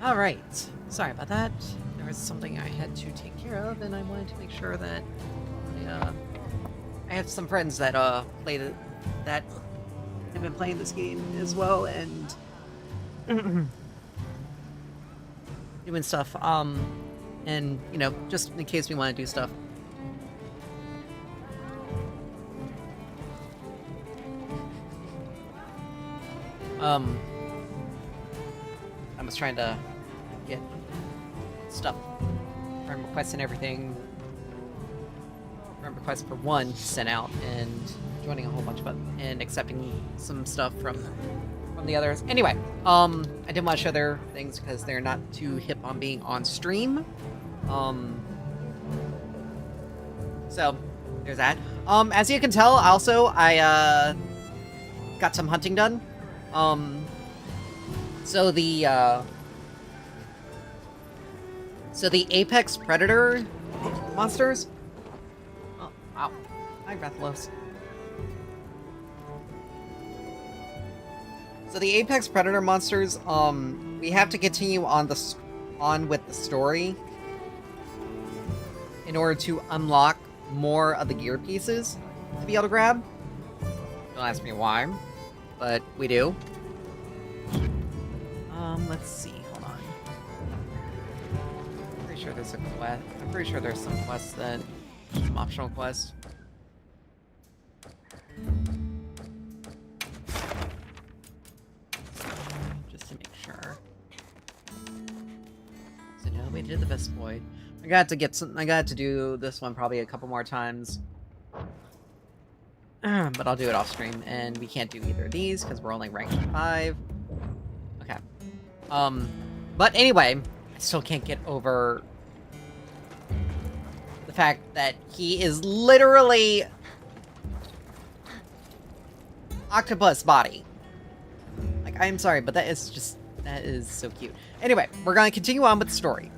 Alright. Sorry about that. There was something I had to take care of, and I wanted to make sure that I have some friends that played it, that have been playing this game as well, and doing stuff. And you know, just in case we want to do stuff. I was trying to get stuff, friend requests and everything. Friend requests for one sent out, and joining a whole bunch of it, and accepting some stuff from the others. Anyway, I didn't want to show their things because they're not too hip on being on stream. So there's that. As you can tell, also I got some hunting done. So the apex predator monsters. Oh wow! Hi, Breathless. So the apex predator monsters. We have to continue on with the story in order to unlock more of the gear pieces to be able to grab. Don't ask me why, but we do. Let's see. Hold on. Pretty sure there's a quest. I'm pretty sure there's some quests that some optional quests. Just to make sure. So no, we did the best boy. I got to do this one probably a couple more times. But I'll do it off stream, and we can't do either of these because we're only ranked 5. Okay. But anyway, I still can't get over the fact that he is literally octopus body. Like, I'm sorry, but that is so cute. Anyway, we're gonna continue on with the story.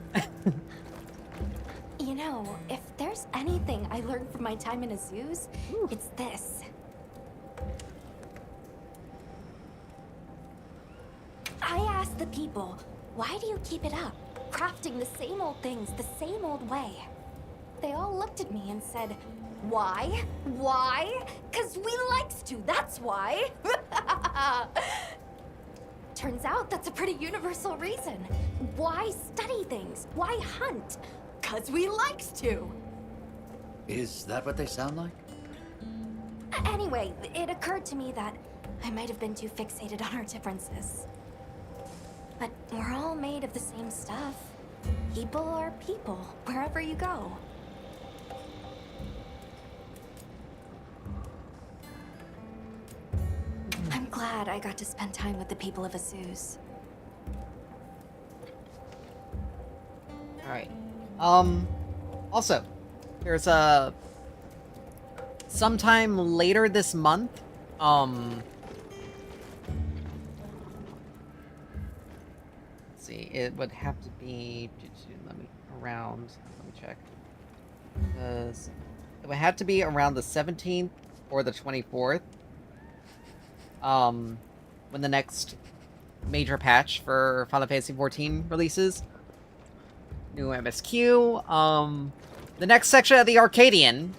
You know, if there's anything I learned from my time in Azuz, it's this. I asked the people, why do you keep it up? Crafting the same old things the same old way. They all looked at me and said, why? Why? 'Cause we likes to, that's why. Turns out that's a pretty universal reason. Why study things? Why hunt? 'Cause we likes to. Is that what they sound like? Anyway, it occurred to me that I might have been too fixated on our differences. But we're all made of the same stuff. People are people, wherever you go. I'm glad I got to spend time with the people of Azuz. Alright. Also, there's sometime later this month, let's see, it would have to be, let me check. It would have to be around the 17th or the 24th, when the next major patch for Final Fantasy XIV releases. New MSQ, the next section of the Arcadian.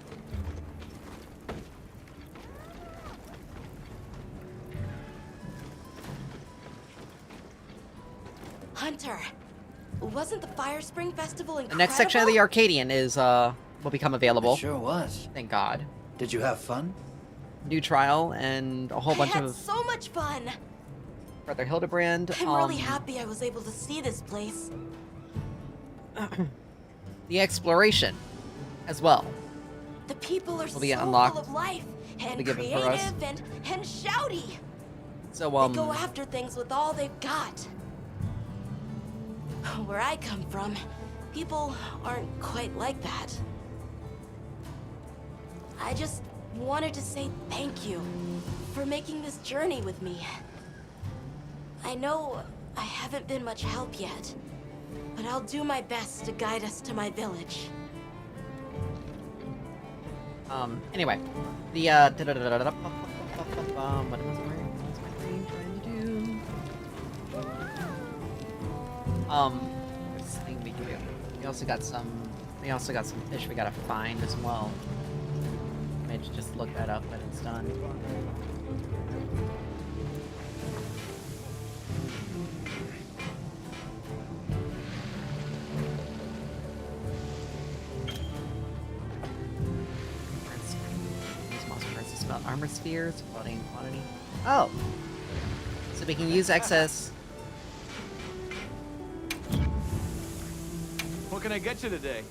Hunter, wasn't the Fire Spring Festival incredible? The next section of the Arcadian is, will become available. It sure was. Thank God. Did you have fun? New trial and a whole bunch I had of so much fun. Brother Hildebrand. I'm really happy I was able to see this place. The exploration, as well. The people are Will be so unlocked. full of life and Be given for us. creative and shouty. So, They go after things with all they've got. Where I come from, people aren't quite like that. I just wanted to say thank you for making this journey with me. I know I haven't been much help yet, but I'll do my best to guide us to my village. Anyway, the, what was my brain trying to do? There's this thing we can do. We also got some fish we gotta find as well. Maybe just look that up when it's done. Use monster parts to smelt armor spheres, floating quantity. Oh! So we can use excess. What can I get you today?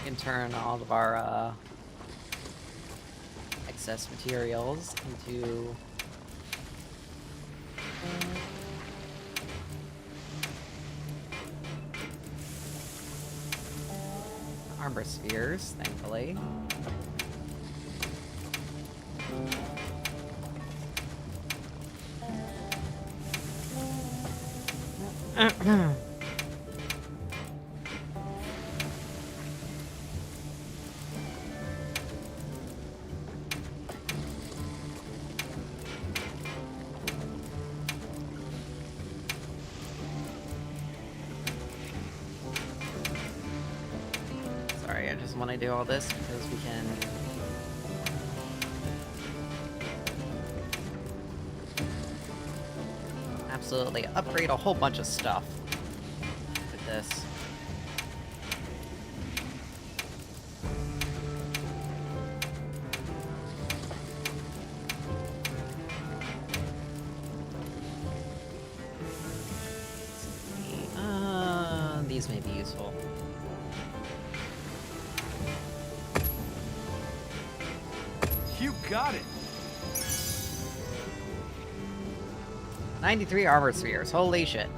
Can turn all of our excess materials into armor spheres, thankfully. Sorry, I just want to do all this because we can. Absolutely upgrade a whole bunch of stuff with this. These may be useful. You got it. 93 armor spheres, holy shit.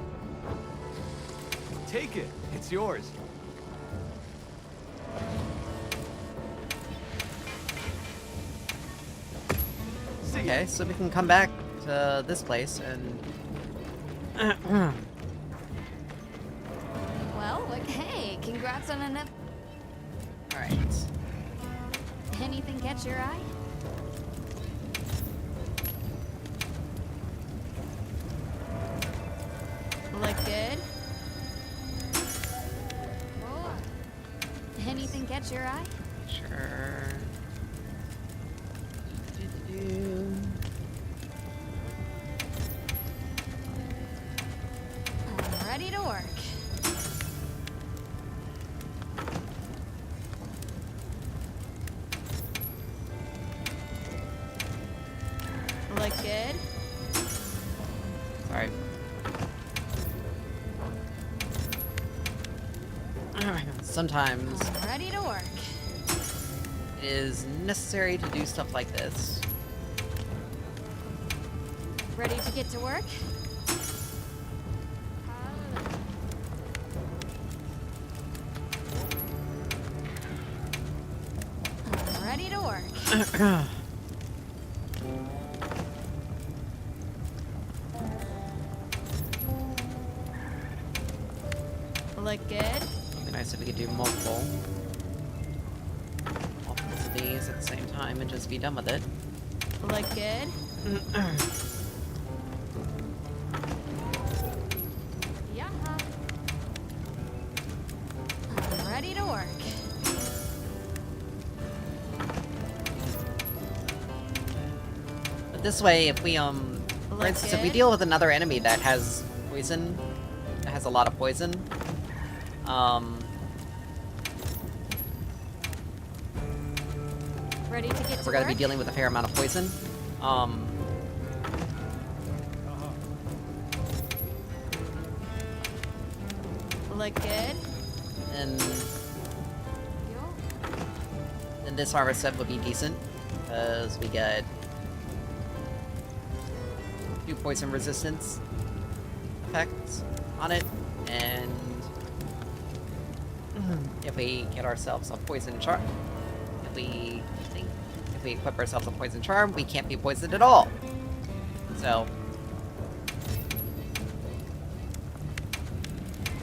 Take it. It's yours. See ya. Okay, so we can come back to this place and... Well, hey, congrats on another. Alright. Anything catch your eye? Look good? Oh. Anything catch your eye? Sure. Do-do-do. I'm ready to work. Look good? Sorry. Sometimes I'm ready to work. it is necessary to do stuff like this. Ready to get to work? I'm ready to work. Look good? It'd be nice if we could do multiples of these at the same time and just be done with it. Look good? Yeah. I'm ready to work. But this way, if we, for Look instance, if we good? deal with another enemy that has poison, that has a lot of poison, Ready to get to we're gonna work? be dealing with a fair amount of poison. Look good? And this armor set would be decent, because we get 2 poison resistance effects on it, and if we get ourselves a poison charm, if we equip ourselves a poison charm, we can't be poisoned at all. So,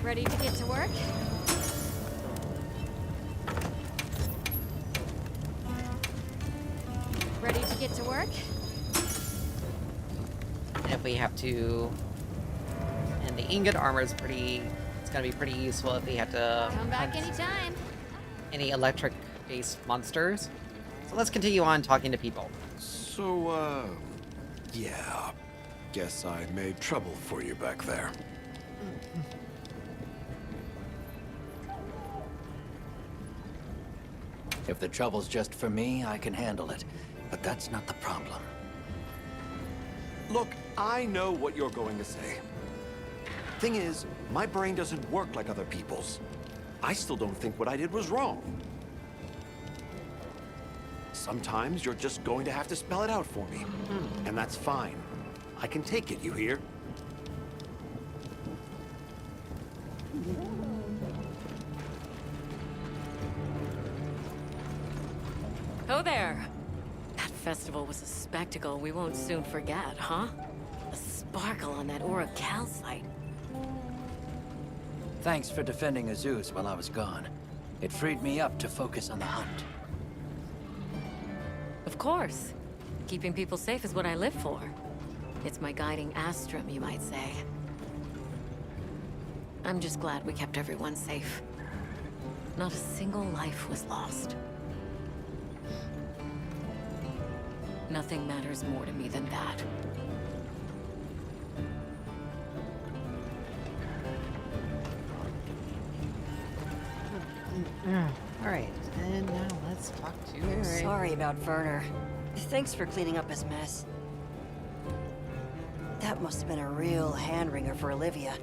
Ready to get to work? Ready to get to work? and if we have to, and the ingot armor is pretty. It's gonna be pretty useful if we have to Come back hunt anytime. any electric-based monsters. So let's continue on talking to people. So, yeah. Guess I made trouble for you back there. If the trouble's just for me, I can handle it. But that's not the problem. Look, I know what you're going to say. Thing is, my brain doesn't work like other people's. I still don't think what I did was wrong. Sometimes you're just going to have to spell it out for me. And that's fine. I can take it, you hear? Ho there! That festival was a spectacle we won't soon forget, huh? The sparkle on that aura calcite. Thanks for defending Azuz while I was gone. It freed me up to focus on the hunt. Of course. Keeping people safe is what I live for. It's my guiding astrum, you might say. I'm just glad we kept everyone safe. Not a single life was lost. Nothing matters more to me than that. Alright, and now let's talk to Eric. Sorry about Werner. Thanks for cleaning up his mess. That must have been a real hand-wringer for Olivia.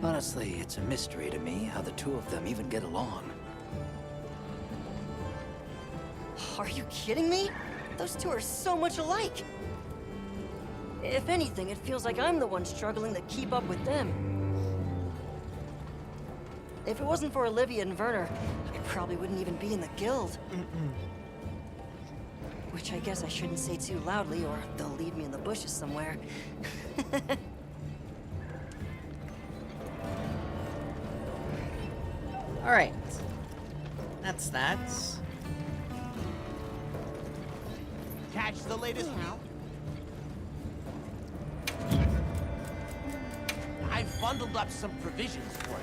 Honestly, it's a mystery to me how the two of them even get along. Are you kidding me? Those two are so much alike. If anything, it feels like I'm the one struggling to keep up with them. If it wasn't for Olivia and Werner, I probably wouldn't even be in the guild. Which I guess I shouldn't say too loudly, or they'll leave me in the bushes somewhere. Alright. That's that. Catch the latest. I've bundled up some provisions for you.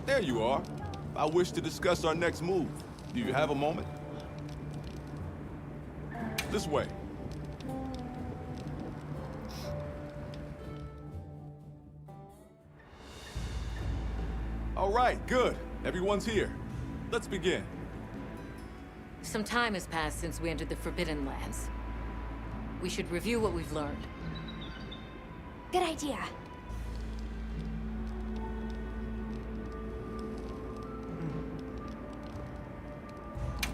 There you are. I wish to discuss our next move. Do you have a moment? This way. All right, good. Everyone's here. Let's begin. Some time has passed since we entered the Forbidden Lands. We should review what we've learned. Good idea.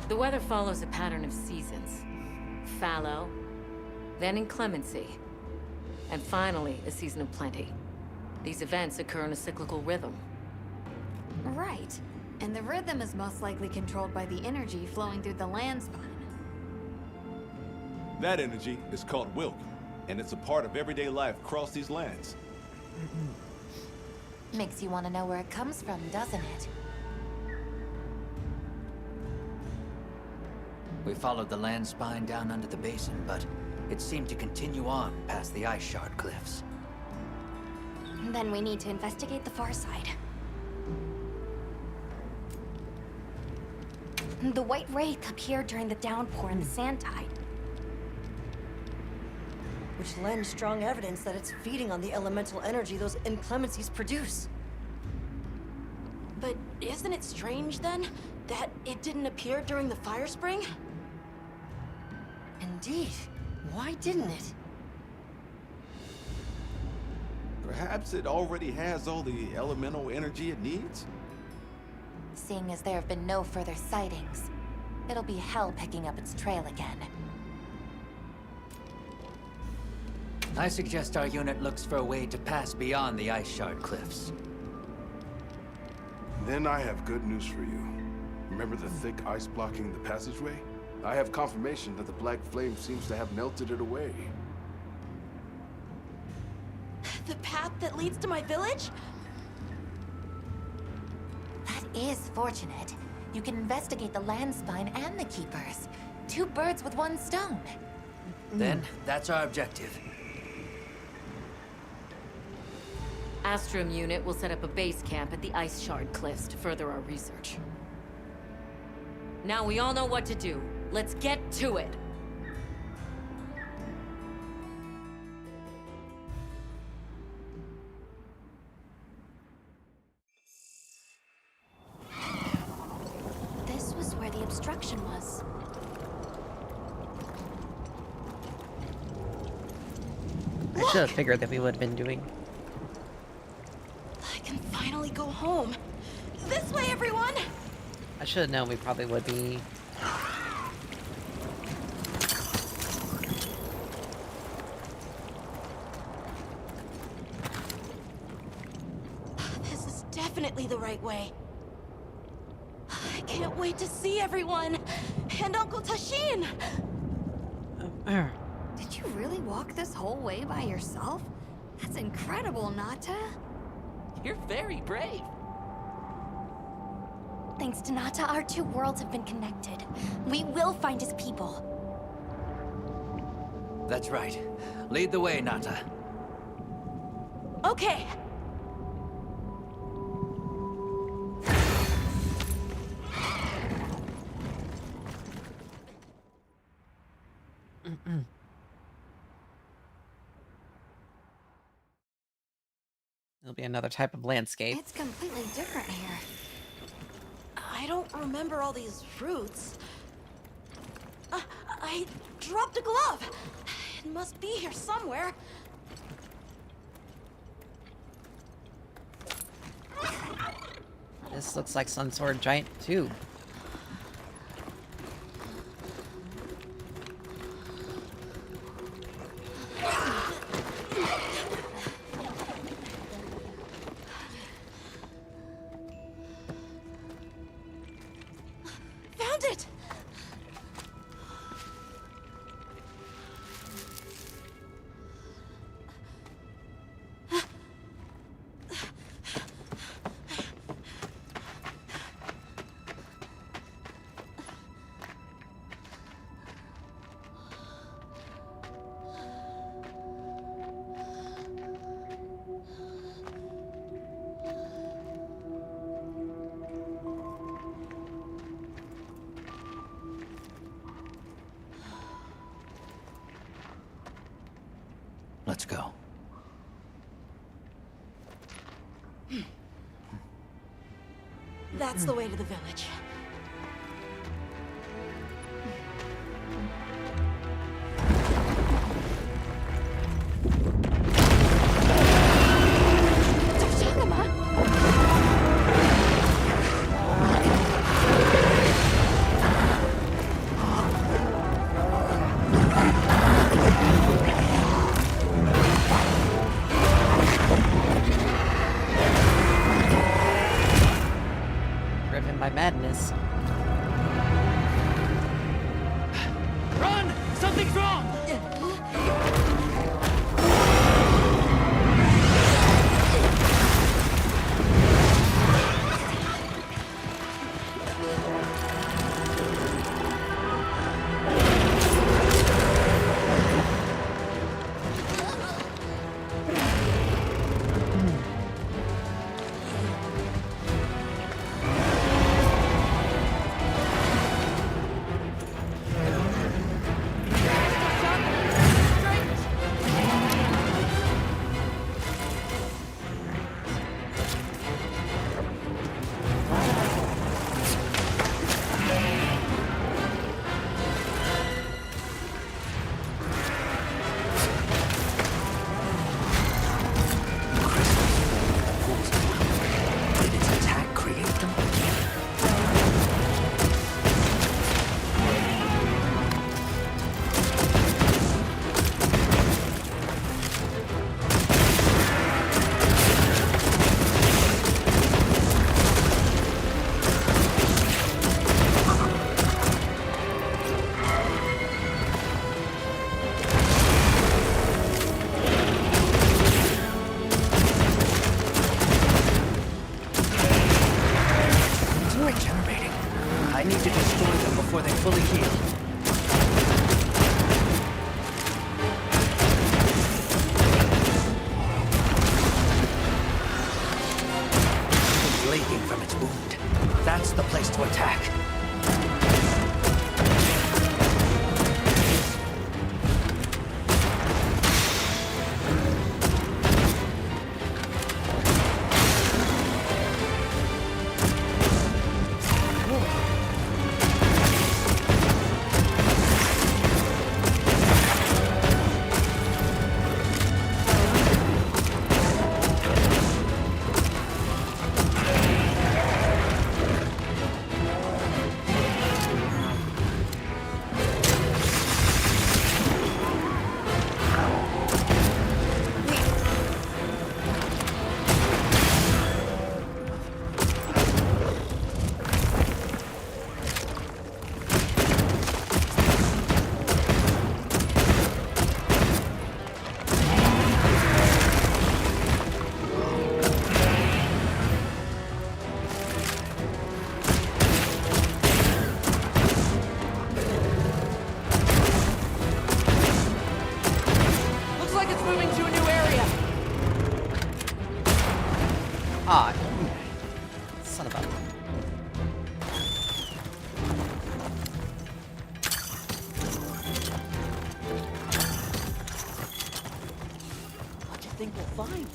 The weather follows a pattern of seasons. Fallow, then inclemency, and finally a season of plenty. These events occur in a cyclical rhythm. Right. And the rhythm is most likely controlled by the energy flowing through the land spine. That energy is called Wilk, and it's a part of everyday life across these lands. Makes you want to know where it comes from, doesn't it? We followed the land spine down under the basin, but it seemed to continue on past the ice shard cliffs. Then we need to investigate the far side. The White Wraith appeared during the downpour and the sand tide. Which lends strong evidence that it's feeding on the elemental energy those inclemencies produce. But isn't it strange then that it didn't appear during the fire spring? Indeed. Why didn't it? Perhaps it already has all the elemental energy it needs? Seeing as there have been no further sightings, it'll be hell picking up its trail again. I suggest our unit looks for a way to pass beyond the Ice Shard Cliffs. Then I have good news for you. Remember the thick ice blocking the passageway? I have confirmation that the Black Flame seems to have melted it away. The path that leads to my village? That is fortunate. You can investigate the land spine and the keepers. 2 birds with 1 stone. Then, that's our objective. Astrum unit will set up a base camp at the Ice Shard Cliffs to further our research. Now we all know what to do. Let's get to it! This was where the obstruction was. I should have figured that we would have been doing. I can finally go home. This way, everyone! I should have known we probably would be. This is definitely the right way. I can't wait to see everyone! And Uncle Tashin! Did you really walk this whole way by yourself? That's incredible, Nata. You're very brave. Thanks to Nata, our 2 worlds have been connected. We will find his people. That's right. Lead the way, Nata. Okay. It'll be another type of landscape. It's completely different here. I don't remember all these fruits. I dropped a glove. It must be here somewhere. This looks like some sort of giant tube. Found it! Let's go. That's the way to the village. Driven by madness. Run! Something's wrong! bleeding from its wound. That's the place to attack. Looks like it's moving to a new area. Ah, son of a. What do you think we'll find?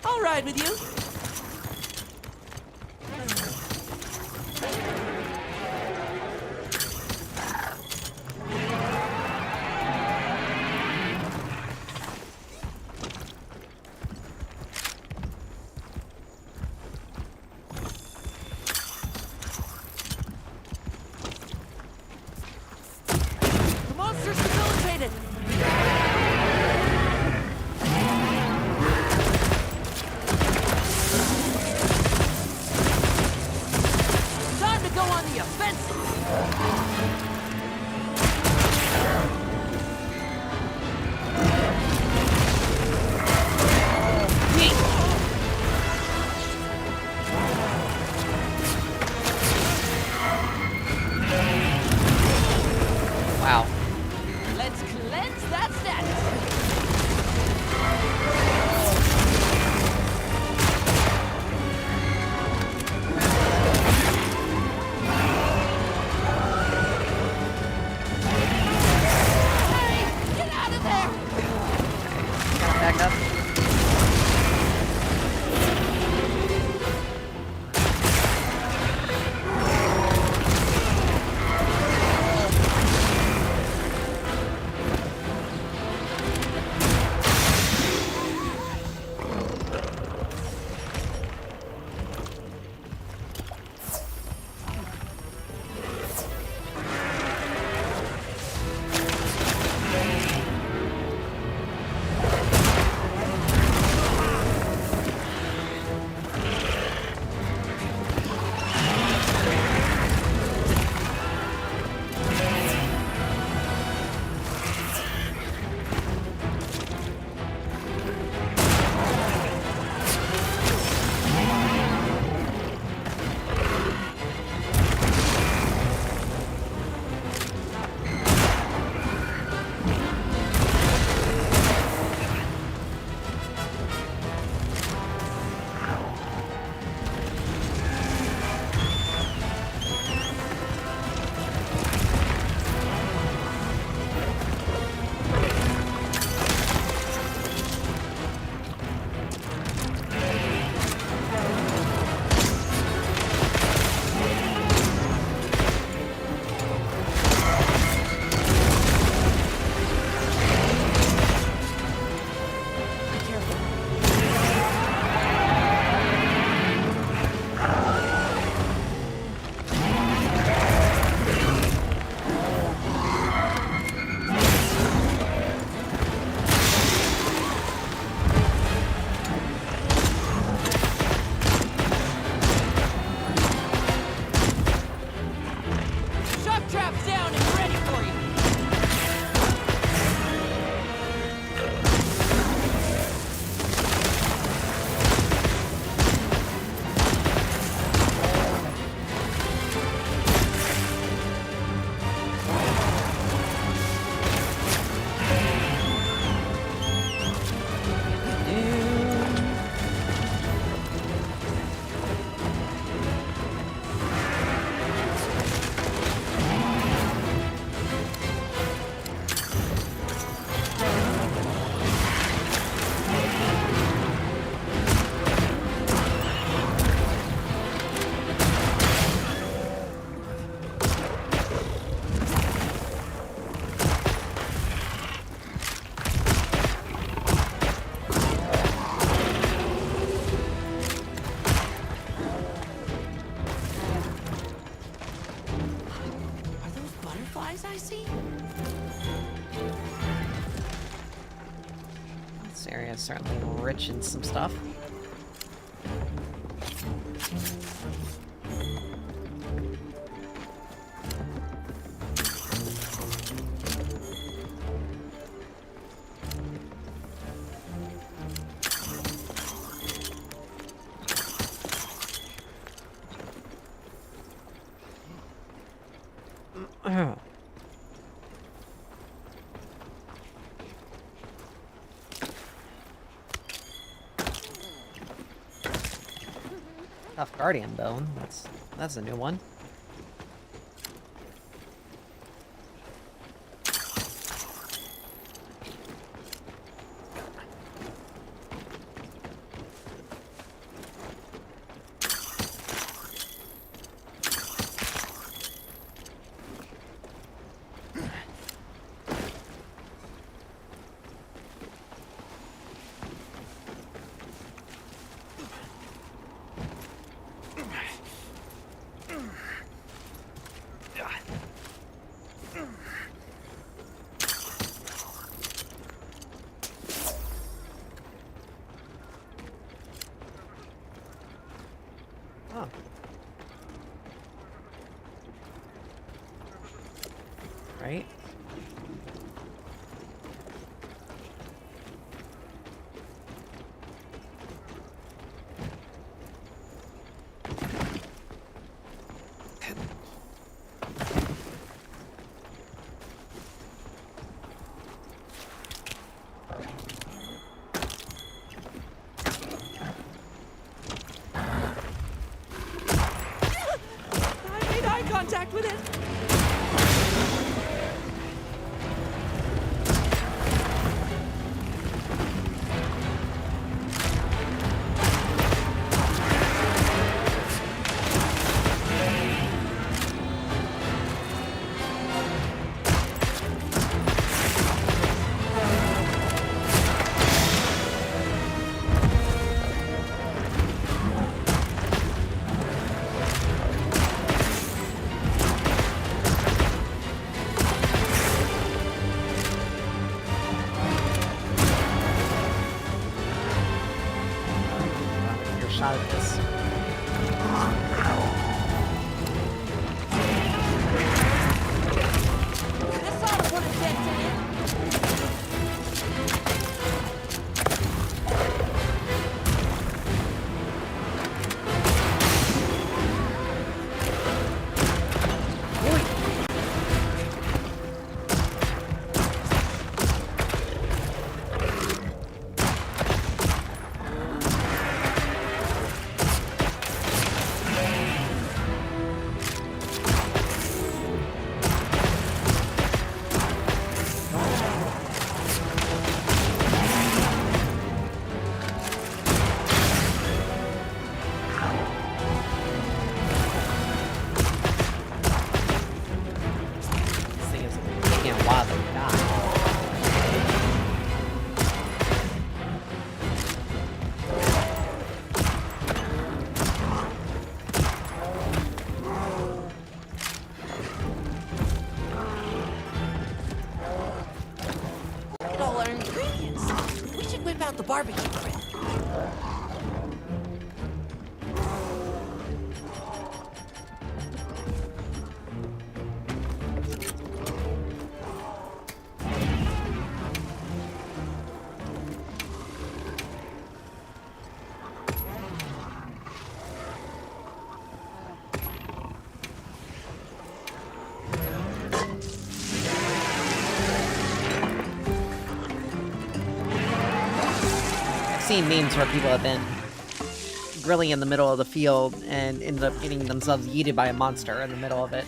I'll ride with you. The monster's debilitated. This area is certainly rich in some stuff. Tough Guardian bone. That's a new one. Oh. Right? Contact with it. Shot at this. This ought to put a dent in it. The barbecue grill. Seen memes where people have been grilling in the middle of the field and ended up getting themselves yeeted by a monster in the middle of it.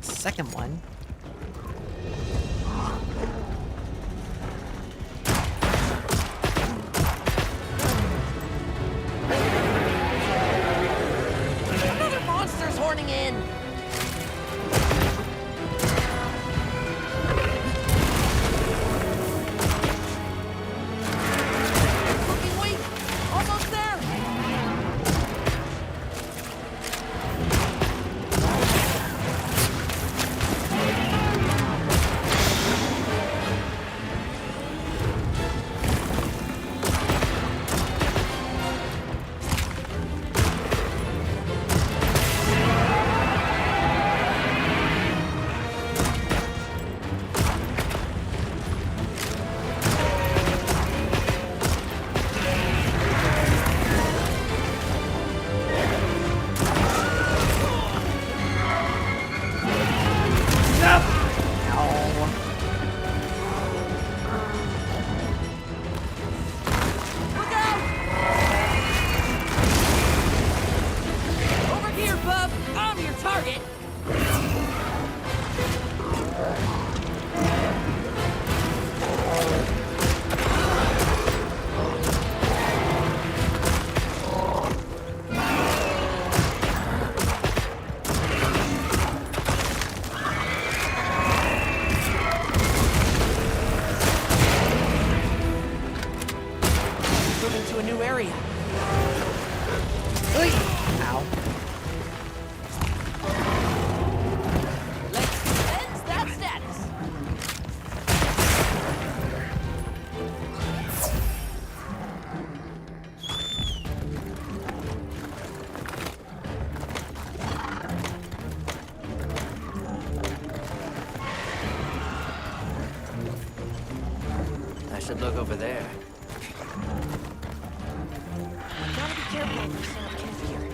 Second one. Another monster's horning in. should look over there. Gotta be careful when you set up camp here.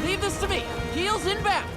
Leave this to me. Heels inbound.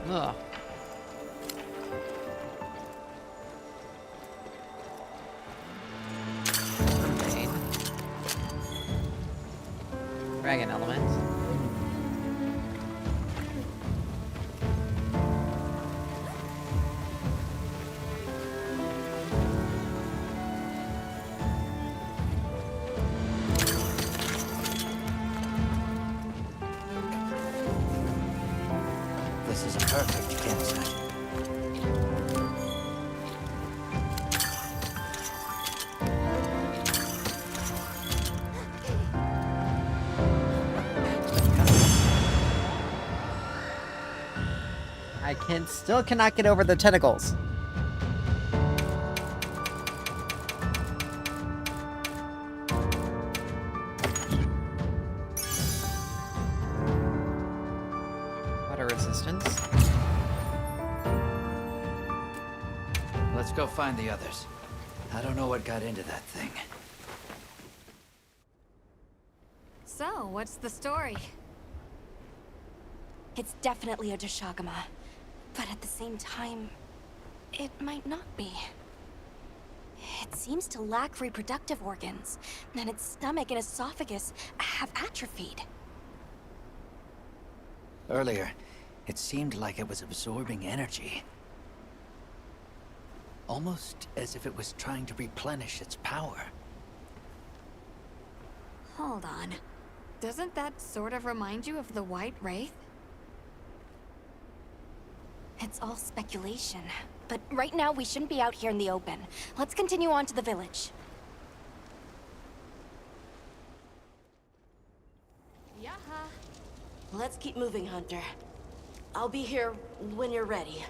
Ugh. Pain. Dragon element. This is a perfect campsite. I still cannot get over the tentacles. Water resistance. Let's go find the others. I don't know what got into that thing. So, what's the story? It's definitely a Deshagama. But at the same time, it might not be. It seems to lack reproductive organs, and its stomach and esophagus have atrophied. Earlier, it seemed like it was absorbing energy. Almost as if it was trying to replenish its power. Hold on. Doesn't that sort of remind you of the White Wraith? It's all speculation. But right now, we shouldn't be out here in the open. Let's continue on to the village. Yaha. Let's keep moving, Hunter. I'll be here when you're ready.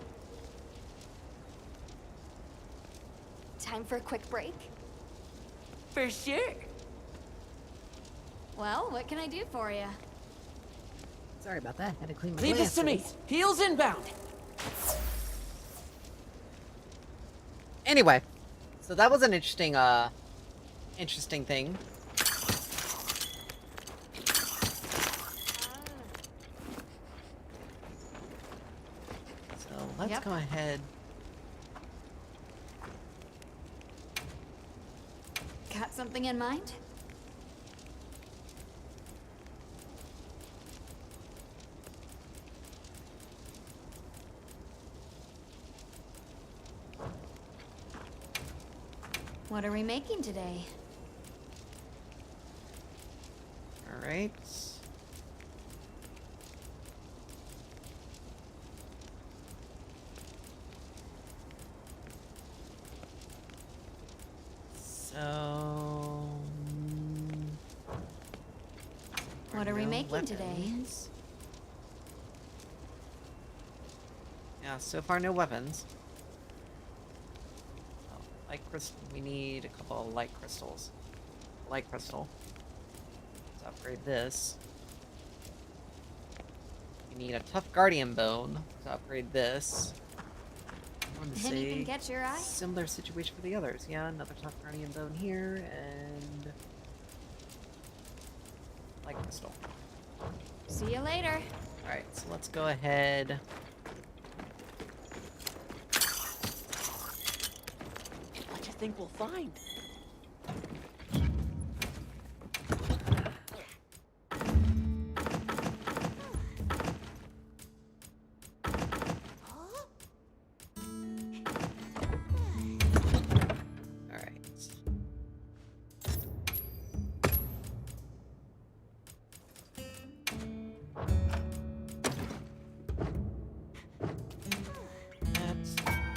Time for a quick break? For sure. Well, what can I do for you? Sorry about that. Had to clean my Leave this to me. glasses. Heels inbound. Anyway, so that was an interesting, interesting thing. So let's go ahead. Got something in mind? What are we making today? All right. So. What are we no making today? weapons. Yeah, so far no weapons. Oh, light crystal. We need a couple of light crystals. Light crystal. Let's upgrade this. We need a tough guardian bone to upgrade this. I wanted to Anything say catch your eye? similar situation for the others. Yeah, another tough guardian bone here and light crystal. See you later. All right, so let's go ahead. What you think we'll find? All right. That's right.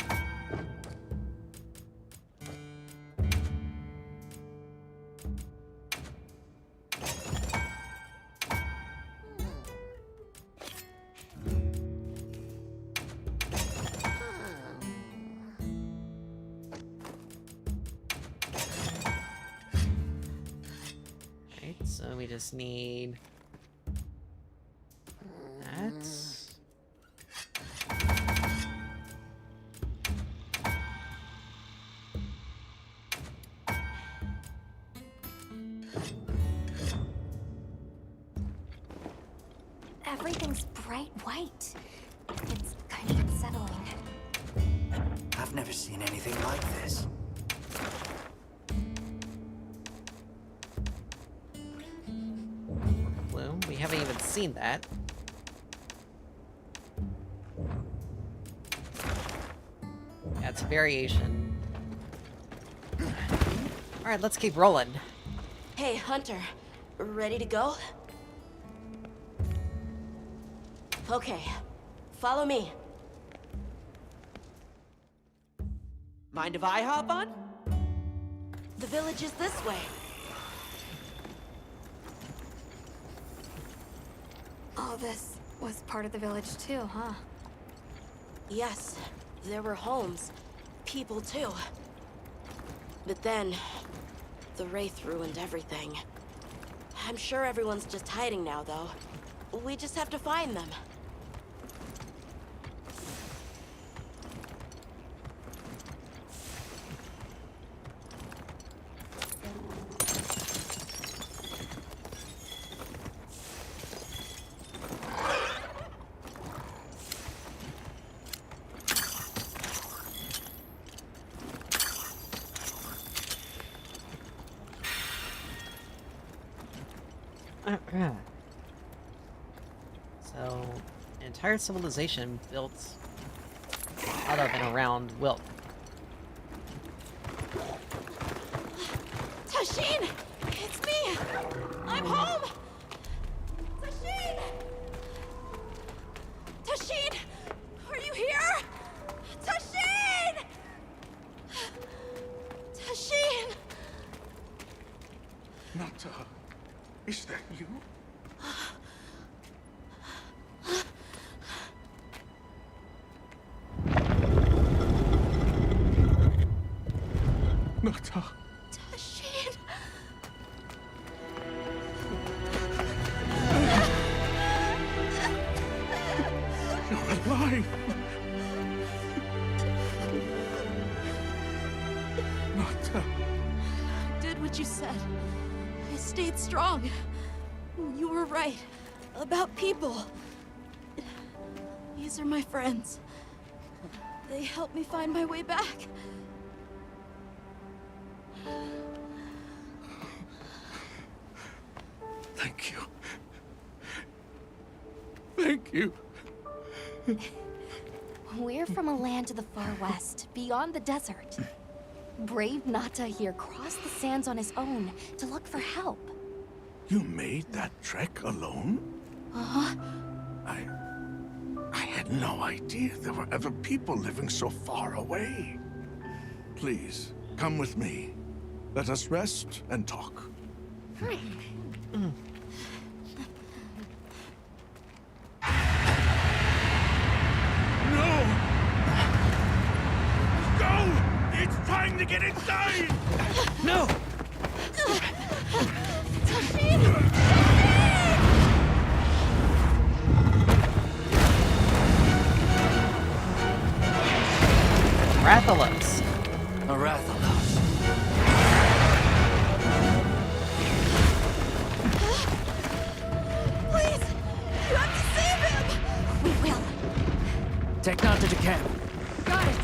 So we just need that. Everything's bright white. It's kind of unsettling. I've never seen anything like this. Bloom. We haven't even seen that. That's variation. All right, let's keep rolling. Hey, Hunter. Ready to go? Okay. Follow me. Mind if I hop on? The village is this way. All this was part of the village too, huh? Yes, there were homes. People too. But then, the Wraith ruined everything. I'm sure everyone's just hiding now, though. We just have to find them. So, an entire civilization built out of and around Wilk. Tashin! It's me! I'm home! Tashin! Tashin! Are you here? Tashin! Tashin! Nata, is that you? Nata. Tashin! You're alive! Nata. I did what you said. I stayed strong. You were right. About people. These are my friends. They helped me find my way back. Thank you. Thank you. We're from a land to the far west, beyond the desert. Brave Nata here crossed the sands on his own to look for help. You made that trek alone? Uh-huh. I had no idea there were other people living so far away. Please, come with me. Let us rest and talk. No! Go! It's trying to get inside! No! Rathalos. A Rathalos. Please! You have to save him! We will. Take Nata to camp. Got it.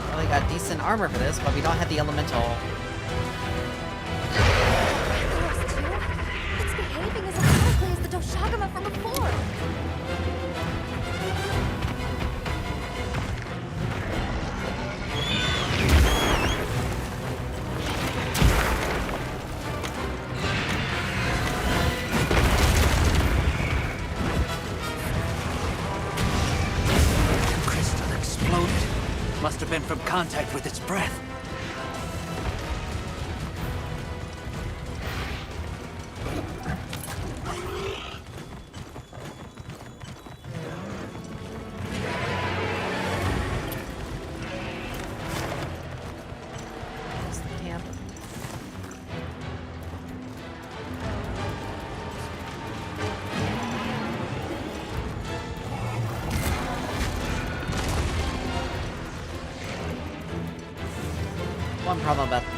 Well, we got decent armor for this, but we don't have the elemental. Those two? It's behaving as exactly as the Doshagama from before. Crystal exploded. Must have been from contact with its breath. Where's the camp? One problem about the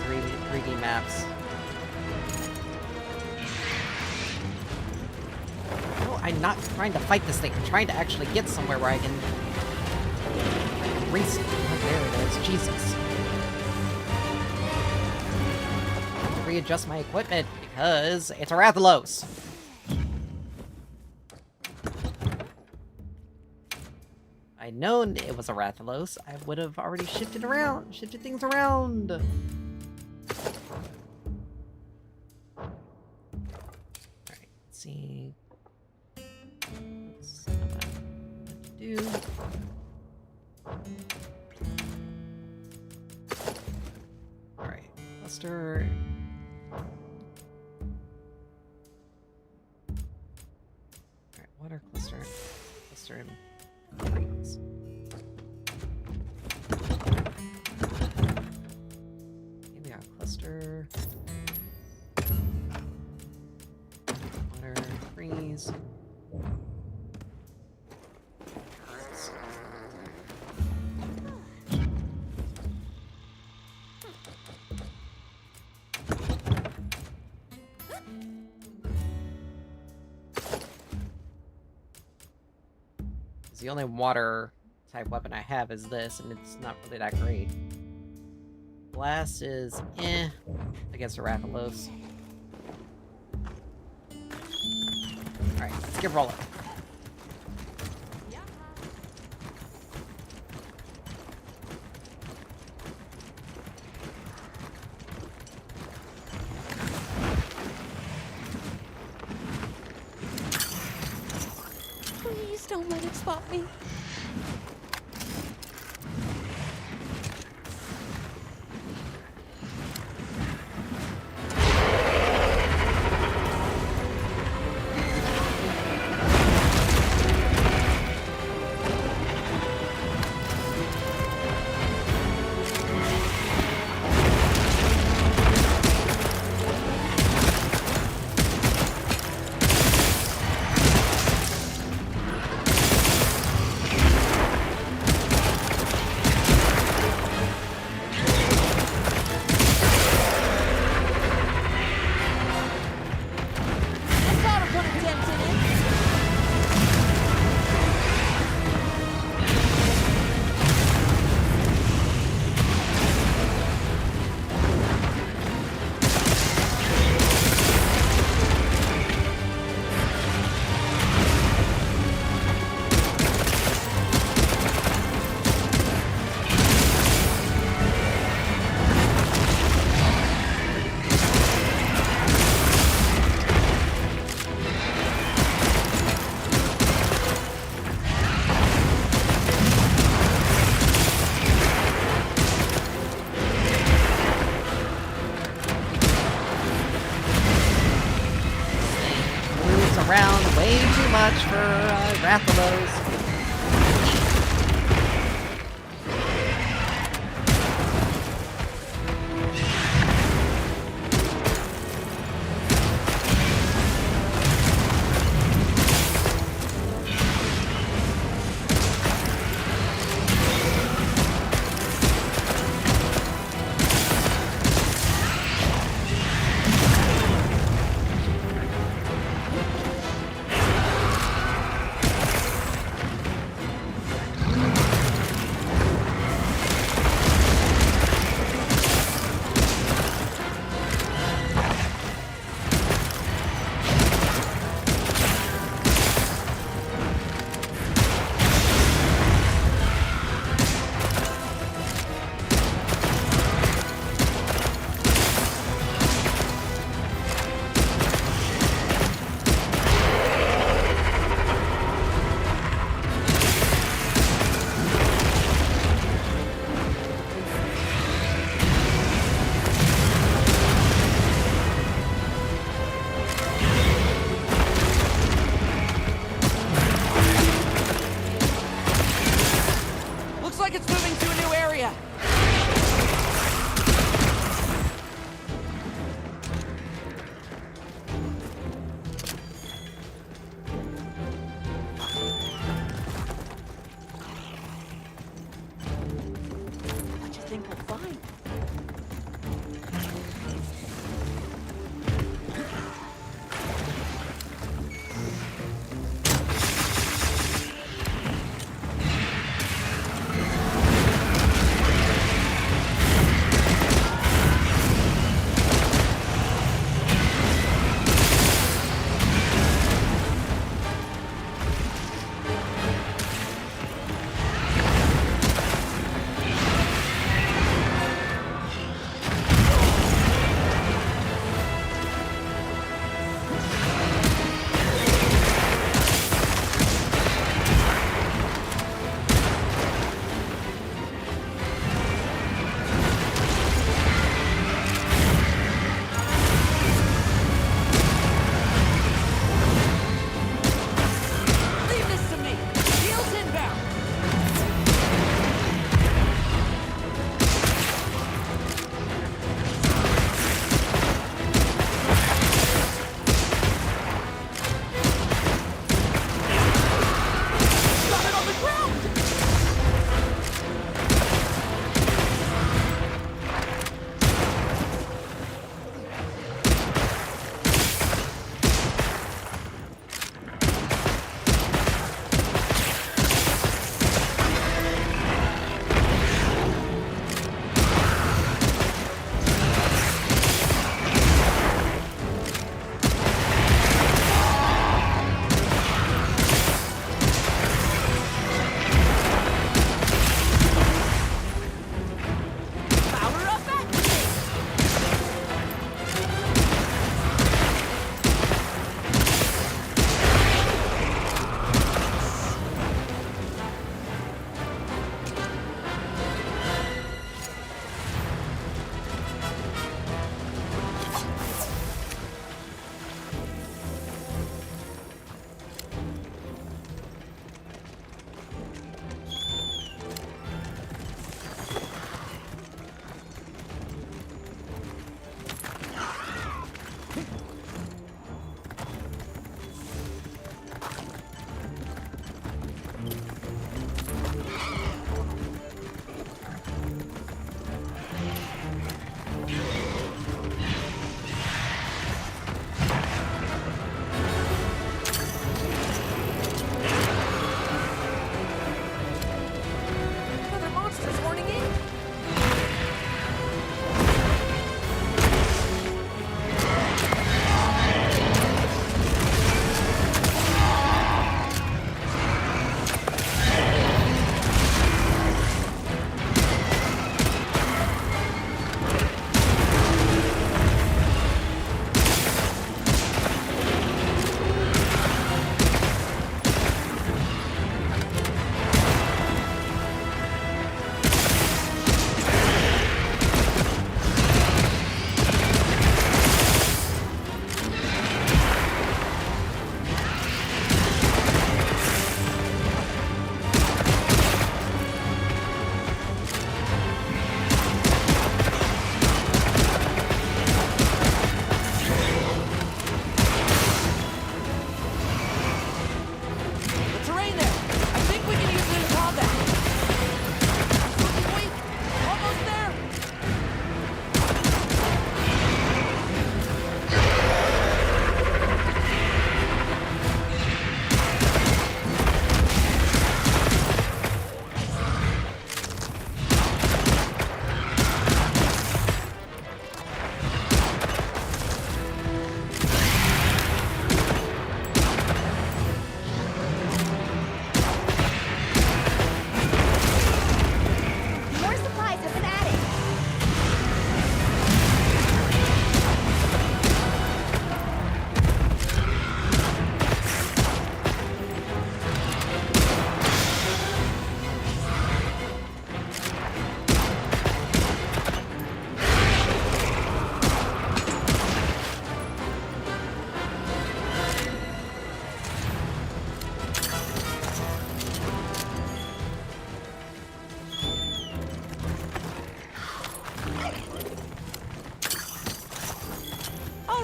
3D maps. No, I'm not trying to fight this thing. I'm trying to actually get somewhere where I can race it. Oh, there it is. Jesus. I have to readjust my equipment because it's a Rathalos. If I'd known it was a Rathalos, I would have already shifted things around. Alright, let's see. Oops, not what I wanted to do. Alright, cluster. Alright, water cluster. Cluster in greens. Maybe our cluster. Water, freeze. Carrots. The only water type weapon I have is this, and it's not really that great. Blast is against a Rathalos. Alright, let's get rolling. Please don't let it spot me. much for Rathalos. Looks like it's moving to a new area. What do you think we'll find?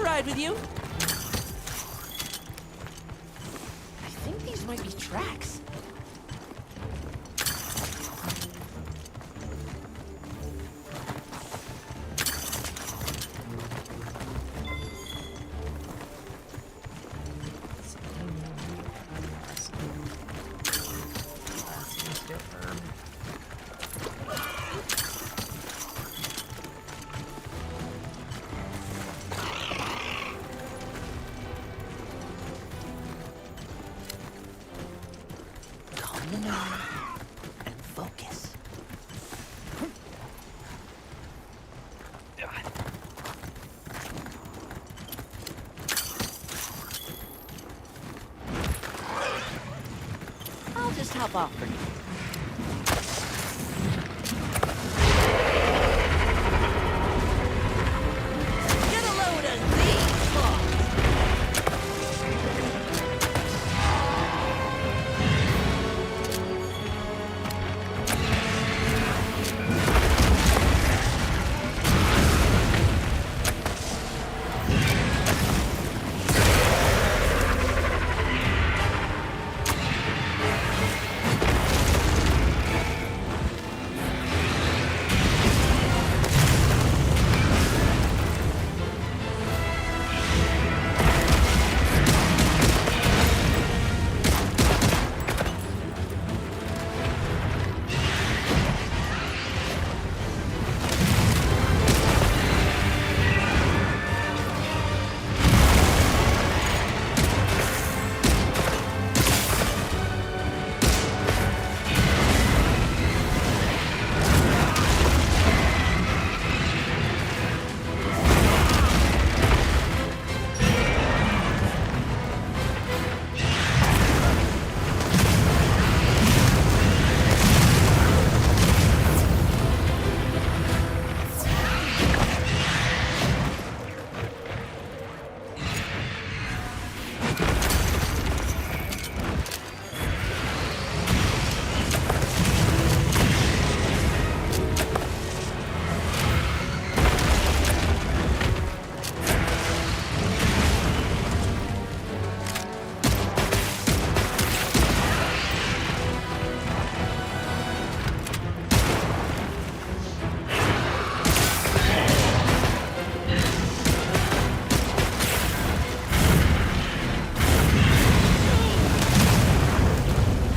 ride with you. I think these might be tracks. And focus. I'll just hop off for now. Get a load of these balls.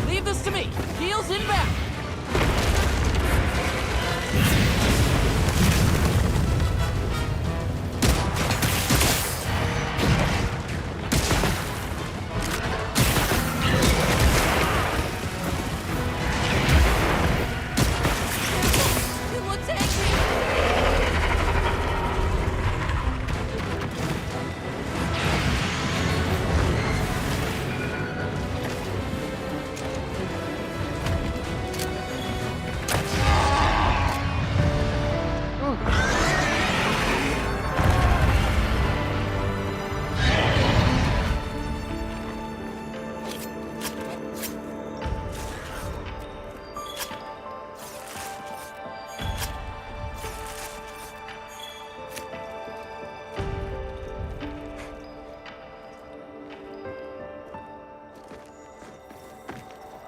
Leave this to me. Heels inbound. It will take me.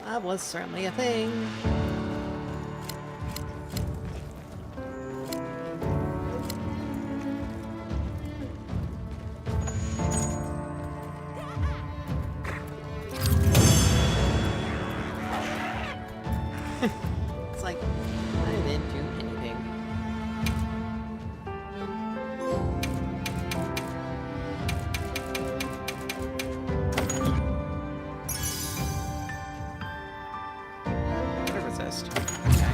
That was certainly a thing. It's like, I didn't do anything. What a resist. Okay.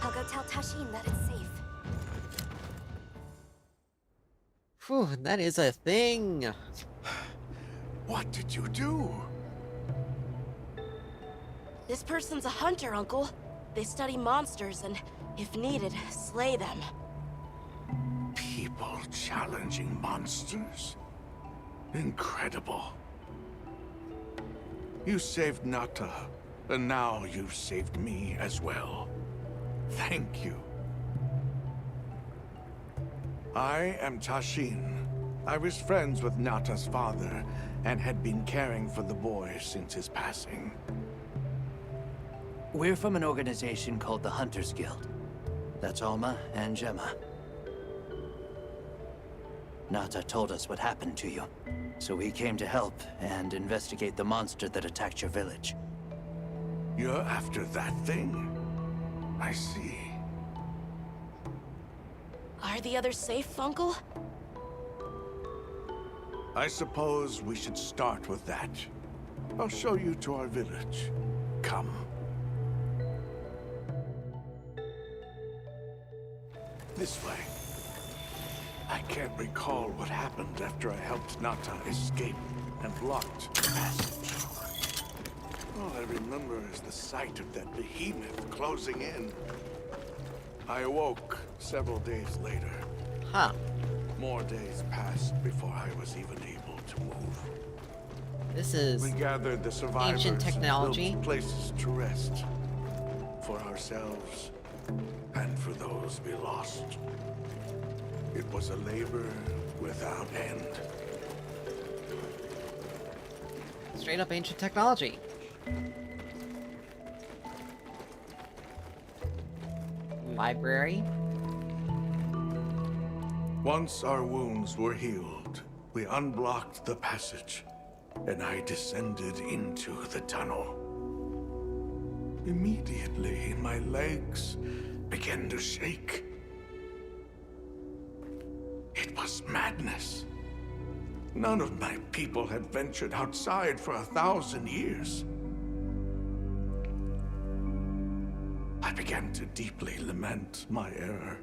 I'll go tell Tashin that it's safe. Whew, that is a thing. What did you do? This person's a hunter, Uncle. They study monsters and, if needed, slay them. People challenging monsters? Incredible. You saved Nata, And now you've saved me as well. Thank you. I am Tashin. I was friends with Nata's father and had been caring for the boy since his passing. We're from an organization called the Hunters Guild. That's Alma and Gemma. Nata told us what happened to you, so we came to help and investigate the monster that attacked your village. You're after that thing? I see. Are the others safe, Uncle? I suppose we should start with that. I'll show you to our village. Come. This way. I can't recall what happened after I helped Nata escape and blocked the passage. All I remember is the sight of that behemoth closing in. I awoke several days later. Huh. More days passed before I was even able to move. This is We gathered the survivors ancient technology. and built places to rest. For ourselves and for those we lost. It was a labor without end. Straight up ancient technology. Library. Once our wounds were healed, we unblocked the passage, and I descended into the tunnel. Immediately, my legs began to shake. It was madness. None of my people had ventured outside for 1,000 years. I began to deeply lament my error,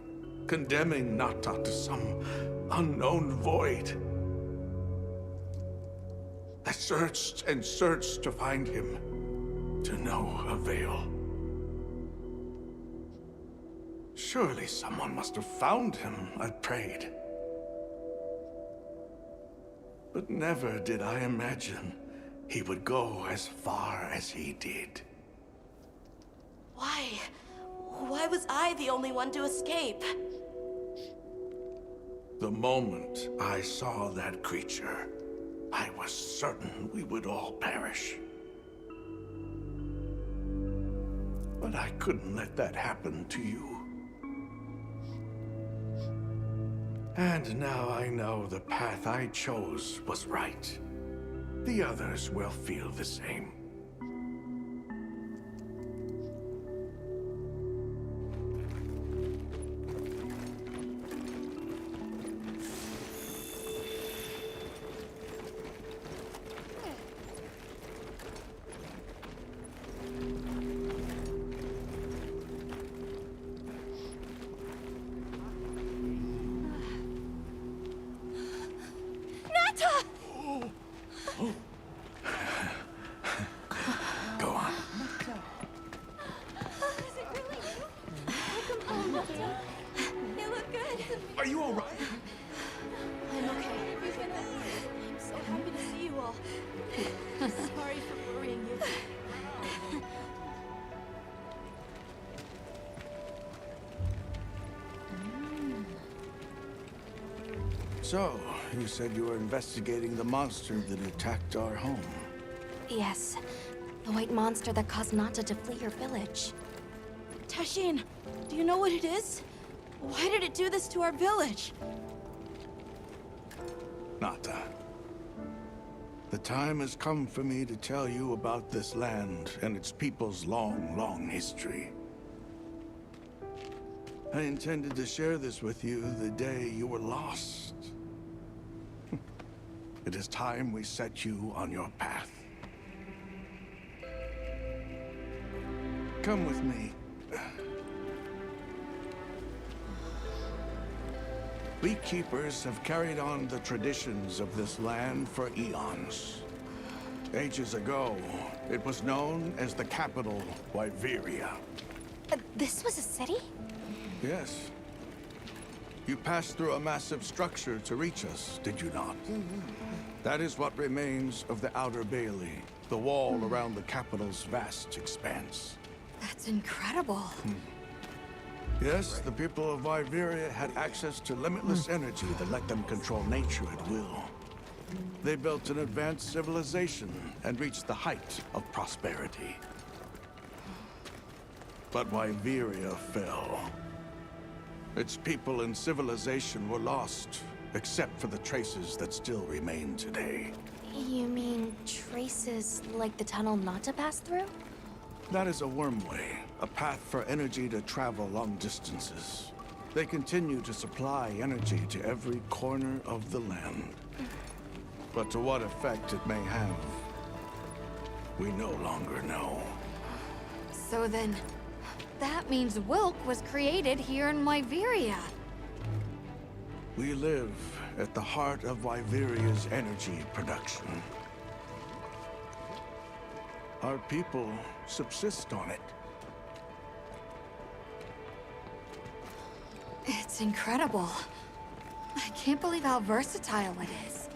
condemning Nata to some unknown void. I searched and searched to find him, to no avail. Surely someone must have found him, I prayed. But never did I imagine he would go as far as he did. Why? Why was I the only one to escape? The moment I saw that creature, I was certain we would all perish. But I couldn't let that happen to you. And now I know the path I chose was right. The others will feel the same. Go on. Is it really you? Welcome home, Nata. You look good. Are you all right? I'm okay. I'm so happy to see you all. Sorry for worrying you. So, you said you were investigating the monster that attacked our home. Yes, the white monster that caused Nata to flee your village. Tashin, do you know what it is? Why did it do this to our village? Nata. The time has come for me to tell you about this land and its people's long, long history. I intended to share this with you the day you were lost. It is time we set you on your path. Come with me. We keepers have carried on the traditions of this land for eons. Ages ago, it was known as the capital, Wyveria. This was a city? Yes. You passed through a massive structure to reach us, did you not? That is what remains of the Outer Bailey, the wall around the capital's vast expanse. That's incredible. Yes, the people of Wyveria had access to limitless energy that let them control nature at will. They built an advanced civilization and reached the height of prosperity. But Wyveria fell. Its people and civilization were lost, except for the traces that still remain today. You mean traces like the tunnel not to pass through? That is a wormway, a path for energy to travel long distances. They continue to supply energy to every corner of the land. But to what effect it may have, we no longer know. So then, that means Wilk was created here in Wyveria. We live at the heart of Wyveria's energy production. Our people subsist on it. It's incredible. I can't believe how versatile it is.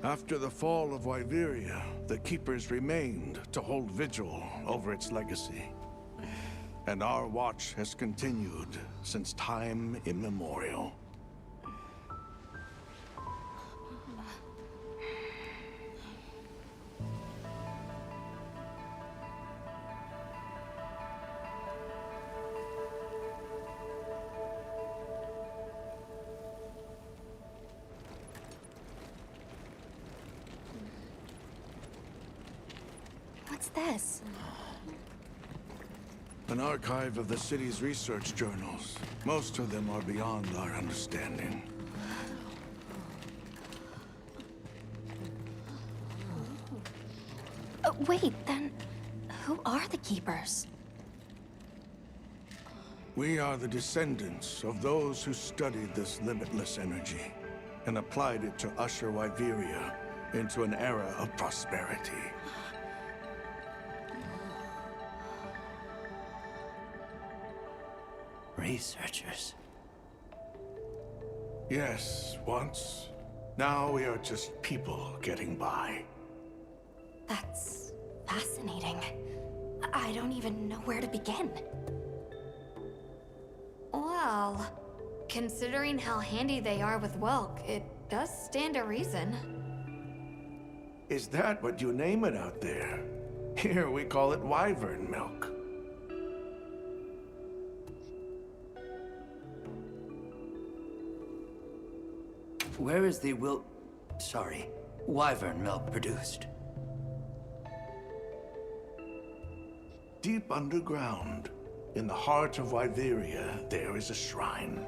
After the fall of Wyveria, the Keepers remained to hold vigil over its legacy. And our watch has continued since time immemorial. What's this? An archive of the city's research journals. Most of them are beyond our understanding. Wait, then who are the Keepers? We are the descendants of those who studied this limitless energy and applied it to usher Wyveria into an era of prosperity. Researchers. Yes, once. Now we are just people getting by. That's fascinating. I don't even know where to begin. Well, considering how handy they are with Welk, it does stand to reason. Is that what you name it out there? Here we call it wyvern milk. Where is the wyvern milk produced? Deep underground, in the heart of Wyveria, there is a shrine.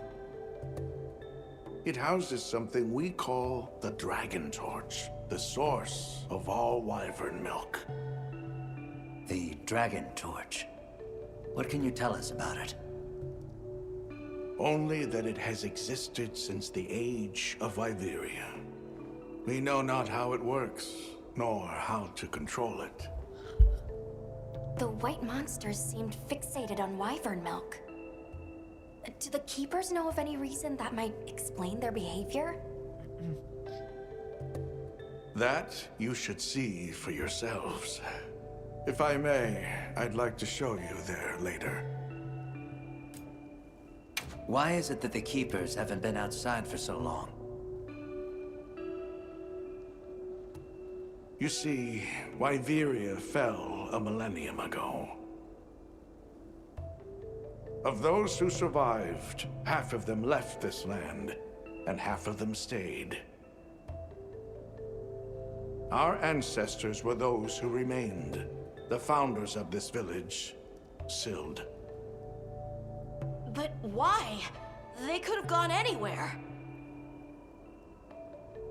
It houses something we call the Dragon Torch, the source of all wyvern milk. The Dragon Torch. What can you tell us about it? Only that it has existed since the age of Wyveria. We know not how it works, nor how to control it. The white monsters seemed fixated on wyvern milk. Do the Keepers know of any reason that might explain their behavior? That you should see for yourselves. If I may, I'd like to show you there later. Why is it that the Keepers haven't been outside for so long? You see, Wyveria fell a millennium ago. Of those who survived, half of them left this land, and half of them stayed. Our ancestors were those who remained, the founders of this village, Sild. But why? They could have gone anywhere.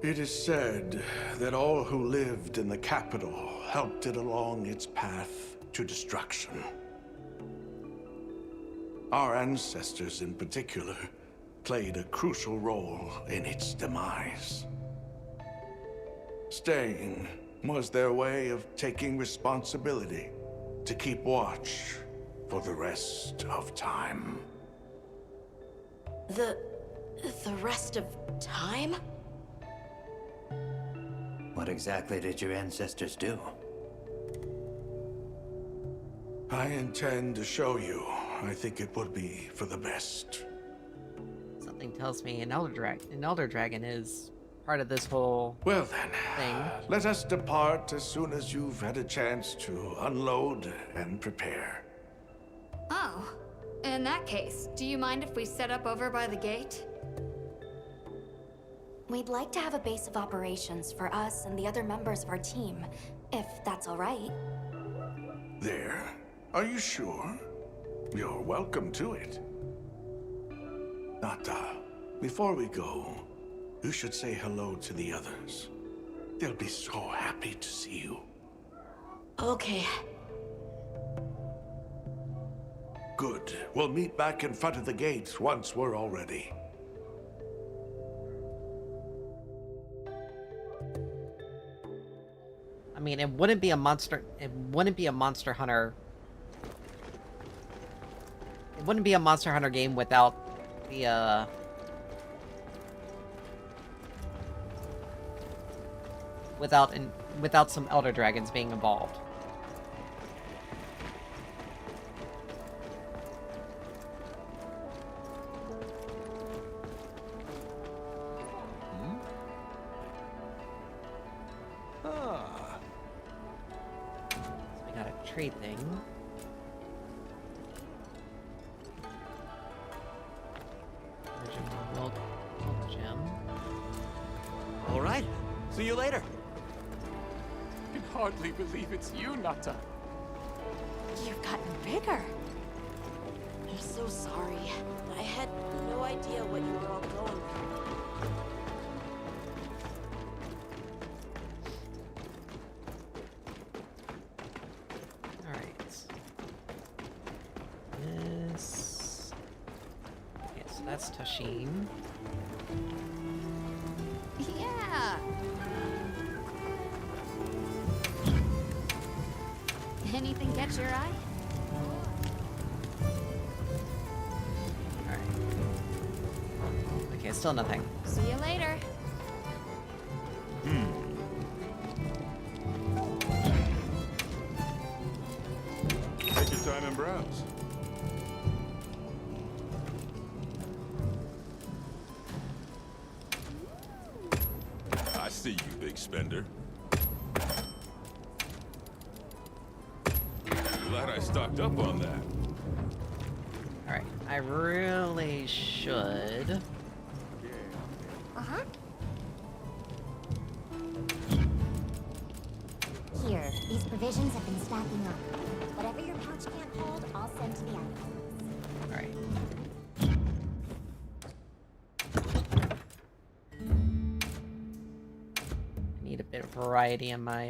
It is said that all who lived in the capital helped it along its path to destruction. Our ancestors in particular played a crucial role in its demise. Staying was their way of taking responsibility to keep watch for the rest of time. The rest of time? What exactly did your ancestors do? I intend to show you. I think it would be for the best. Something tells me an elder dragon is part of this whole Well then, thing. let us depart as soon as you've had a chance to unload and prepare. Oh, in that case, do you mind if we set up over by the gate? We'd like to have a base of operations for us and the other members of our team, if that's all right. There? Are you sure? You're welcome to it. Nata, before we go, you should say hello to the others. They'll be so happy to see you. Okay. Good. We'll meet back in front of the gates once we're all ready. I mean, it wouldn't be a monster. It wouldn't be a Monster Hunter. It wouldn't be a Monster Hunter game without the without some Elder Dragons being involved. So we got a trade thing. Original Milk Gem. All right. See you later. I can hardly believe it's you, Nata. You've gotten bigger. I'm so sorry. I had no idea what you were all going through. Alright. This... Okay, so that's Tashin. Yeah! Anything catch your eye? Alright. Okay, still nothing. See you later. Take your time and browse. I see you, big spender. Glad I stocked up on that. Alright, I really should... Uh-huh. Here, these provisions have been stacking up. Whatever your pouch can't hold, I'll send to the outposts. Alright. I need a bit of variety in my,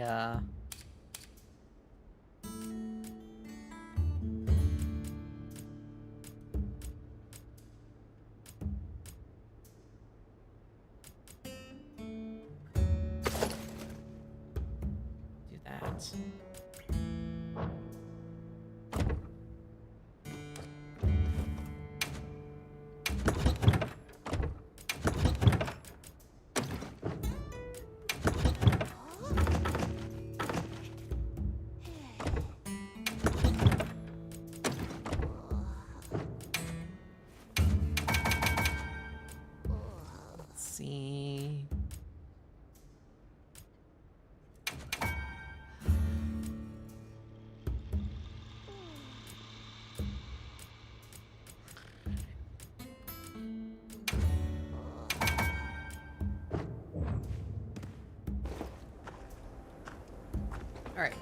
do that. Let's see. All right.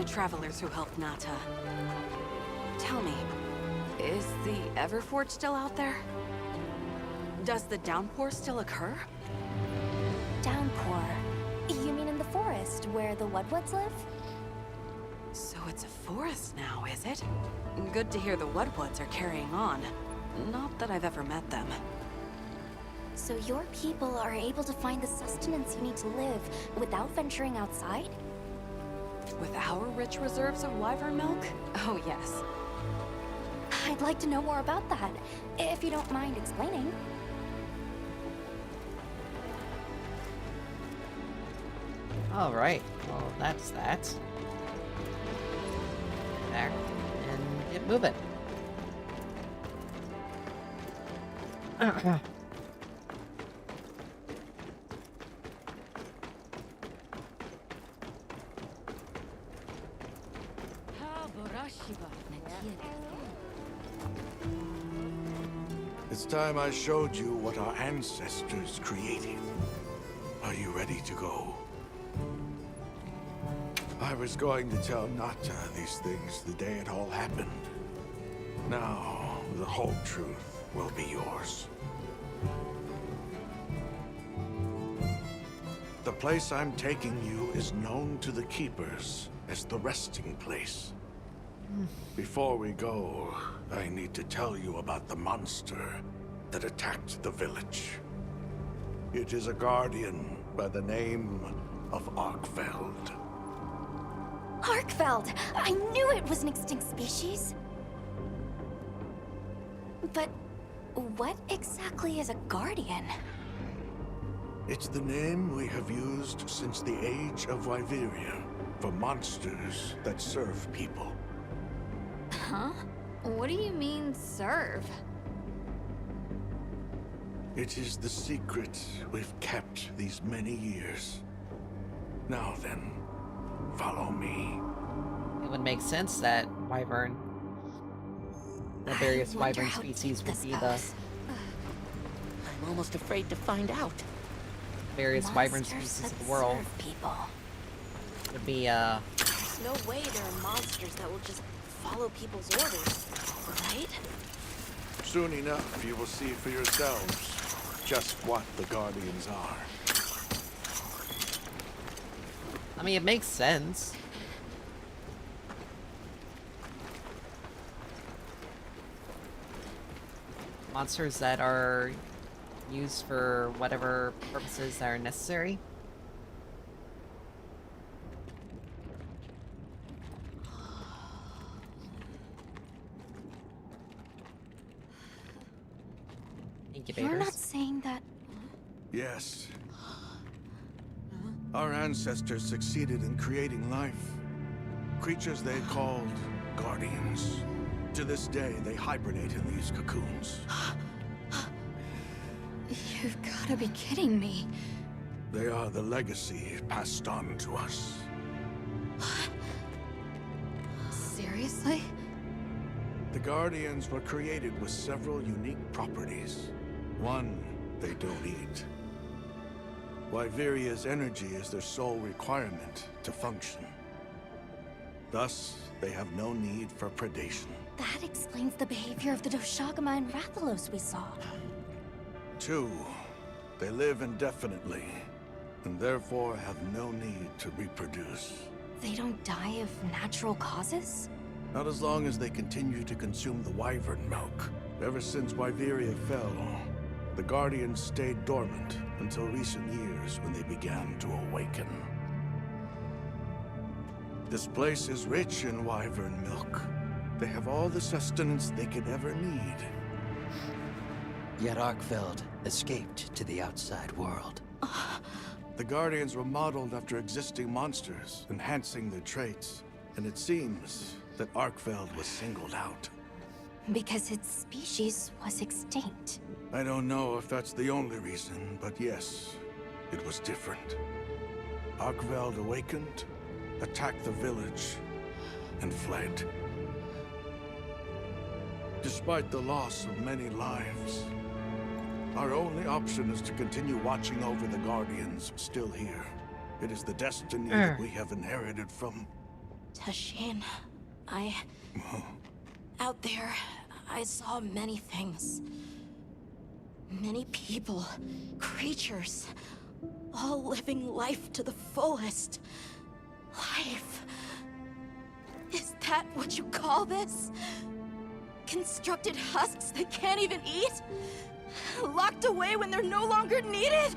the travelers who helped Nata. Tell me, is the Everforge still out there? Does the downpour still occur? Downpour? You mean in the forest, where the Wudwoods live? So it's a forest now, is it? Good to hear the Wudwoods are carrying on. Not that I've ever met them. So your people are able to find the sustenance you need to live without venturing outside? With our rich reserves of wyvern milk? Oh, yes. I'd like to know more about that, if you don't mind explaining. Alright, well that's that. Back and get moving. It's time I showed you what our ancestors created. Are you ready to go? I was going to tell Nata these things the day it all happened. Now, the whole truth will be yours. The place I'm taking you is known to the Keepers as the resting place. Before we go, I need to tell you about the monster that attacked the village. It is a guardian by the name of Arkfeld. Arkfeld! I knew it was an extinct species! But what exactly is a guardian? It's the name we have used since the age of Wyveria for monsters that serve people. Huh? What do you mean, serve? It is the secret we've kept these many years. Now then, follow me. It would make sense that wyvern, the various wyvern species would be the I'm almost afraid to find out. various wyvern species of the world. People. Would be, There's no way there are monsters that will just follow people's orders, right? Soon enough, you will see for yourselves just what the Guardians are. I mean, it makes sense. Monsters that are used for whatever purposes that are necessary. Incubators. You're not saying that... Yes. Our ancestors succeeded in creating life. Creatures they called Guardians. To this day, they hibernate in these cocoons. You've gotta be kidding me. They are the legacy passed on to us. Seriously? The Guardians were created with several unique properties. One, they don't eat. Wyveria's energy is their sole requirement to function. Thus, they have no need for predation. That explains the behavior of the Doshagama and Rathalos we saw. Two, they live indefinitely, and therefore have no need to reproduce. They don't die of natural causes? Not as long as they continue to consume the wyvern milk. Ever since Wyveria fell, the Guardians stayed dormant until recent years when they began to awaken. This place is rich in wyvern milk. They have all the sustenance they could ever need. Yet Arkfeld escaped to the outside world. The Guardians were modeled after existing monsters, enhancing their traits. And it seems that Arkfeld was singled out. Because its species was extinct. I don't know if that's the only reason, but yes, it was different. Arkfeld awakened, attacked the village, and fled. Despite the loss of many lives, our only option is to continue watching over the Guardians still here. It is the destiny that we have inherited from Tashin, out there, I saw many things. Many people, creatures, all living life to the fullest. Life. Is that what you call this? Constructed husks they can't even eat? Locked away when they're no longer needed?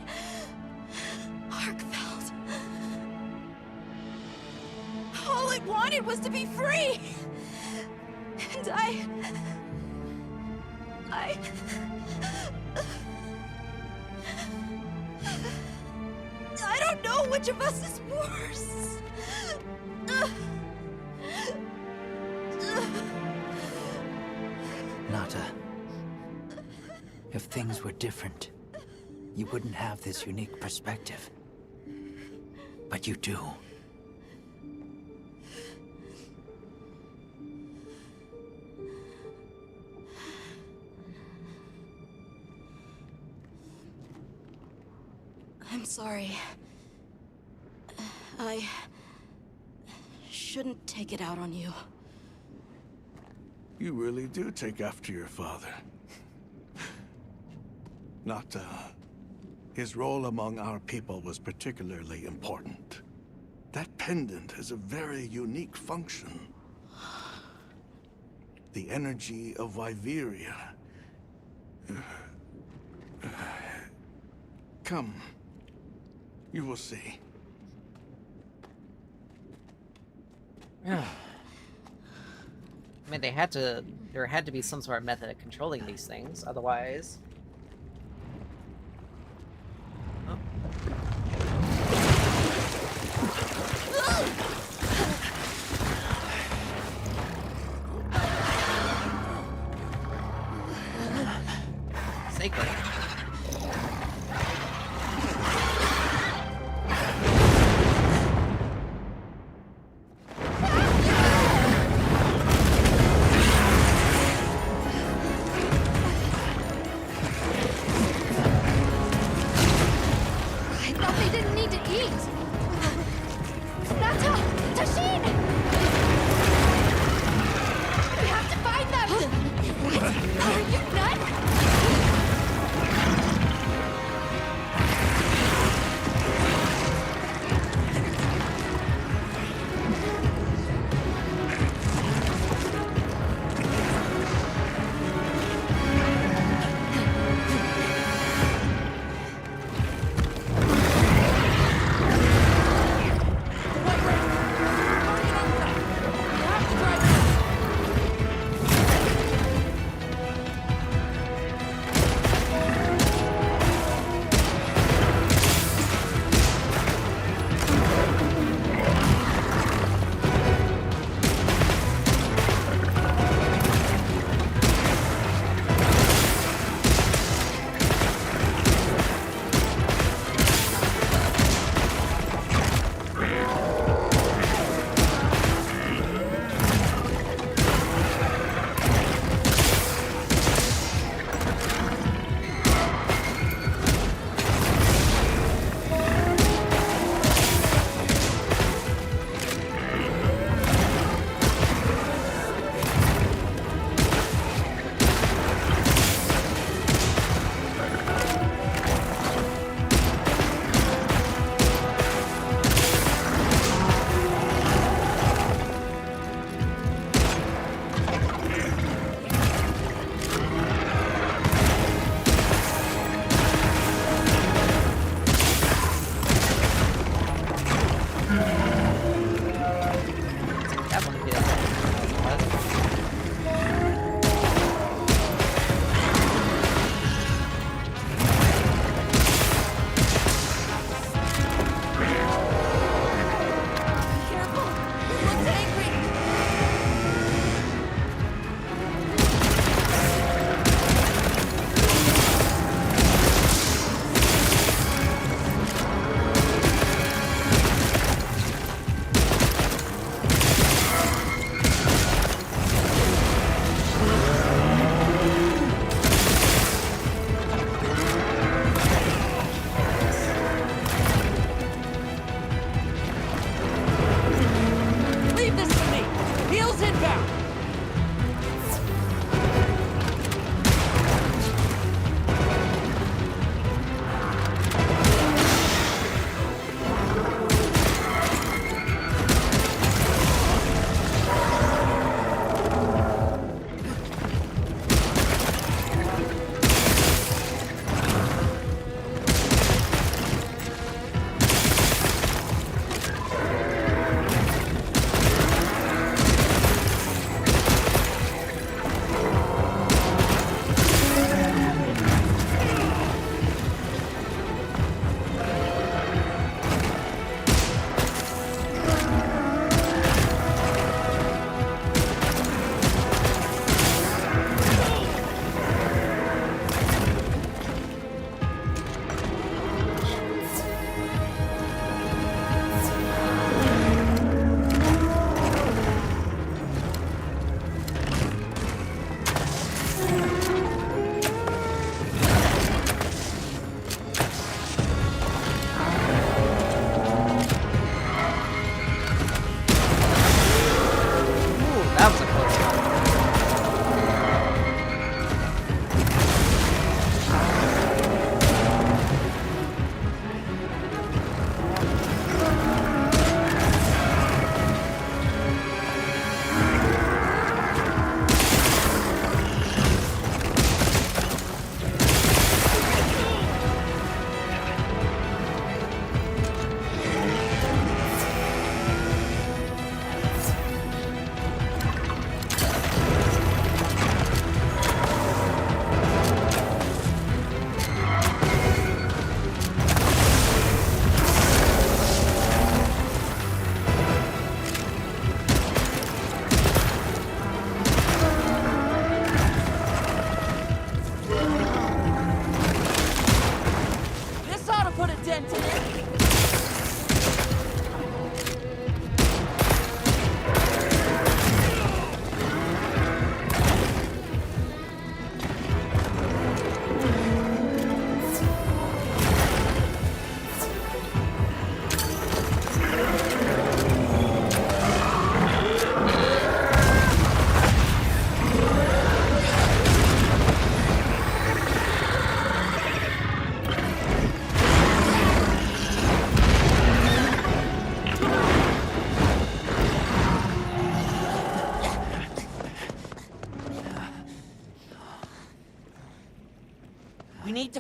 Arkfeld. All it wanted was to be free! And I don't know which of us is worse. Nata, if things were different, you wouldn't have this unique perspective. But you do. I'm sorry. I shouldn't take it out on you. You really do take after your father. Nata, his role among our people was particularly important. That pendant has a very unique function. The energy of Wyveria. Come. You will see. I mean, there had to be some sort of method of controlling these things, otherwise... Oh. Sacred.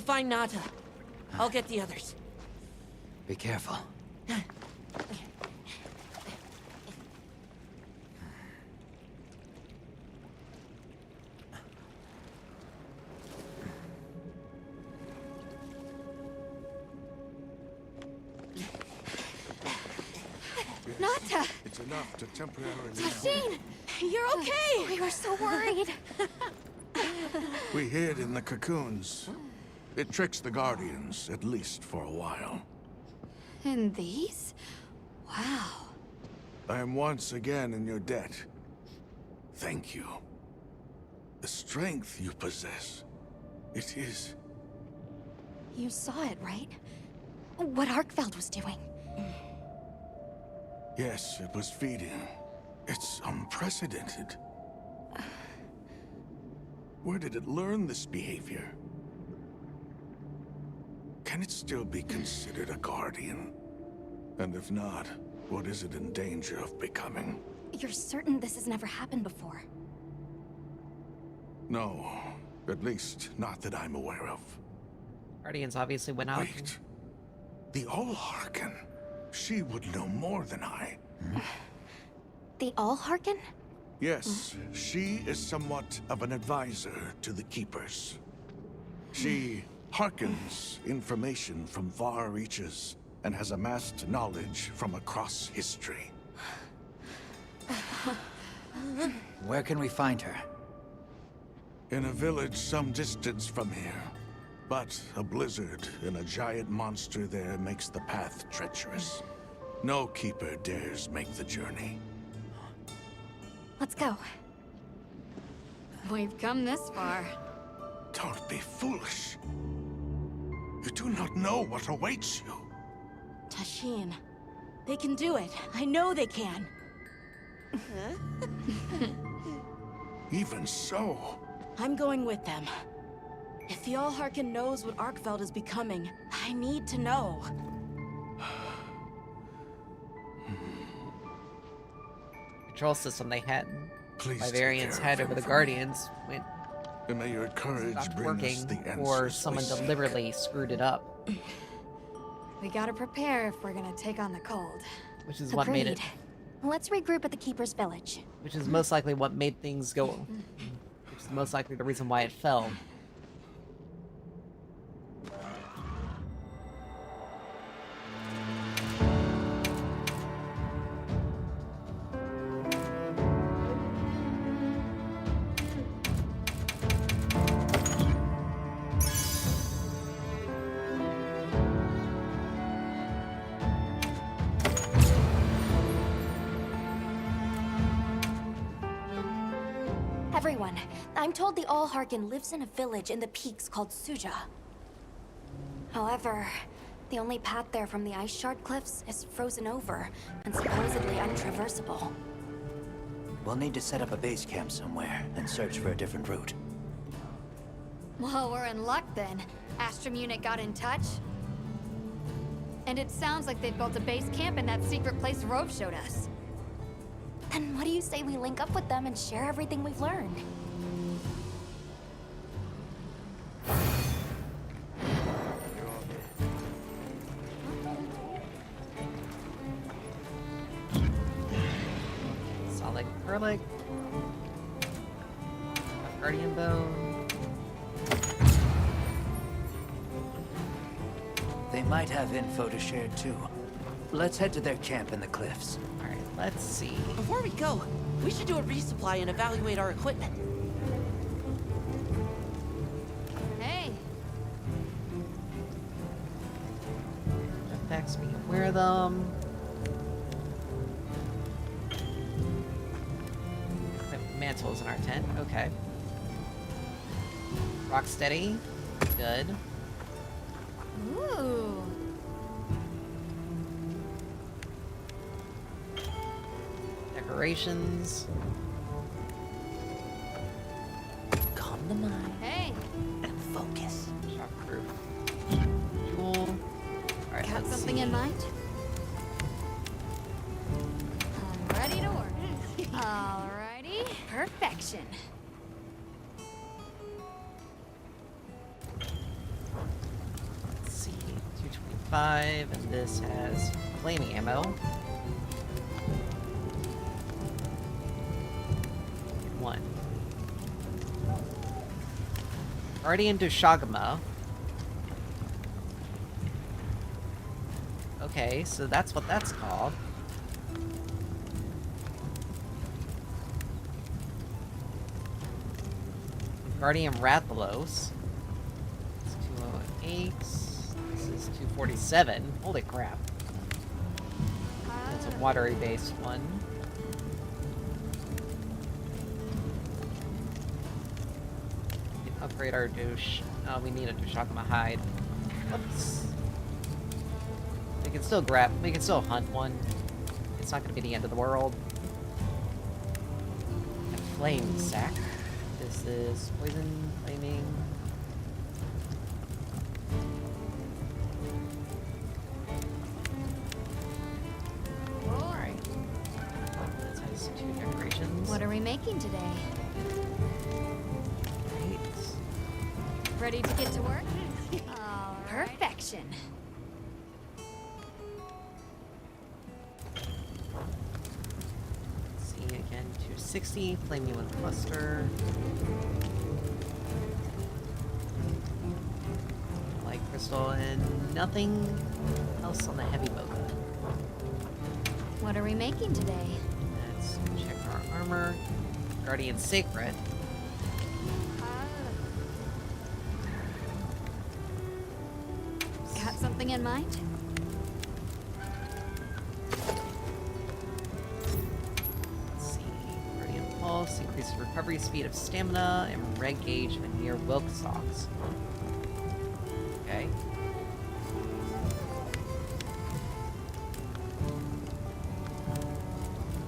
find Nata. I'll get the others. Be careful. Nata! It's enough to temporarily... Tashine! You're okay! We were so worried. We hid in the cocoons. It tricks the Guardians, at least for a while. And these? Wow. I am once again in your debt. Thank you. The strength you possess, it is... You saw it, right? What Arkfeld was doing. Yes, it was feeding. It's unprecedented. Where did it learn this behavior? Can it still be considered a Guardian? And if not, what is it in danger of becoming? You're certain this has never happened before? No, at least not that I'm aware of. Guardians obviously went out. Wait. The Allharken. She would know more than I. The Allharken? Yes, she is somewhat of an advisor to the Keepers. She hearkens information from far reaches and has amassed knowledge from across history. Where can we find her? In a village some distance from here. But a blizzard and a giant monster there makes the path treacherous. No Keeper dares make the journey. Let's go. We've come this far. Don't be foolish. You do not know what awaits you. Tashine, they can do it. I know they can. Even so... I'm going with them. If the Allharken knows what Arkfeld is becoming, I need to know. Control system they had. Please Vivarians take care had of over him the for Guardians went And may your courage stopped bring working, us the answers or someone we seek. deliberately screwed it up, We gotta prepare if we're gonna take on the cold. which is what made it. Let's regroup at the Keeper's Village. Which is most likely what made things go. Which is most likely the reason why it fell. Everyone, I'm told the Allharken lives in a village in the peaks called Suja. However, the only path there from the Ice Shard Cliffs is frozen over and supposedly untraversable. We'll need to set up a base camp somewhere and search for a different route. Well, we're in luck then. Astrum unit got in touch. And it sounds like they've built a base camp in that secret place Rove showed us. Then what do you say we link up with them and share everything we've learned? Solid Kerlik. Guardian Bone. They might have info to share too. Let's head to their camp in the cliffs. Alright, let's see. Before we go, we should do a resupply and evaluate our equipment. Hey, Jetpacks, we can wear them. Mantles in our tent, okay. Rocksteady, good. ooh. Decorations. Calm the mind Hey, and focus. Shockproof. Jewel. Alright, got let's something see. in mind? I'm ready to work. Alrighty, perfection. 5, and this has flaming ammo. One. Guardian Dushagama. Okay, so that's what that's called. Guardian Rathalos. It's 208. This is 247. Holy crap. That's a watery based one. We can upgrade our douche. Oh, we need a Dushagama hide. Whoops. We can still hunt one. It's not gonna be the end of the world. A flame sack. This is poison, flaming. Alright. This has 2 decorations. What are we making today? Right. Ready to get to work? All right. Perfection. See again, 260, flaming with cluster. Light crystal and nothing else on the heavy boga. What are we making today? Let's check our armor. Guardian Sacred. Got something in mind? Let's see. Guardian Pulse increases recovery speed of stamina and red gauge when near Wilk Stalks. Okay.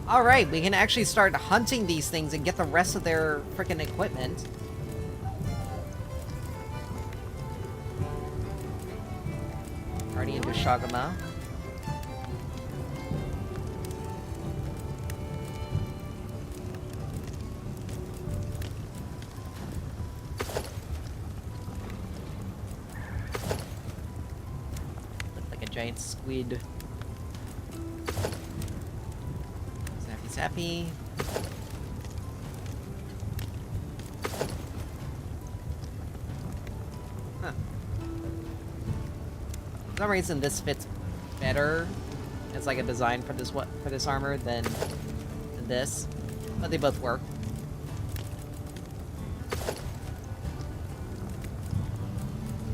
Alright, we can actually start hunting these things and get the rest of their frickin' equipment. Guardian Dushagama. Look like a giant squid. Zappy. Huh. For some reason, this fits better as like a design for this armor than this, but they both work.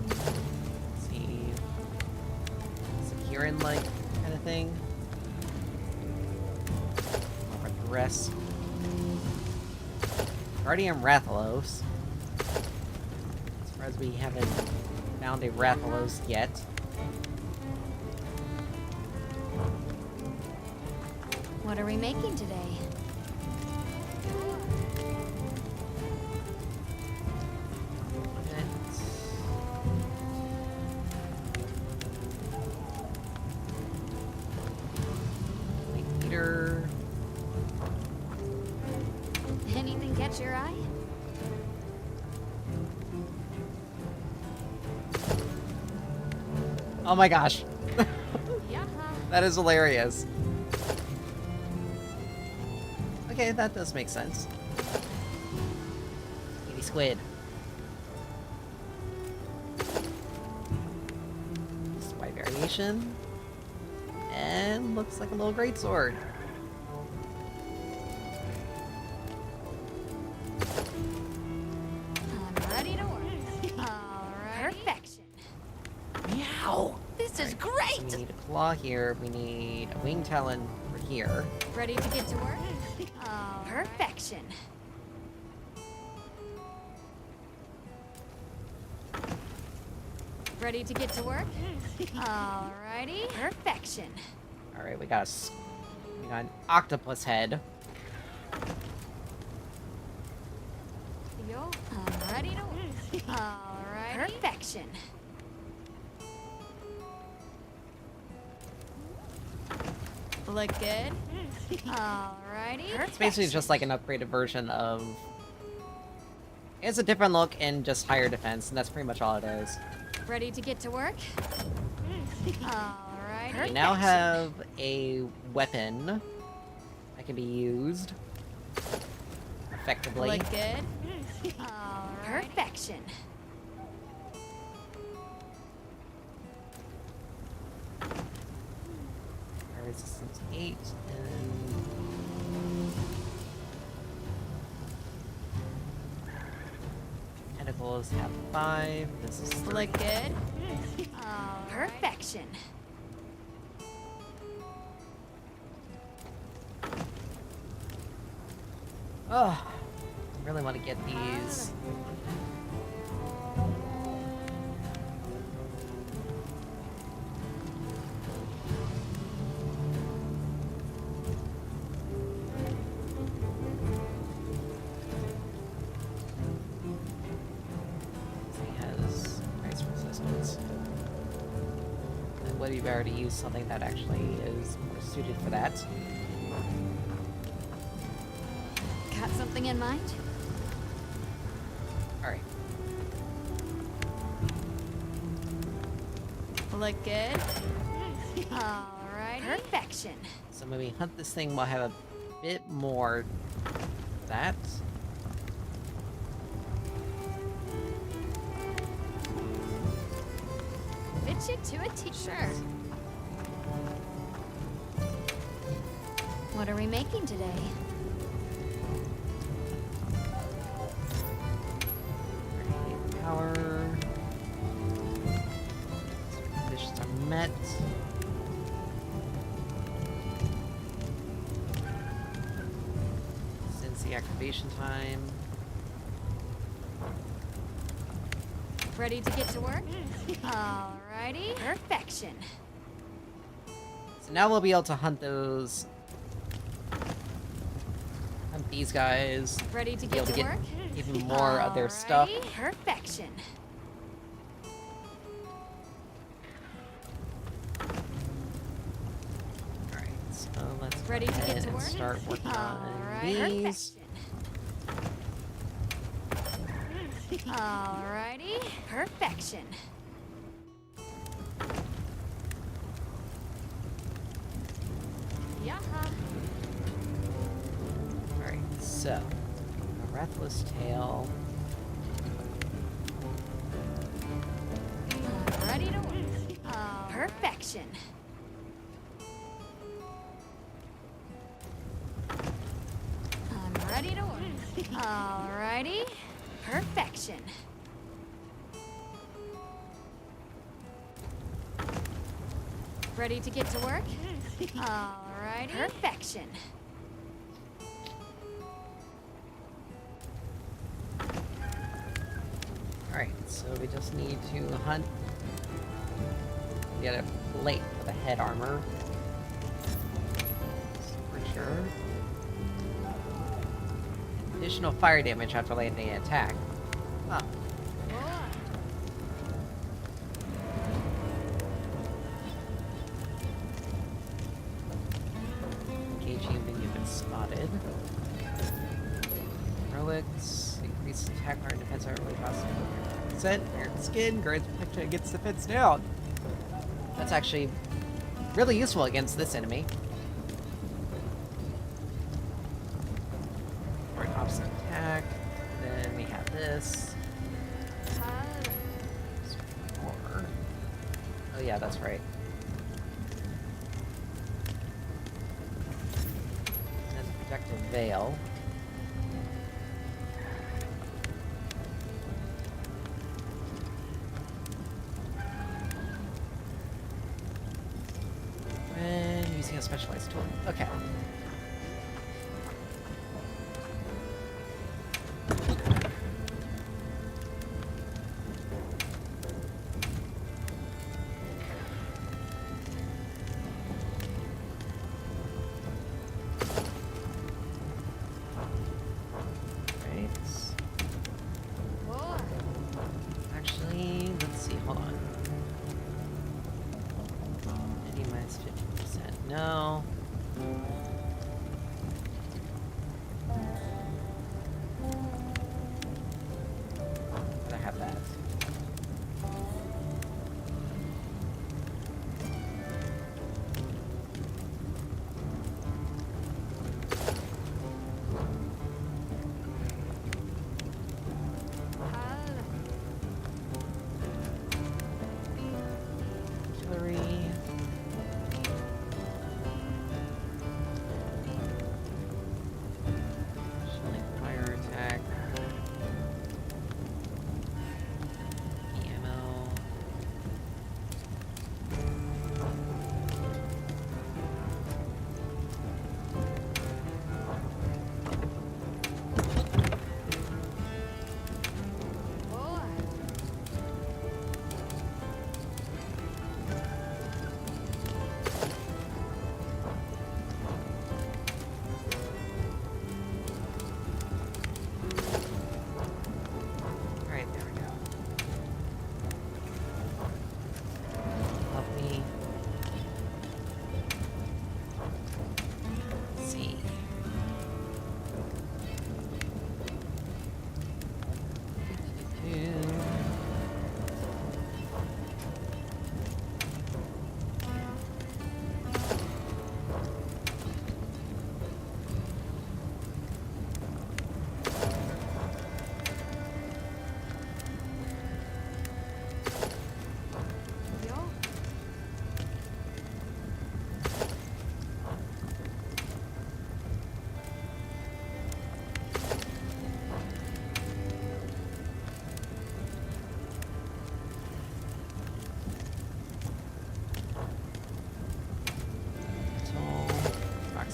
Let's see, securing like kind of thing. Rest. Guardian Rathalos. As far as we haven't found a Rathalos yet. What are we making today? Leader. Anything catch your eye? Oh my gosh. Yeah. That is hilarious. Okay, that does make sense. Baby squid. Spy variation. And looks like a little greatsword. I'm ready to work. All right. Perfection. Meow! This is great! We need a claw here. We need a wing talon for here. Ready to get to work? Perfection. Ready to get to work? Alrighty. Perfection. Alright, we got an octopus head. Yo, I'm ready to work. Alrighty. Perfection. Look good. Alrighty. It's basically just like an upgraded version of... It's a different look and just higher defense, and that's pretty much all it is. Ready to get to work? Alrighty. We now have a weapon that can be used effectively. Look good. Perfection. Fire resistance 8 and tentacles have 5. This is 3. Look good. Perfection. Oh, I really want to get these. He has ice resistance. And would be better to use something that actually is more suited for that. Got something in mind? Alright. Look good. Alright. Perfection. So when we hunt this thing, we'll have a bit more that. Fit you to a t-shirt. What are we making today? Power. Conditions are met. Since the activation time. Ready to get to work? Alrighty. Perfection. So now we'll be able to hunt those. Hunt these guys. Ready to be able get to to get work? even more of their stuff. Alrighty. Perfection. Alright, so let's go Ready to get ahead to and work? start working on Alright. these. Alrighty. Perfection. Yaha. Alright, so a Breathless Tail. Ready to work. Perfection. I'm ready to work. Alrighty. Perfection. Ready to get to work? Alrighty. Perfection. Alright, so we just need to hunt. Get a plate for the head armor. For sure. Additional fire damage after landing an attack. Huh. Engaging when you've been spotted. Relics. Increase attack power and defense power really fast. Percent. Your skin grants protection against defense down. That's actually really useful against this enemy. Or an opposite attack. Then we have this. Or... Oh yeah, that's right. And then Protective Veil. And using a specialized tool. Okay. Actually, let's see, hold on. 50 minus 50%. No. I have that.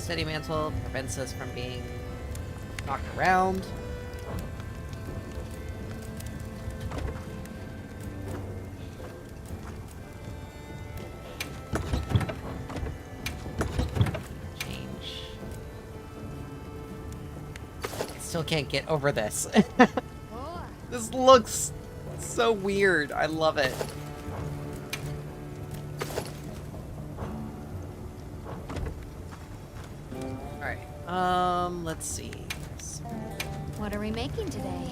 Steady mantle prevents us from being knocked around. Change. I still can't get over this. This looks so weird. I love it. Let's see. What are we making today?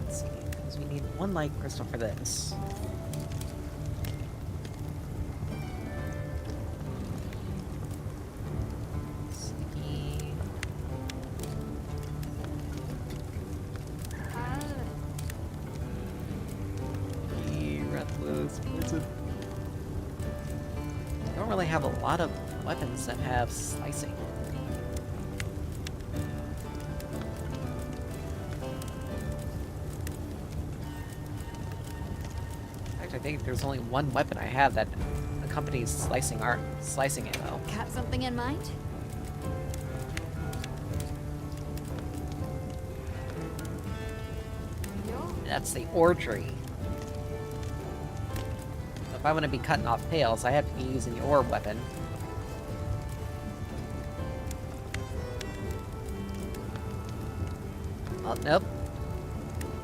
Let's see, because we need one light crystal for this. Sticky. Breathless poison. Don't really have a lot of weapons that have slicing. I think there's only one weapon I have that accompanies slicing ammo. Got something in mind? That's the Ordry. If I want to be cutting off tails, I have to be using the orb weapon. Oh, nope.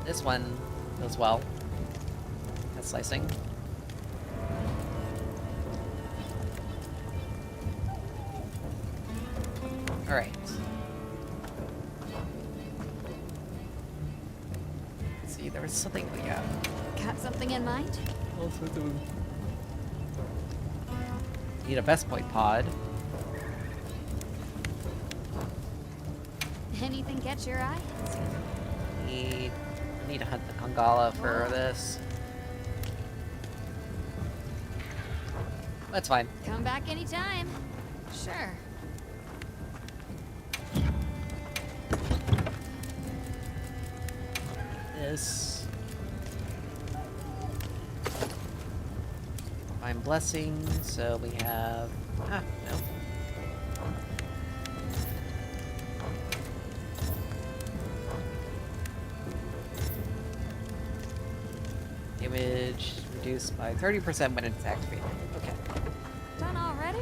This one does well. That's slicing. Alright. Let's see, there was something we got. Got something in mind? Need a Best Point pod. Anything catch your eye? Need to hunt the Kongala for this. That's fine. Come back anytime. Sure. This. Divine Blessing, so we have... Ah, no. Damage reduced by 30% when it's activated. Okay. Done already?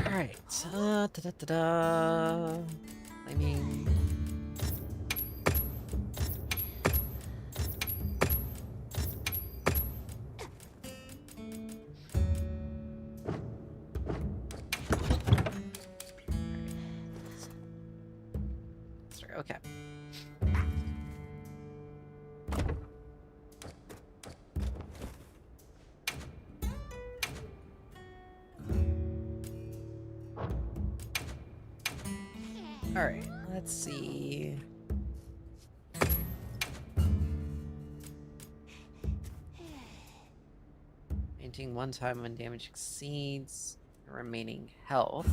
Alright. Da-da-da-da. I mean... Okay. All right, let's see. Painting one time when damage exceeds the remaining health.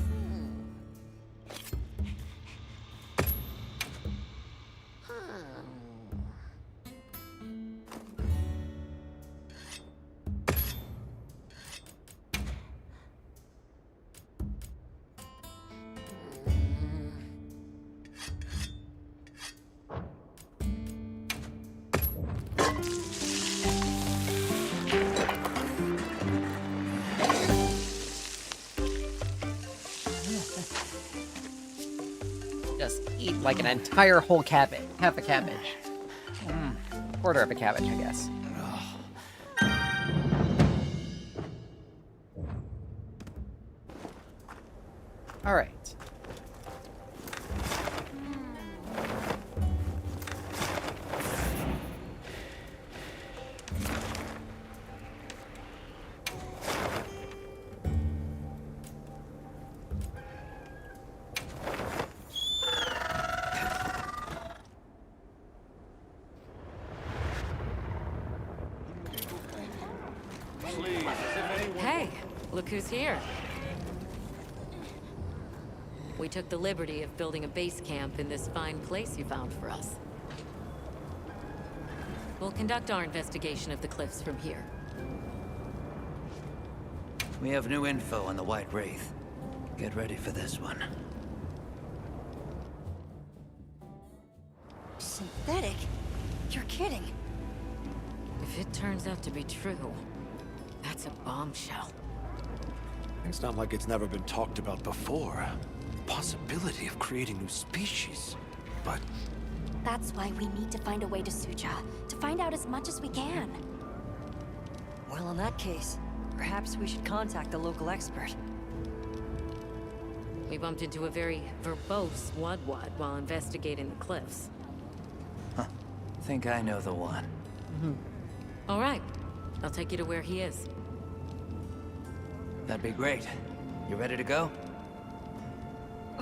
Just eat like an entire whole cabbage. Half a cabbage. Quarter of a cabbage, I guess. Alright. Hey, Look who's here. We took the liberty of building a base camp in this fine place you found for us. We'll conduct our investigation of the cliffs from here. We have new info on the White Wraith. Get ready for this one. Synthetic? You're kidding. If it turns out to be true, that's a bombshell. It's not like it's never been talked about before. The possibility of creating new species. But That's why we need to find a way to Suja, to find out as much as we can. Well, in that case, perhaps we should contact the local expert. We bumped into a very verbose Wudwud while investigating the cliffs. Think I know the one. All right. I'll take you to where he is. That'd be great. You ready to go?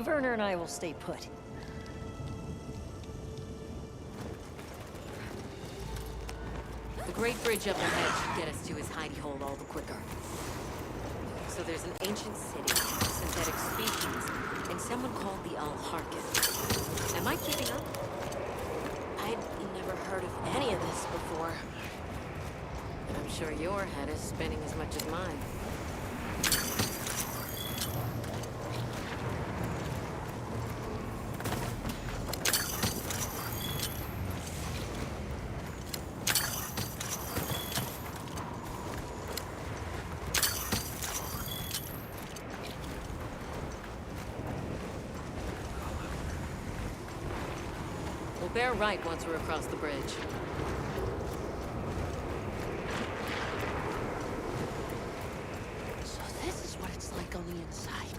Werner and I will stay put. The Great Bridge up ahead should get us to his hidey hole all the quicker. So there's an ancient city, synthetic species, and someone called the Al-Harkon. Am I keeping up? I'd never heard of any of this before. I'm sure your head is spinning as much as mine. We'll bear right once we're across the bridge. So this is what it's like on the inside.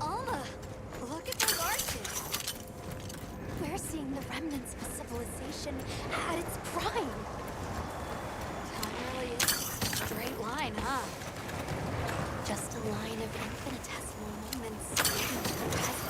Alma, look at those arches. We're seeing the remnants of a civilization at its prime. Time really is a straight line, huh? Just a line of infinitesimal moments leading to the present.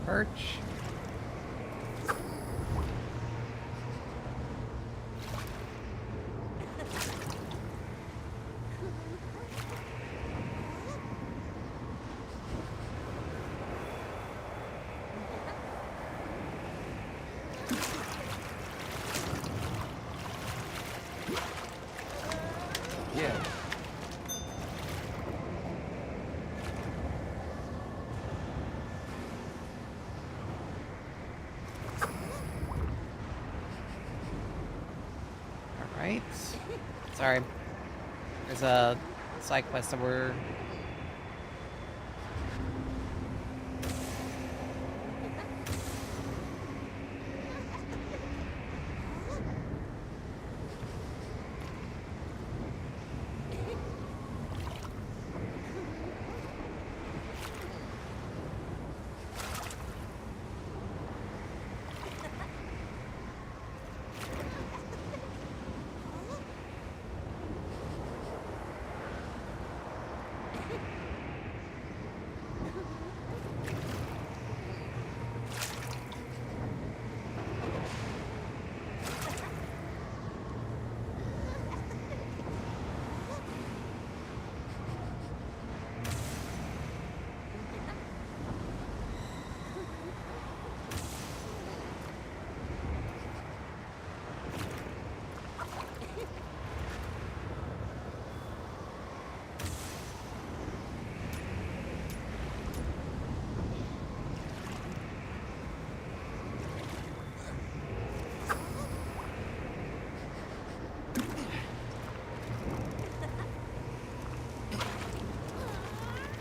Perch. Yeah. Alright. Sorry. There's a side quest that we're...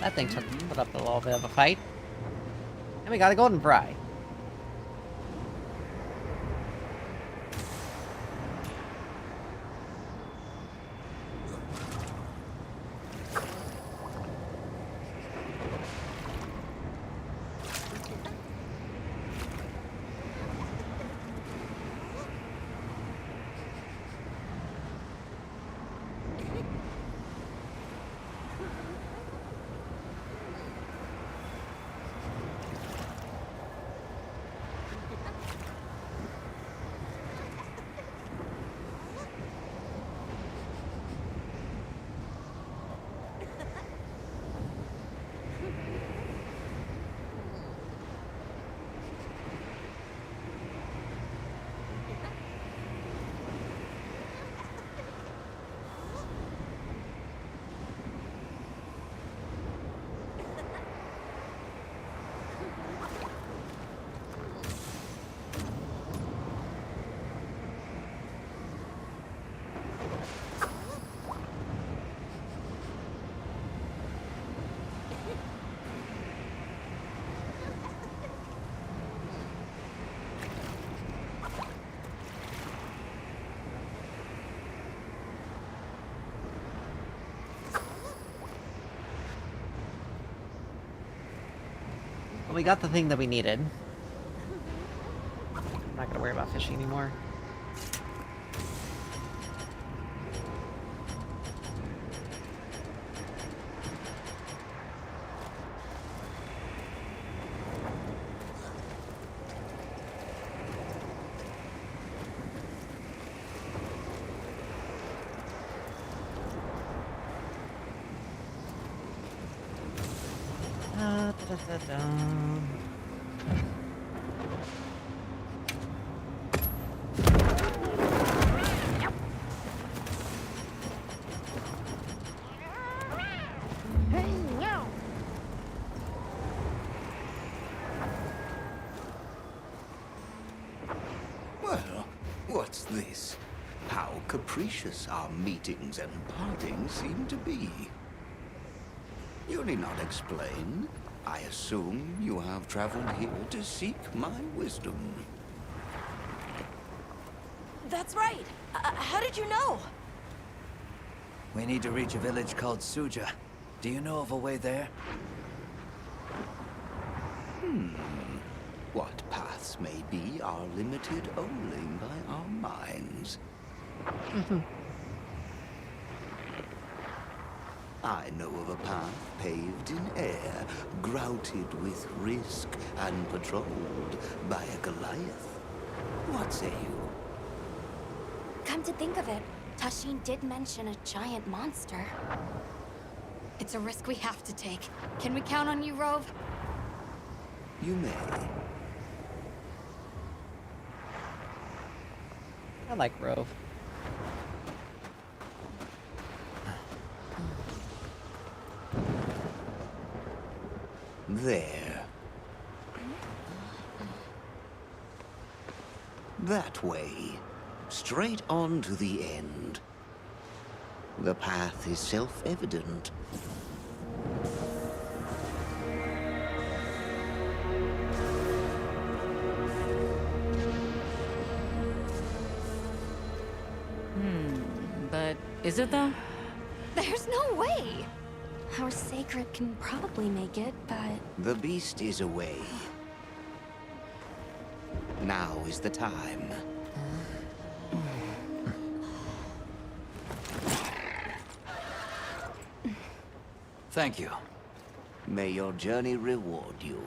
That thing put up a little bit of a fight. And we got a golden fry. Well, we got the thing that we needed. I'm not gonna worry about fishing anymore. Well, what's this? How capricious our meetings and partings seem to be. You need not explain. I assume you have traveled here to seek my wisdom. That's right. How did you know? We need to reach a village called Suja. Do you know of a way there? What paths may be are limited only by our minds. I know of a path paved in air, grouted with risk and patrolled by a Goliath. What say you? Come to think of it, Tashin did mention a giant monster. It's a risk we have to take. Can we count on you, Rove? You may. I like Rove. There. That way. Straight on to the end. The path is self-evident. But is it though? There's no way! Our sacred can probably make it, but... The beast is away. Now is the time. Thank you. May your journey reward you.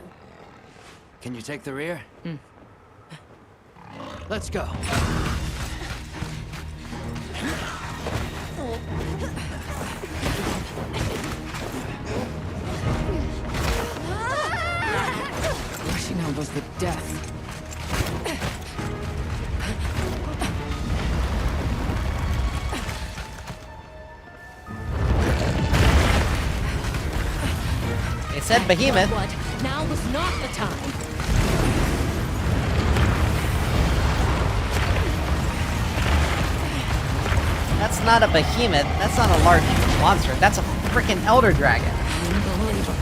Can you take the rear? Let's go. Rushing out was the death. They said behemoth. What? Now was not the time. That's not a behemoth. That's not a large monster. That's a freaking elder dragon. Unbelievable.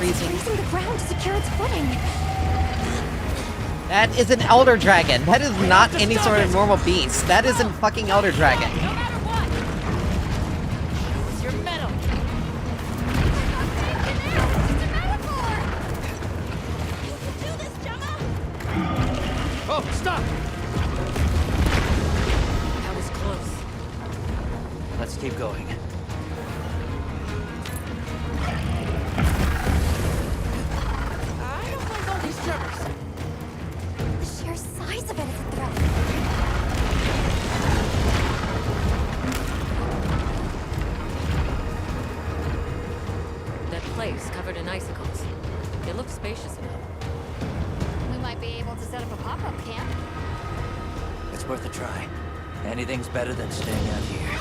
freezing. Freezing the ground to secure its footing. That is an Elder Dragon. That is not any sort of normal beast. That is a fucking Elder Dragon. It's your metal. Oh, stop! That was close. Let's keep going. I don't like all these tremors. The sheer size of it is a threat. That place covered in icicles. It looks spacious enough. We might be able to set up a pop-up camp. It's worth a try. Anything's better than staying out here.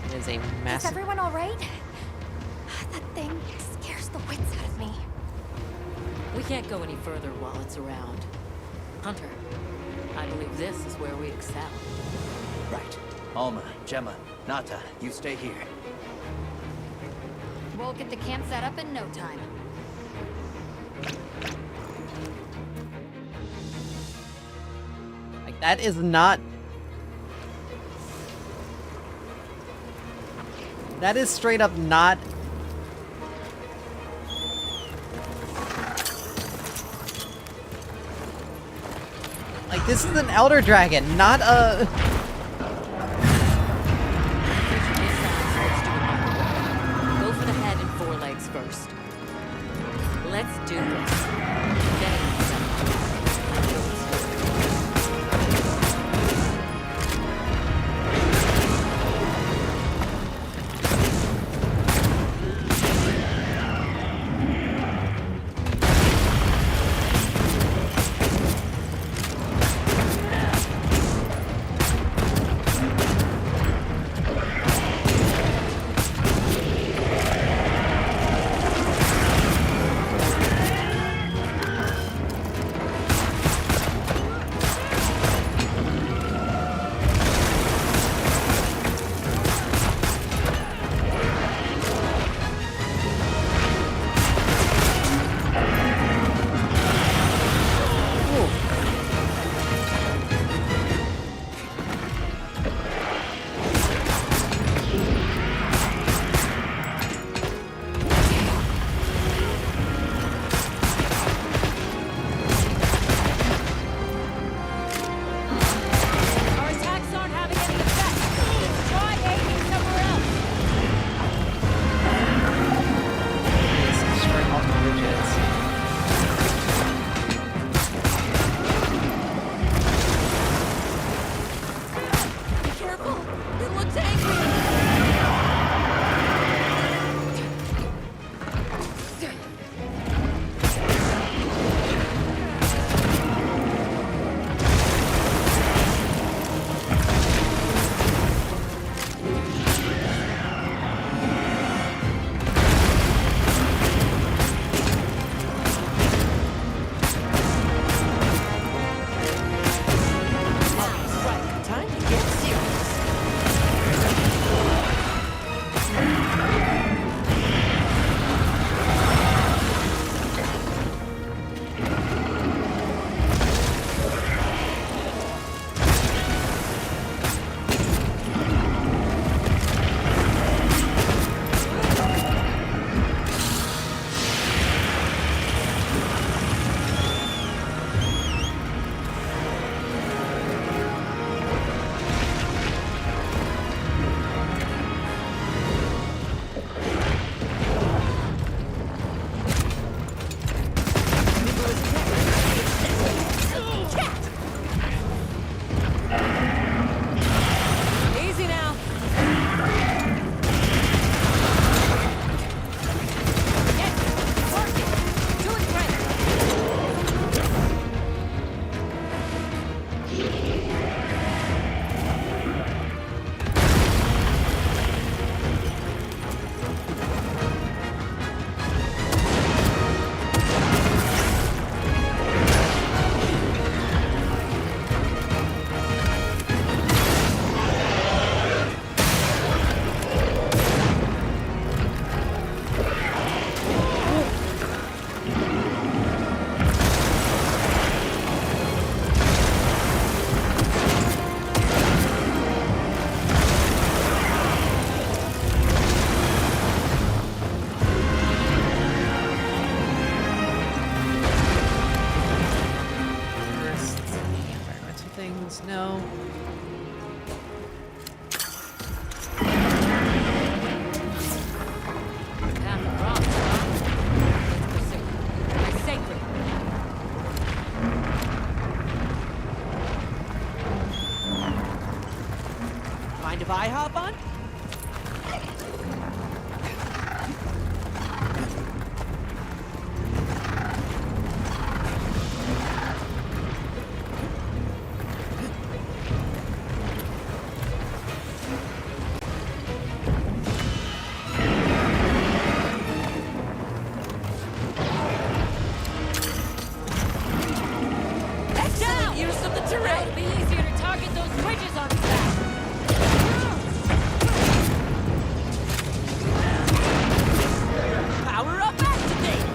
It is a Is massive. everyone all right? That thing scares the wits out of me. We can't go any further while it's around. Hunter, I believe this is where we excel. Right. Alma, Gemma, Nata, you stay here. We'll get the camp set up in no time. Like, that is not. That is straight up not. Like, this is an Elder Dragon, not a. Go for the head and forelegs first. Let's do this. if I hop on? Excellent use of the terrain! It'll be easier to target those bridges on his back. Power up activate!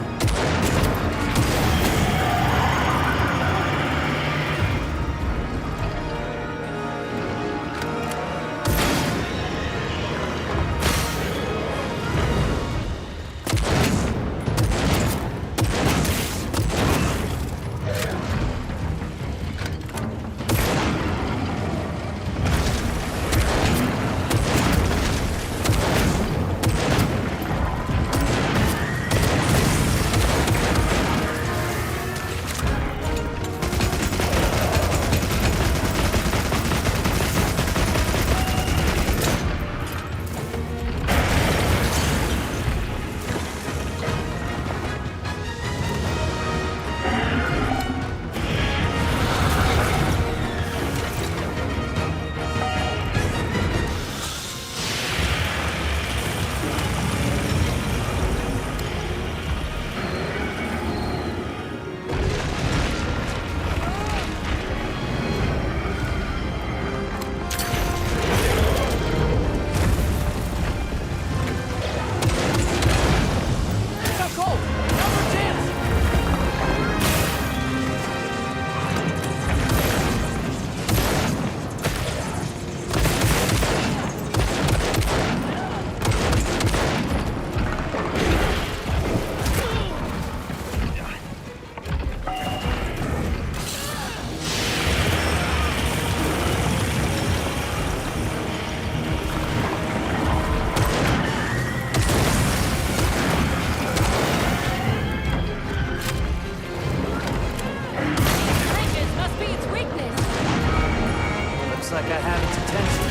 Bridges must be its weakness. Looks like I have its attention.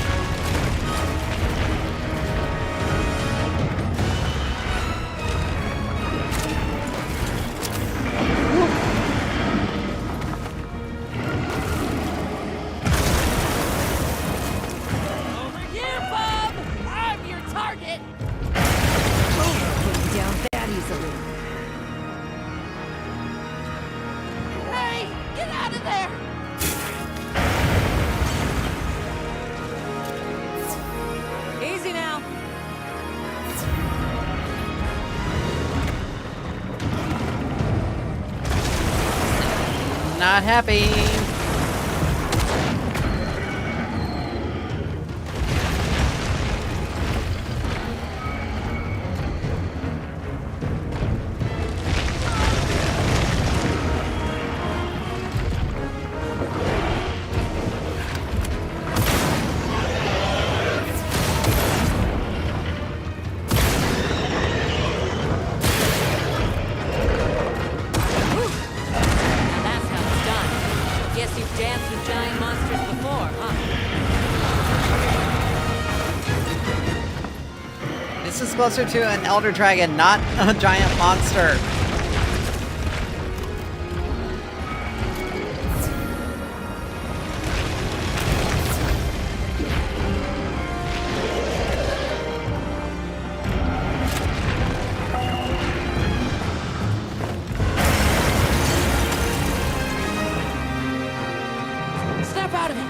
Over here, Bob! I'm your target! Down that easily. Hey, get out of there! Easy now. Not happy. Now that's how it's done. Guess you've danced with giant monsters before, huh? This is closer to an Elder Dragon, not a giant monster. Snap out of it!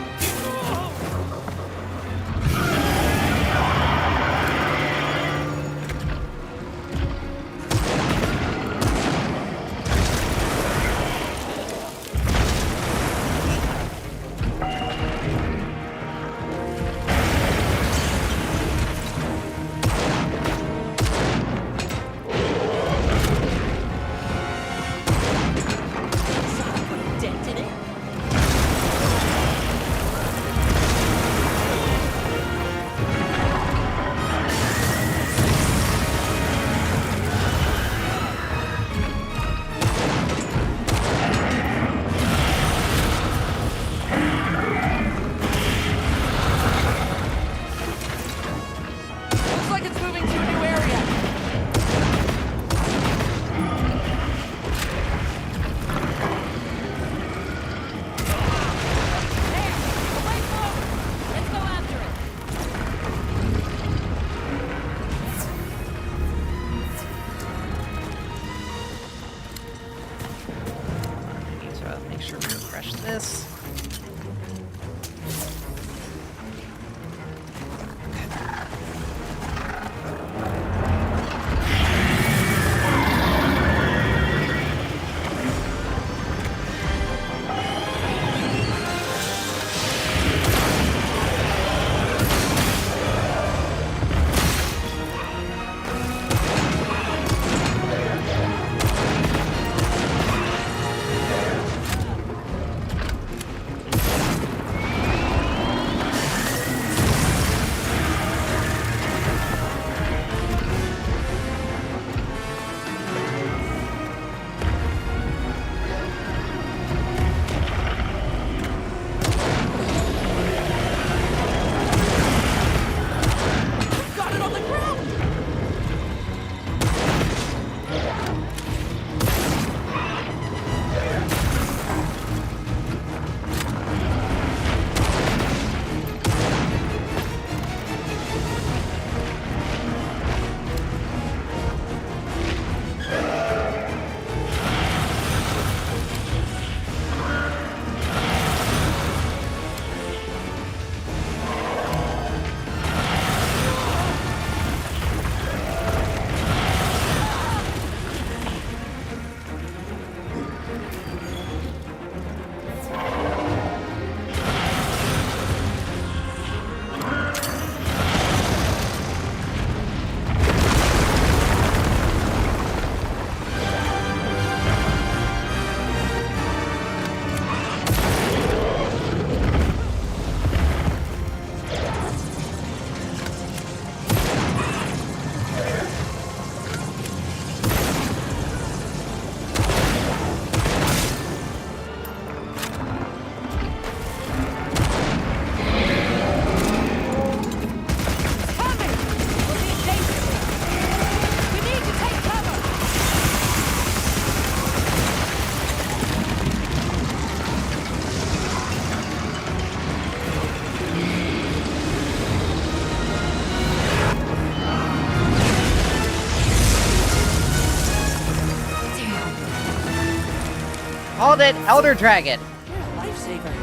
sure we refresh this. Called it Elder Dragon. Lifesaver.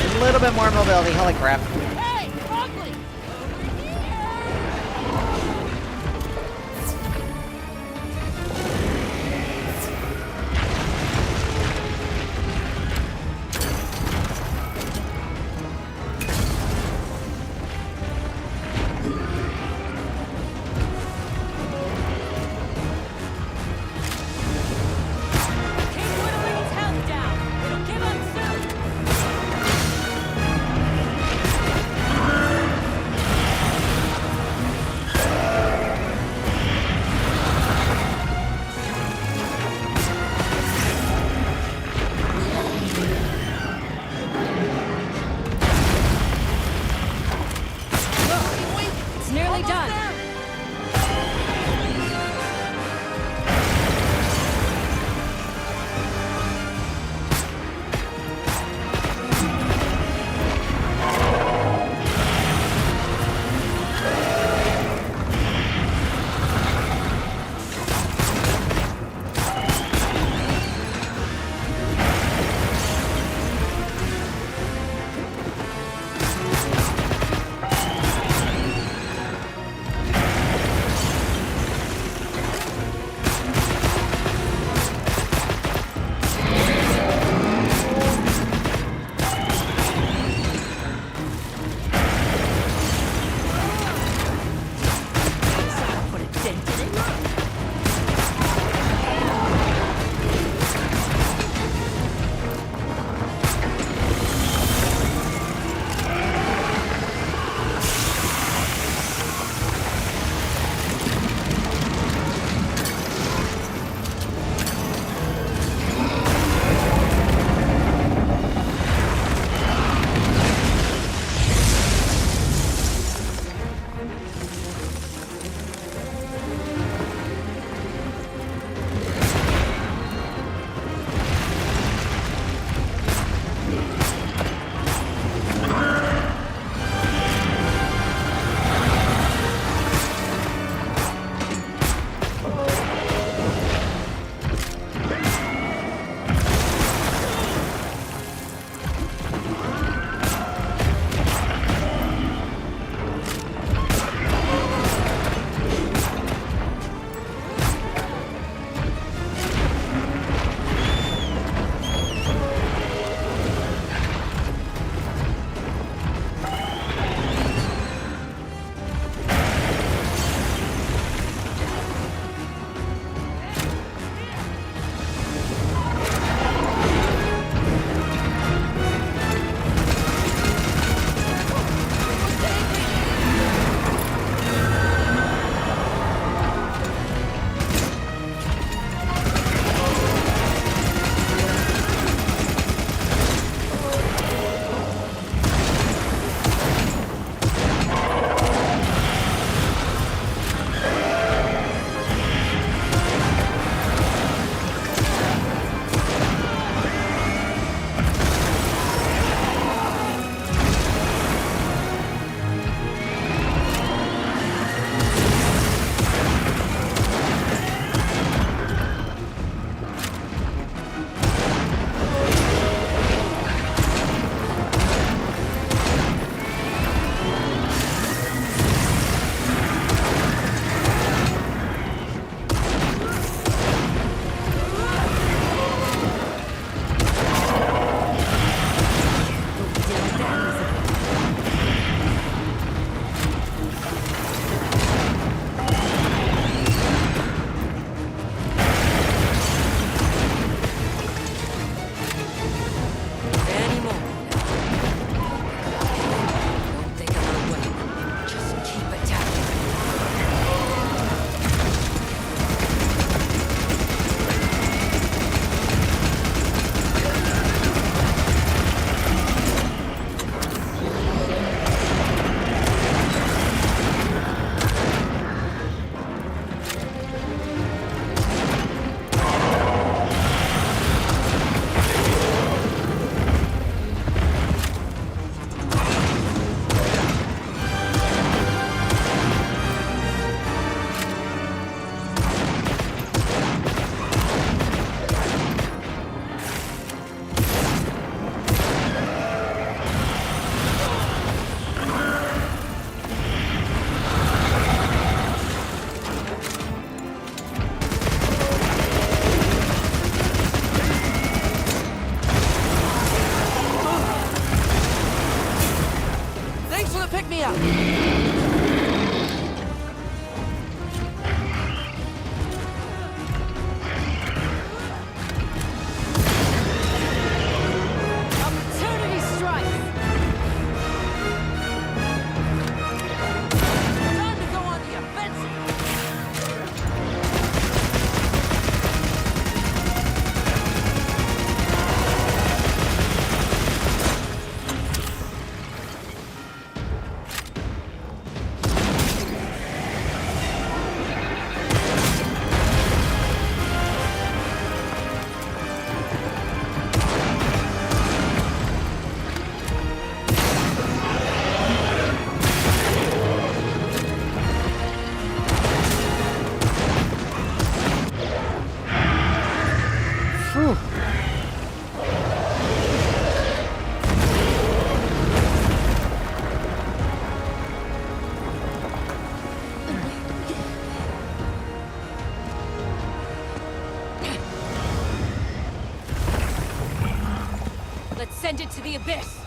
A little bit more mobility, holy crap. Hey, ugly! Health down. It'll give up soon. I done? descended to the abyss.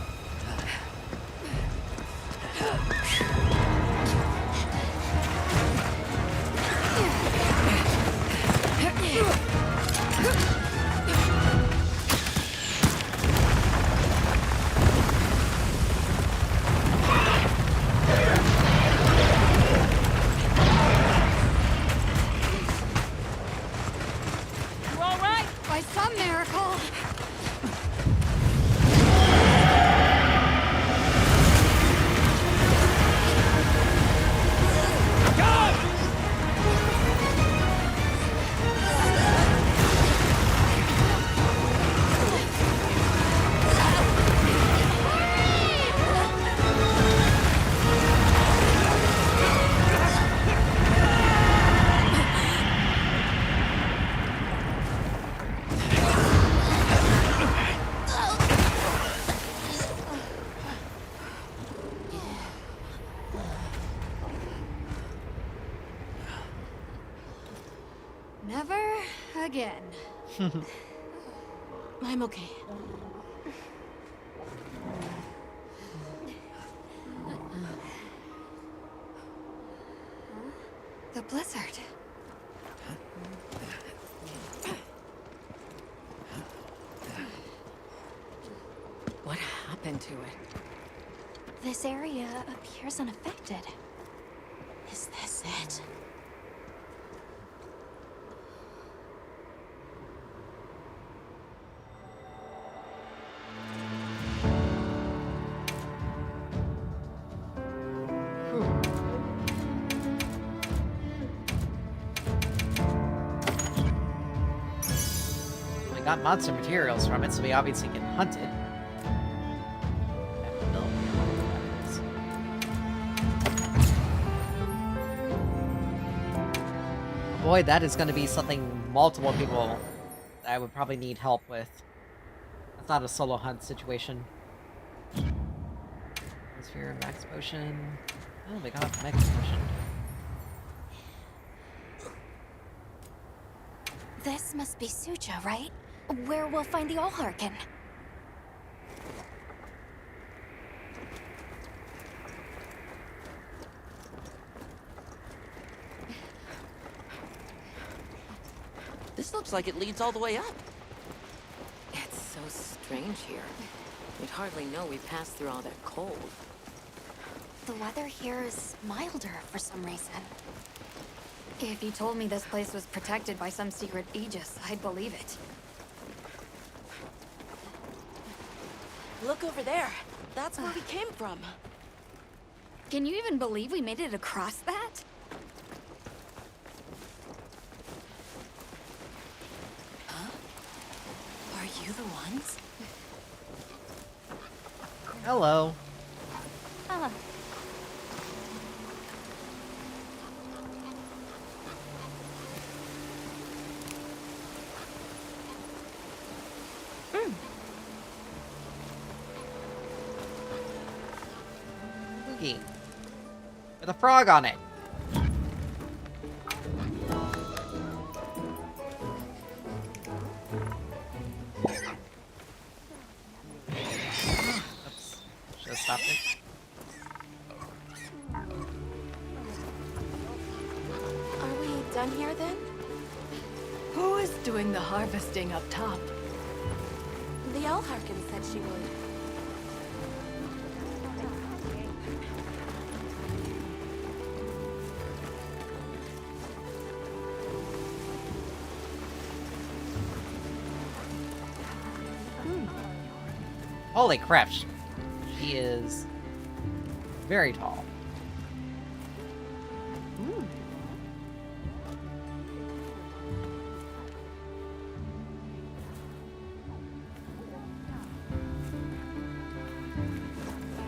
You all right? By some miracle. Never again. I'm okay. The blizzard. What happened to it? This area appears unaffected. Is this it? We got monster materials from it, so we obviously can hunt it. Boy, that is going to be something multiple people I would probably need help with. That's not a solo hunt situation. Atmosphere, max potion. Oh, we got max potion. This must be Suja, right? Where we'll find the Allharkin. This looks like it leads all the way up. It's so strange here. You'd hardly know we passed through all that cold. The weather here is milder for some reason. If you told me this place was protected by some secret aegis, I'd believe it. Look over there. That's where we came from. Can you even believe we made it across that? Huh? Are you the ones? Hello. Ah. Cookie. With a frog on it. Oops. Should have stopped it. Are we done here then? Who is doing the harvesting up top? The Allharkin said she would. Holy crap. She is very tall.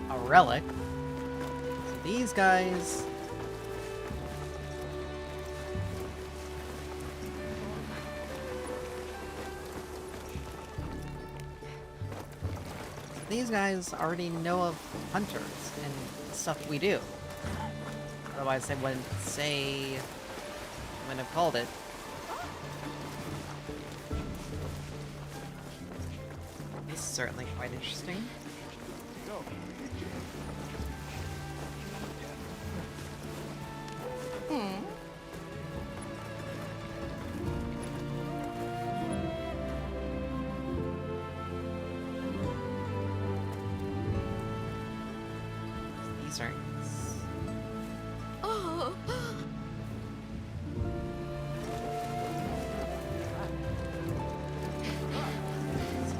A relic. So these guys. These guys already know of hunters and stuff we do. Otherwise they wouldn't say, wouldn't have called it. This certainly quite interesting. These are. Oh.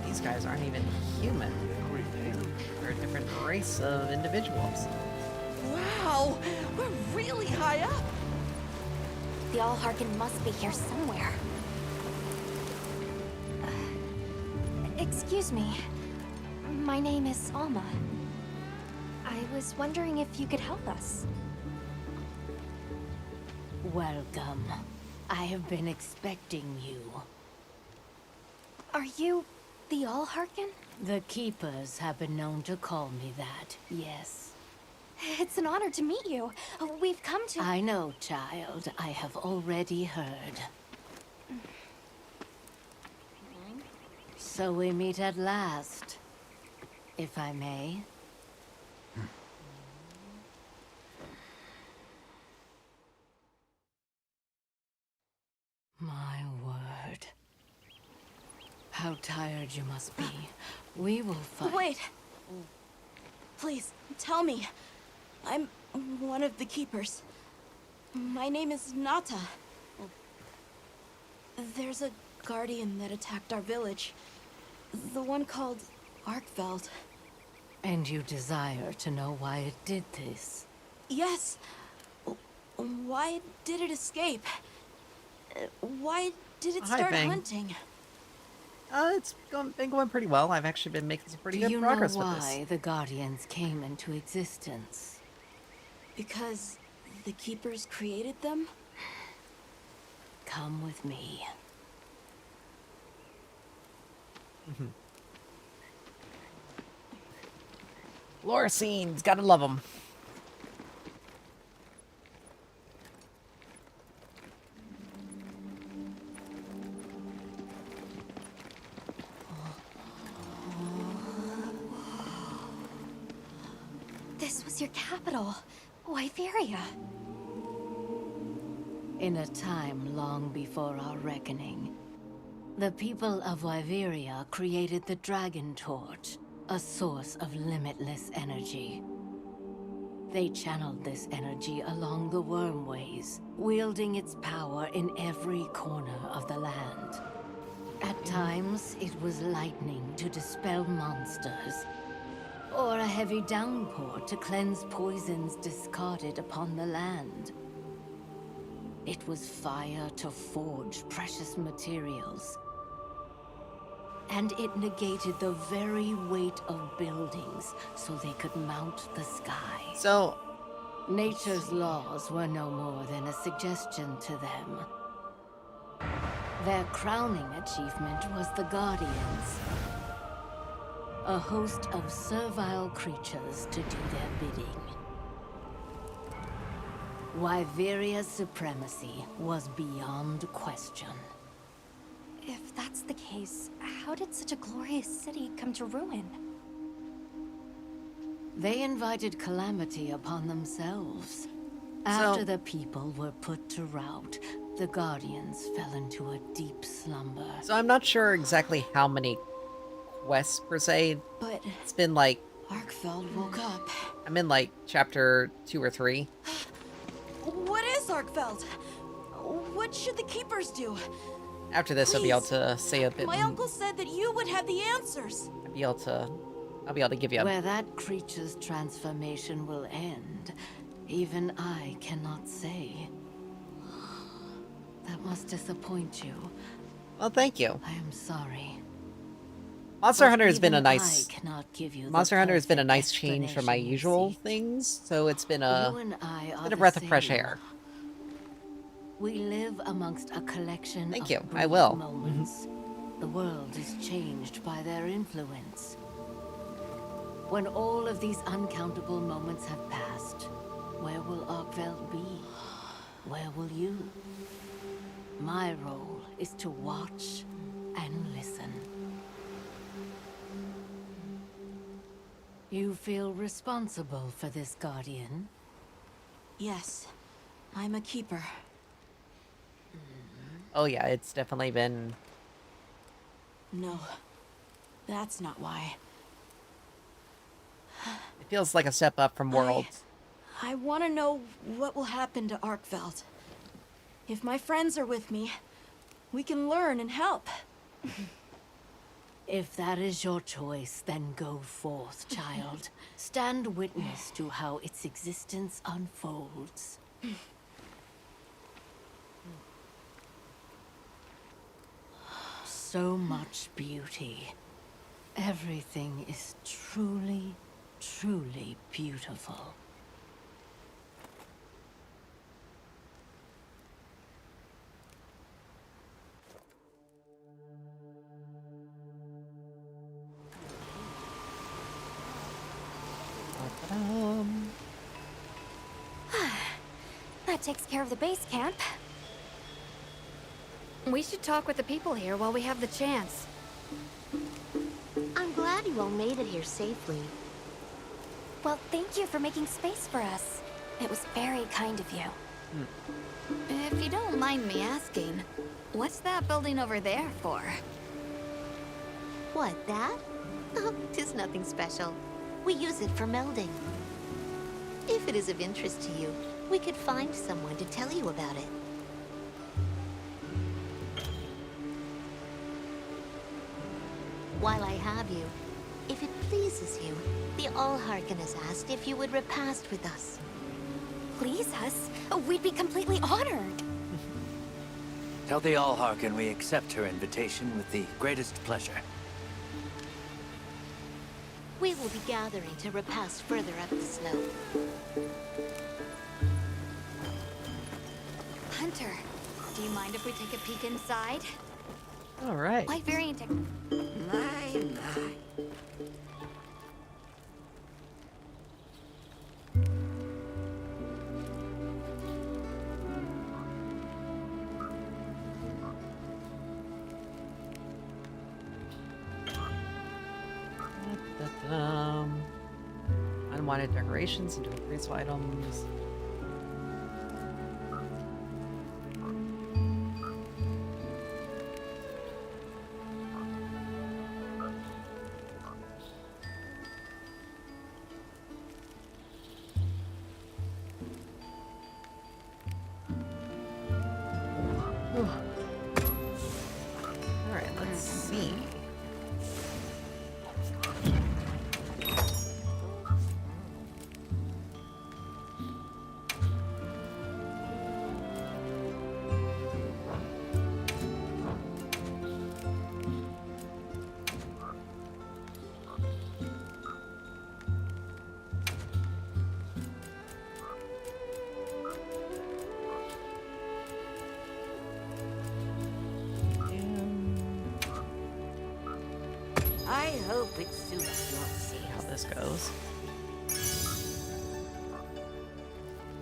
These guys aren't even human. They're a different race of individuals. Wow, we're really high up. The Allharkin must be here somewhere. Excuse me. My name is Alma. I was wondering if you could help us. Welcome. I have been expecting you. Are you the Allharkin? The Keepers have been known to call me that, yes. It's an honor to meet you. We've come to... I know, child. I have already heard. So we meet at last, if I may. My word. How tired you must be. We will fight. Wait. Please, tell me. I'm one of the Keepers. My name is Nata. There's a guardian that attacked our village. The one called Arkfeld. And you desire to know why it did this? Yes. Why did it escape? Why did it Hi, start Fang. hunting? It's been going pretty well. I've actually been making some pretty good progress Do you know with why this. the Guardians came into existence? Because the Keepers created them? Come with me. Lore scenes, gotta love them. This was your capital, Wyveria. In a time long before our reckoning, the people of Wyveria created the Dragon Torch, a source of limitless energy. They channeled this energy along the Wormways, wielding its power in every corner of the land. At times, it was lightning to dispel monsters, or a heavy downpour to cleanse poisons discarded upon the land. It was fire to forge precious materials. And it negated the very weight of buildings so they could mount the sky. So, nature's laws were no more than a suggestion to them. Their crowning achievement was the Guardians, a host of servile creatures to do their bidding. Wyveria's supremacy was beyond question. If that's the case, how did such a glorious city come to ruin? They invited calamity upon themselves. After the people were put to rout, the Guardians fell into a deep slumber. So I'm not sure exactly how many quests per se. But it's been like Arkfeld woke up. I'm in like chapter 2 or 3. What is Arkfeld? What should the Keepers do? After this, I'll be able to say a bit. My uncle said that you would have the answers. I'll be able to give you a... Where that creature's transformation will end, even I cannot say. That must disappoint you. Well, thank you. I am sorry. Monster Hunter has been a even nice... I cannot give you the Monster Hunter has been a nice perfect change from my explanation you usual seek. things, so it's been a, You and I are been a the breath of fresh same. air. We live amongst a collection Thank of you. I brief will. moments. The world is changed by their influence. When all of these uncountable moments have passed, where will Arkveld be? Where will you? My role is to watch and listen. You feel responsible for this Guardian? Yes, I'm a keeper. Oh yeah, it's definitely been... No, that's not why. It feels like a step up from Worlds. I want to know what will happen to Arkveld. If my friends are with me, we can learn and help. If that is your choice, then go forth, child. Stand witness to how its existence unfolds. So much beauty. Everything is truly, truly beautiful. That takes care of the base camp. We should talk with the people here while we have the chance. I'm glad you all made it here safely. Well, thank you for making space for us. It was very kind of you. If you don't mind me asking, what's that building over there for? What, that? Oh, 'tis nothing special. We use it for melding. If it is of interest to you, we could find someone to tell you about it. While I have you, if it pleases you, the Allharken has asked if you would repast with us. Please us? We'd be completely honored. Tell the Allharken we accept her invitation with the greatest pleasure. We will be gathering to repast further up the slope. Hunter, do you mind if we take a peek inside? All right. Wyverian tech... My. Unwanted decorations into increased items. Alright, let's see. I hope it suits your See how this goes.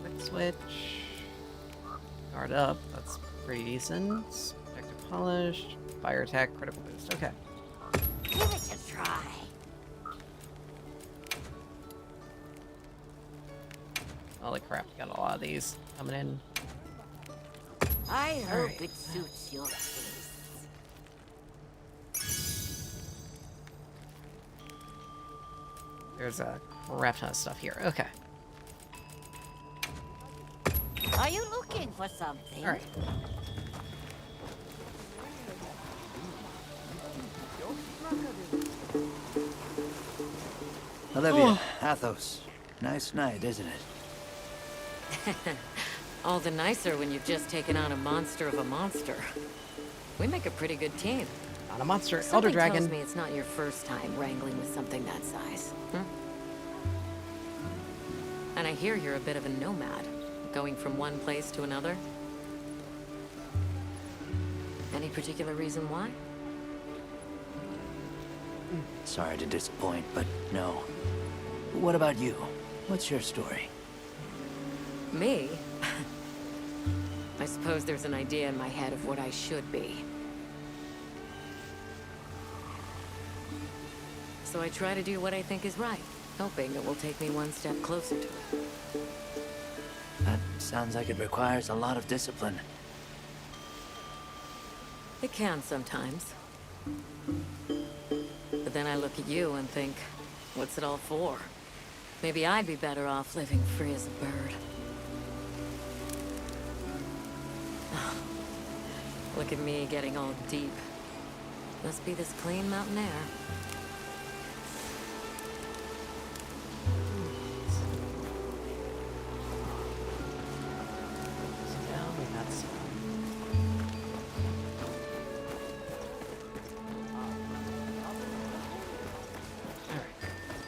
Quick switch. Guard up. That's pretty decent. Protective polish. Fire attack. Critical boost. Okay. Give it a try. Holy crap! Got a lot of these coming in. I hope Alright. it suits your taste. There's a crap ton of stuff here. Okay. Are you looking for something? All right. Olivia, Athos. Nice night, isn't it? All the nicer when you've just taken on a monster of a monster. We make a pretty good team. Not a monster. Elder Something Dragon. tells me it's not your first time wrangling with something that size. And I hear you're a bit of a nomad, going from one place to another. Any particular reason why? Sorry to disappoint, but no. What about you? What's your story? Me? I suppose there's an idea in my head of what I should be. So I try to do what I think is right. hoping it will take me one step closer to it. That sounds like it requires a lot of discipline. It can sometimes. But then I look at you and think, what's it all for? Maybe I'd be better off living free as a bird. Look at me getting all deep. Must be this clean mountain air. Down, we got some. Alright.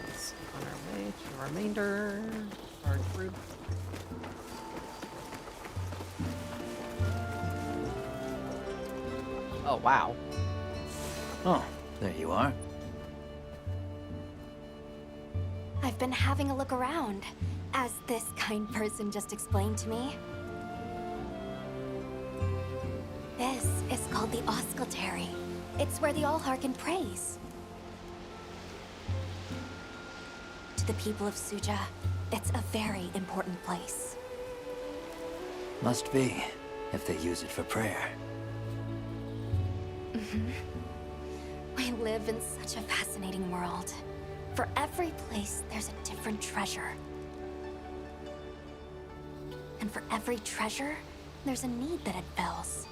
Let's on our way to the remainder of our group. Oh, wow. Oh, there you are. I've been having a look around, as this kind person just explained to me. This is called the Oscultary. It's where the Allharkin prays. To the people of Suja, it's a very important place. Must be, if they use it for prayer. We live in such a fascinating world. For every place, there's a different treasure. And for every treasure, there's a need that it fills.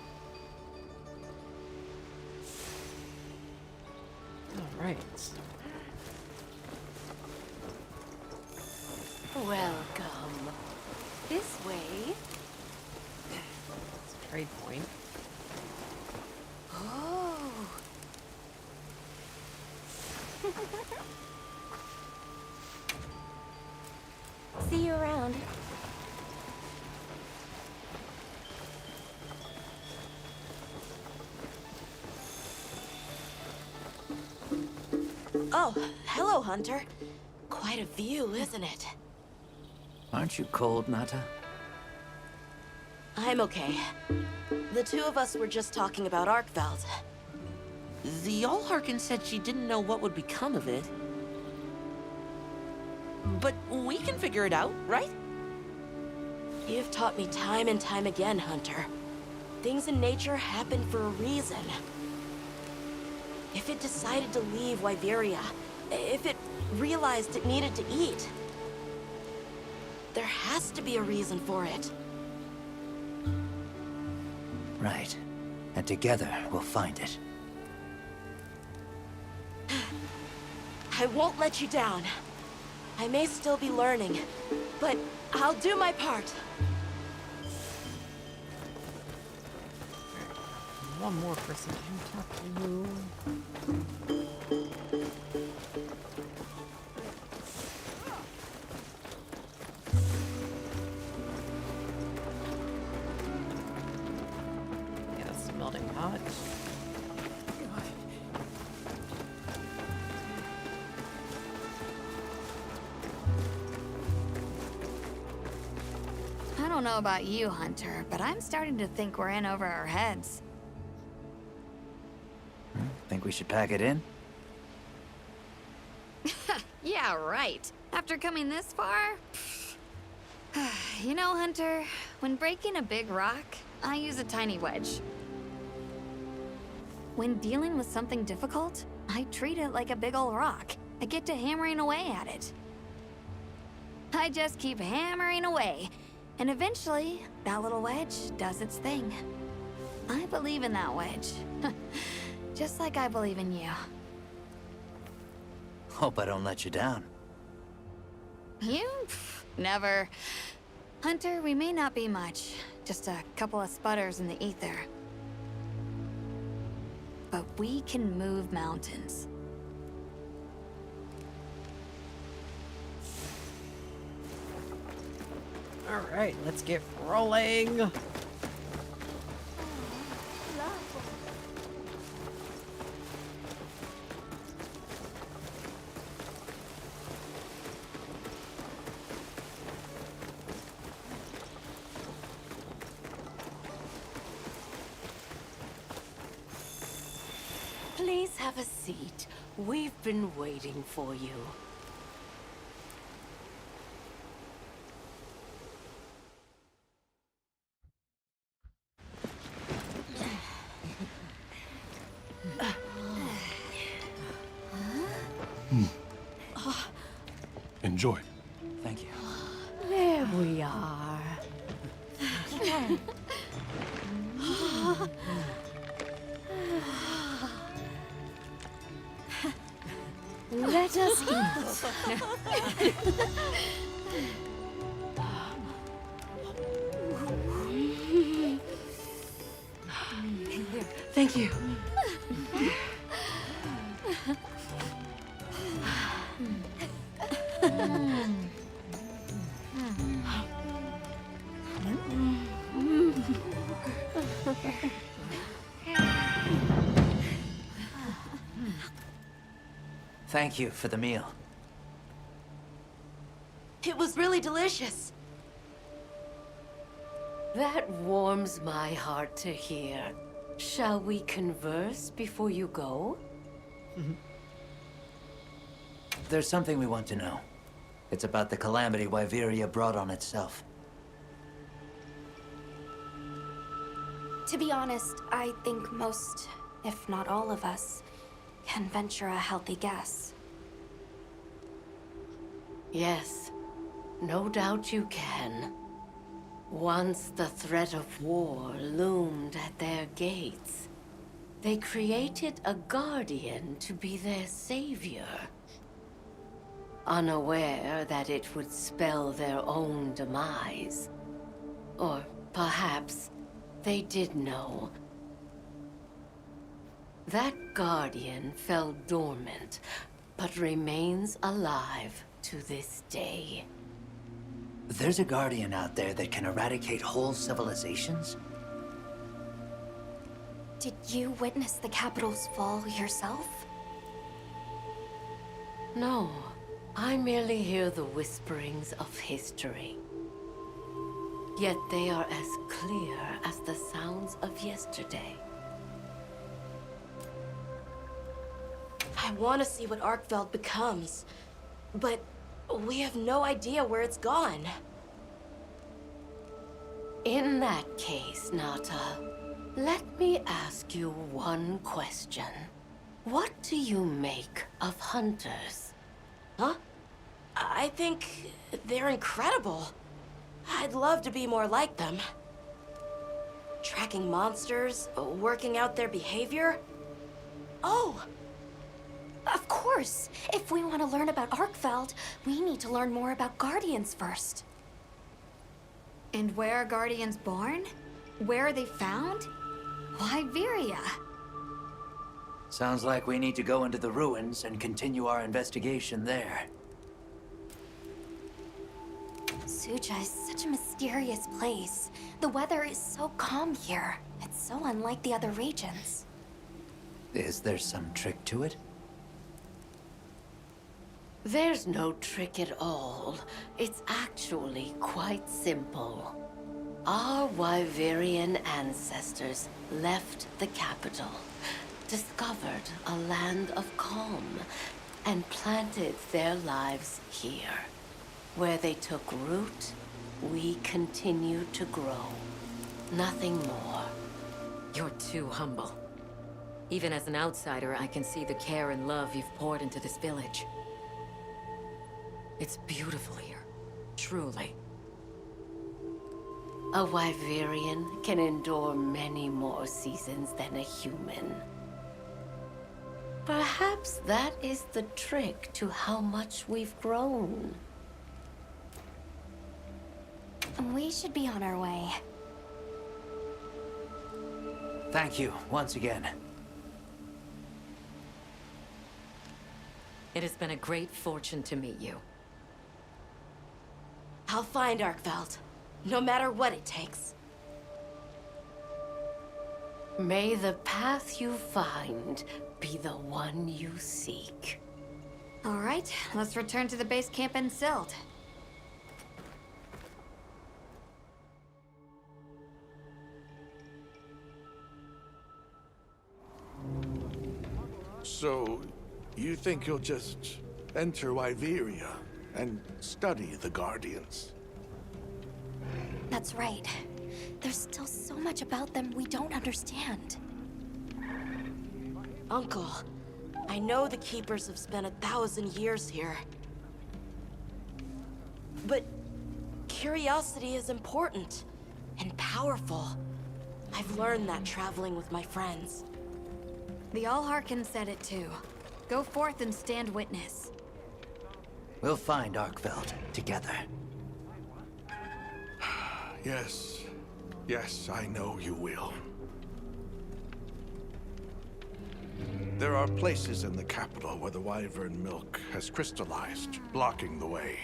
Alright. Welcome. This way. It's a trade point. Oh. See you around. Oh, hello, Hunter. Quite a view, isn't it? Aren't you cold, Nata? I'm okay. The two of us were just talking about Arkveld. The Allharkin said she didn't know what would become of it. But we can figure it out, right? You've taught me time and time again, Hunter. Things in nature happen for a reason. If it decided to leave Wyveria, if it realized it needed to eat, there has to be a reason for it. Right. And together, we'll find it. I won't let you down. I may still be learning, but I'll do my part. One more person to talk to. Yeah, that's the melting pot. I don't know about you, Hunter, but I'm starting to think we're in over our heads. Think we should pack it in? Yeah, right. After coming this far? You know, Hunter, when breaking a big rock, I use a tiny wedge. When dealing with something difficult, I treat it like a big old rock. I get to hammering away at it. I just keep hammering away, and eventually, that little wedge does its thing. I believe in that wedge. Just like I believe in you. Hope I don't let you down. You? Never. Hunter, we may not be much. Just a couple of sputters in the ether. But we can move mountains. Alright, let's get rolling. Please have a seat. We've been waiting for you. Enjoy. Thank you. There we are. Let us eat. Thank you. Thank you for the meal. It was really delicious. That warms my heart to hear. Shall we converse before you go? There's something we want to know. It's about the calamity Wyveria brought on itself. To be honest, I think most, if not all of us, can venture a healthy guess. Yes, no doubt you can. Once the threat of war loomed at their gates, they created a guardian to be their savior. Unaware that it would spell their own demise. Or perhaps they did know. That guardian fell dormant, but remains alive to this day. There's a guardian out there that can eradicate whole civilizations? Did you witness the capital's fall yourself? No, I merely hear the whisperings of history. Yet they are as clear as the sounds of yesterday. I want to see what Arkfeld becomes, but we have no idea where it's gone. In that case, Nata, let me ask you one question. What do you make of hunters? Huh? I think they're incredible. I'd love to be more like them. Tracking monsters, working out their behavior. Oh! Of course! If we want to learn about Arkfeld, we need to learn more about Guardians first. And where are Guardians born? Where are they found? Wyveria. Sounds like we need to go into the ruins and continue our investigation there. Suja is such a mysterious place. The weather is so calm here. It's so unlike the other regions. Is there some trick to it? There's no trick at all. It's actually quite simple. Our Wyverian ancestors left the capital, discovered a land of calm, and planted their lives here. Where they took root, we continue to grow. Nothing more. You're too humble. Even as an outsider, I can see the care and love you've poured into this village. It's beautiful here. Truly. A Wyverian can endure many more seasons than a human. Perhaps that is the trick to how much we've grown. We should be on our way. Thank you, once again. It has been a great fortune to meet you. I'll find Arkfeld, no matter what it takes. May the path you find be the one you seek. All right, let's return to the base camp in Silt. So, you think you'll just enter Wyveria and study the Guardians? That's right. There's still so much about them we don't understand. Uncle, I know the Keepers have spent 1,000 years here. But curiosity is important and powerful. I've learned that traveling with my friends. The Allharkin said it too. Go forth and stand witness. We'll find Arkveld together. Yes. Yes, I know you will. There are places in the capital where the Wyvern milk has crystallized, blocking the way.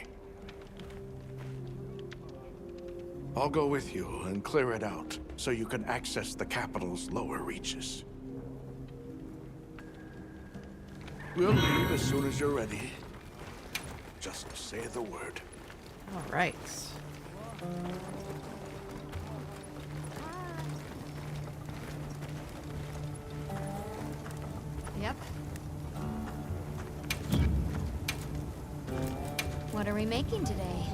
I'll go with you and clear it out, so you can access the capital's lower reaches. We'll leave as soon as you're ready. Just say the word. All right. Yep. What are we making today?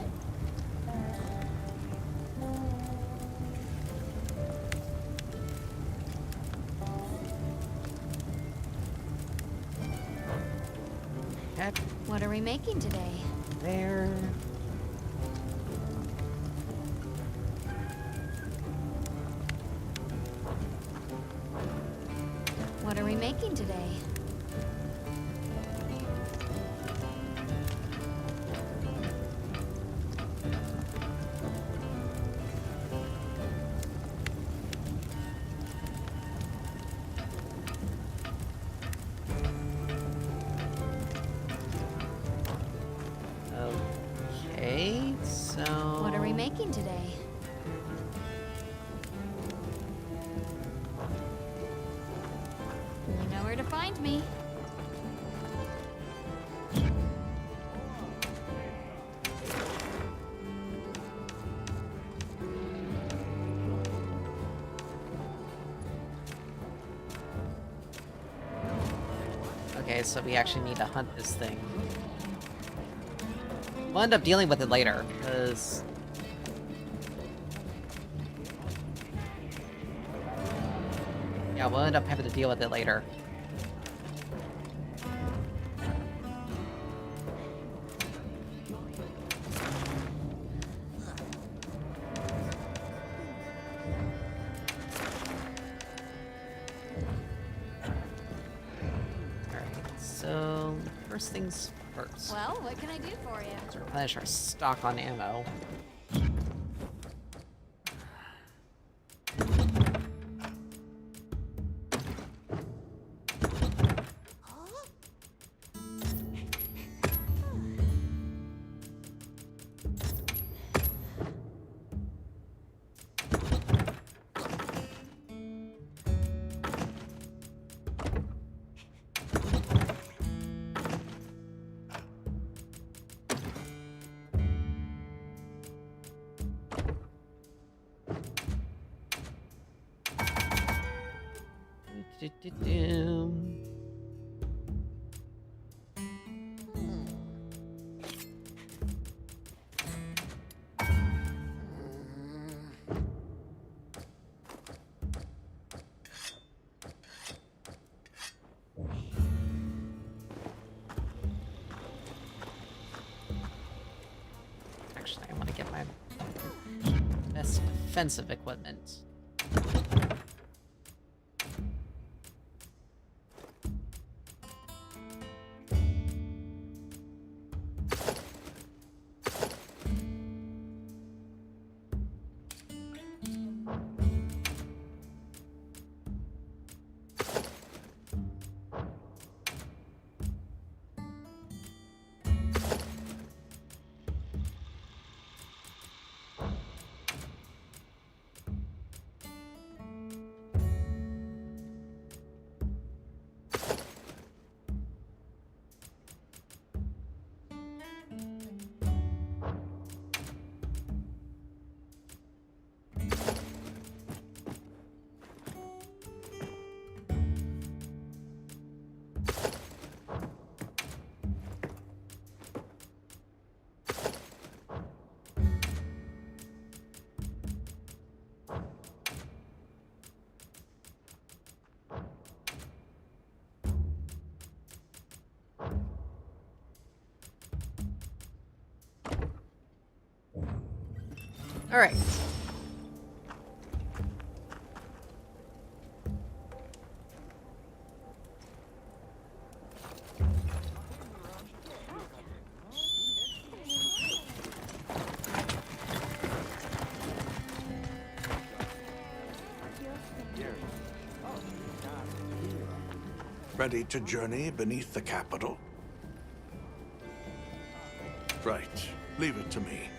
Heck, What are we making today? there. What are we making today? Okay, so... What are we making today? You know where to find me. Okay, so we actually need to hunt this thing. We'll end up dealing with it later, because... Yeah, we'll end up having to deal with it later. Alright, so... First things first. Well, what can I do for you? Let's replenish our stock on ammo. Do-do-do. Actually, I want to get my best defensive equipment. All right. Ready to journey beneath the capital? Right. Leave it to me.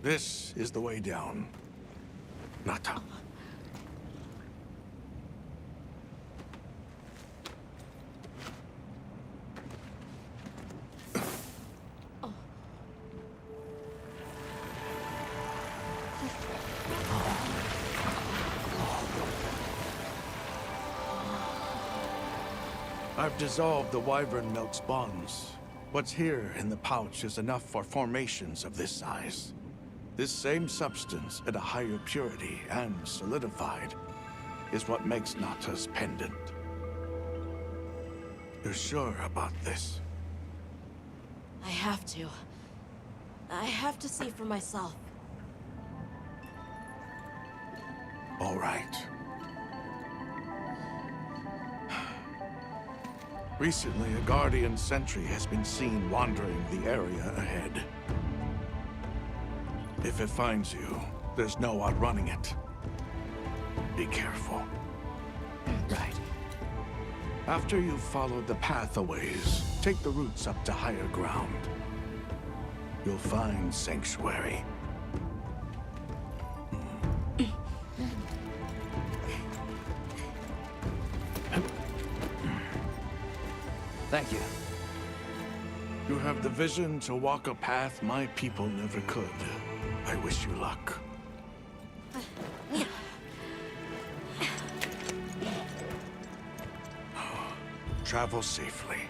This is the way down. Nata. I've dissolved the wyvern milk's bonds. What's here in the pouch is enough for formations of this size. This same substance at a higher purity and solidified is what makes Nata's pendant. You're sure about this? I have to. I have to see for myself. All right. Recently, a Guardian sentry has been seen wandering the area ahead. If it finds you, there's no outrunning it. Be careful. Right. After you've followed the path a ways, take the routes up to higher ground. You'll find Sanctuary. Thank you. You have the vision to walk a path my people never could. I wish you luck. Travel safely.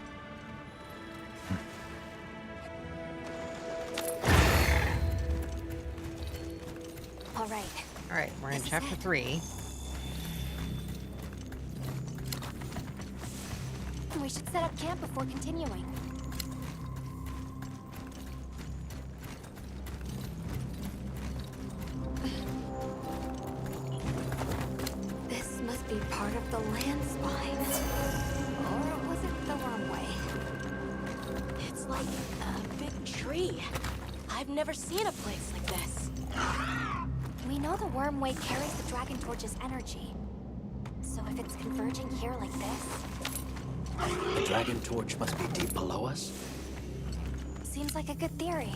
All right. All right, we're in chapter 3. We should set up camp before continuing. This must be part of the land spine. Or was it the Wormway? It's like a big tree. I've never seen a place like this. We know the Wormway carries the Dragon Torch's energy. So if it's converging here like this... The Dragon Torch must be deep below us? Seems like a good theory.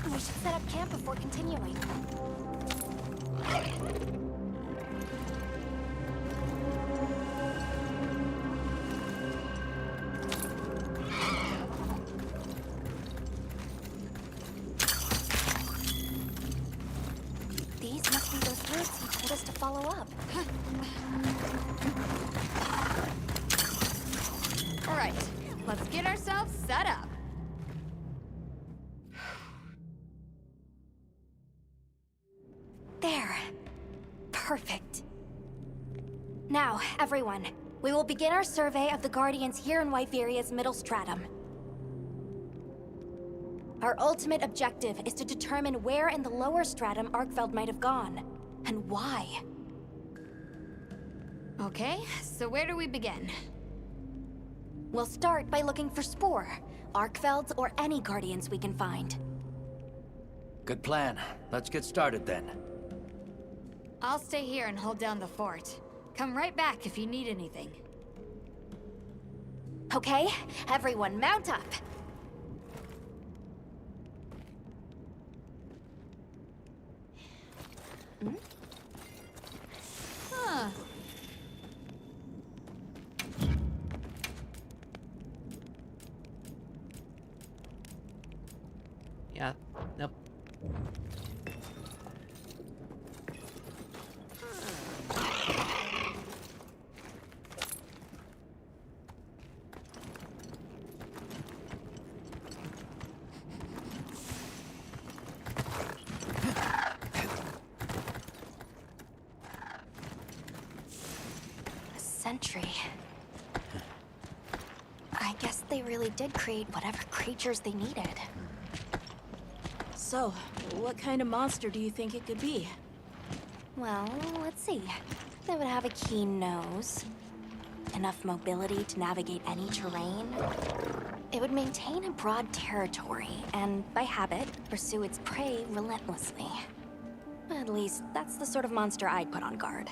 We should set up camp before continuing. These must be those routes he told us to follow up. All right, let's get ourselves set up. There. Perfect. Now, everyone, we will begin our survey of the Guardians here in Wyveria's middle stratum. Our ultimate objective is to determine where in the lower stratum Arkfeld might have gone, and why. Okay, so where do we begin? We'll start by looking for Spore, Arkfelds, or any Guardians we can find. Good plan. Let's get started then. I'll stay here and hold down the fort. Come right back if you need anything. Okay, everyone mount up. Huh. Yeah, nope. Sentry. I guess they really did create whatever creatures they needed. So, what kind of monster do you think it could be? Well, let's see. They would have a keen nose, enough mobility to navigate any terrain. It would maintain a broad territory, and by habit, pursue its prey relentlessly. At least, that's the sort of monster I'd put on guard.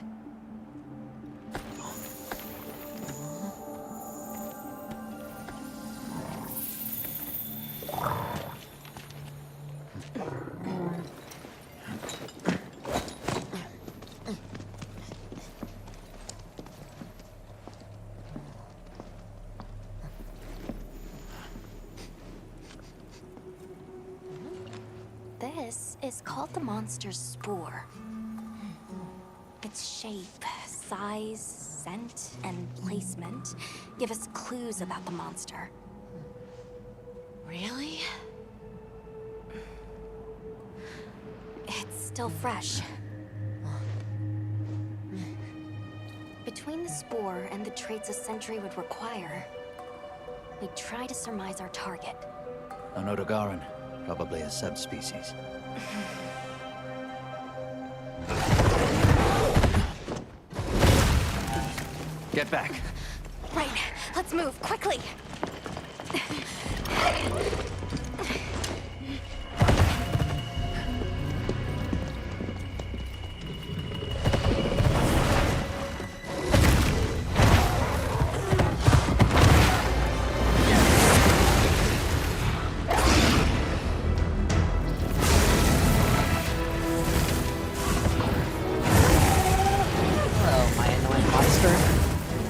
This is called the monster's spore. Its shape, size, scent, and placement give us clues about the monster. Really? It's still fresh. Between the spore and the traits a sentry would require, we'd try to surmise our target. An Odogaran, probably a subspecies. Get back. Right, let's move, quickly!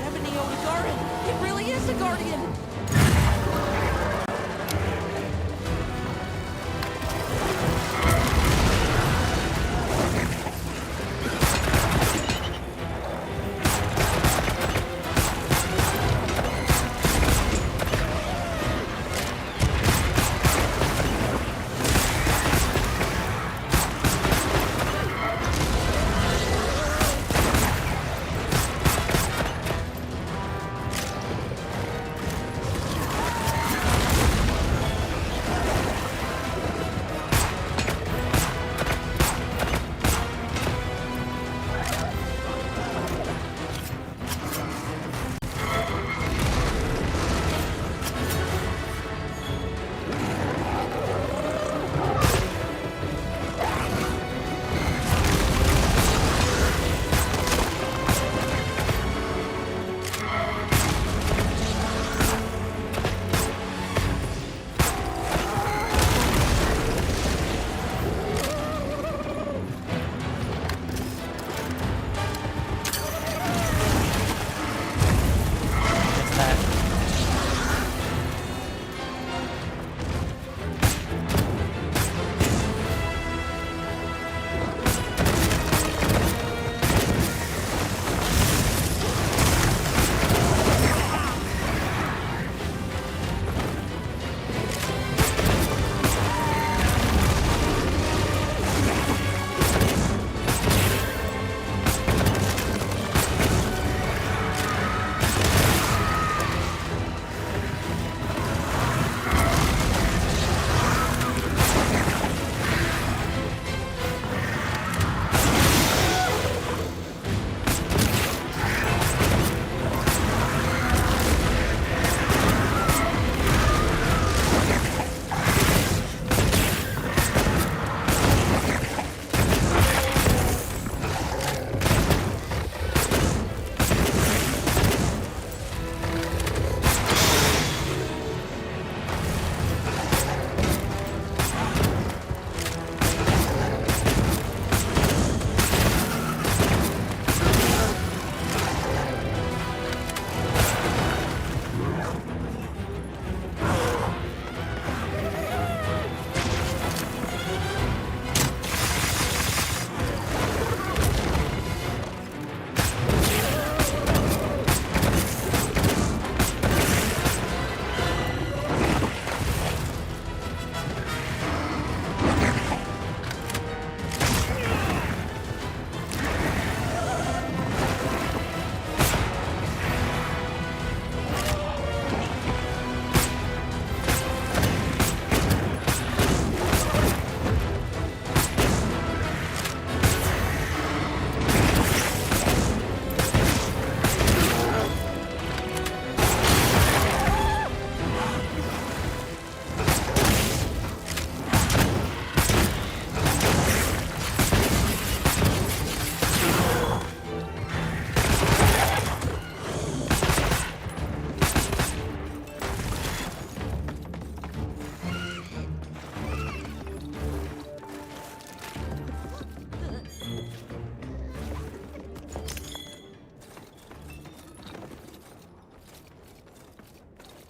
Ebony Odogaran! It really is a guardian!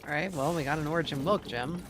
Alright, well, we got an origin milk gem.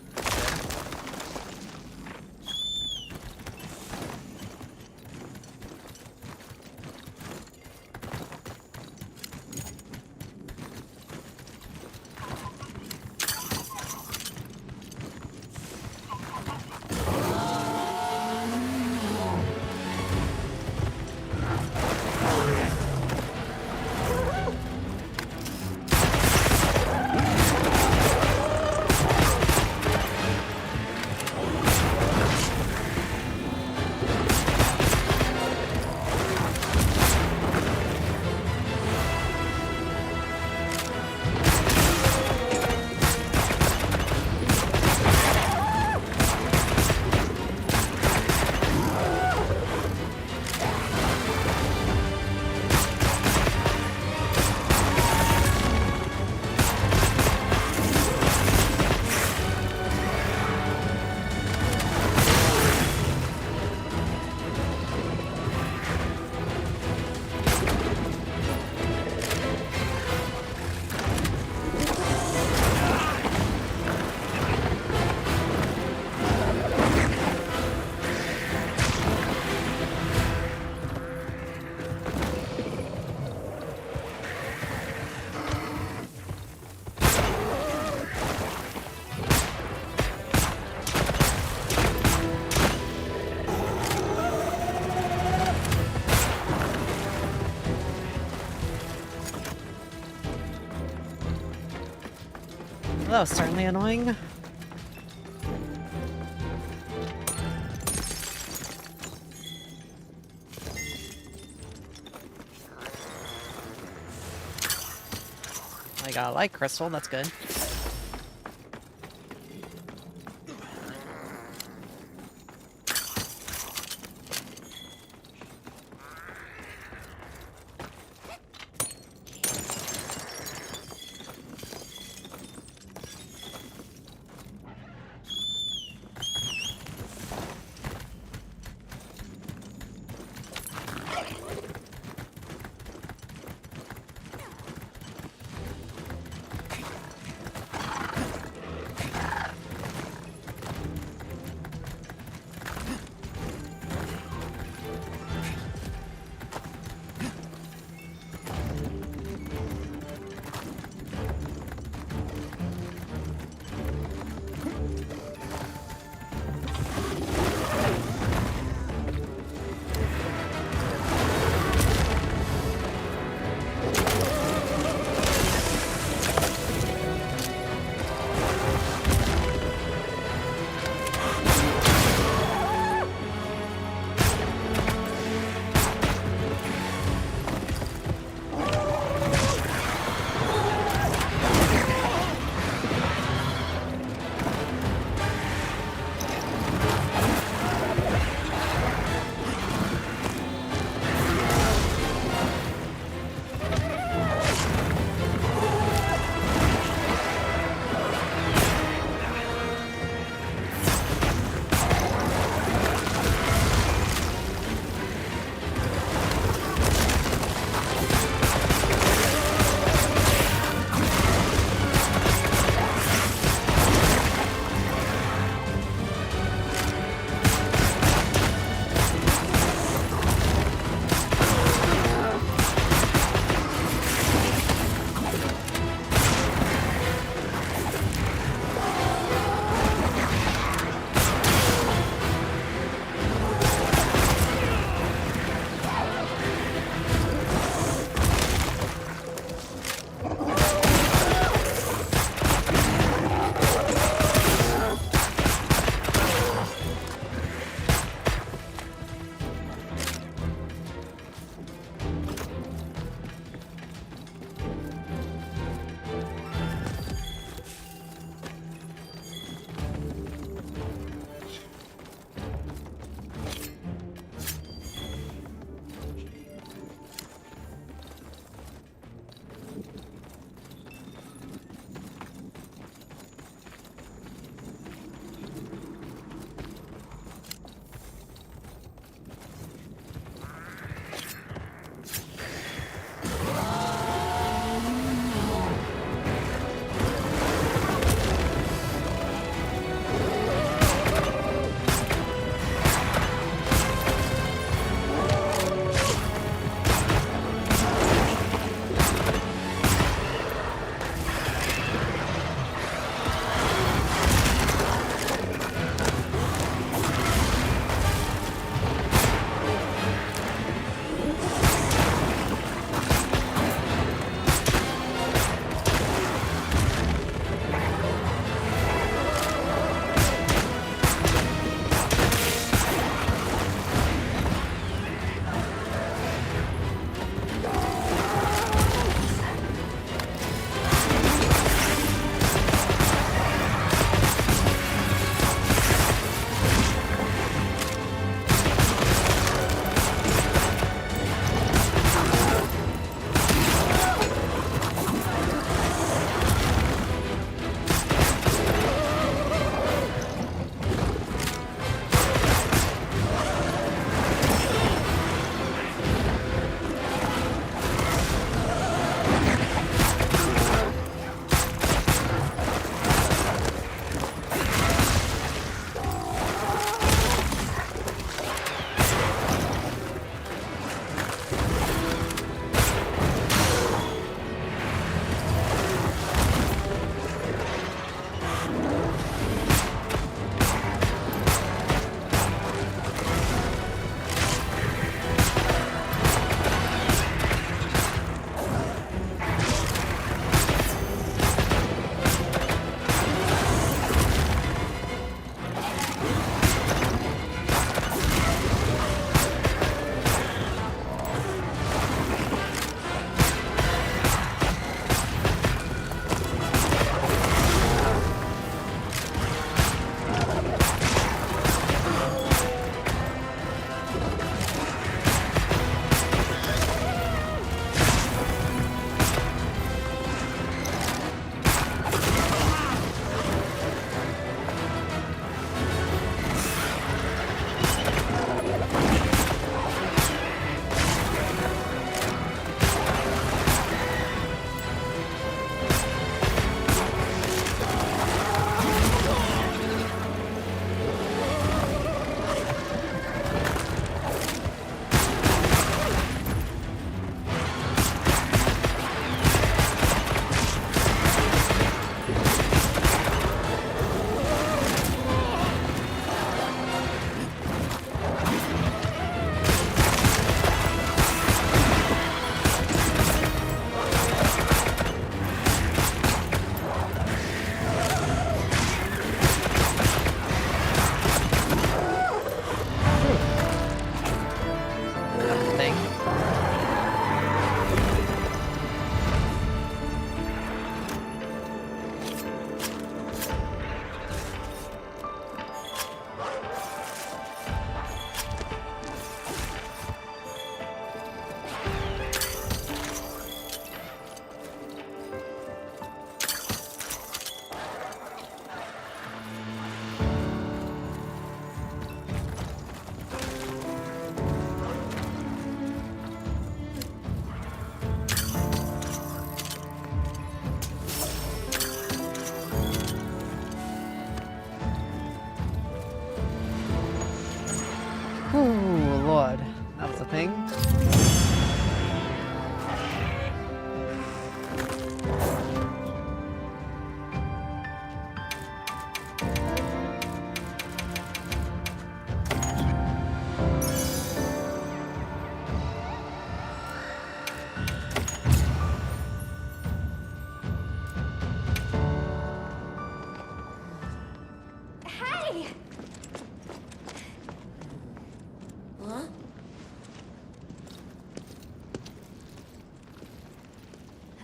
Well, that was certainly annoying. I got a light crystal, that's good.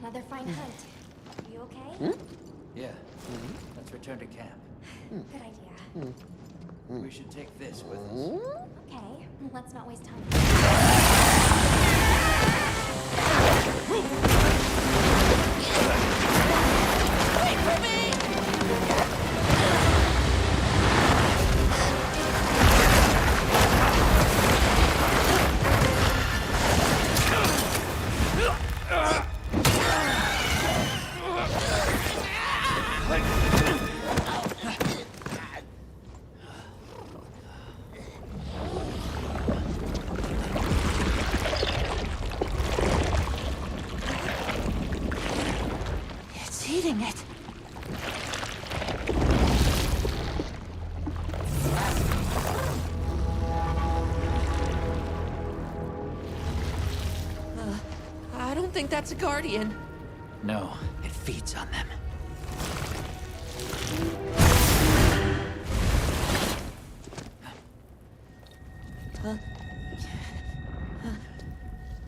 Another fine hunt. You okay? Yeah. Let's return to camp. Good idea. We should take this with us. Okay, let's not waste time. Wait for me! It's eating it. I don't think that's a guardian. No, it feeds on them.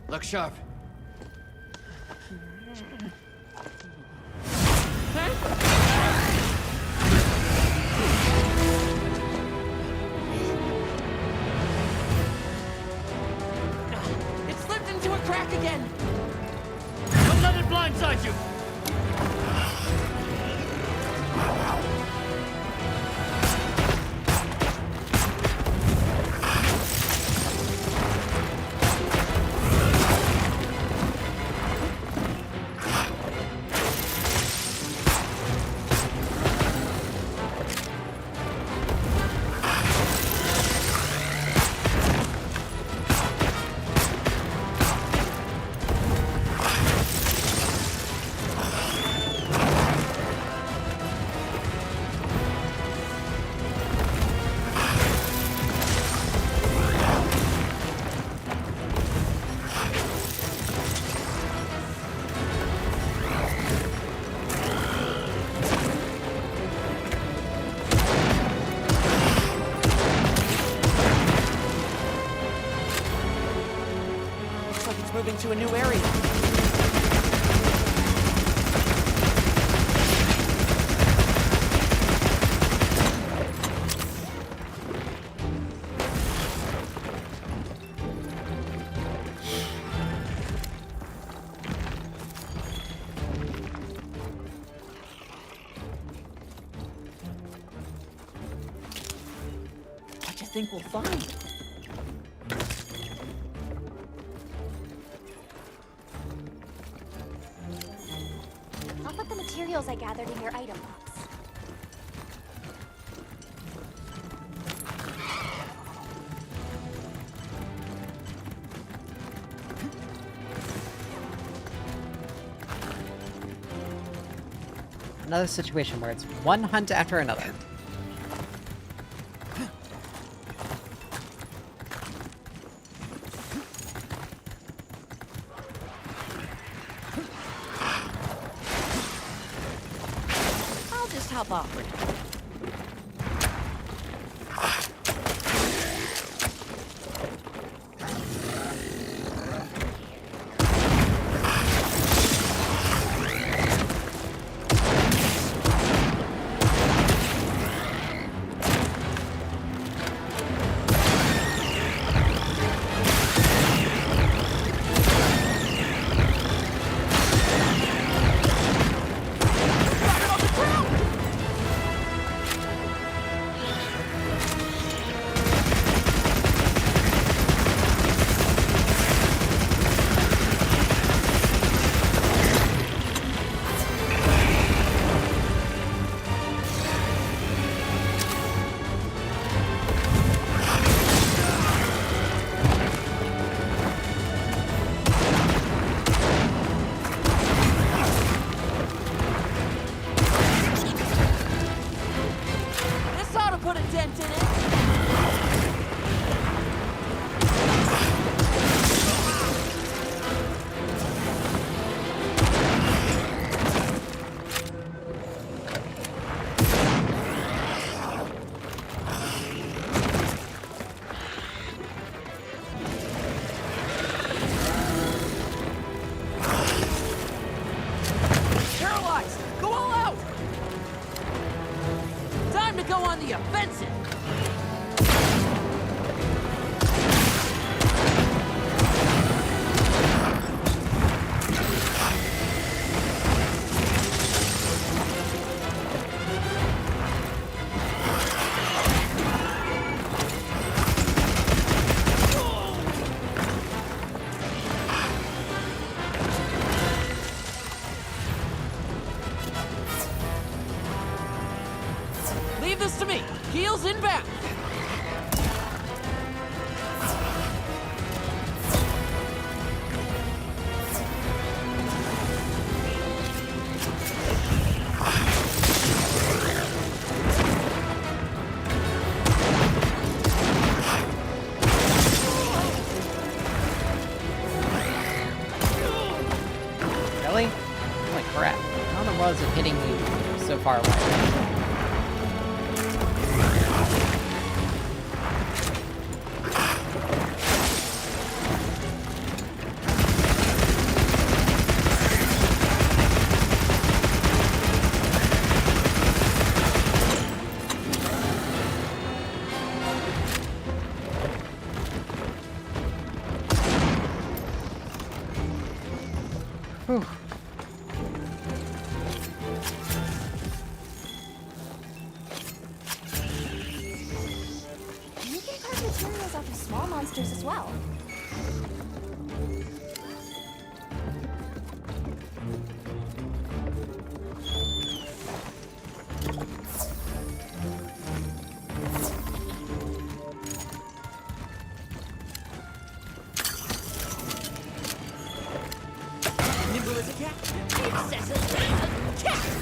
Look sharp. It slipped into a crack again. Don't let it blindside you! Looks like it's moving to a new area. What do you think we'll find? I'll put the materials I gathered in your item box. Another situation where it's one hunt after another. I'll just hop off. Hostiles inbound! Really? Holy crap. How in the world is it hitting you so far away? Whew. You can carve materials off of small monsters as well. Nimble as a cat, incessant as a cat!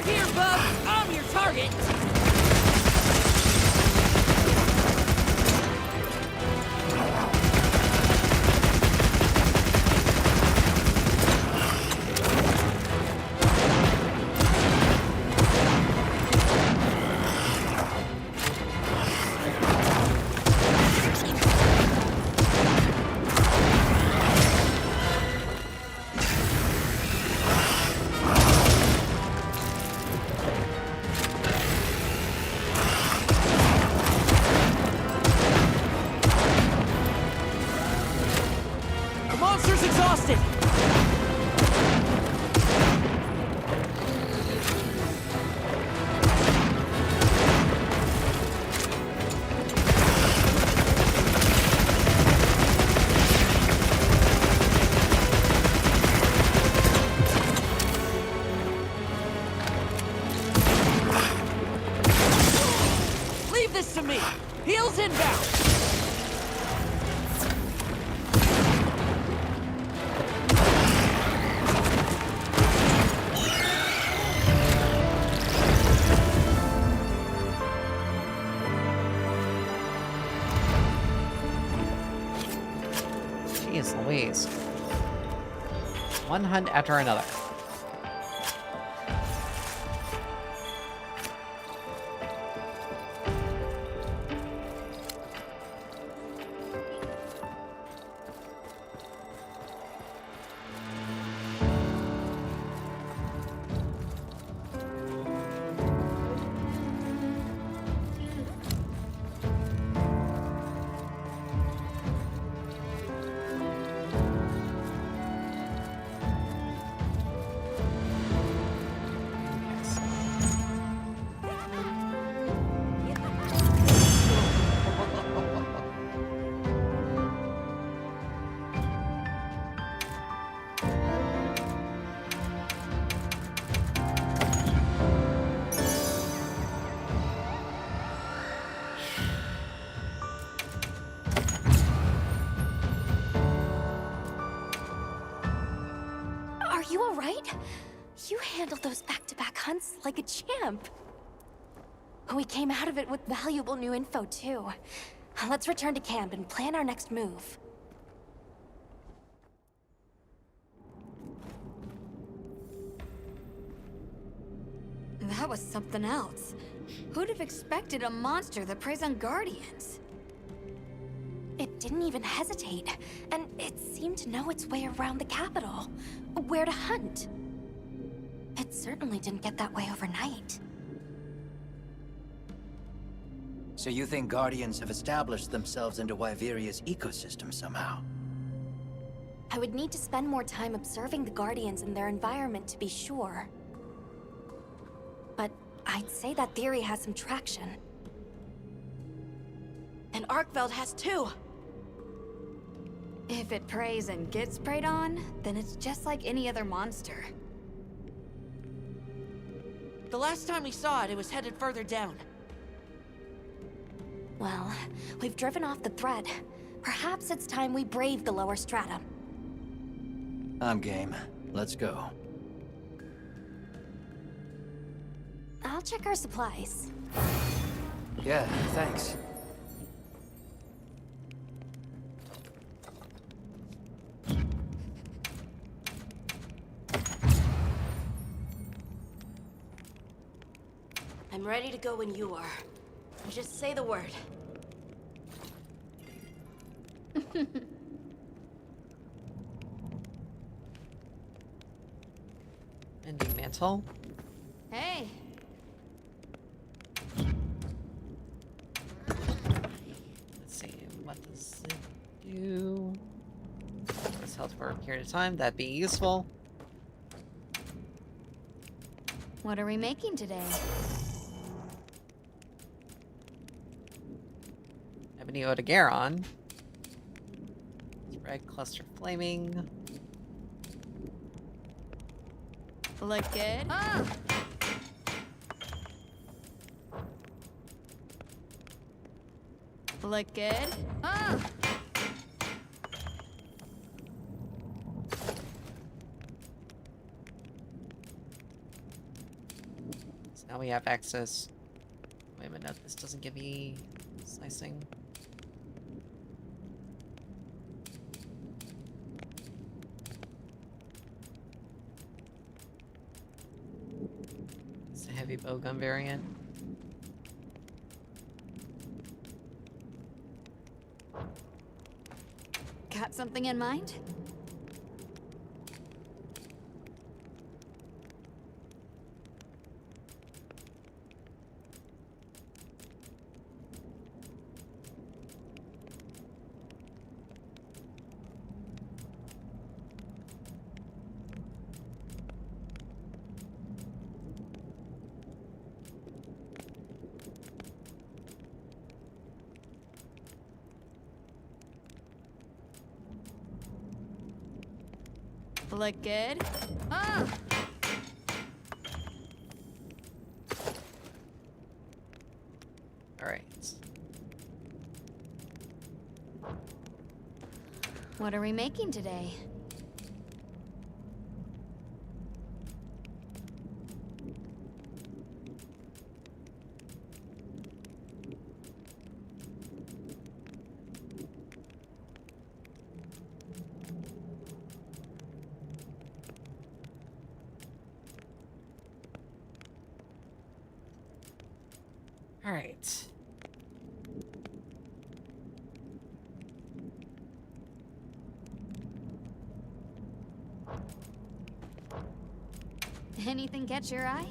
Here, bub! I'm your target! The monster's exhausted! Leave this to me! Heels inbound! Jeez Louise. One hunt after another. Are you alright? You handled those back-to-back hunts like a champ. We came out of it with valuable new info, too. Let's return to camp and plan our next move. That was something else. Who'd have expected a monster that preys on guardians? It didn't even hesitate, and it seemed to know its way around the capital, where to hunt. It certainly didn't get that way overnight. So you think Guardians have established themselves into Wyveria's ecosystem somehow? I would need to spend more time observing the Guardians and their environment to be sure. But I'd say that theory has some traction. And Arkveld has too. If it preys and gets preyed on, then it's just like any other monster. The last time we saw it, it was headed further down. Well, we've driven off the threat. Perhaps it's time we brave the lower strata. I'm game. Let's go. I'll check our supplies. Yeah, thanks. I'm ready to go when you are. Just say the word. Ending mantle. Hey! Let's see, what does it do? This health for a period of time, that'd be useful. What are we making today? Ebony Odogaron. Red cluster flaming. Look good? Look good? Now we have access. Wait a minute, this doesn't give me slicing. It's a heavy bowgun variant. Got something in mind? Look good. Ah! All right. What are we making today? All right. Anything catch your eye?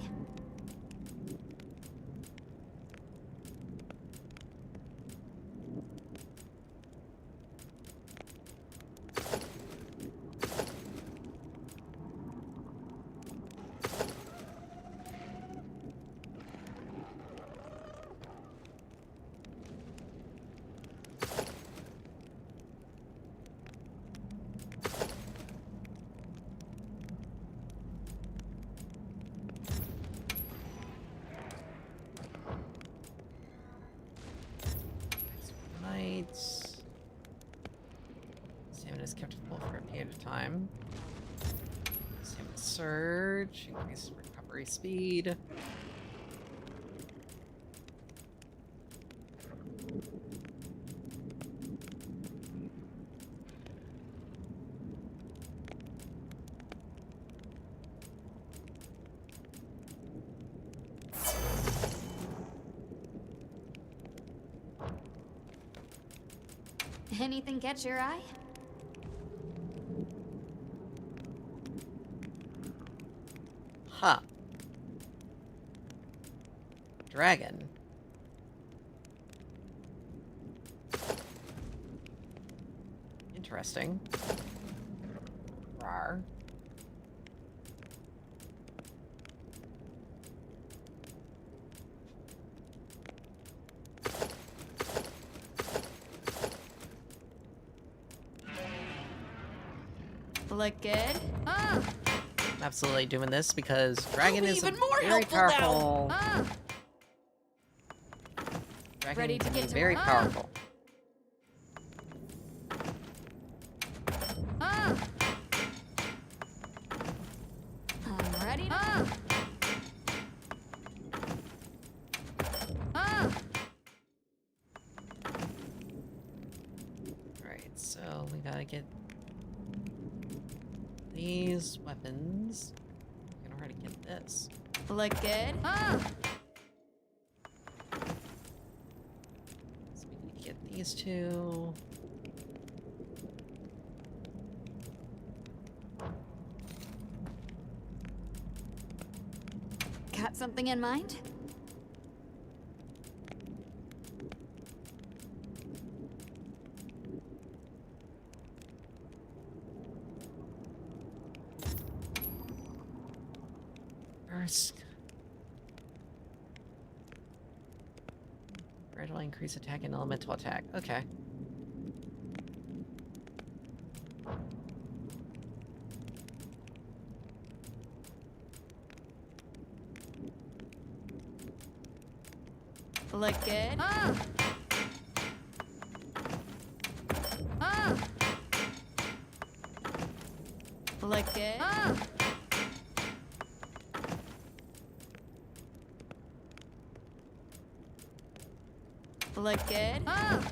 Stamina is kept full for a period of time. Stamina surge, increases recovery speed. Anything catch your eye? Huh. Dragon. Interesting. Rar. Look good. Ah! I'm absolutely doing this because Dragon is even more very helpful powerful. Ah! Dragon Ready to can be get to very work? powerful. Ah! I'm ready. Ah! Ah! Alright, so we gotta get these weapons. I can already get this. Look good. Ah! So we need to get these two. Got something in mind? First. Gradually increase attack and elemental attack. Okay. Look good. Ah! Ah! Look good. Ah! Look good. Oh!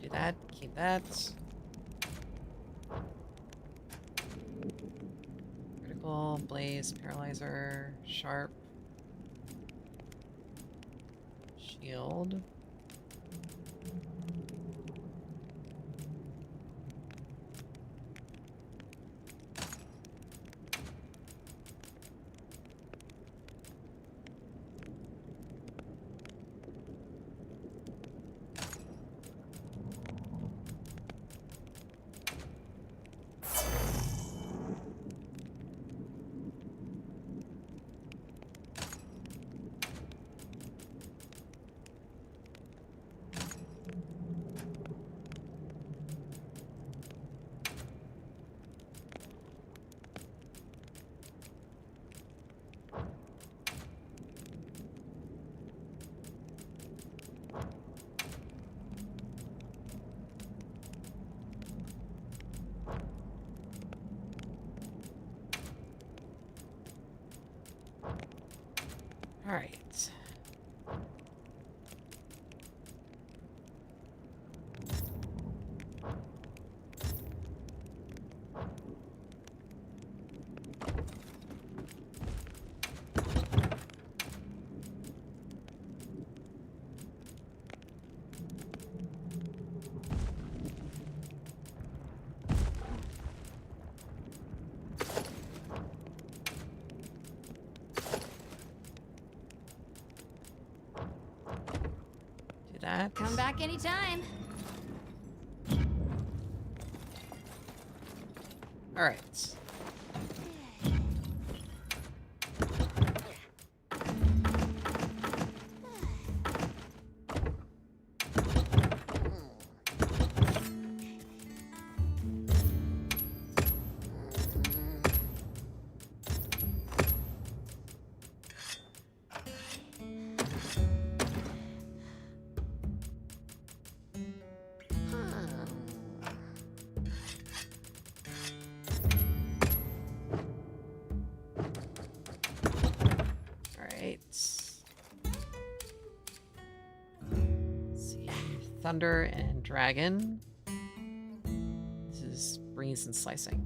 Do that, keep that. Critical, blaze, paralyzer, sharp. Shield. All right. That. Come back anytime. All right. Thunder and Dragon. This is Breeze and Slicing.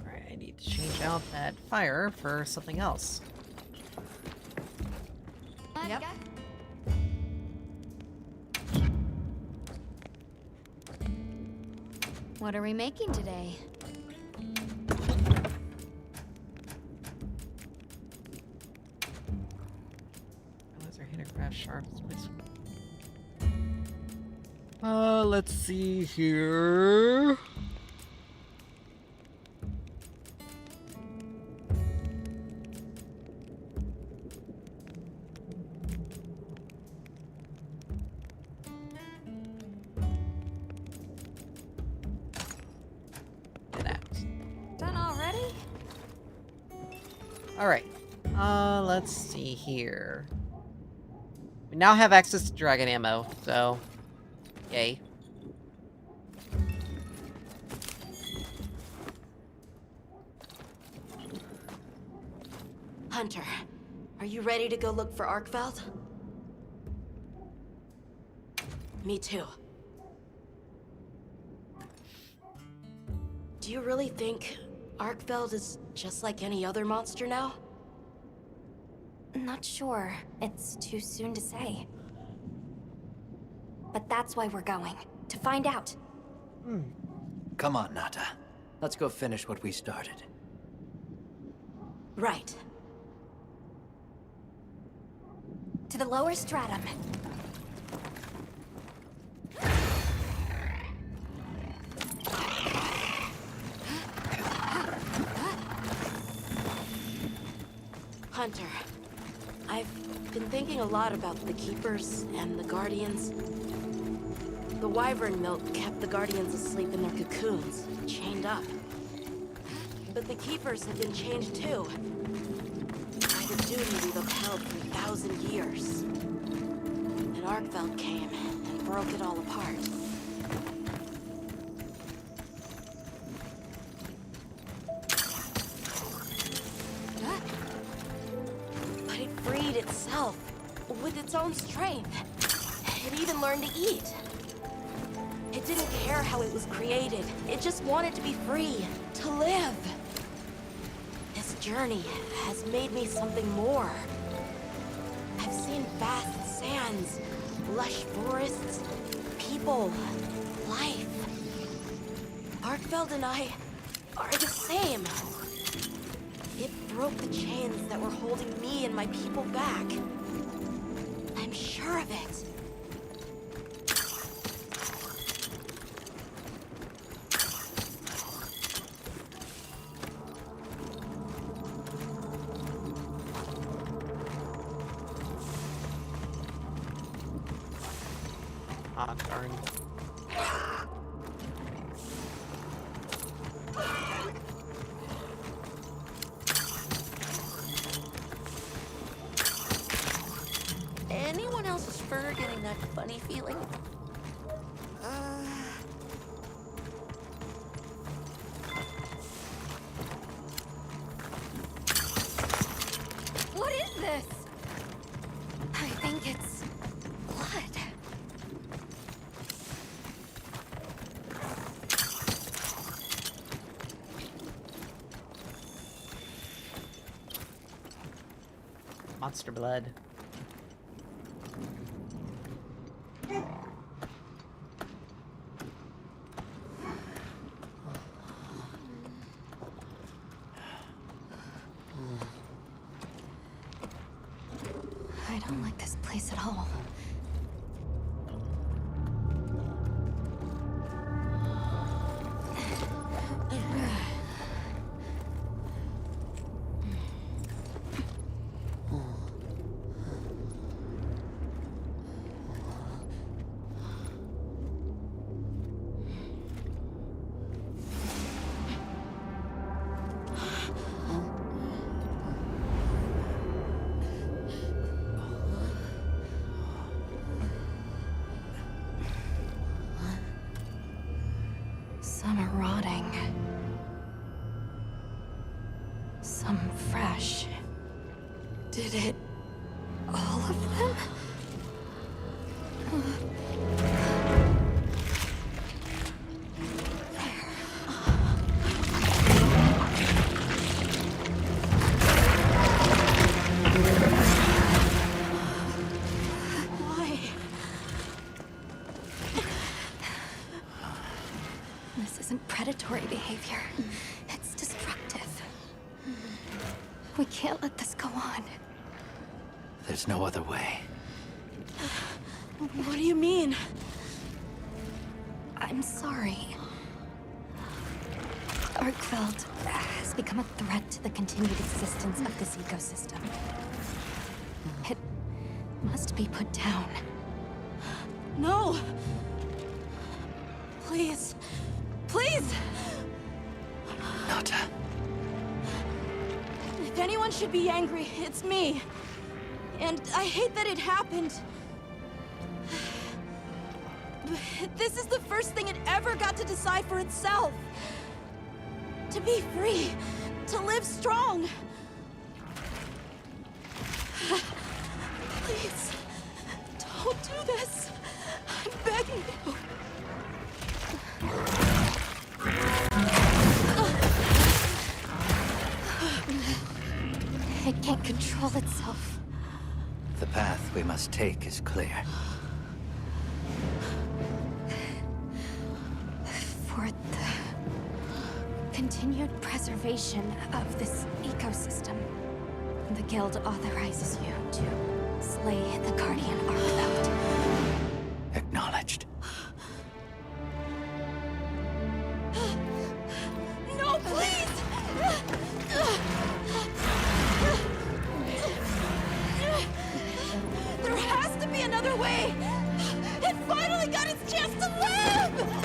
Alright, I need to change out that fire for something else. Yep. What are we making today? Laser hitter craft sharp. Let's see here. Alright, let's see here. We now have access to dragon ammo, so yay. Hunter, are you ready to go look for Arkveld? Me too. Do you really think Arkveld is just like any other monster now? Not sure. It's too soon to say. But that's why we're going. To find out. Come on, Nata. Let's go finish what we started. Right. To the lower stratum. Hunter, I've been thinking a lot about the Keepers and the Guardians. The wyvern milk kept the Guardians asleep in their cocoons, chained up. But the Keepers have been chained too. By the duty we've upheld for 1,000 years. And Arkveld came and broke it all apart. But it freed itself with its own strength. It even learned to eat. It didn't care how it was created. It just wanted to be free, to live. This journey has made me something more. I've seen vast sands, lush forests, people, life. Arkveld and I are the same. It broke the chains that were holding me and my people back. I'm sure of it. Ah, darn. Anyone else's fur getting that funny feeling? What is this? I think it's blood. Monster blood. I don't like this place at all. Some are rotting. Some fresh. Did it... all of them? Why? This isn't predatory behavior. It's destructive. We can't let this go on. There's no other way. What do you mean? I'm sorry. Arkveld has become a threat to the continued existence of this ecosystem. It must be put down. No! Please. Please! Nata. If anyone should be angry, it's me. And I hate that it happened. This is the first thing it ever got to decide for itself. To be free. To live strong. Please. Don't do this. I'm begging you. It can't control itself. The path we must take is clear. For the continued preservation of this ecosystem. The Guild authorizes you to slay the Guardian Arcbound. Acknowledged. No, please! There has to be another way! It finally got its chance to live!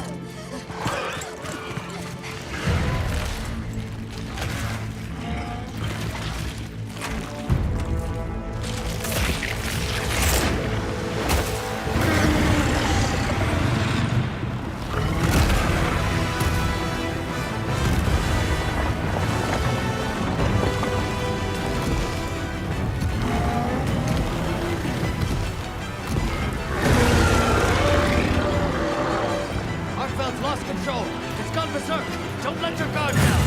Archfeld's lost control. It's gone berserk. Don't let your guard down.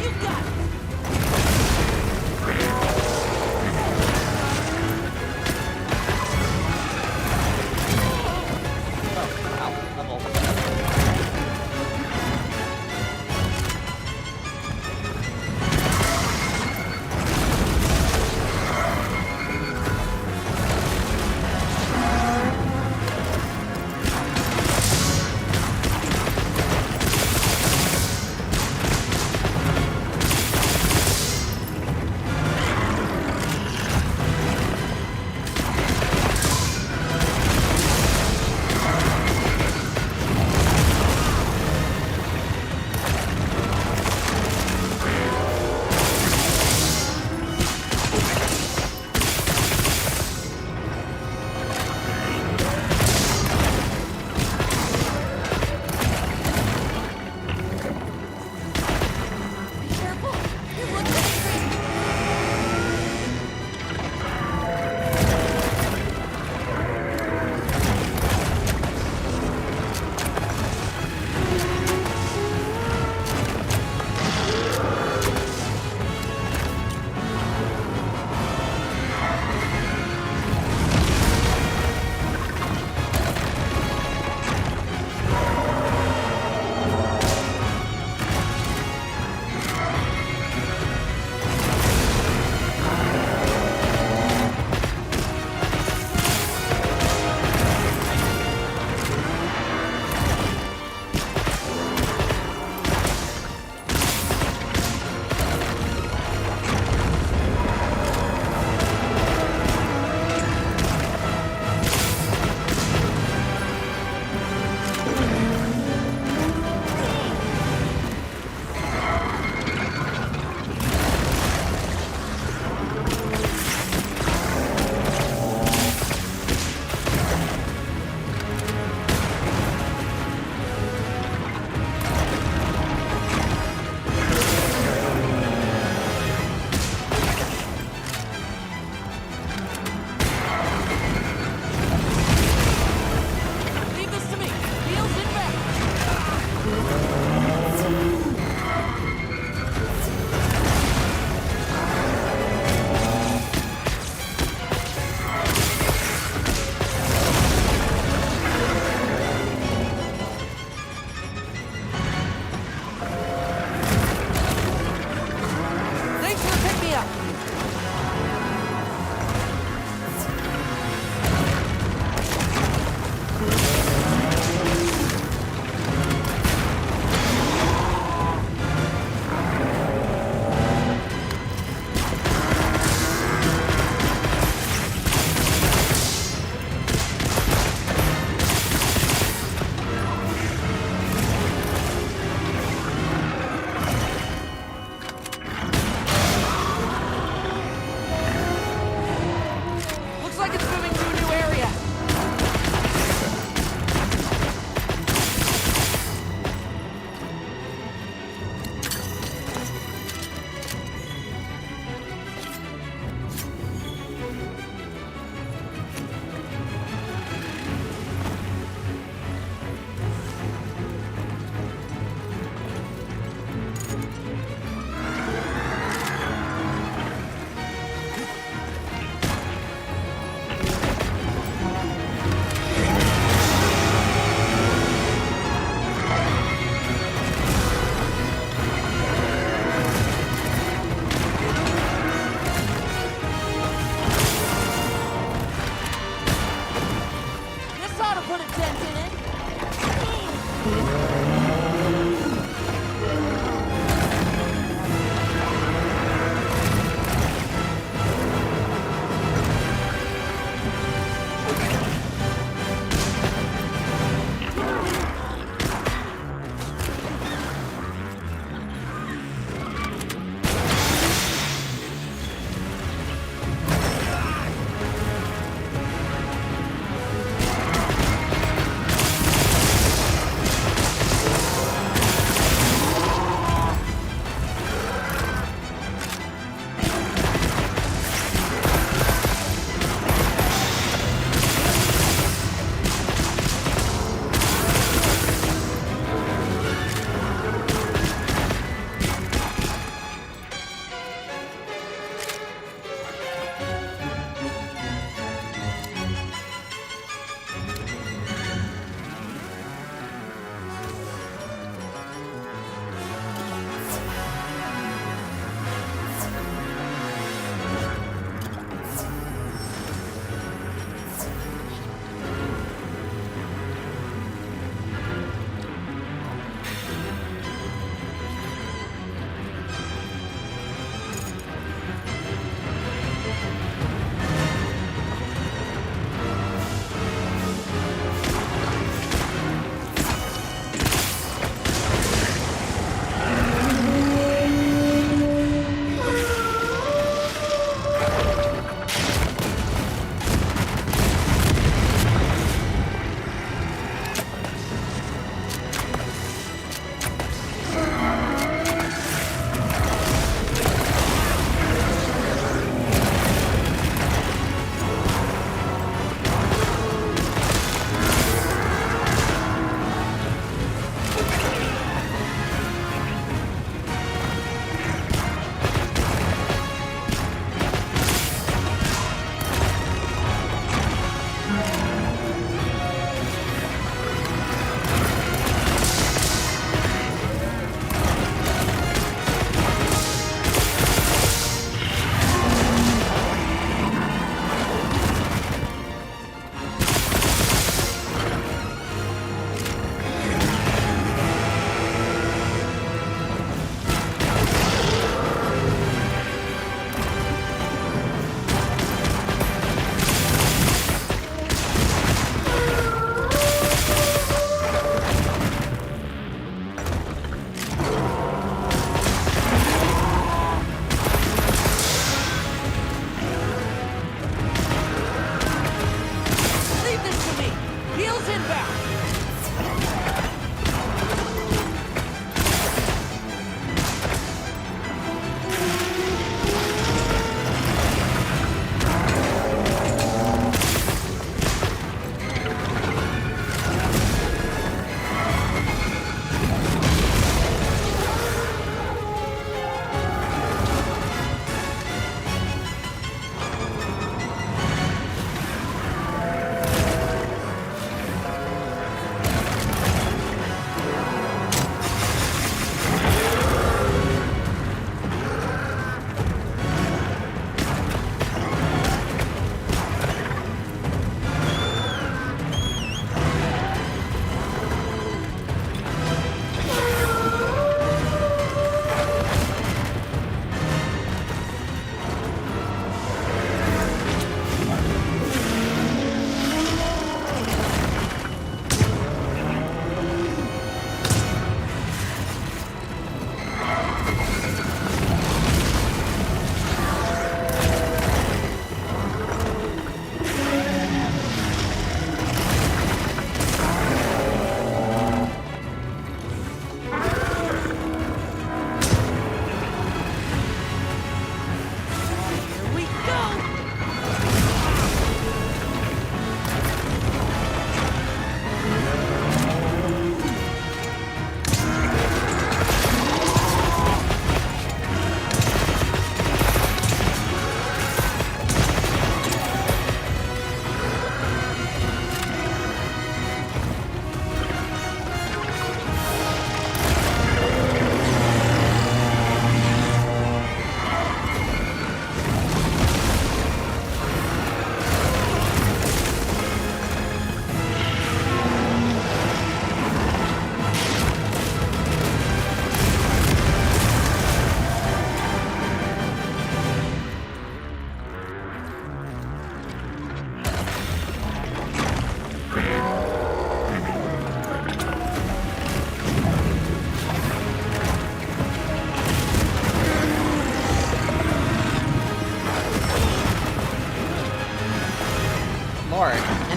You got it!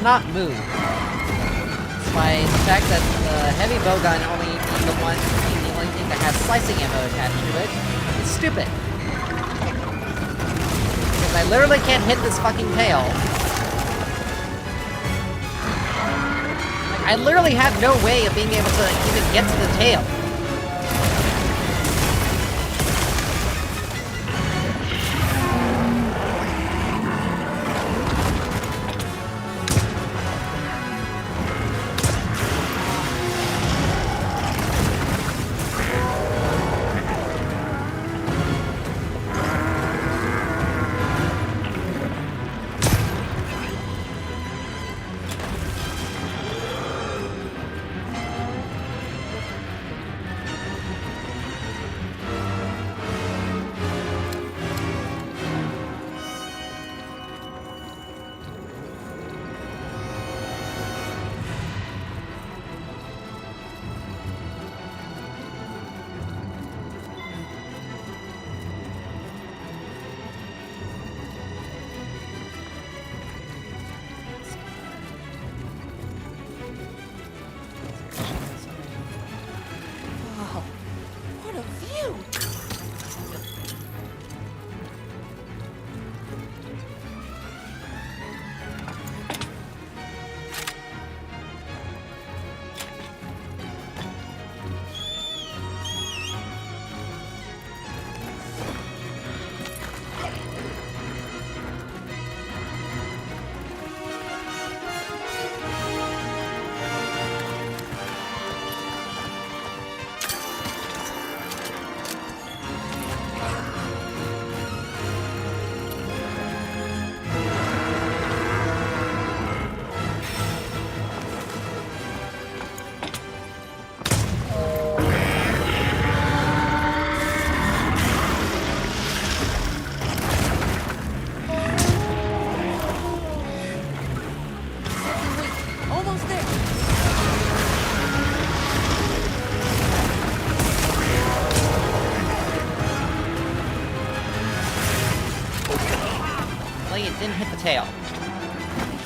cannot move. Despite the fact that the heavy bowgun only being the only thing that has slicing ammo attached to it is stupid. Because I literally can't hit this fucking tail. Like, I literally have no way of being able to even get to the tail. Wow, what a view! Almost there. Like it didn't hit the tail.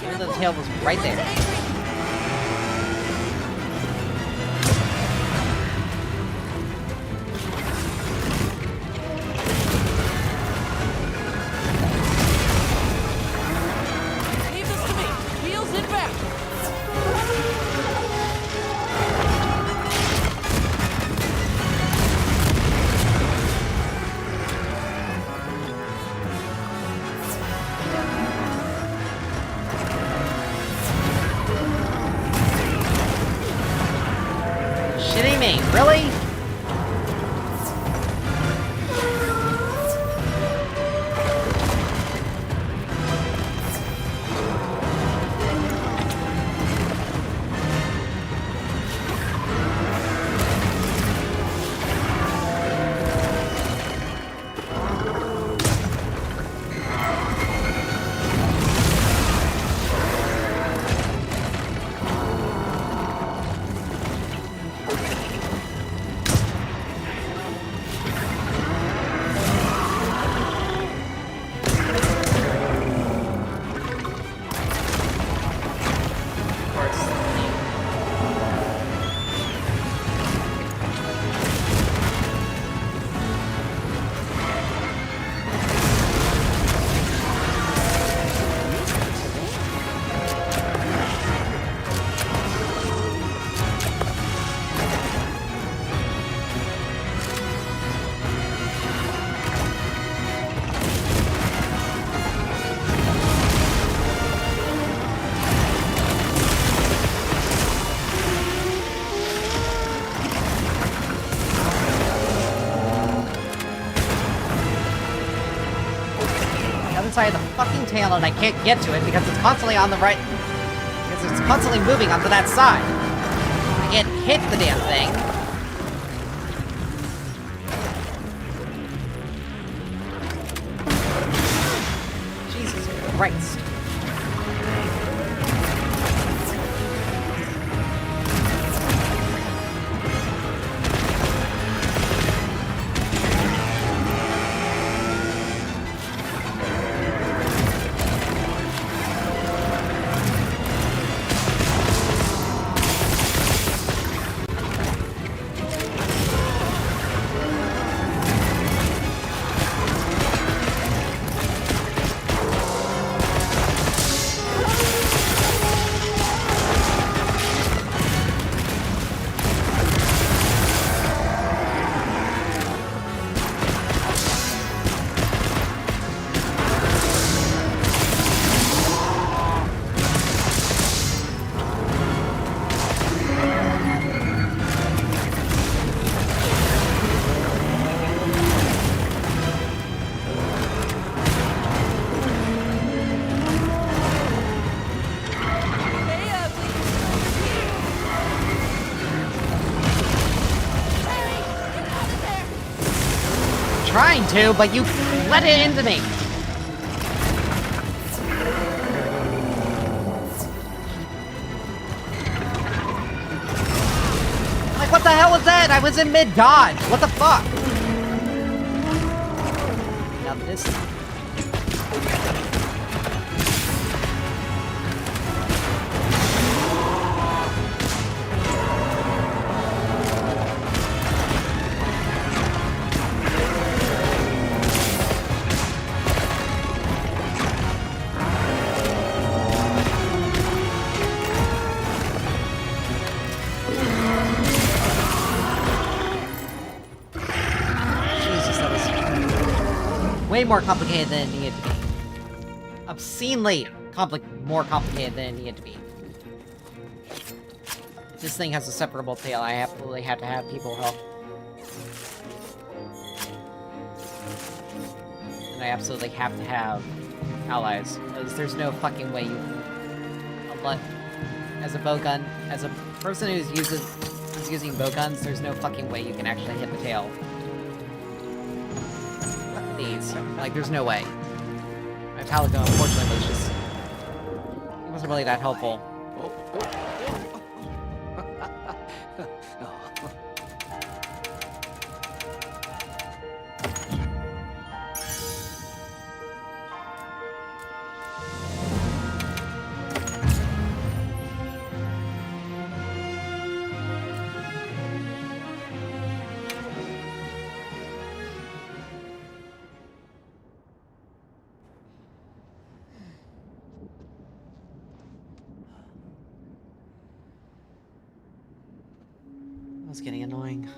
Even though the tail was right there. Leave this to me. Wheels in back. Shitting me, really? Side of the fucking tail and I can't get to it because it's constantly on the right. Because it's constantly moving onto that side. I can't hit the damn thing. Jesus Christ. trying to, but you let it into me. Like, what the hell was that? I was in mid-dodge. What the fuck? Now this... way more complicated than it needed to be. Obscenely more complicated than it needed to be. If this thing has a separable tail, I absolutely have to have people help. And I absolutely have to have allies, because there's no fucking way you... As a bowgun, as a person who's using bowguns, there's no fucking way you can actually hit the tail. These. Like, there's no way. My Palico, unfortunately, was just... It wasn't really that helpful. That was getting annoying.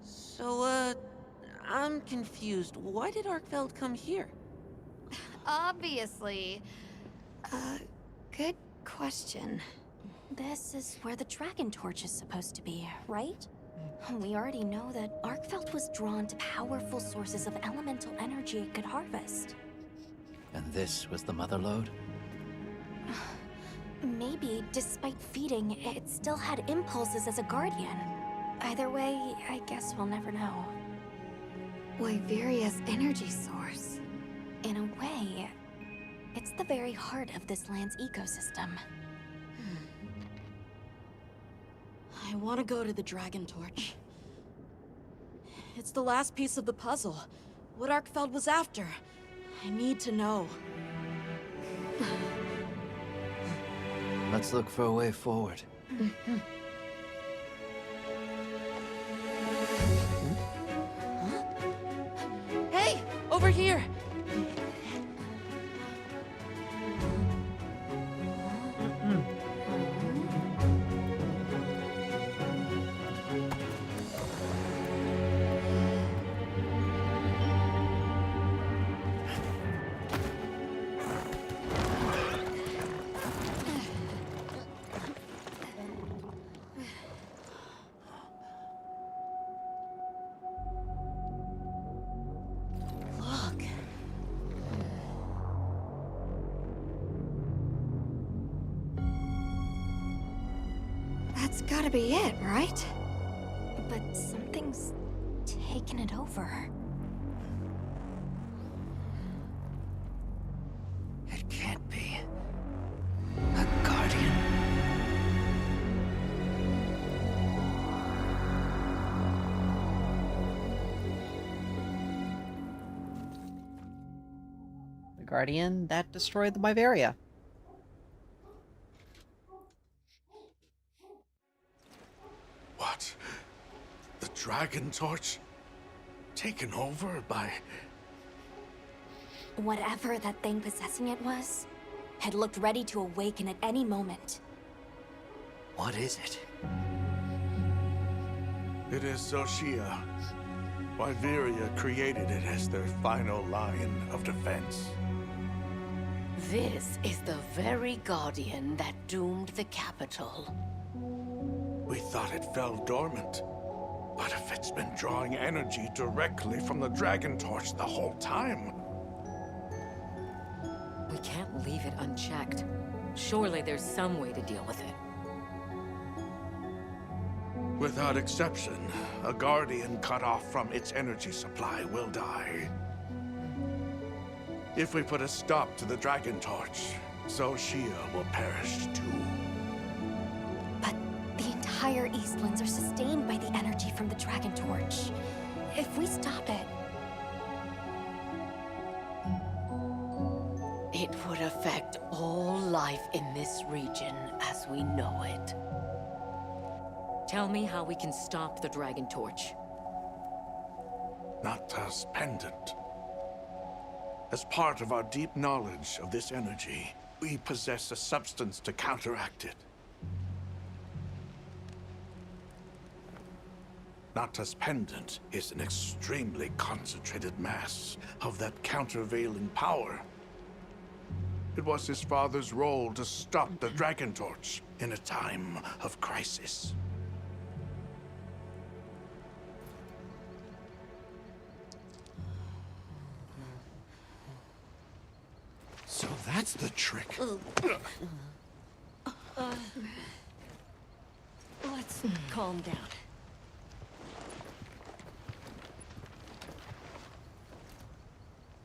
So, I'm confused. Why did Arkfeld come here? Obviously. Good question. This is where the Dragon Torch is supposed to be, right? We already know that Arkfeld was drawn to powerful sources of elemental energy it could harvest. And this was the mother lode? Maybe, despite feeding, it still had impulses as a guardian. Either way, I guess we'll never know. Wyveria's energy source. In a way, it's the very heart of this land's ecosystem. I want to go to the Dragon Torch. It's the last piece of the puzzle. What Arkfeld was after. I need to know. Let's look for a way forward. Hey! Over here! That's gotta be it, right? But something's taken it over. It can't be. A guardian. The Guardian that destroyed the Wyveria. What? The Dragon Torch? Taken over by... Whatever that thing possessing it was, had looked ready to awaken at any moment. What is it? It is Xochitl. Wyveria created it as their final line of defense. This is the very Guardian that doomed the capital. We thought it fell dormant. But if it's been drawing energy directly from the Dragon Torch the whole time... We can't leave it unchecked. Surely there's some way to deal with it. Without exception, a Guardian cut off from its energy supply will die. If we put a stop to the Dragon Torch, Xochitl will perish too. But the entire Eastlands are sustained by the energy from the Dragon Torch. If we stop it... It would affect all life in this region as we know it. Tell me how we can stop the Dragon Torch. Nata's pendant. As part of our deep knowledge of this energy, we possess a substance to counteract it. Nata's pendant is an extremely concentrated mass of that countervailing power. It was his father's role to stop the Dragon Torch in a time of crisis. So that's the trick. Let's calm down.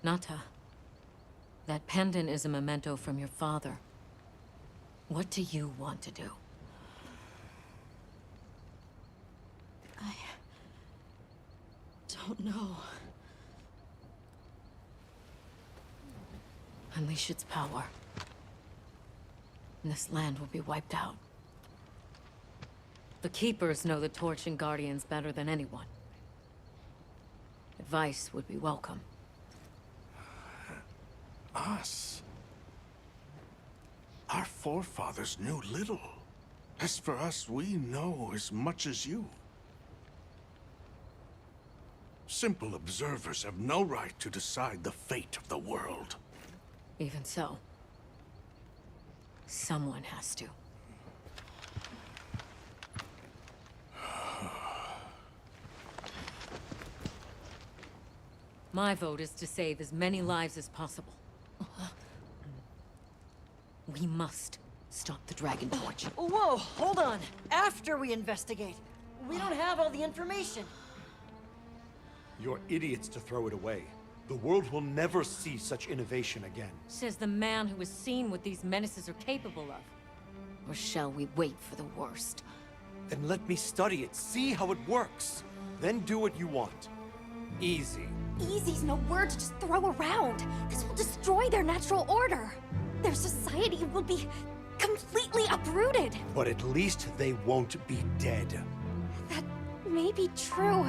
Nata, that pendant is a memento from your father. What do you want to do? I don't know. Unleash its power, and this land will be wiped out. The Keepers know the Torch and Guardians better than anyone. Advice would be welcome. Us? Our forefathers knew little. As for us, we know as much as you. Simple observers have no right to decide the fate of the world. Even so, someone has to. My vote is to save as many lives as possible. We must stop the Dragon Torch. Whoa, hold on. After we investigate. We don't have all the information. You're idiots to throw it away. The world will never see such innovation again. Says the man who has seen what these menaces are capable of. Or shall we wait for the worst? Then let me study it, see how it works. Then do what you want. Easy. Easy's no word to just throw around. This will destroy their natural order. Their society will be completely uprooted. But at least they won't be dead. That may be true.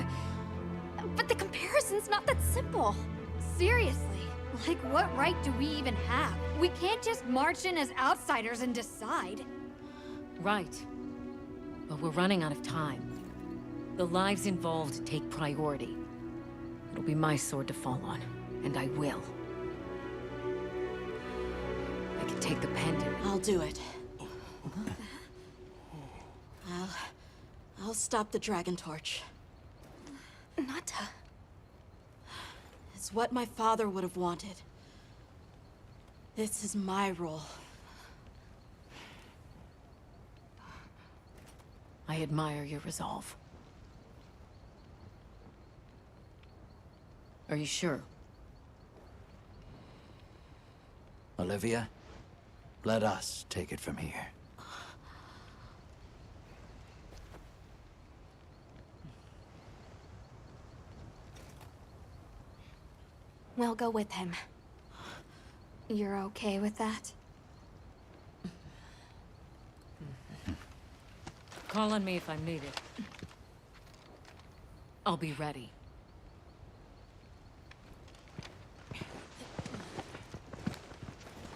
But the comparison's not that simple. Seriously, like what right do we even have? We can't just march in as outsiders and decide. Right. But we're running out of time. The lives involved take priority. It'll be my sword to fall on, and I will. I can take the pendant. I'll do it. I'll stop the Dragon Torch. Nata. It's what my father would have wanted. This is my role. I admire your resolve. Are you sure? Olivia, let us take it from here. We'll go with him. You're okay with that? Call on me if I'm needed. I'll be ready.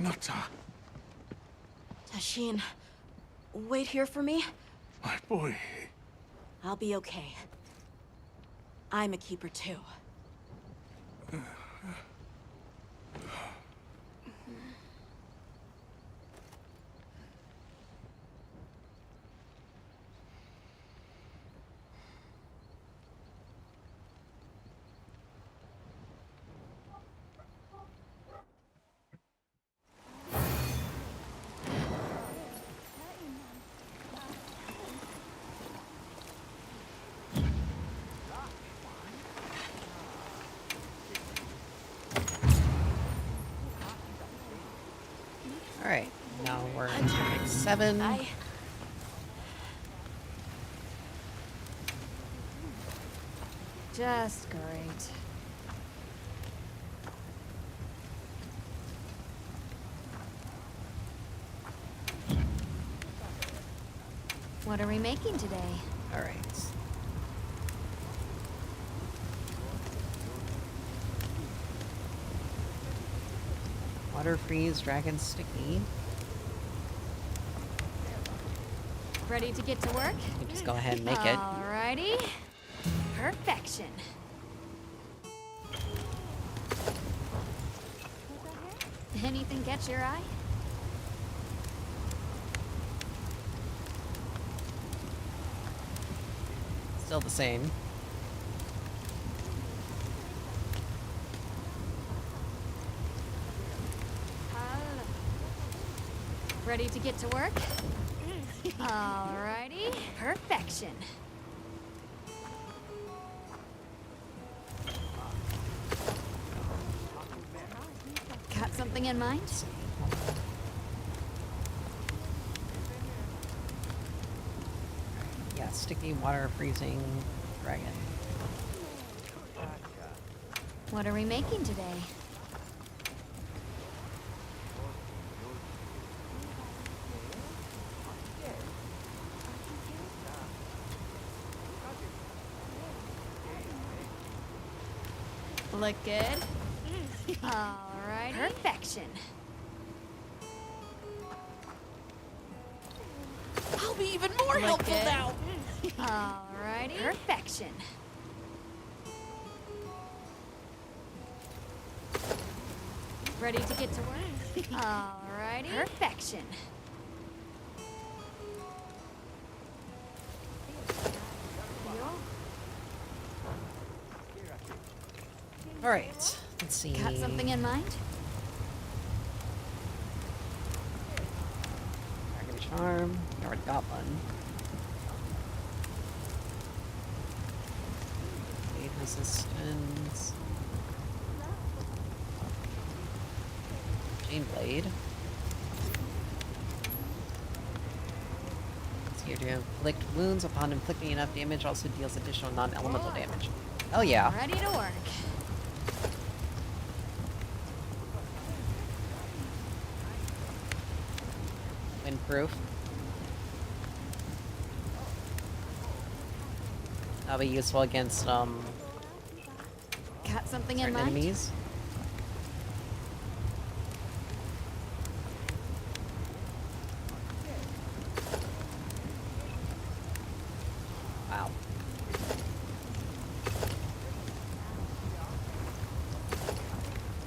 Nata, Tashin, wait here for me. my boy. I'll be okay. I'm a keeper too. Alright, now we're in District 7. Just great. What are we making today? Alright. Water freeze, dragon sticky. Ready to get to work? You can just go ahead and make it. Alrighty. Perfection. Anything catch your eye? Still the same. Ready to get to work? Alrighty. Perfection. Got something in mind? Yeah, sticky, water freezing, dragon. What are we making today? Look good? Alright. Perfection. I'll be even more Look helpful good. now. Alrighty. Perfection. Ready to get to work? Alrighty. Perfection. Alright, let's see. Got something in mind? Dragon charm. I already got one. Blade resistance. Chain blade. It's here to inflict wounds upon inflicting enough damage. Also deals additional non-elemental damage. Oh yeah. Ready to work. Windproof. That'll be useful against Got something in certain mind? enemies. Wow.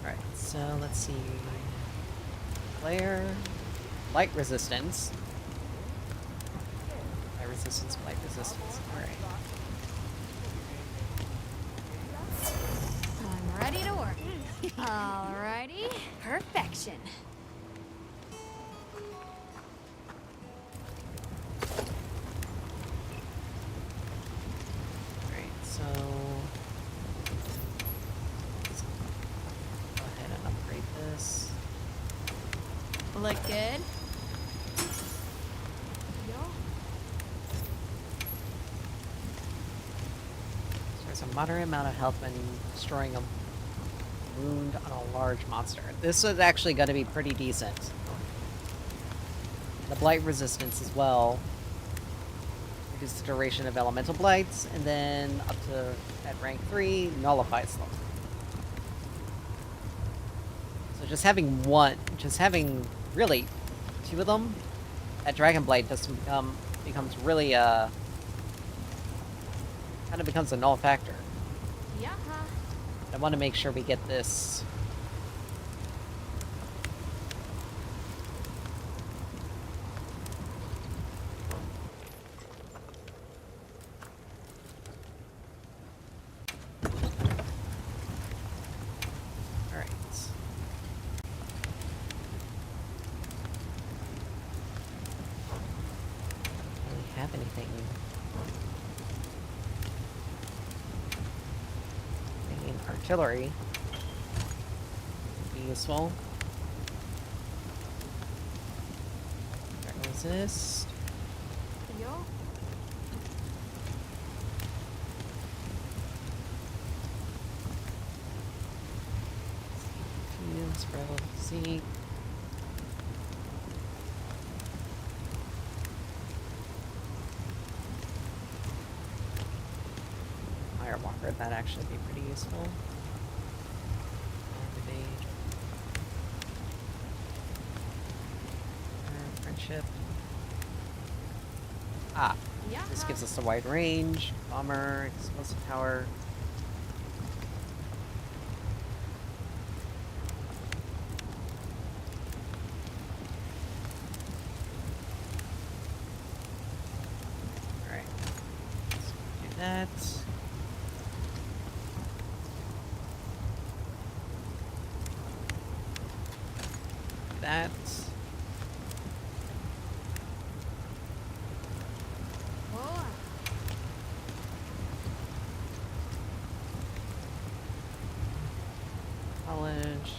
Alright, so let's see. Flare. Light resistance. Light resistance, light resistance. Alright. I'm ready to work. Alrighty. Perfection. Alright, so let's go ahead and upgrade this. Look good? So there's a moderate amount of health when destroying a wound on a large monster. This is actually going to be pretty decent. The blight resistance as well. Reduce the duration of elemental blights, and then up to at rank 3 nullifies them. So just having really 2 of them, that Dragon Blight doesn't becomes really kind of becomes a null factor. I want to make sure we get this. All right. Don't really have anything. Artillery would be useful. Resist. Spread Z. Firewalker, that'd actually be pretty useful. Friendship. Ah, this gives us a wide range. Bomber, explosive power. Alright. Let's do that. That. College.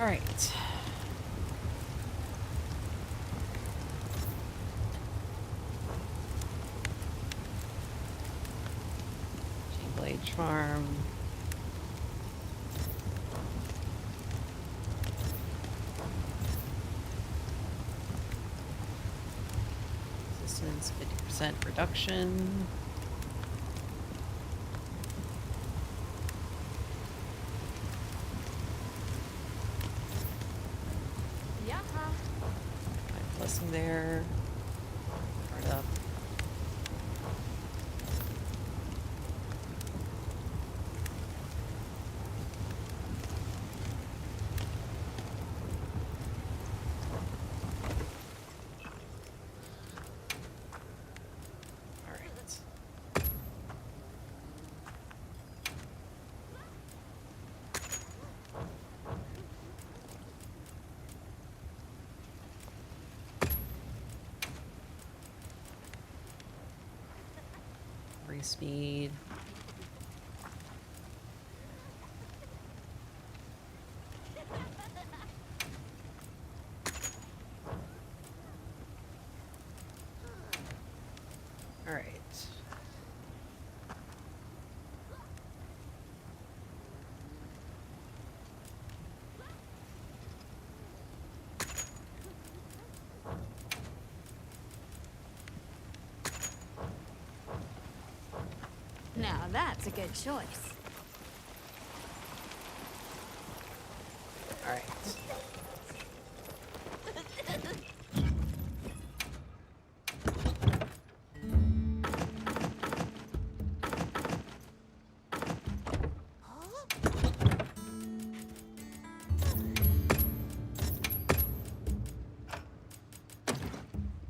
All right. Blade Charm. Resistance 50% reduction. Blessing there. Right up. All right. Speed. All right. Now that's a good choice. All right.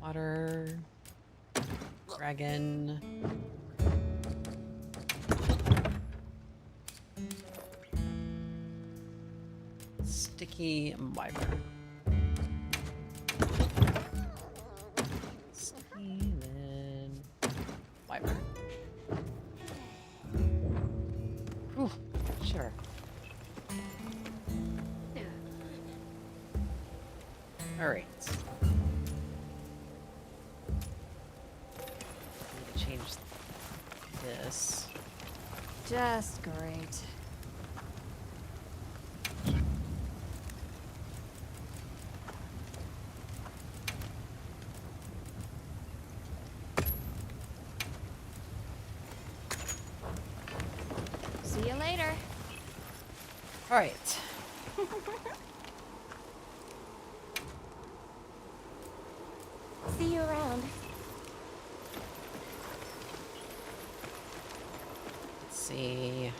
Water. Dragon. Sticky Wyvern. Sticky then Wyvern. Whew, sure. All right. this. Just great. See you later. All right. See you around. Let's see.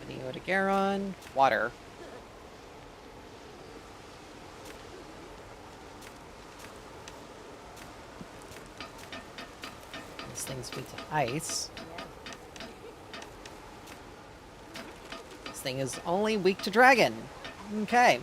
Video to Garon. Water. This thing's weak to ice. This thing is only weak to dragon. Okay.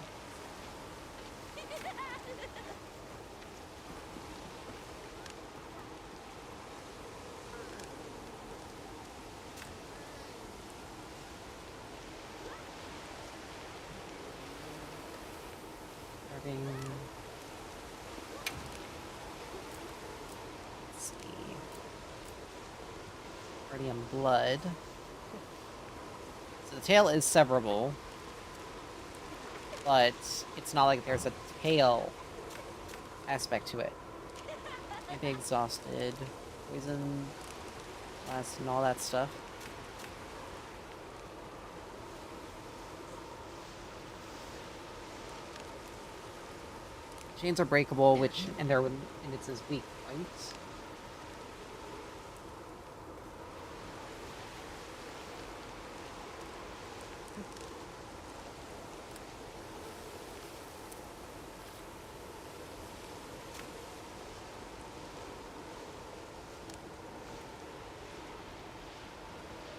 Let's see. Guardian blood. So the tail is severable, but it's not like there's a tail aspect to it. Maybe exhausted, poison, blast, and all that stuff. Chains are breakable, and it's as weak, right?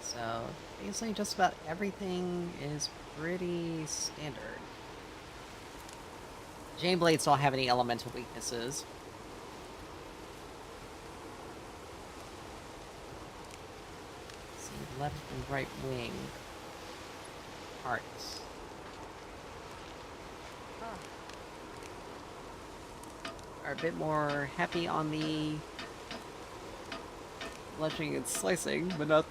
So basically just about everything is pretty standard. Jane Blades don't have any elemental weaknesses. Let's see, left and right wing. Hearts. Are a bit more happy on the bludgeoning and slicing, but not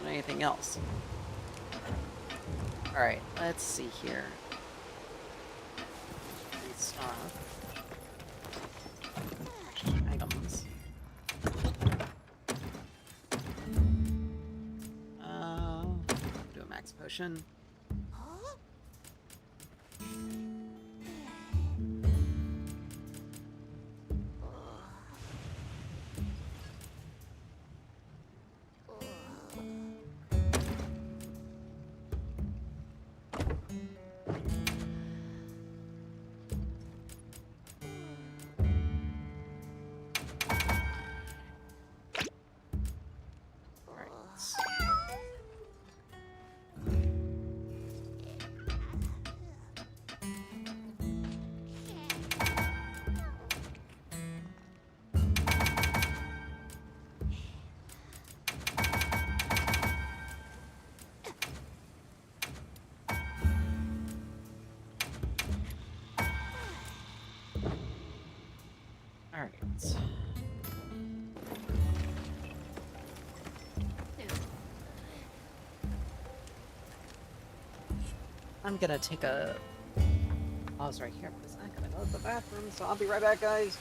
anything else. Alright, let's see here. Items. Do a max potion. Alright. I'm gonna take a pause right here because I gotta go to the bathroom, so I'll be right back, guys.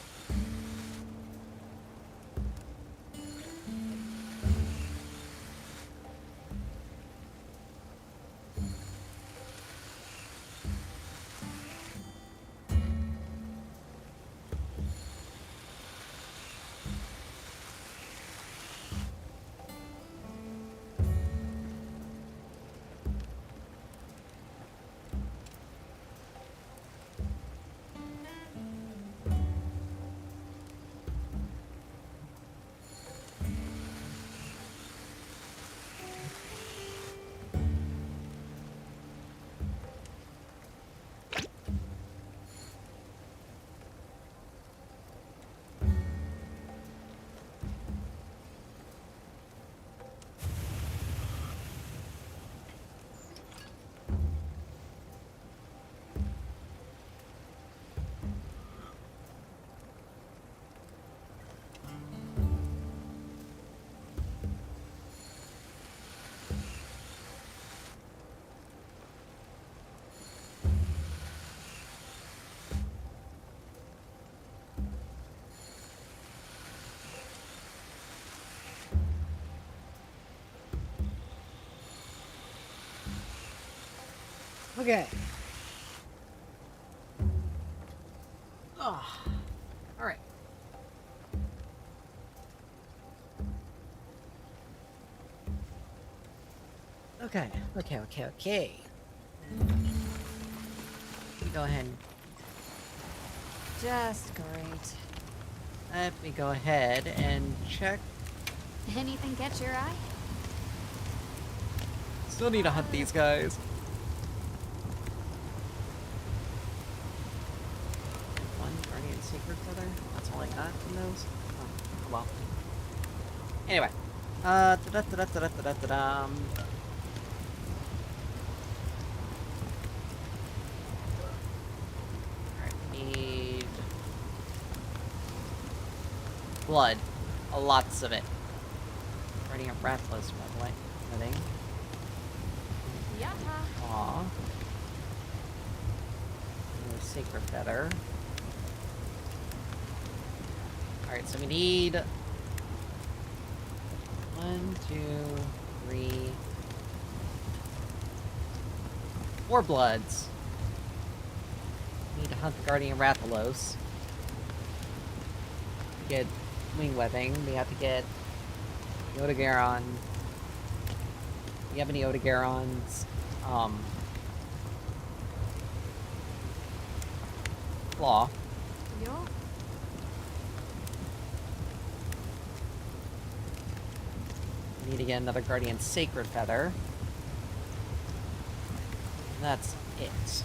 Okay. Oh. Alright. Okay. Go ahead. Just great. Let me go ahead and check. Anything catch your eye? Still need to hunt these guys. One Guardian Secret Feather. That's all I got from those. Oh, well. Anyway. Alright, need blood. Lots of it. Running up Rathalos, by the way. I think. Yeah. Aw. Sacred Feather. Alright, so we need 1, 2, 3, 4 bloods. We need to hunt the Guardian Rathalos. To get wing webbing, we have to get the Odogaron. Do you have any Odogarons? Claw. Yo. We need to get another Guardian Sacred Feather. And that's it.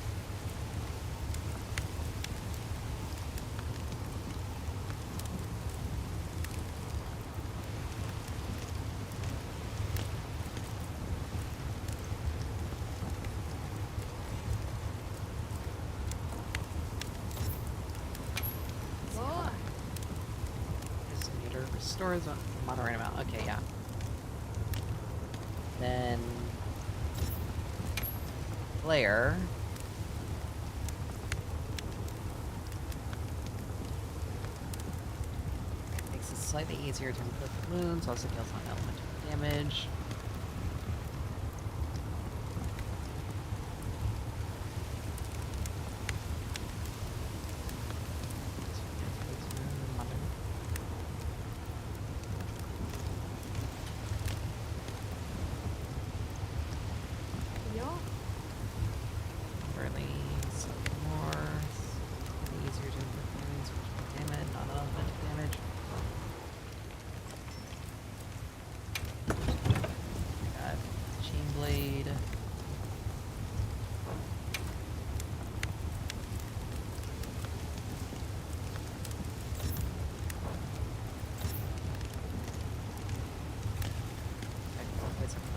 Restores a moderate amount. Okay, yeah. Then Flare. Makes it slightly easier to inflict wounds, also deals on elemental damage.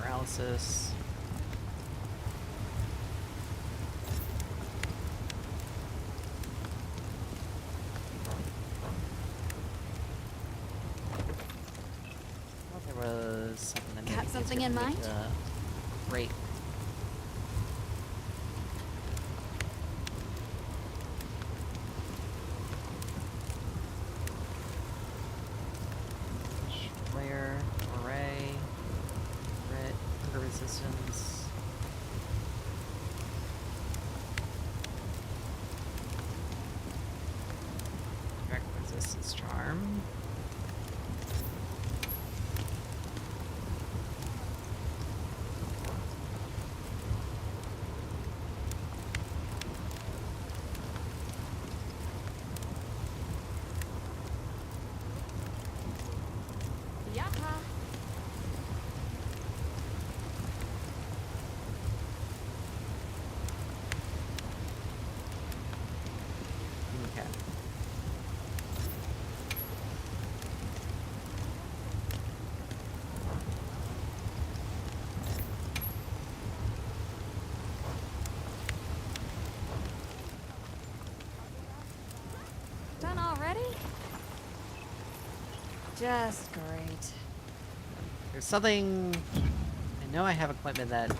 Paralysis. Well, there was something that Got something in mind? Great. Flare, array. Resistance. Direct resistance charm. Done already? Just great. There's something... I know I have equipment that...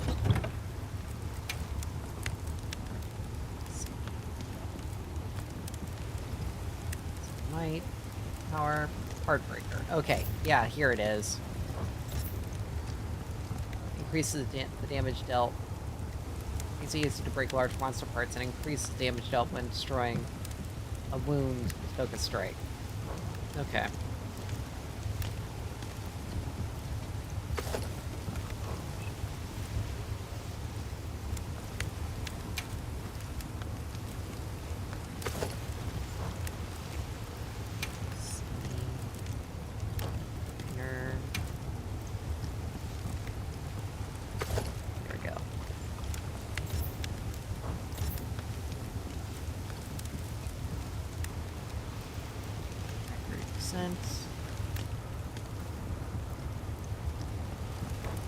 Might... Power... Heartbreaker. Okay, yeah, here it is. Increases the damage dealt. It's easy to break large monster parts and increases damage dealt when destroying a wound with Focus Strike. Okay.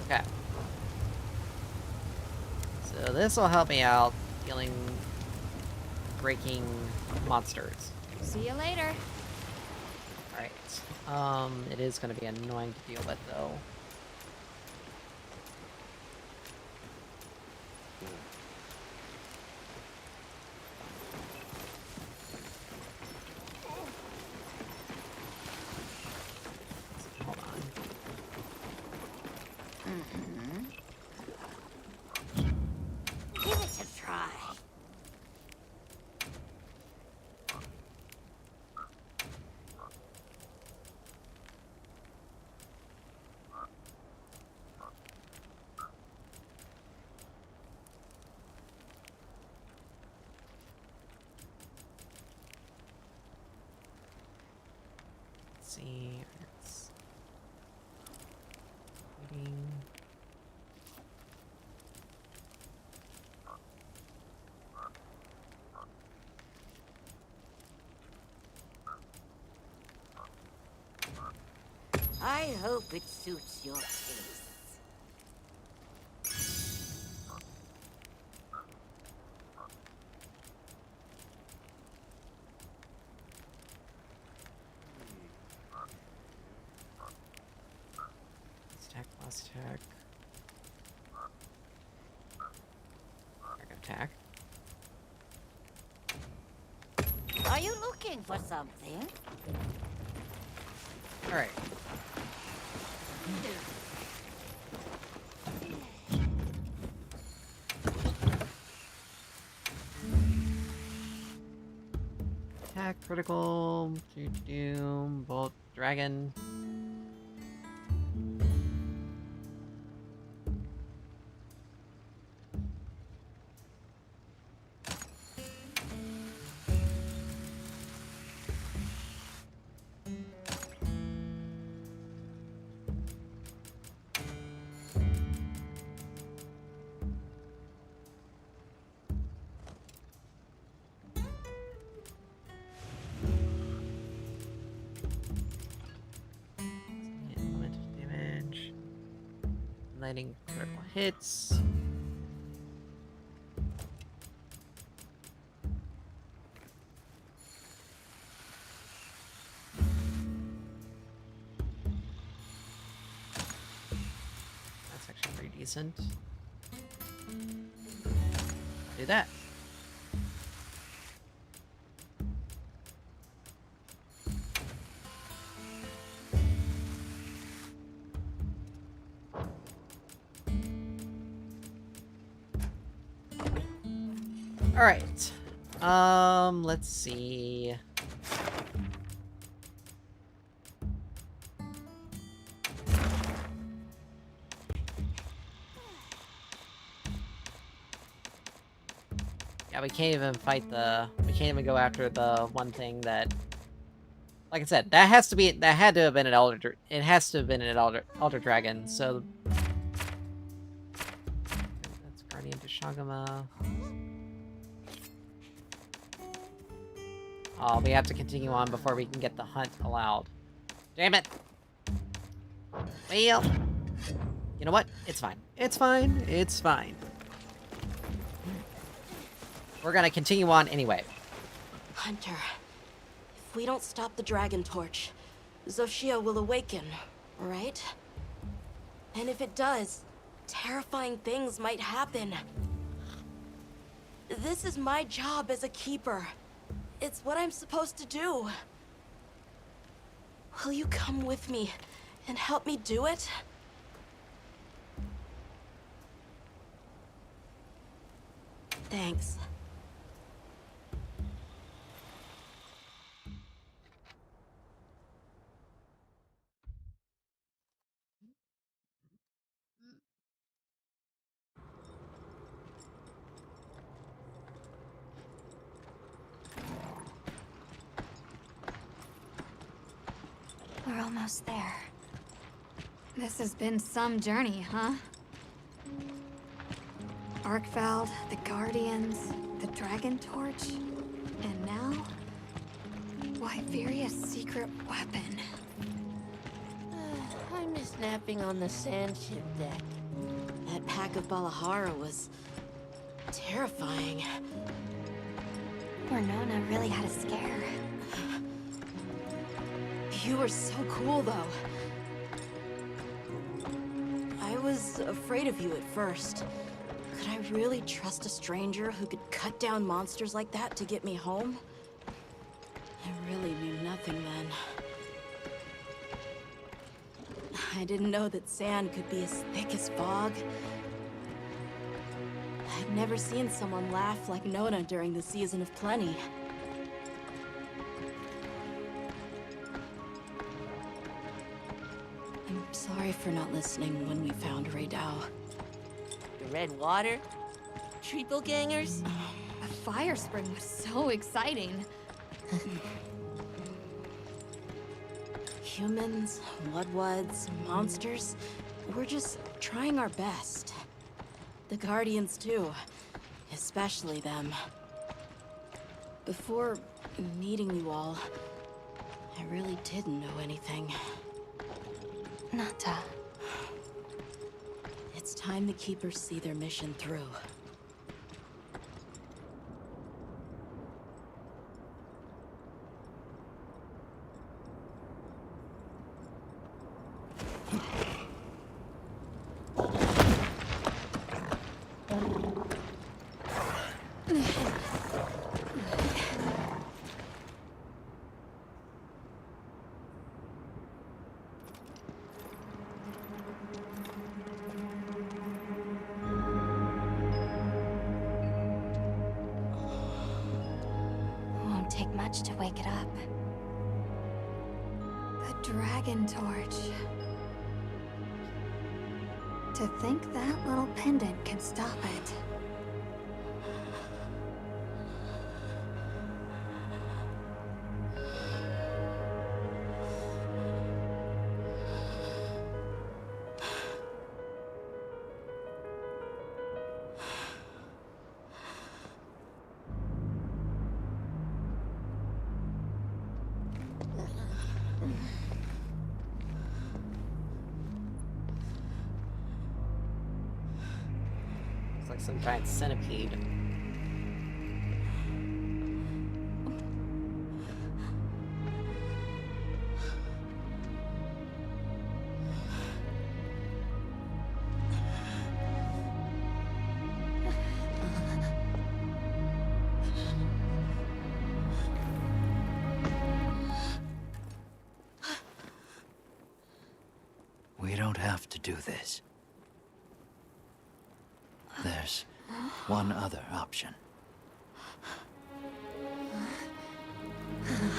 Okay. So this will help me out dealing breaking monsters. See you later. Alright. It is gonna be annoying to deal with though. Give it a try. Let's see. It's waiting. I hope it suits your taste. Attack, last attack. Attack. Are you looking for something? Alright. Attack, critical, doom, bolt, dragon. Landing critical hits. That's actually pretty decent. Do that. Alright. Let's see. Yeah, we can't even fight we can't even go after the one thing that, like I said, that had to have been an Elder, it has to have been an Elder Dragon, so. That's Guardian Deshagama. Oh, we have to continue on before we can get the hunt allowed. Damn it! Well, you know what? It's fine. It's fine. It's fine. We're gonna continue on anyway. Hunter, if we don't stop the Dragon Torch, Xochitl will awaken, right? And if it does, terrifying things might happen. This is my job as a keeper. It's what I'm supposed to do. Will you come with me and help me do it? Thanks. We're almost there. This has been some journey, huh? Arkfeld, the Guardians, the Dragon Torch, and now... Wyveria's secret weapon. I miss napping on the sand ship deck. That pack of Balahara was... terrifying. Nona really had a scare. You were so cool, though. I was afraid of you at first. Could I really trust a stranger who could cut down monsters like that to get me home? I really knew nothing then. I didn't know that sand could be as thick as fog. I'd never seen someone laugh like Nona during the Season of Plenty. I'm sorry for not listening when we found Raydao. The red water? Triple gangers? A fire spring was so exciting. Humans, Mudwoods, monsters, we're just trying our best. The Guardians too, especially them. Before meeting you all, I really didn't know anything. Nata. It's time the Keepers see their mission through. Take much to wake it up. The Dragon Torch. To think that little pendant can stop it. Like some giant centipede. We don't have to do this. There's one other option.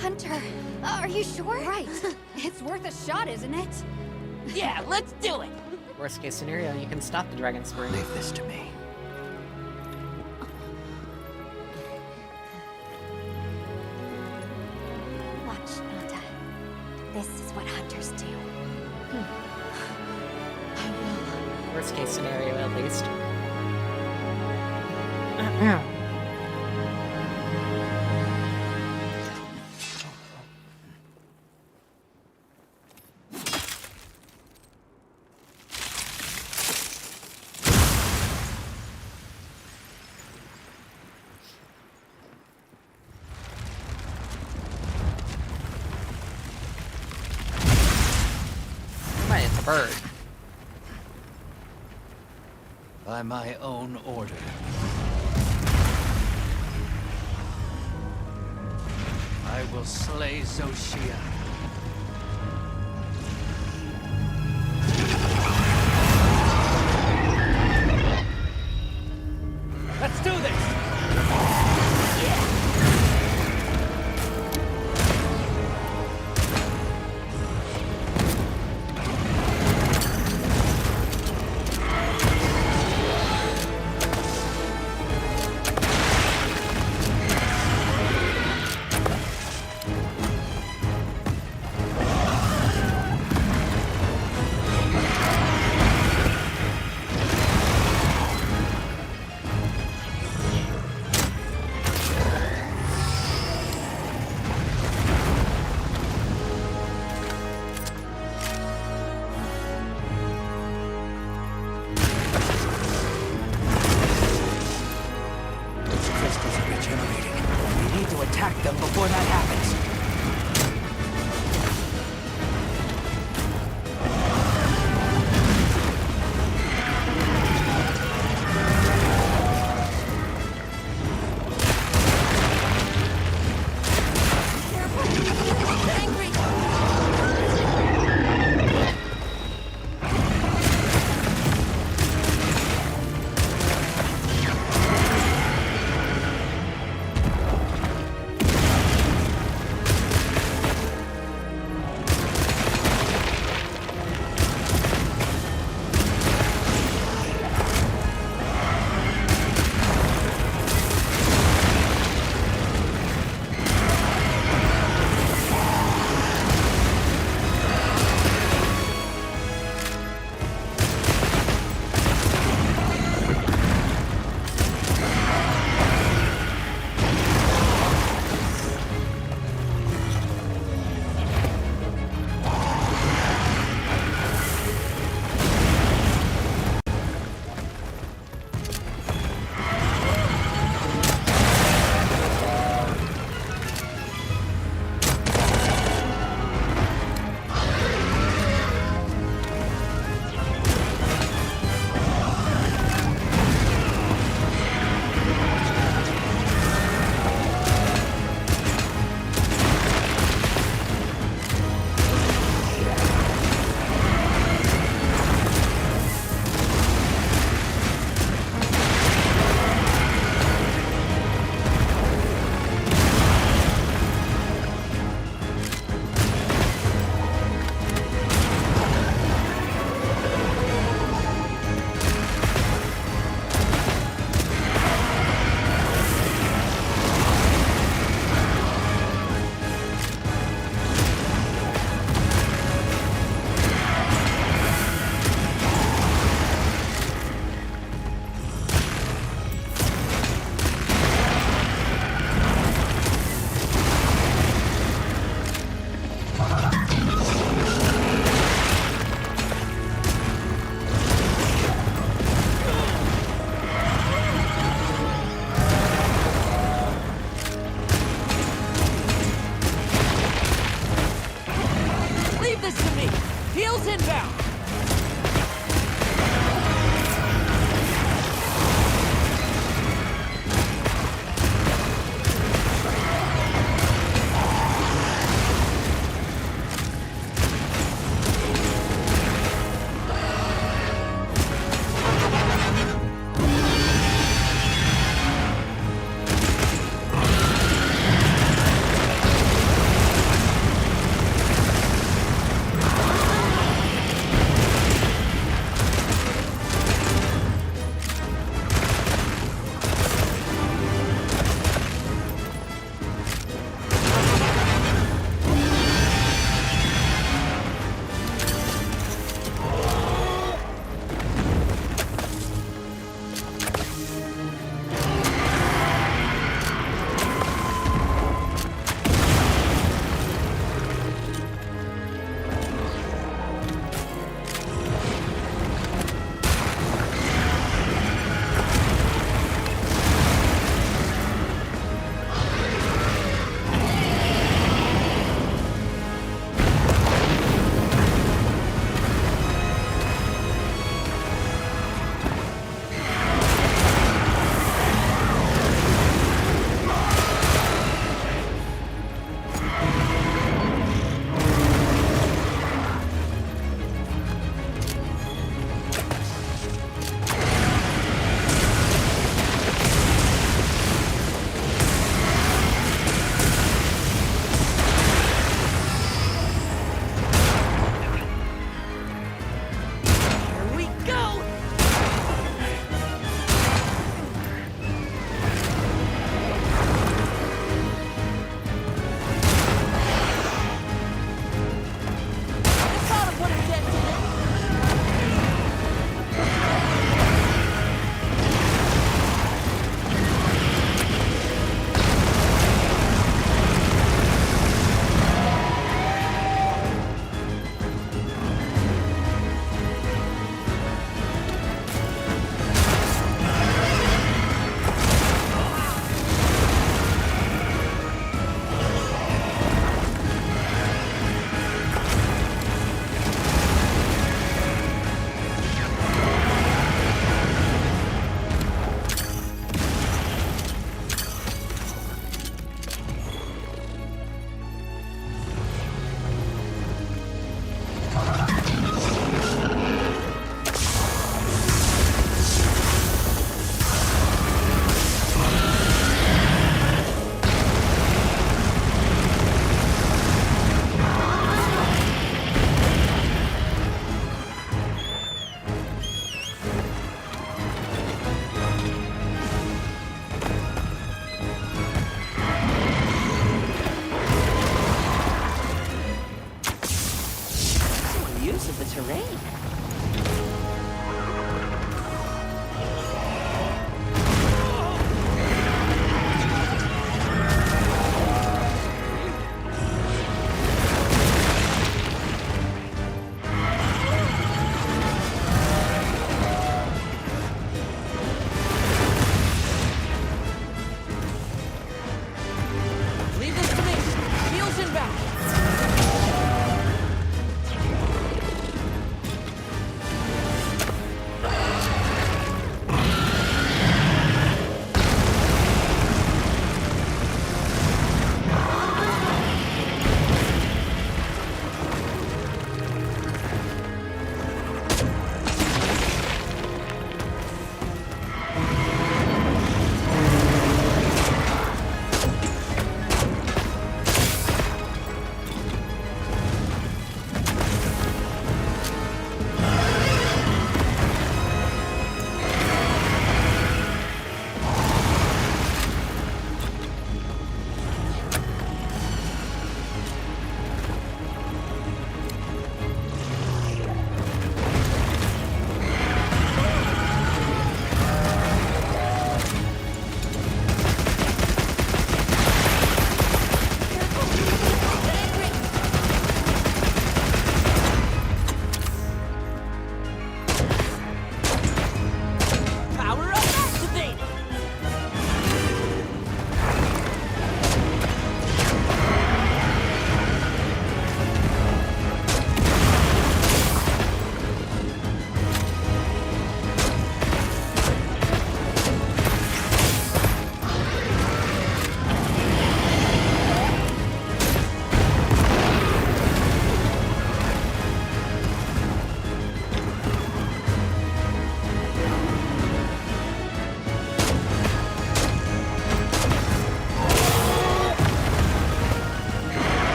Hunter, are you sure? Right. It's worth a shot, isn't it? Yeah, let's do it! Worst case scenario, you can stop the Dragon Spring. Leave this to me. Watch, Nata. This is what hunters do. Worst case scenario, at least. Somebody hit the bird. By my own order. I will slay Xochitl. Let's do this! crystals are regenerating. We need to attack them before that happens.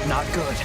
not good.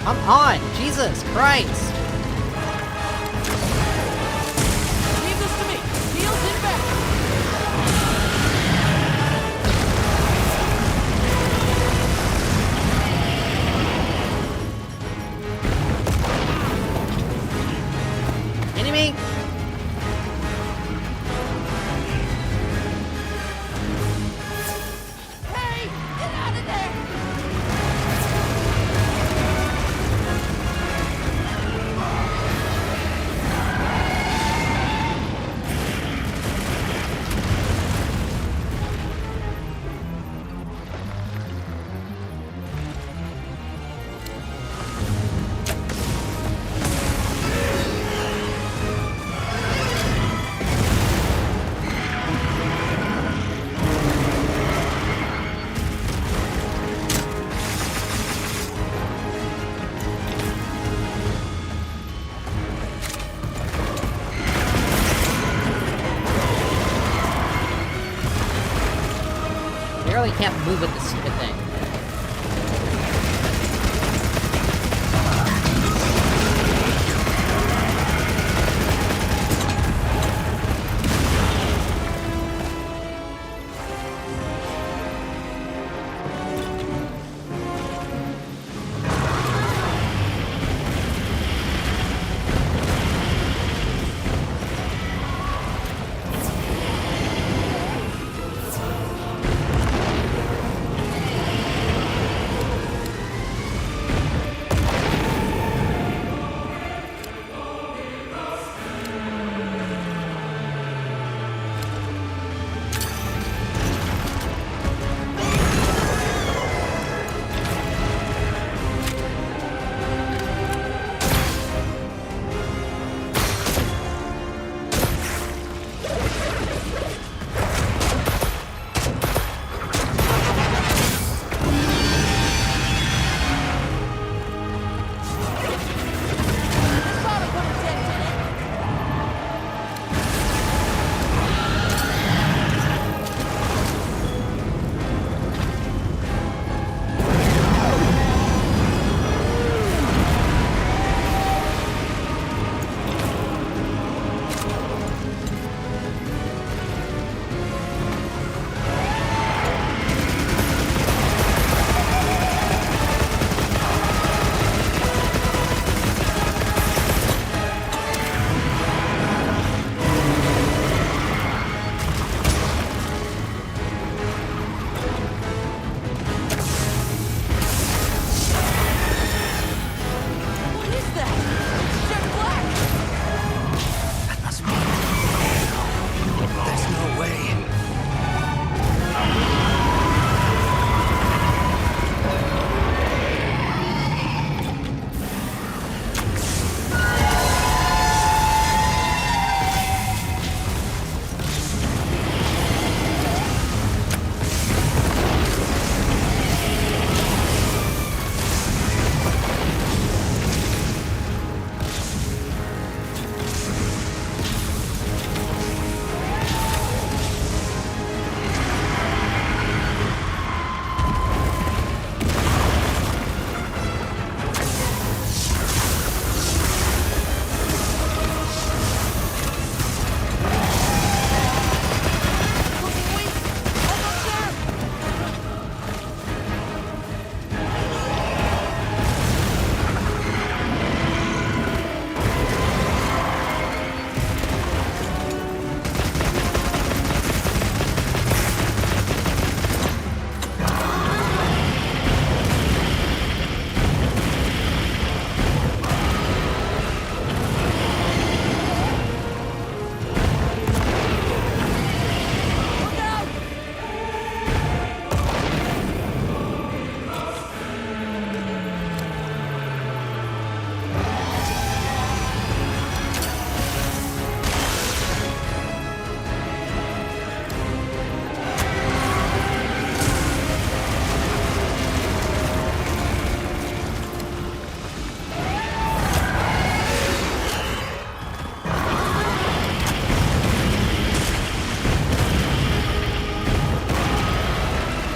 Come on! Jesus Christ! Leave this to me! Heels in back! Enemy! Hey! Get out of there! Barely can't move with this stupid thing.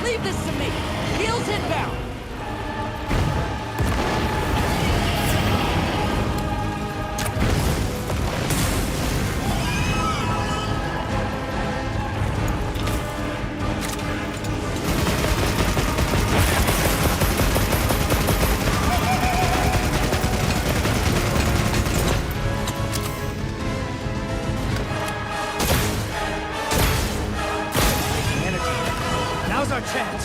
Leave this to me! Heels inbound! Now's our chance.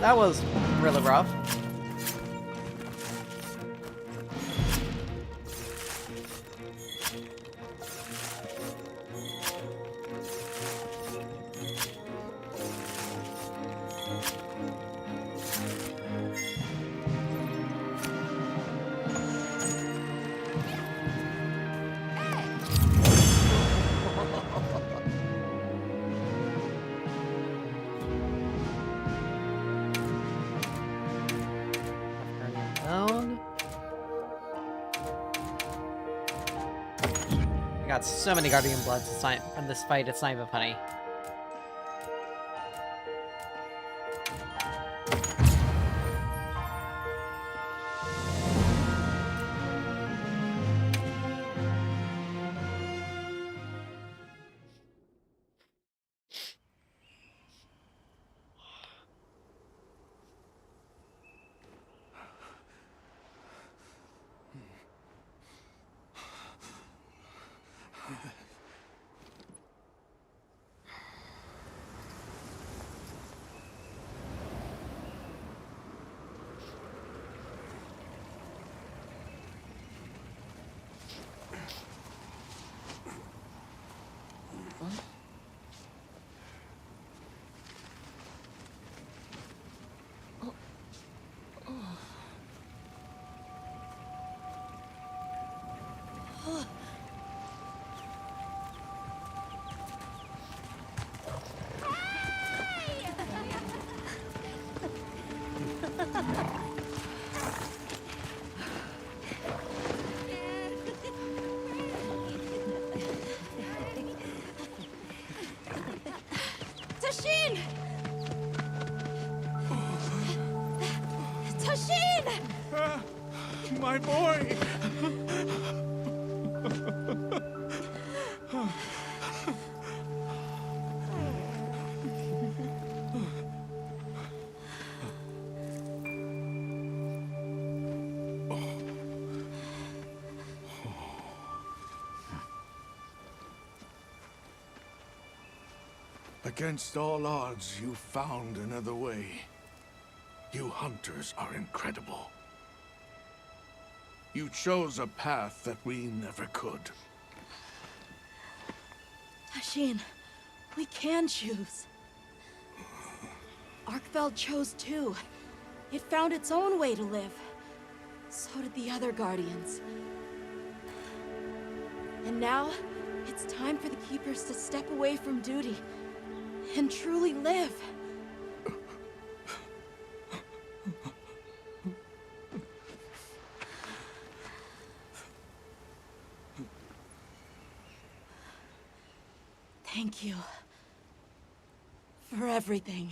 That was really rough. I got so many Guardian Bloods from this fight, it's not even funny. Tashin! Tashin! My boy! Against all odds, you found another way. You hunters are incredible. You chose a path that we never could. Tashin, we can choose. Arkfeld chose too. It found its own way to live. So did the other Guardians. And now, it's time for the Keepers to step away from duty and truly live. Thank you for everything.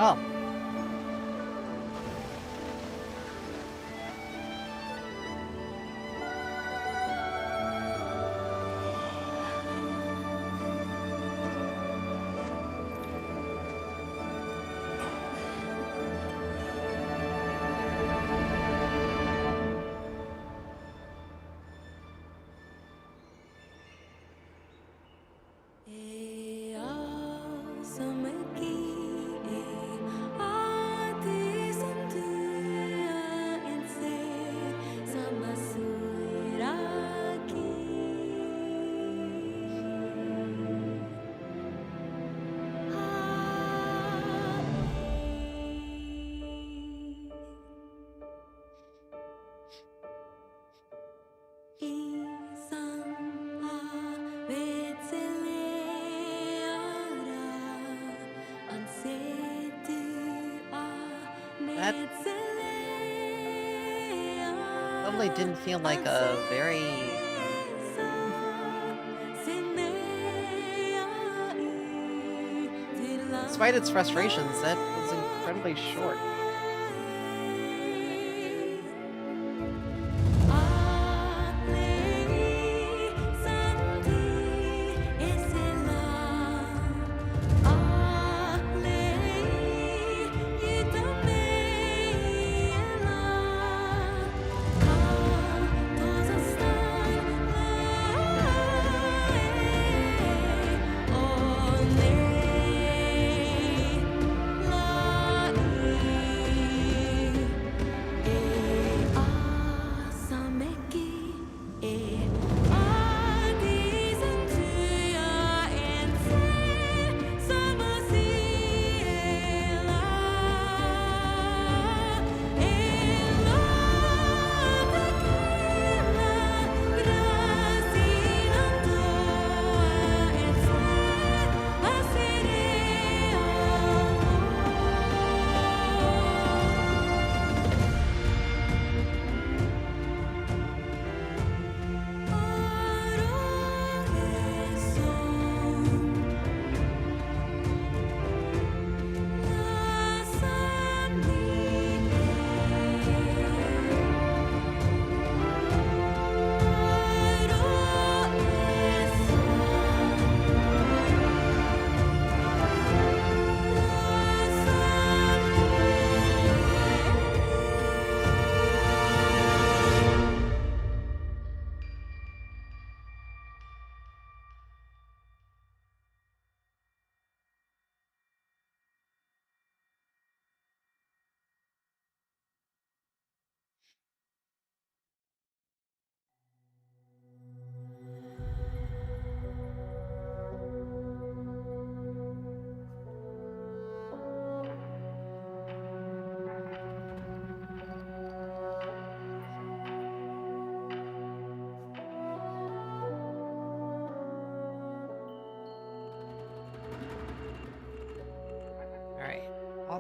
Oh. That probably didn't feel like a very... Despite its frustrations, that was incredibly short.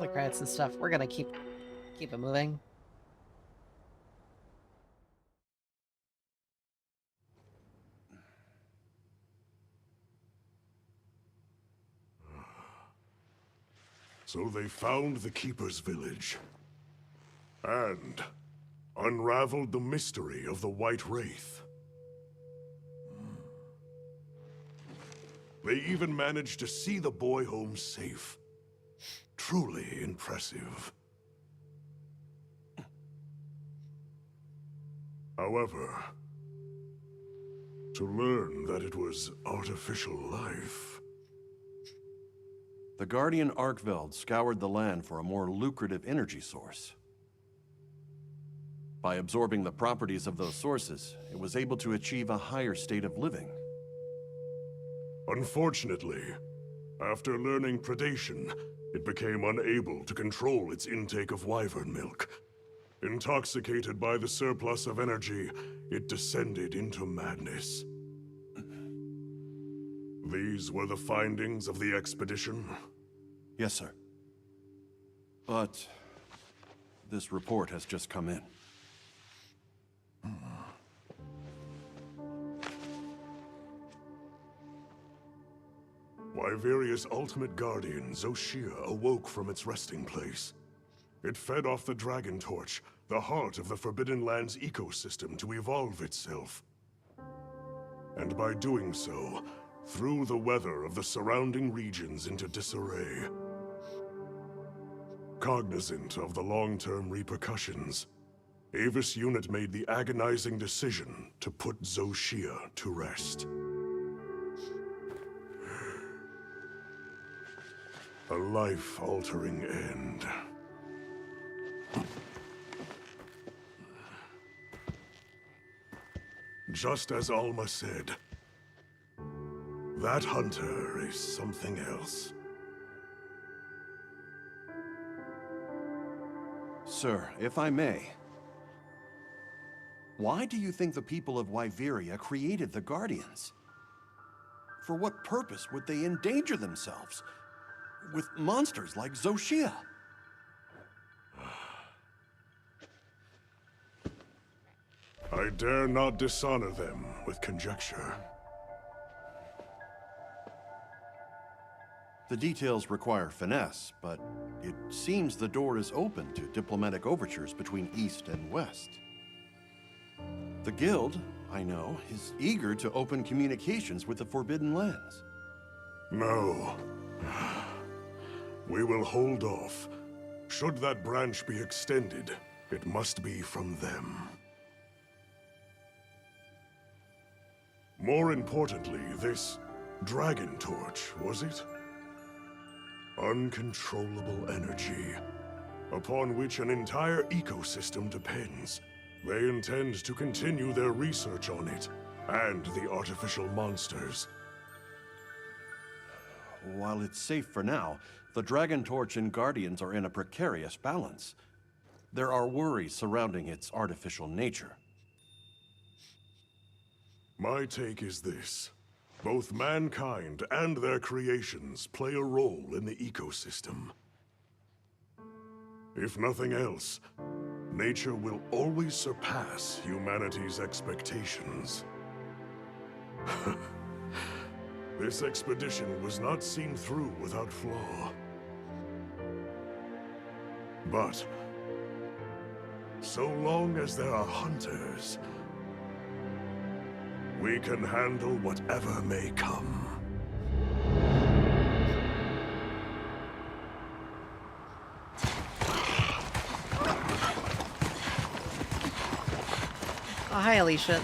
the credits and stuff. We're gonna keep it moving. So they found the Keeper's village. And unraveled the mystery of the White Wraith. They even managed to see the boy home safe. Truly impressive. However, to learn that it was artificial life... The Guardian Arkveld scoured the land for a more lucrative energy source. By absorbing the properties of those sources, it was able to achieve a higher state of living. Unfortunately, after learning predation, it became unable to control its intake of wyvern milk. Intoxicated by the surplus of energy, it descended into madness. These were the findings of the expedition? Yes, sir. But this report has just come in. Wyveria's ultimate guardian, Zoshia, awoke from its resting place. It fed off the Dragon Torch, the heart of the Forbidden Lands ecosystem, to evolve itself. And by doing so, threw the weather of the surrounding regions into disarray. Cognizant of the long-term repercussions, Avis Unit made the agonizing decision to put Zoshia to rest. A life-altering end. Just as Alma said, that hunter is something else. Sir, if I may, why do you think the people of Wyveria created the Guardians? For what purpose would they endanger themselves with monsters like Zoshia? I dare not dishonor them with conjecture. The details require finesse, but it seems the door is open to diplomatic overtures between East and West. The Guild, I know, is eager to open communications with the Forbidden Lands. No. We will hold off. Should that branch be extended, it must be from them. More importantly, this Dragon Torch, was it? Uncontrollable energy, upon which an entire ecosystem depends. They intend to continue their research on it, and the artificial monsters. While it's safe for now, the Dragon Torch and Guardians are in a precarious balance. There are worries surrounding its artificial nature. My take is this. Both mankind and their creations play a role in the ecosystem. If nothing else, nature will always surpass humanity's expectations. This expedition was not seen through without flaw. But so long as there are hunters, we can handle whatever may come. Oh, hi, Alicia.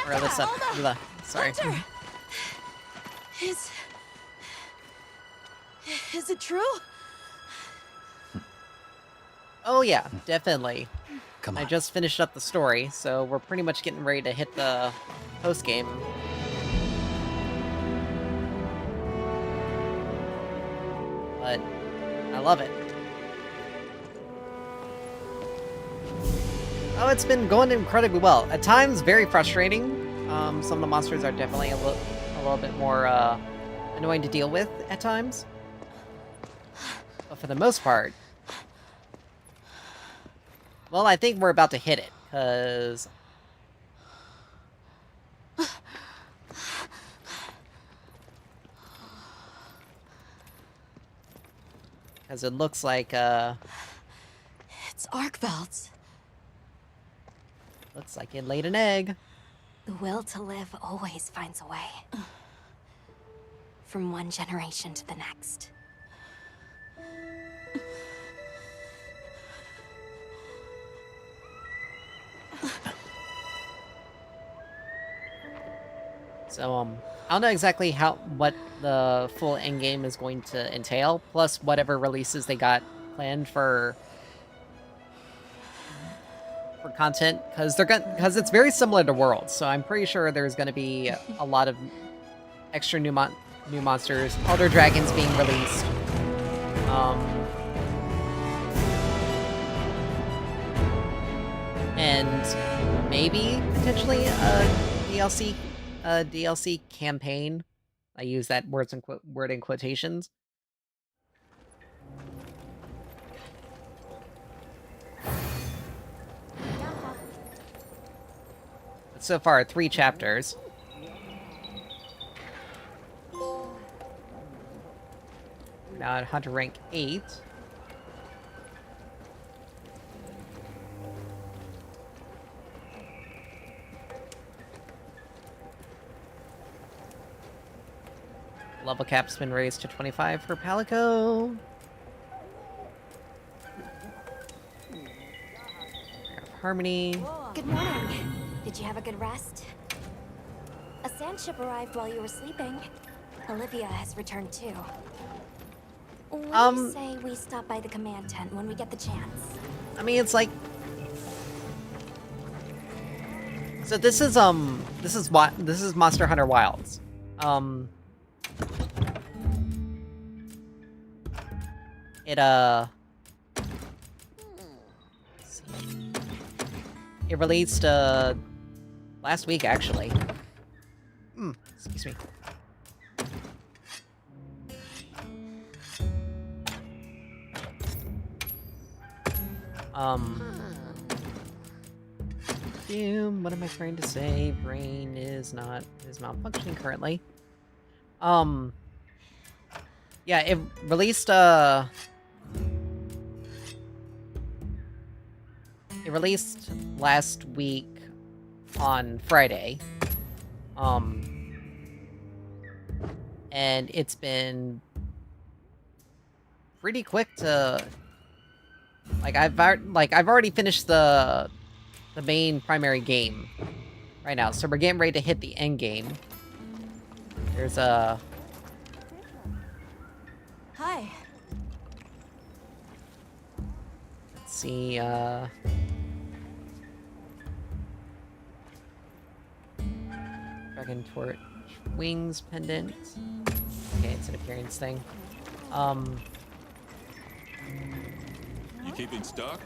Or Alyssa. Ula. Sorry. Hunter! Is it true? Oh yeah, definitely. Come I on. just finished up the story, so we're pretty much getting ready to hit the post-game. But I love it. Oh, it's been going incredibly well. At times, very frustrating. Some of the monsters are definitely a little bit more annoying to deal with at times. for the most part... Well, I think we're about to hit it, because... Because it looks like, It's Arkveld's. Looks like it laid an egg. The will to live always finds a way. From one generation to the next. So, I don't know exactly what the full endgame is going to entail, plus whatever releases they got planned for content, because it's very similar to Worlds, so I'm pretty sure there's going to be a lot of extra new monsters, Elder Dragons being released. And maybe potentially a DLC campaign. I use that word in quotations. But so far, 3 chapters. Now at Hunter rank 8. Level cap's been raised to 25 for Palico. Harmony. Good morning. Did you have a good rest? A sand ship arrived while you were sleeping. Olivia has returned too. What do you say we stop by the command tent when we get the chance? I mean, it's like... So this is Monster Hunter Wilds. It released last week, actually. Excuse me. What am I trying to say? Brain is malfunctioning currently. Yeah, it released last week on Friday. And it's been pretty quick to I've already finished the main primary game right now, so we're getting ready to hit the end game. There's a Hi. Let's see, Dragon Torch Wings pendant. Okay, it's an appearance thing. You keeping stock?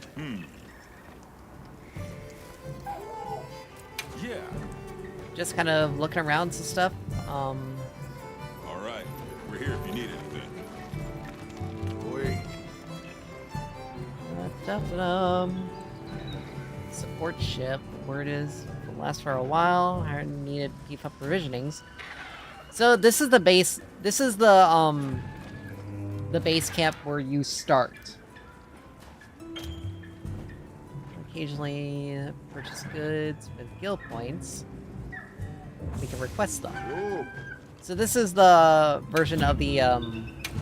Yeah. Just kind of looking around some stuff. All right. We're here if you need anything. Support ship. Word is will last for a while. I needed to beef up provisionings. So this is the base. This is the base camp where you start. Occasionally purchase goods with guild points. We can request them. Ooh. So this is the version of the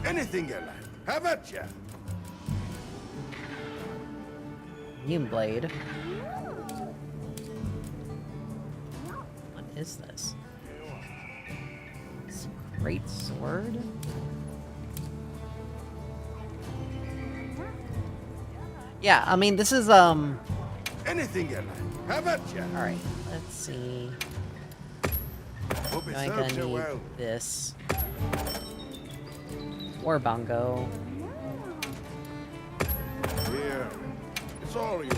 Anything you like. How about ya? Hewn Blade. What is this? It's a great sword? Yeah, I mean, this is, Anything you like. How about ya? Alright, let's see. Hope it I'm serves gonna you need well. this. War bongo. Here. It's all you.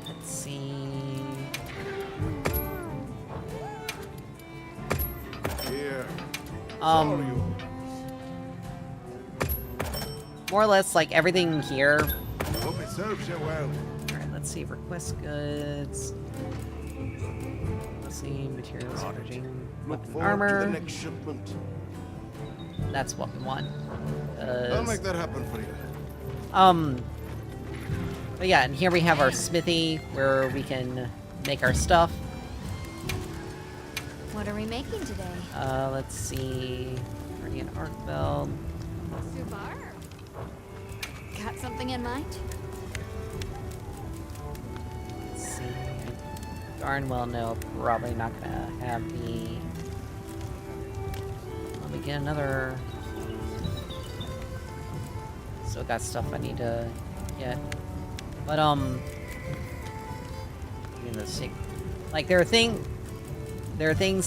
Let's see. Here. More more or less like everything here. Hope it serves you well. Alright, let's see. Request goods. Let's see. Materials, energy, Look weapon, forward to armor. the next shipment. That's what we want. I'll make that happen for you. But yeah, and here we have our smithy where we can make our stuff. What are we making today? Let's see. Guardian arc belt. Subar. Got something in mind? Let's see. Darn well no, probably not gonna have the. Let me get another. Still got stuff I need to get. But even the sick. Like there are things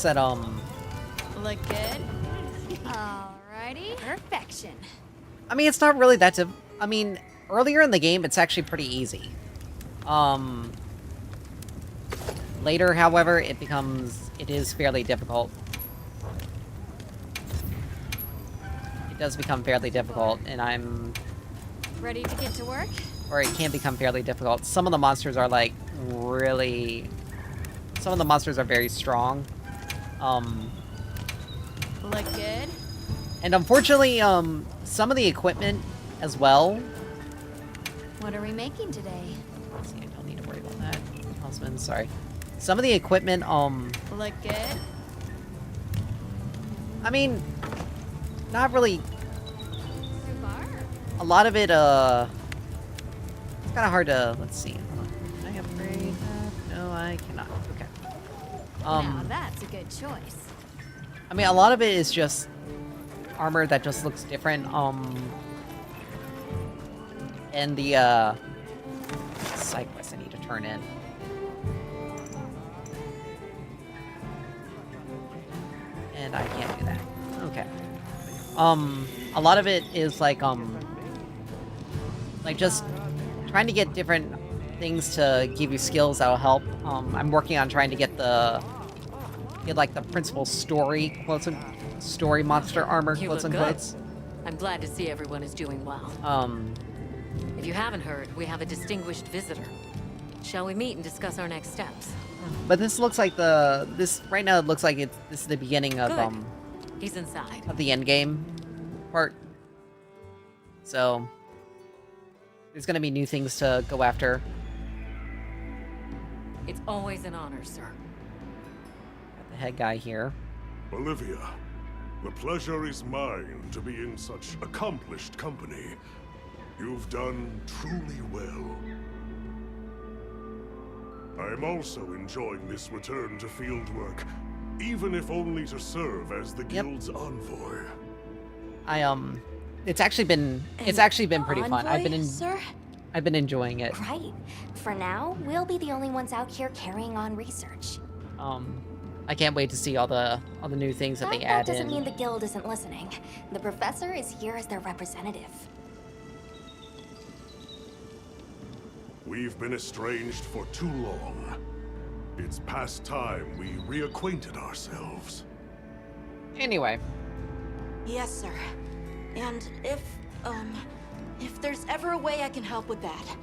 that Look good. Alrighty. Perfection. I mean, it's not really that I mean, earlier in the game, it's actually pretty easy. Later, however, it is fairly difficult. It does become fairly difficult, and Ready to get to work? or it can become fairly difficult. Some of the monsters are, like, really... Some of the monsters are very strong. Look good. And unfortunately, some of the equipment as well. What are we making today? Let's see, I don't need to worry about that. Husband, sorry. Some of the equipment, Look good. I mean, not really. A lot of it, it's kind of hard to, let's see. Hold on. Can I upgrade that? No, I cannot. Okay. Now that's a good choice. I mean, a lot of it is just armor that just looks different. And the, side quest I need to turn in. And I can't do that. Okay. A lot of it is like just trying to get different things to give you skills that'll help. I'm working on trying to get like the principal story story monster armor You quotes look and good. quotes. I'm glad to see everyone is doing well. If you haven't heard, we have a distinguished visitor. Shall we meet and discuss our next steps? But this looks like right now it looks like this is the beginning of Good. He's inside. of the end game part. So there's gonna be new things to go after. It's always an honor, sir. Got the head guy here. Olivia, the pleasure is mine to be in such accomplished company. You've done truly well. I am also enjoying this return to fieldwork, even if only to serve as the guild's envoy. It's actually been pretty fun. Sir? I've been enjoying it. Right. For now, we'll be the only ones out here carrying on research. I can't wait to see all the new things that they add That doesn't in. mean the guild isn't listening. The professor is here as their representative. We've been estranged for too long. It's past time we reacquainted ourselves. Anyway. Yes, sir. And if there's ever a way I can help with that,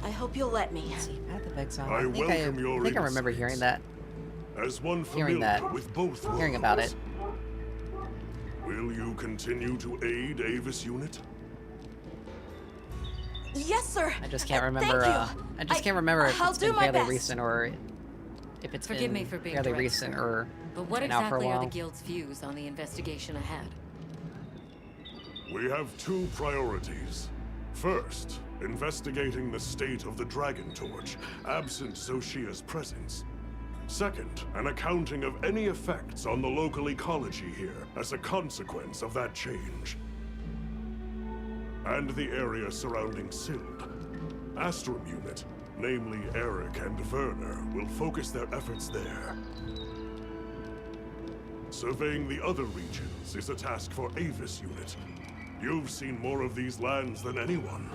I hope you'll let me. Path of Exile. I think welcome your I think I remember hearing that. As one Hearing familiar that. with both Hearing about it. worlds, will you continue to aid Avis Unit? Yes, sir. I just can't Thank remember. you. I just can't remember if I'll it's do been my fairly best. recent or if it's Forgive been me for being fairly direct, recent sir. or But what been out for a exactly are while. the guild's views on the investigation ahead? We have two priorities. First, investigating the state of the Dragon Torch, absent Zoshia's presence. Second, an accounting of any effects on the local ecology here as a consequence of that change. And the area surrounding Sild. Astrum Unit, namely Eric and Werner, will focus their efforts there. Surveying the other regions is a task for Avis Unit. You've seen more of these lands than anyone.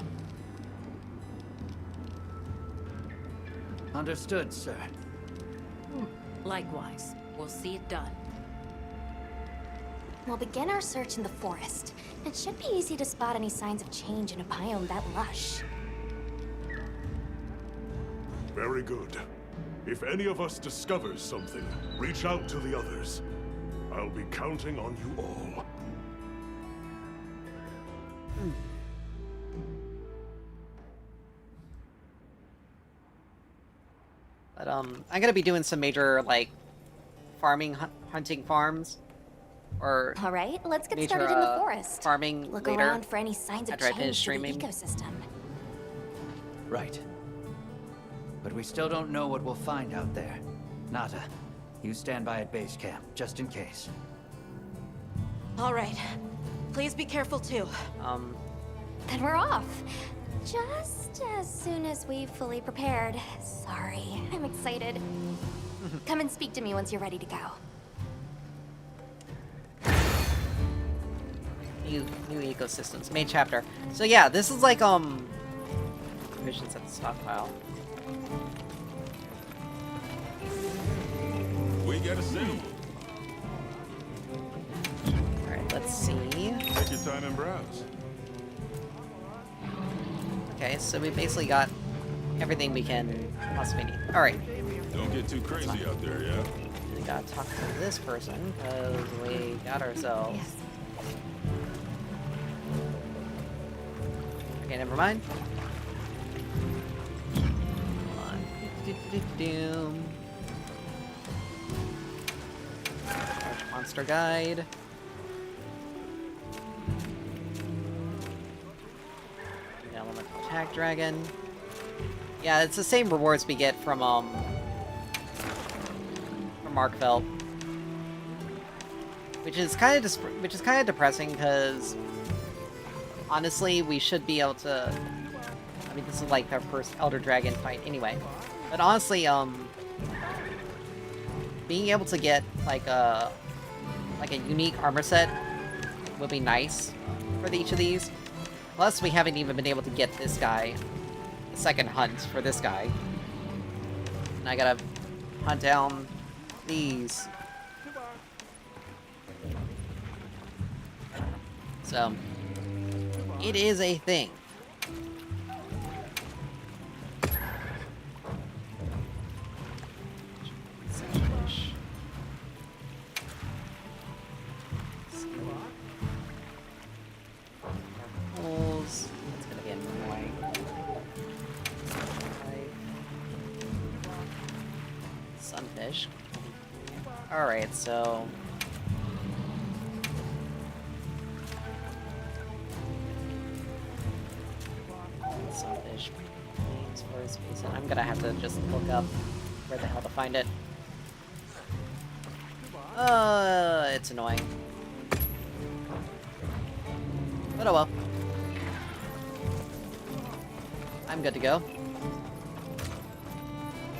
Understood, sir. Likewise, we'll see it done. We'll begin our search in the forest. It should be easy to spot any signs of change in a biome that lush. Very good. If any of us discovers something, reach out to the others. I'll be counting on you all. But I'm gonna be doing some major like farming, hunting farms, or all right, let's get major, started in the forest. Farming Look later. around for any signs of after I finish change to the streaming. ecosystem. Right. But we still don't know what we'll find out there. Nata, you stand by at base camp, just in case. All right. Please be careful too. Then we're off. Just as soon as we've fully prepared. Sorry, I'm excited. Come and speak to me once you're ready to go. New ecosystems, main chapter. So yeah, this is like provisions at the stockpile. We got a signal. All right, let's see. Take your time and browse. Okay, so we basically got everything we can possibly need. All right. Don't get too crazy out there, yeah? We gotta talk to this person because we got ourselves. Okay, never mind. Come on. Do-do-do-do. Monster guide. Elemental attack dragon. Yeah, it's the same rewards we get from Markfeld, which is kind of depressing because honestly, we should be able to. I mean, this is like our first Elder Dragon fight anyway, but honestly, being able to get like a unique armor set would be nice for each of these. Plus, we haven't even been able to get this guy, the second hunt for this guy, and I gotta hunt down these. So, it is a thing. Holes. That's gonna be annoying. Sunfish. Alright, so Sunfish. Forest Basin. I'm gonna have to just look up where the hell to find it. It's annoying. But oh well. I'm good to go.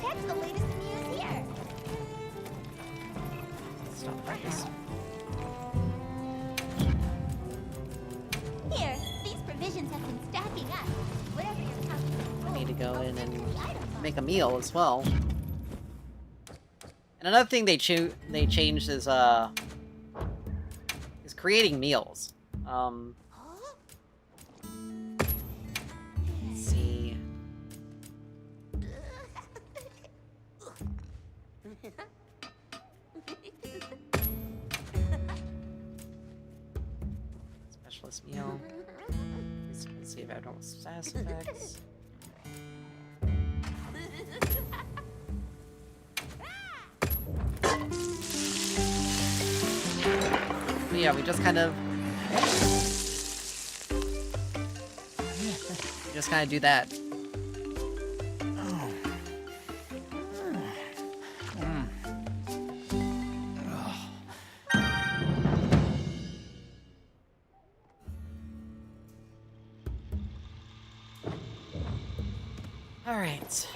That's the latest news here. Stop practice. Here, these provisions have been stacking up. Whatever you're talking I need to go in and make a meal as well. And another thing they changed is creating meals. Let's see. Specialist meal. Let's see if I don't status effects. But yeah, we just kind of do that. All right.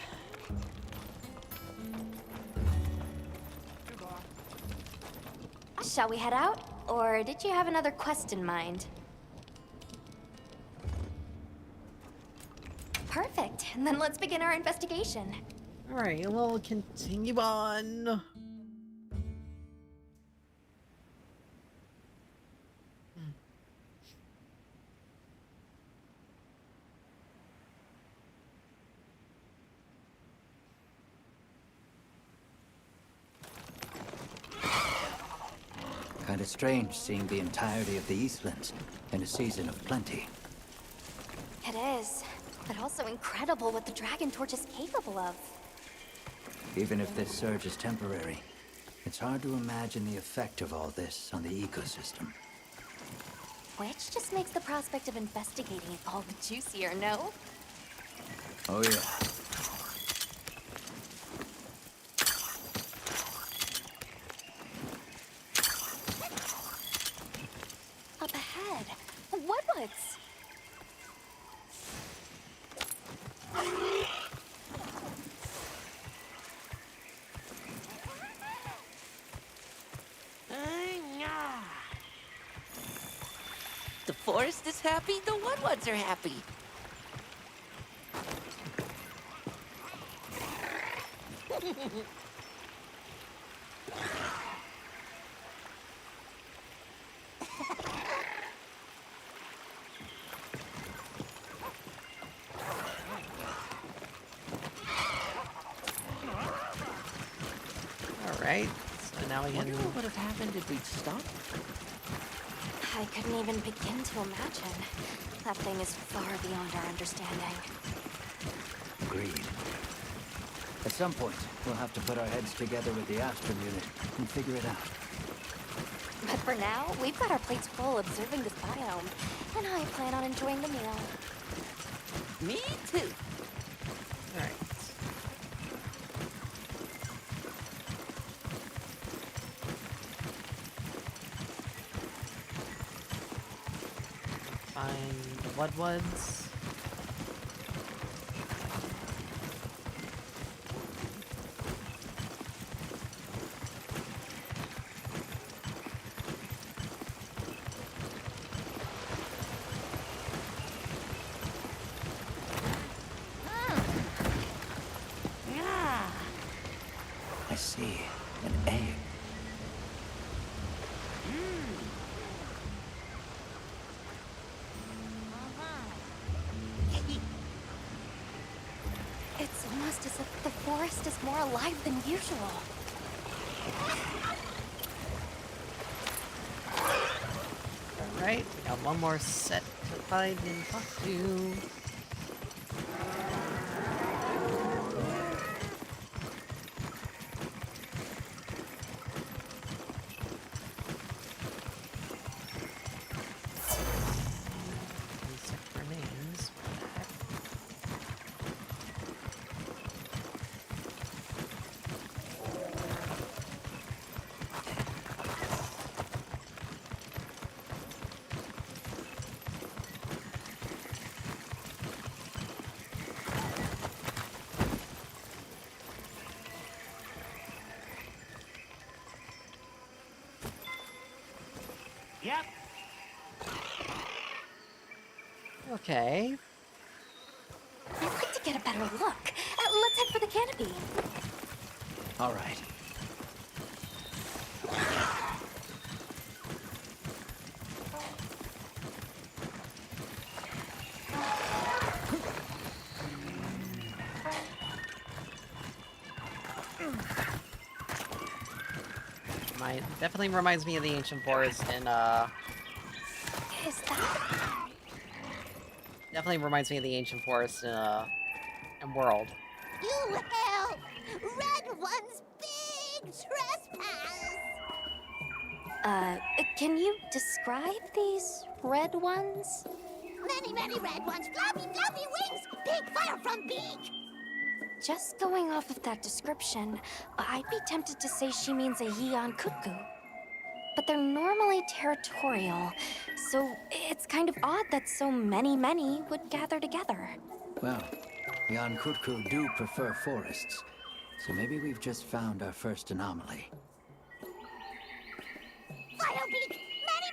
Shall we head out? Or did you have another quest in mind? Perfect. Then let's begin our investigation. All right, we'll continue on. Kinda strange seeing the entirety of the Eastlands in a season of plenty. It is, but also incredible what the Dragon Torch is capable of. Even if this surge is temporary, it's hard to imagine the effect of all this on the ecosystem. Which just makes the prospect of investigating it all the juicier, no? Oh yeah. Up ahead. Woodwoods! The forest is happy, the Woodwoods are happy. Alright, so now we I can... wonder what would have happened if we'd stopped. I couldn't even begin to imagine. That thing is far beyond our understanding. Agreed. At some point, we'll have to put our heads together with the Astrum unit and figure it out. But for now, we've got our plates full observing this biome, and I plan on enjoying the meal. Me too. Alright. Find the Woodwoods. I see. An egg. It's almost as if the forest is more alive than usual. Alright, we got one more set to find and talk to. Except for names. What the heck? Yep. Okay. I'd like to get a better look. Let's head for the canopy. All right. Definitely reminds me of the ancient forest in Is that? Definitely reminds me of the ancient forest in World. You help! Red One's big trespass! Can you describe these red ones? Many, many red ones, floppy, floppy wings! Big fire from beak! Just going off of that description, I'd be tempted to say she means a Yeon Kutku. But they're normally territorial, so it's kind of odd that so many would gather together. Well, Jan Kutku do prefer forests, so maybe we've just found our first anomaly. Firebeak! Many!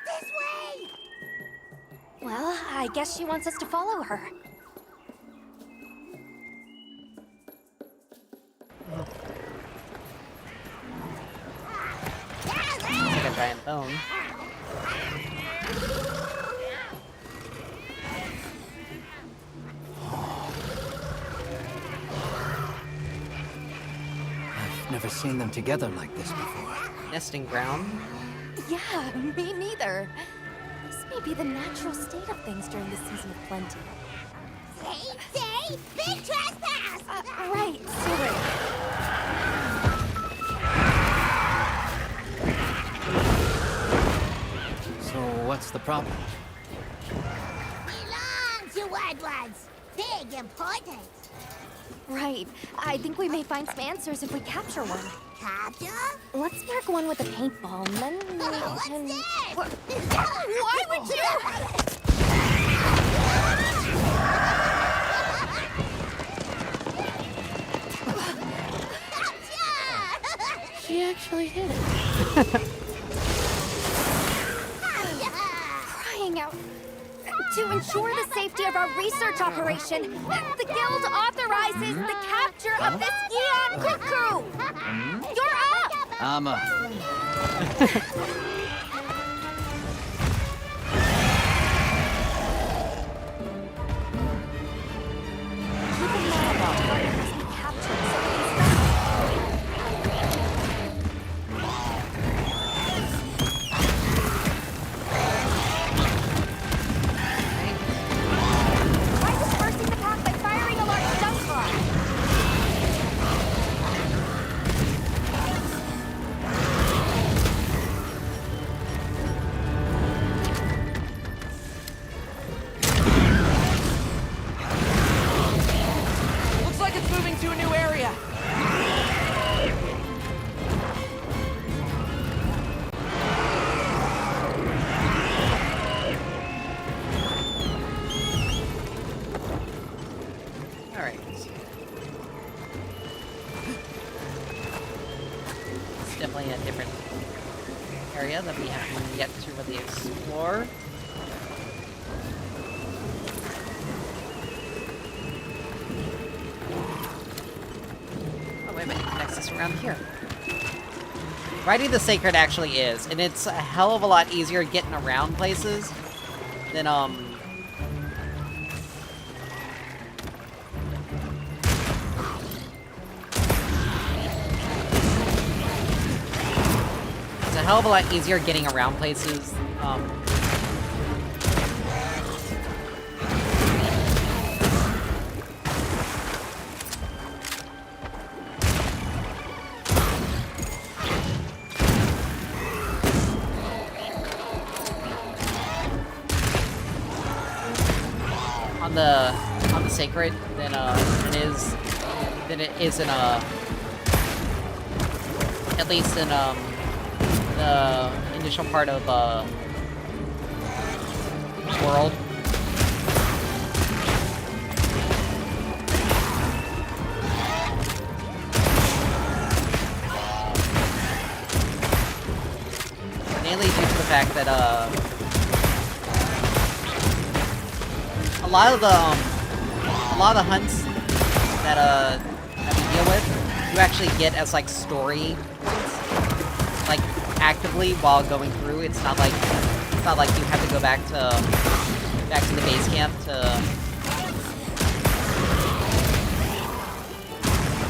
This way! Well, I guess she wants us to follow her. Like a giant bone. I've never seen them together like this before. Nesting ground. Yeah, me neither. This may be the natural state of things during the season of plenty. Say, big trespass! Right, Seward. So what's the problem? Belong to Woodwards. Big importance. Right. I think we may find some answers if we capture one. Capture? Let's mark one with a paintball, and then we can... Why would you? She actually hit it. Crying out. To ensure the safety of our research operation, the Guild authorizes the capture of this Eon Pit Crew! You're up! I'm up. Keep in mind, though, it must be captured so we can Try dispersing the pack by firing a large stun pod. Looks like it's moving to a new area. Alright. It's definitely a different area that we haven't yet to really explore. Oh, wait a minute, it connects us around here. Riding the Sacred actually is, and it's a hell of a lot easier getting around places than, it's a hell of a lot easier getting around places, on the Sacred than it is in at least in the initial part of World. Mainly due to the fact that a lot of the hunts that we deal with, you actually get as like story points, like actively while going through. It's not like you have to go back to the base camp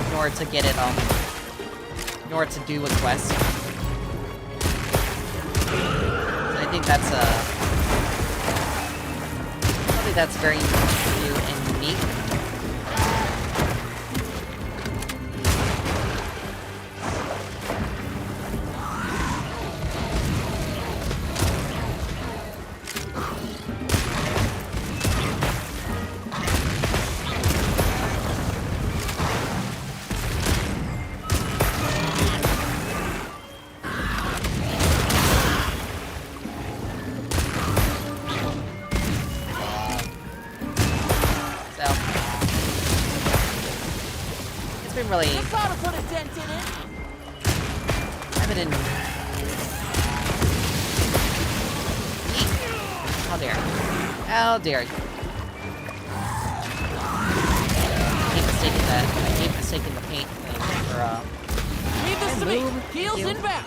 in order to get it in order to do a quest. So I think that's that's very new and unique. Really, I haven't been. How dare! How dare you! I keep mistaking the paint thing for Leave this to me. Heels inbound.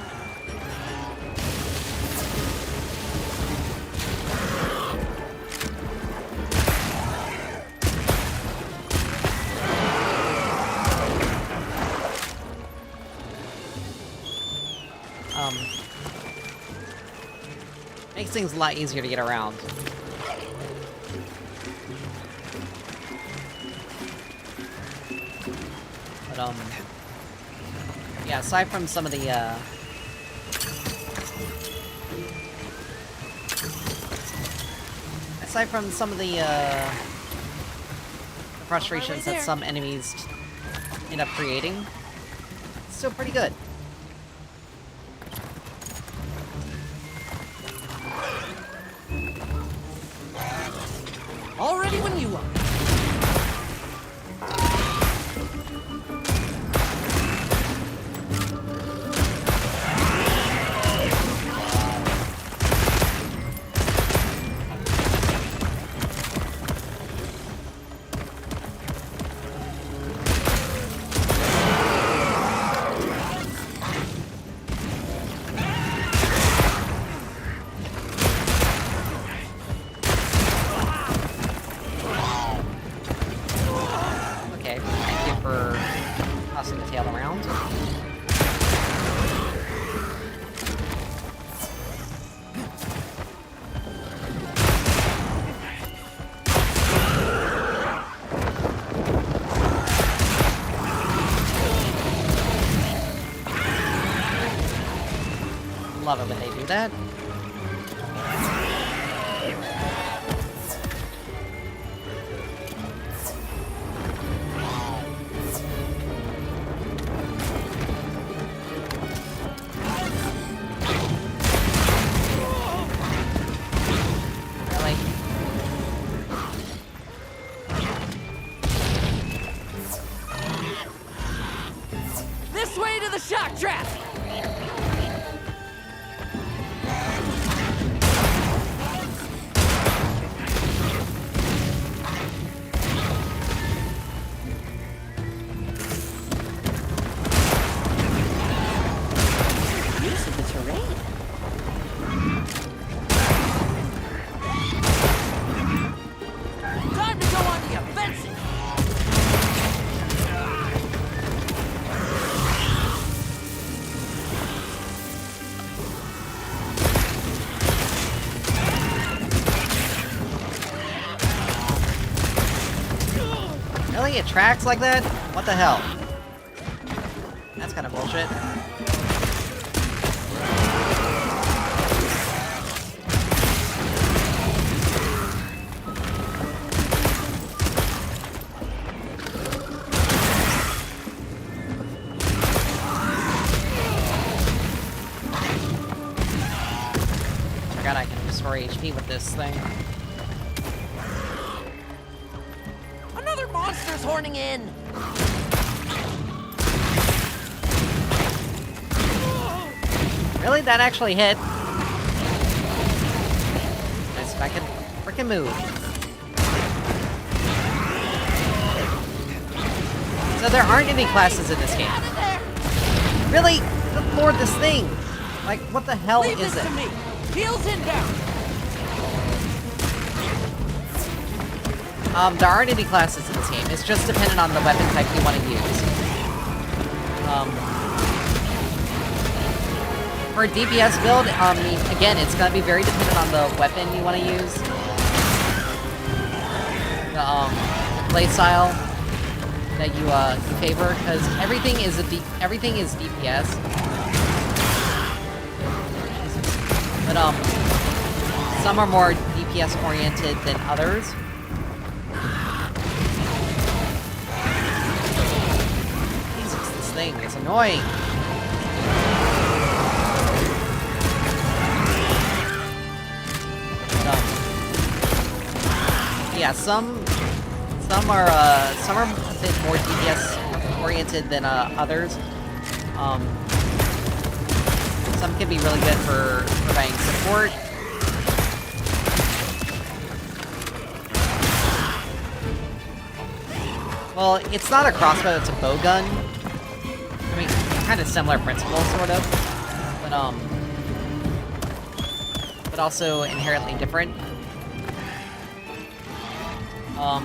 Makes things a lot easier to get around. But, yeah, aside from some of the, frustrations that some enemies end up creating, it's still pretty good. Already when you are. Love it when they do that. Really? This way to the shock trap! Really? It tracks like that? What the hell? That's kind of bullshit. I forgot I can restore HP with this thing. Monsters horning in! Really? That actually hit? Nice if I can frickin' move. So there aren't any classes in this game. Really? Good lord, this thing! Like, what the hell Leave is this it? to me. Heels inbound! There aren't any classes in this game. It's just dependent on the weapon type you want to use. For a DPS build, again, it's going to be very dependent on the weapon you want to use. The play style that you favor, because everything is DPS. But some are more DPS oriented than others. Thing is annoying. Yeah, some are a bit more DPS oriented than others. Some can be really good for providing support. Well, it's not a crossbow; it's a bow gun. I mean, kind of similar principle, sort of, but also inherently different.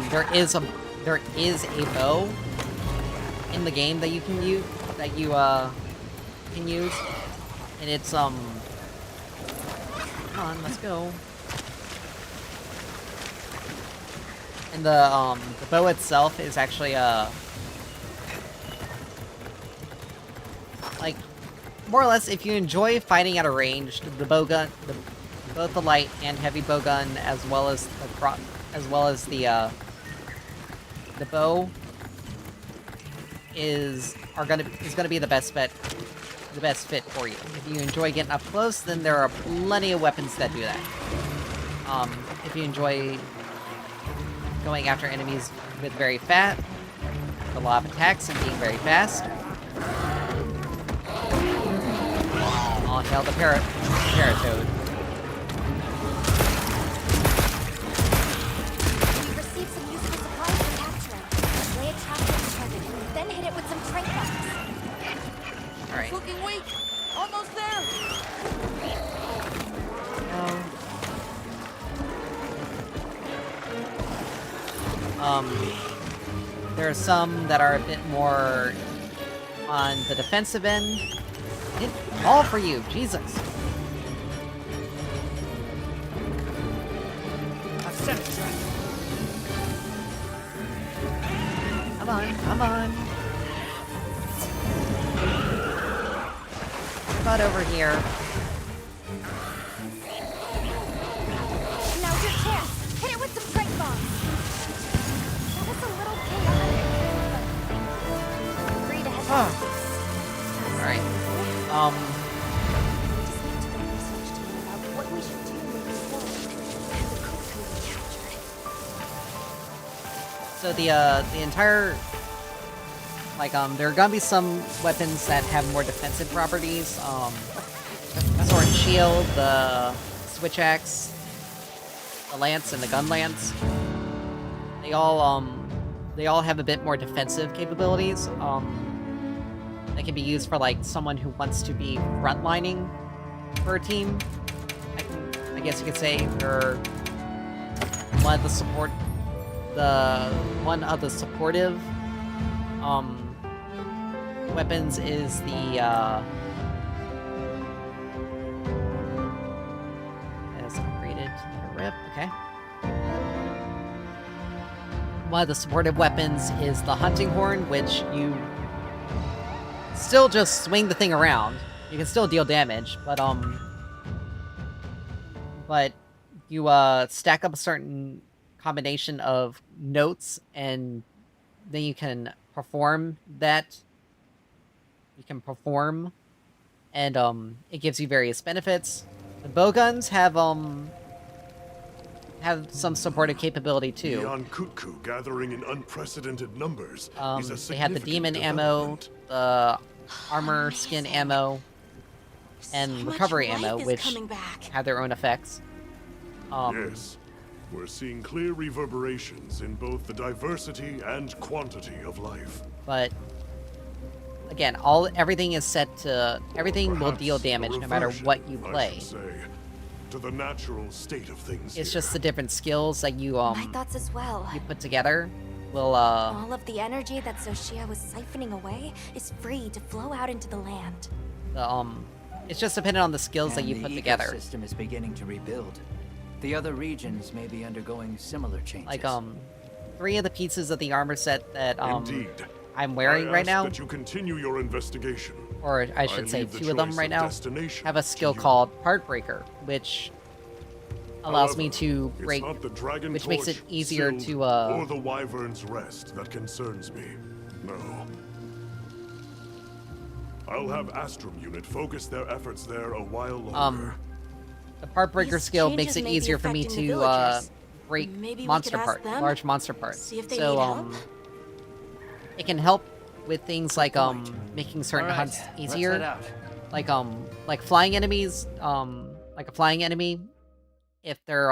There is a bow in the game that you can use, and it's Come on, let's go. And the bow itself is actually like more or less, if you enjoy fighting at a range, the bowgun, both the light and heavy bowgun, as well as the bow is gonna be the best fit for you. If you enjoy getting up close, then there are plenty of weapons that do that. If you enjoy going after enemies with very fast, a lot of attacks and being very fast. Oh, hell, the Paratoad. We've received some useful supplies for capturing. Lay a trap on the target, then hit it with some trank bombs. Alright. Looking weak. Almost there. There are some that are a bit more on the defensive end. All for you, Jesus. I've set a trap. Come on, come on. Cut over here. Now's your chance. Hit it with some trank bombs. That was a little chaotic. Agree to head back. Alright. Just need to do research to learn about what we should do moving forward. And the Cuckoo we captured. So the entire, like, there are gonna be some weapons that have more defensive properties. Sword and Shield, the Switch Axe, the Lance, and the Gun Lance. They all have a bit more defensive capabilities. They can be used for, like, someone who wants to be frontlining for a team. I guess you could say they're one of the supportive weapons is the as upgraded rip. Okay. One of the supportive weapons is the hunting horn, which you still just swing the thing around. You can still deal damage, but you stack up a certain combination of notes, and then you can perform that. You can perform, and it gives you various benefits. The bowguns have some supportive capability too. Neon Kutku gathering in unprecedented numbers. They have the demon ammo, the armor skin ammo, and recovery ammo, which have their own effects. Yes. We're seeing clear reverberations in both the diversity and quantity of life. But again, everything is set to will deal damage no matter what you play. To the natural state of things. It's just the different skills that you My thoughts as well. you put together will All of the energy that Xochitl was siphoning away is free to flow out into the land. it's just dependent on the skills that you put together. The ecosystem is beginning to rebuild. The other regions may be undergoing similar changes. Like 3 of the pieces of the armor set that Indeed. I'm wearing right now, that you continue your investigation. or I should say 2 of them right now, have a skill called Heartbreaker, which allows me to break, it's not the Dragon which makes it Torch, easier Sild, to or the Wyvern's Rest that concerns me. No. I'll have Astrum Unit focus their efforts there a while longer. the Heartbreaker skill makes it easier for me to break monster parts, large monster parts. See if they So need help. it can help with things like making certain hunts easier. Like flying enemies, like a flying enemy, if their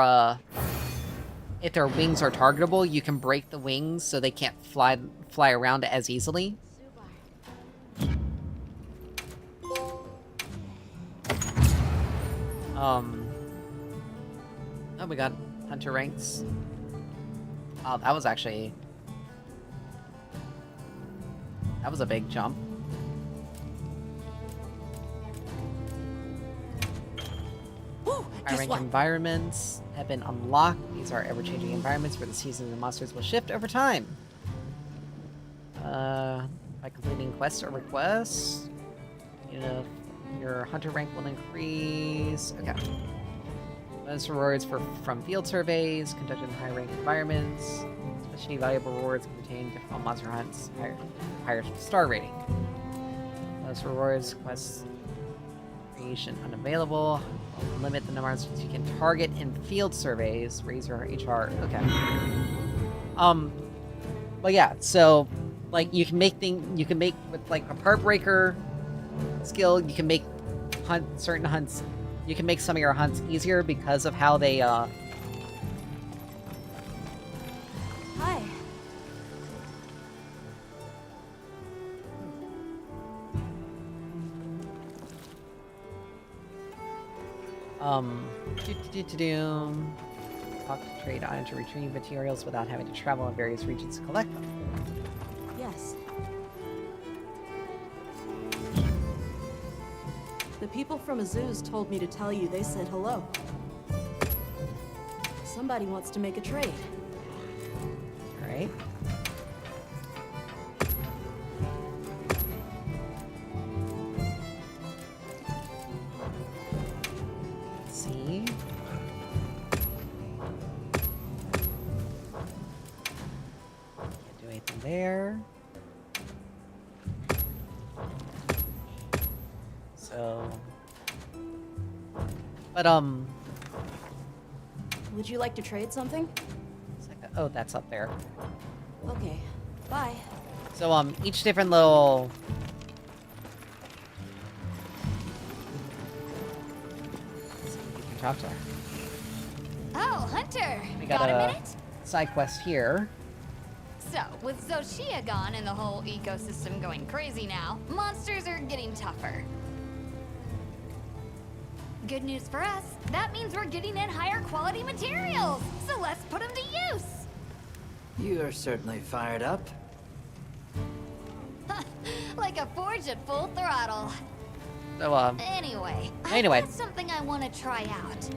wings are targetable, you can break the wings so they can't fly around as easily. Oh, we got hunter ranks. Oh, that was a big jump. Woo! Alright, High-rank what? environments have been unlocked. These are ever-changing environments where the seasons and monsters will shift over time. By completing quests or requests, your hunter rank will increase. Okay. Bonus rewards from field surveys conducted in high-rank environments. Especially valuable rewards contain difficult monster hunts, higher star rating. Bonus rewards, quests creation unavailable. Limit the number of monsters you can target in field surveys. Raise your HR. Okay. But yeah, so like you can make with like a part breaker skill, you can make certain hunts. You can make some of your hunts easier because of how they Hi. Talk to trade items to retrieve materials without having to travel in various regions to collect them. Yes. The people from Azuz told me to tell you they said hello. Somebody wants to make a trade. Alright. Let's see. Can't do anything there. So, but Would you like to trade something? oh, that's up there. Okay. Bye. So each different little you can talk to her. Oh, Hunter! We got a minute? Side quest here. So, with Xochitl gone and the whole ecosystem going crazy now, monsters are getting tougher. Good news for us, that means we're getting in higher quality materials, so let's put them to use! You're certainly fired up. Like a forge at full throttle. So, Anyway, Anyway. I've got something I want to try out.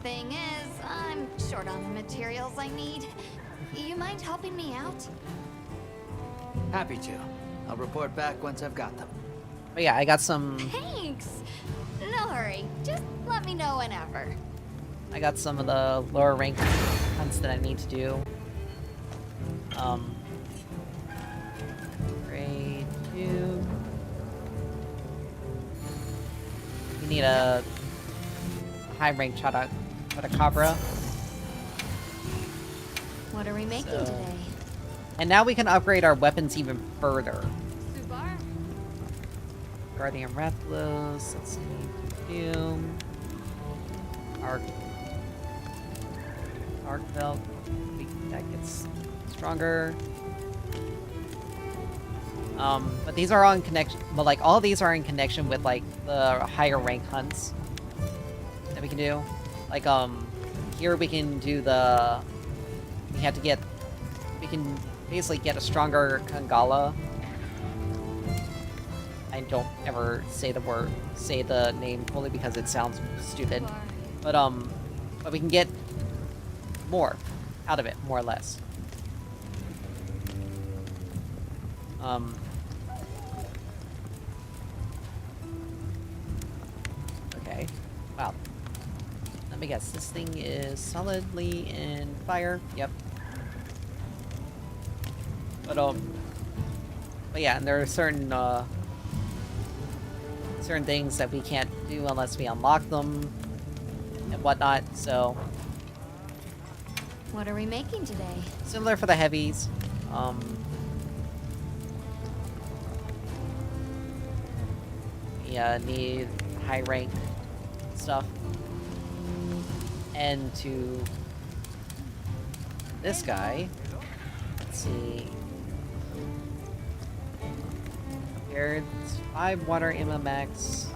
Thing is, I'm short on the materials I need. You mind helping me out? Happy to. I'll report back once I've got them. but yeah, I got some. Thanks! No hurry, just let me know whenever. I got some of the lower rank hunts that I need to do. Grade 2. You need a high rank Chotacabra. What are we making So- today? And now we can upgrade our weapons even further. Subar? Guardian Rathalos, let's see. Fume. Arc Belt. That gets stronger. But these are on connection. But like all these are in connection with like the higher rank hunts that we can do. Like here we can do the. We have to get. We can basically get a stronger Kangala. I don't ever say the name fully because it sounds stupid. But we can get more out of it, more or less. Okay. Wow. Let me guess. This thing is solidly in fire. Yep. But yeah, and there are certain things that we can't do unless we unlock them and whatnot. So What are we making today? similar for the heavies. Yeah, need high rank stuff. And to this guy, let's see. Compared 5 water ammo max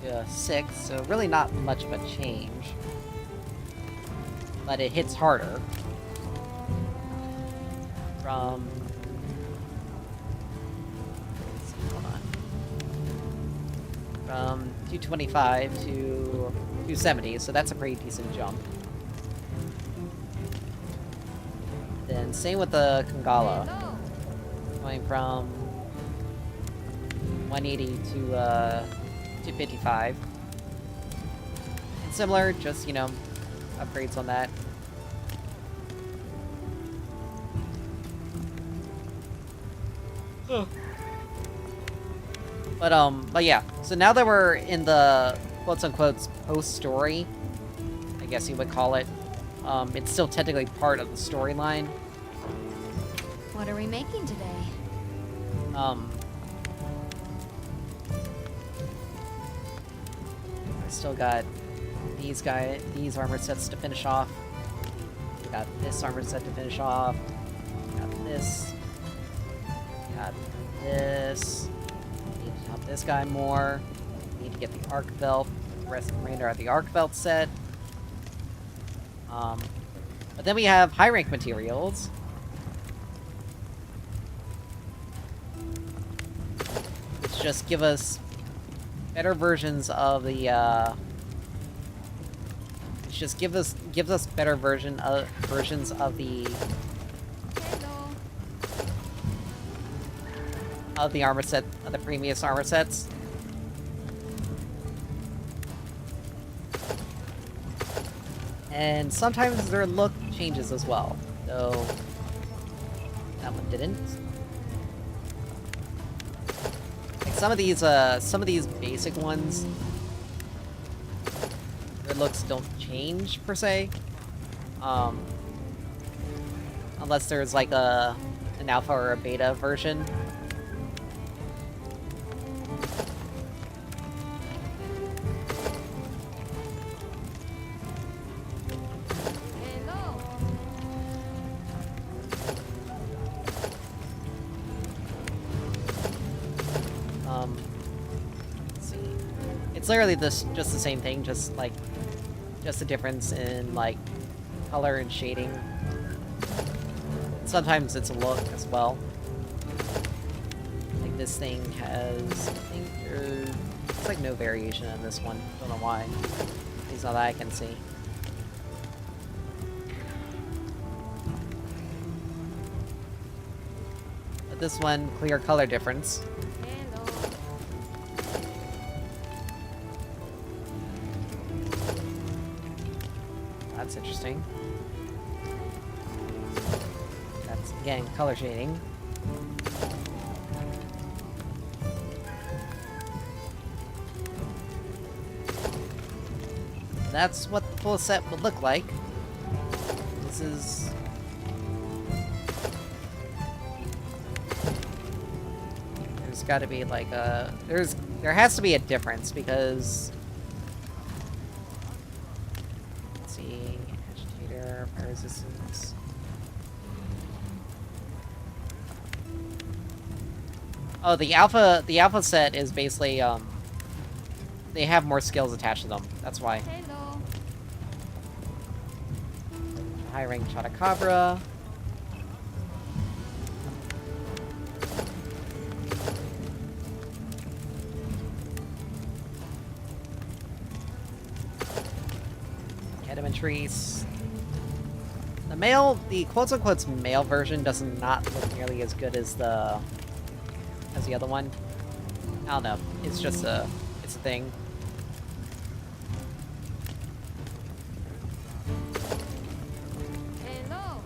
to 6, so really not much of a change. But it hits harder. From hold on. from 225 to 270, so that's a pretty decent jump. Then same with the Kangala, going from 180 to 255. And similar, just, you know, upgrades on that. But yeah, so now that we're in the quotes-unquote post-story, I guess you would call it, it's still technically part of the storyline. What are we making today? I still got these armor sets to finish off. We got this armor set to finish off. Got this. Got this. Need to help this guy more. Need to get the arc belt. The rest of the remainder of the arc belt set. But then we have high rank materials. Which just give us better versions of the which just gives us better versions of the armor set, of the previous armor sets. And sometimes their look changes as well, though that one didn't. Like some of these basic ones, their looks don't change per se, unless there's like an alpha or a beta version. Let's see. It's literally just the same thing, just a difference in like color and shading. Sometimes it's a look as well. Like this thing has, I think it's like no variation in this one. Don't know why. At least not that I can see. But this one, clear color difference. That's interesting. That's, again, color shading. That's what the full set would look like. This is... There's gotta be like a... There has to be a difference because... Resistance. Oh, the alpha set is basically they have more skills attached to them. That's why. Hello. High rank Chotacabra. Kedamentrice. The quotes-unquote male version does not look nearly as good as the other one. I don't know. It's just it's a thing. Hello.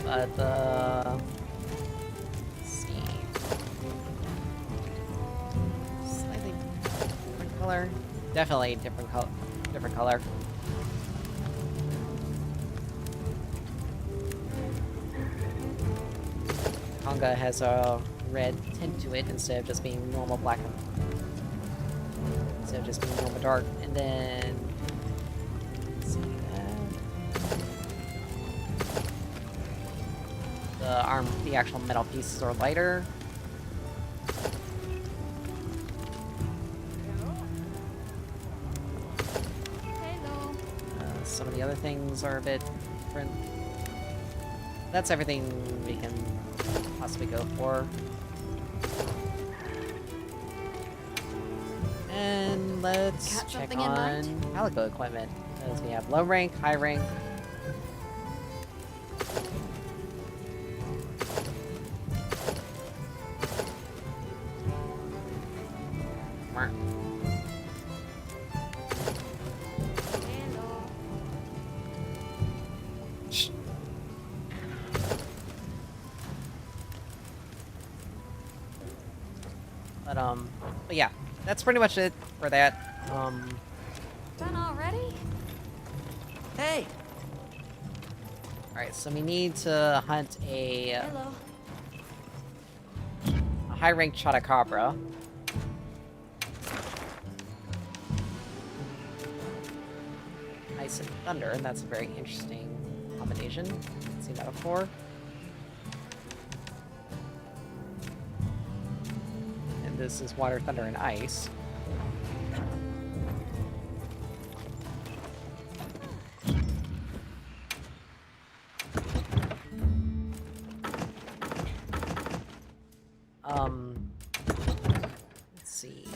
But let's see. Slightly different color. Definitely different color. Konga has a red tint to it instead of just being normal black. Instead of just being normal dark. And then let's see that. The actual metal pieces are lighter. Some of the other things are a bit different. That's everything we can possibly go for. And let's Got check something in mind? on Palico equipment. As we have low rank, high rank. Mwah. Shh. But yeah, that's pretty much it for that. Done already? Hey! Alright, so we need to hunt a high rank Chotacabra. Ice and Thunder, and that's a very interesting combination. Haven't seen that before. And this is Water, Thunder, and Ice. Let's see.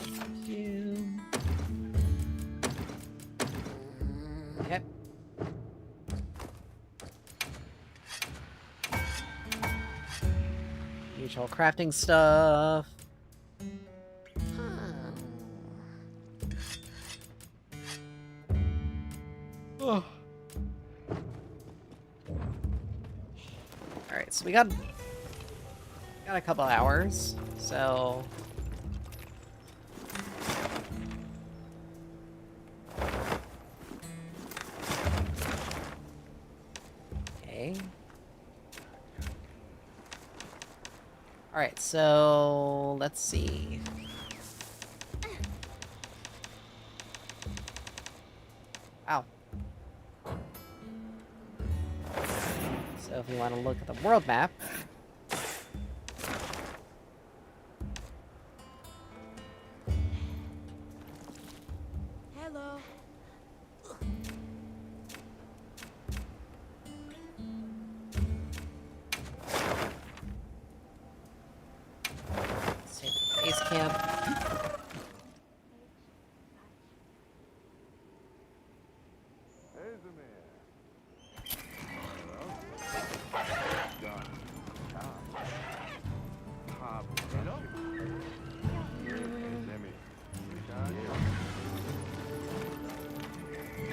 Okay. Usual crafting stuff. Oh. Alright, so we got a couple hours, so okay. Alright, so let's see. Wow. So if you want to look at the world map, Hello. let's take the base camp.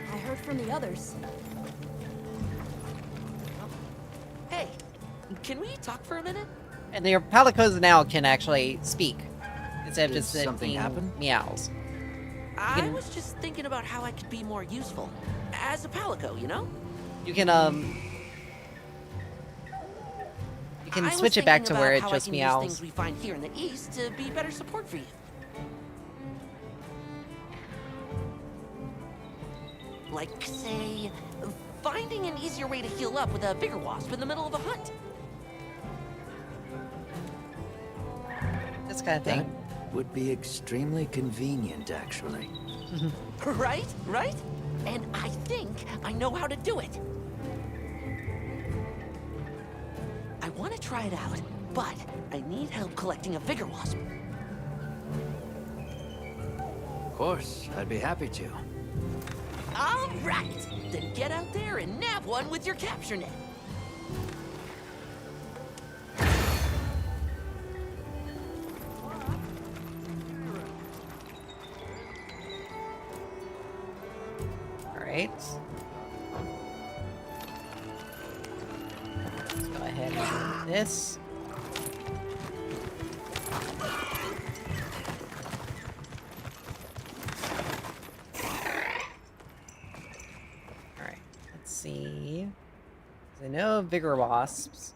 I heard from the others. Hey, can we talk for a minute? And your Palicos now can actually speak instead of Did just something being happen? meows. I was just thinking about how I could be more useful. As a Palico, you know? You can I was switch it back to thinking where about it how just I can use meows. things we find here in the East to be better support for you. Like, say, finding an easier way to heal up with a bigger wasp in the middle of a hunt. This kind of thing. That would be extremely convenient, actually. Right? Right? And I think I know how to do it. I want to try it out, but I need help collecting a bigger wasp. Of course, I'd be happy to. All right! Then get out there and nab one with your capture net. Alright. Let's go ahead and do this. Alright, let's see. I know Vigor Wasps.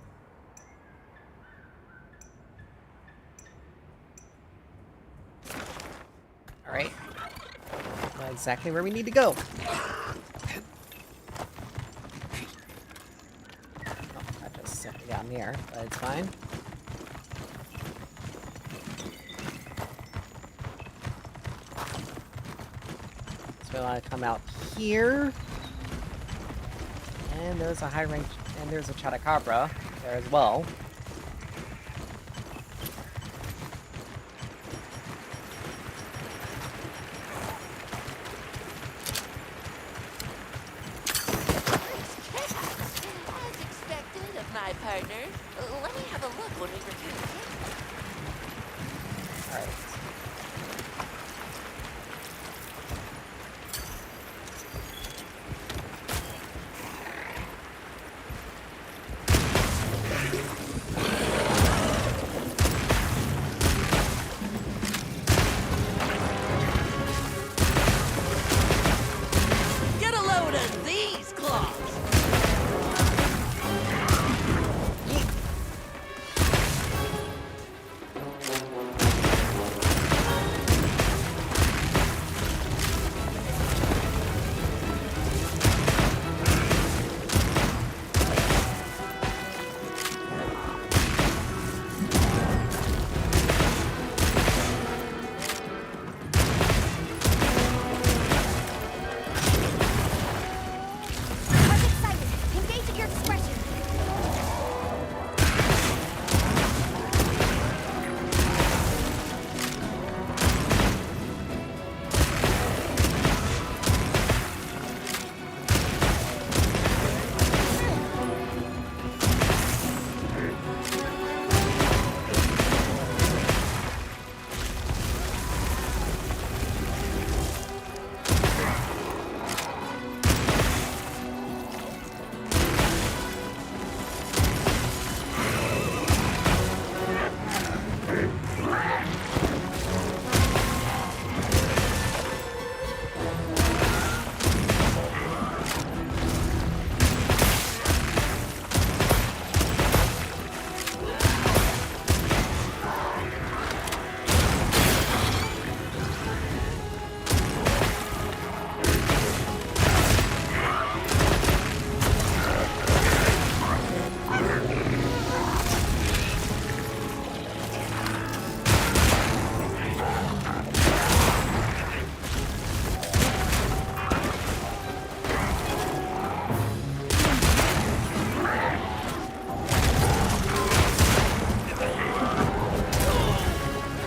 Alright. Know exactly where we need to go. Oh, I just simply got in the air, but it's fine. So we want to come out here. And there's a high range, and there's a Chotacabra there as well. As expected of my partner. Let me have a look when we return to camp. Alright. Get a load of these claws! I'm excited. Engage at your discretion.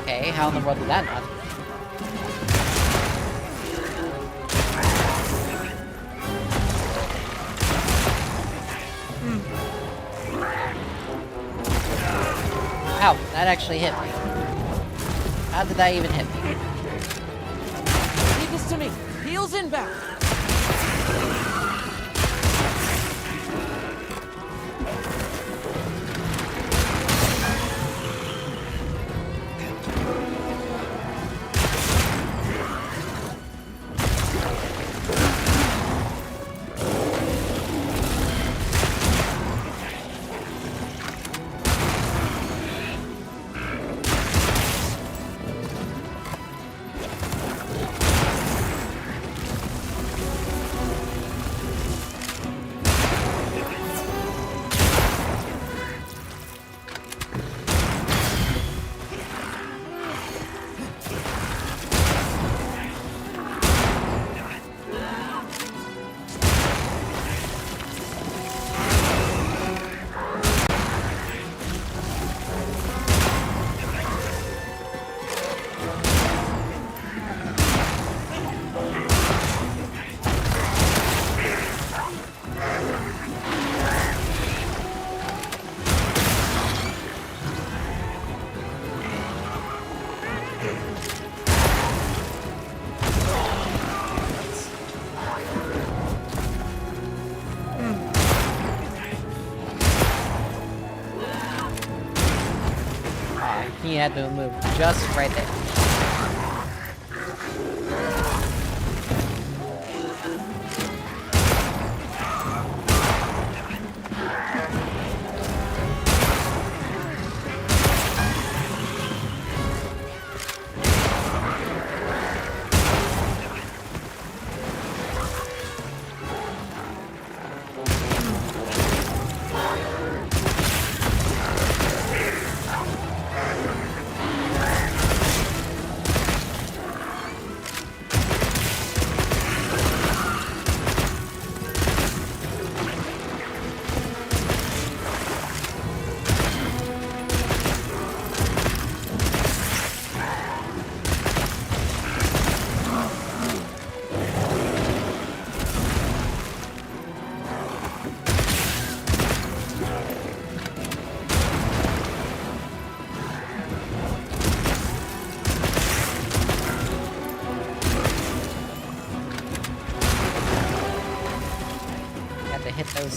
Okay, how in the world did that not? Ow, that actually hit me. How did that even hit me? Leave this to me. Heels inbound. He had to move just right there.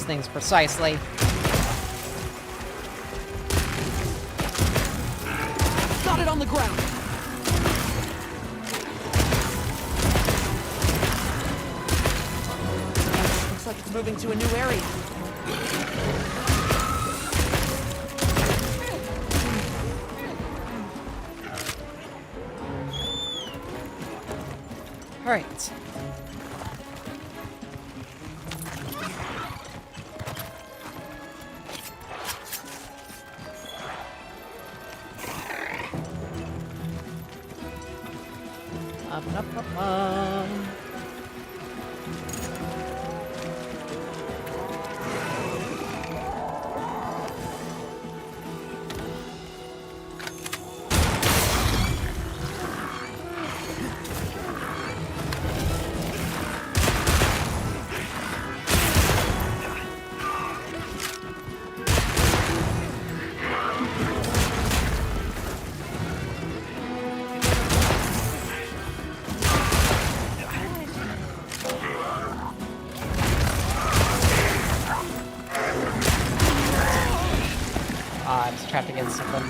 things precisely. Got it on the ground. Looks like it's moving to a new area. All right. I'm trapped against something.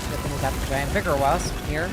Good thing we got the giant vigor wasp here.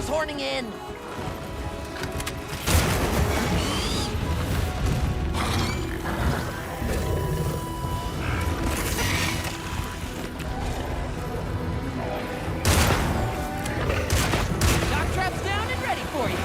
Horning in. Shock trap's down and ready for you.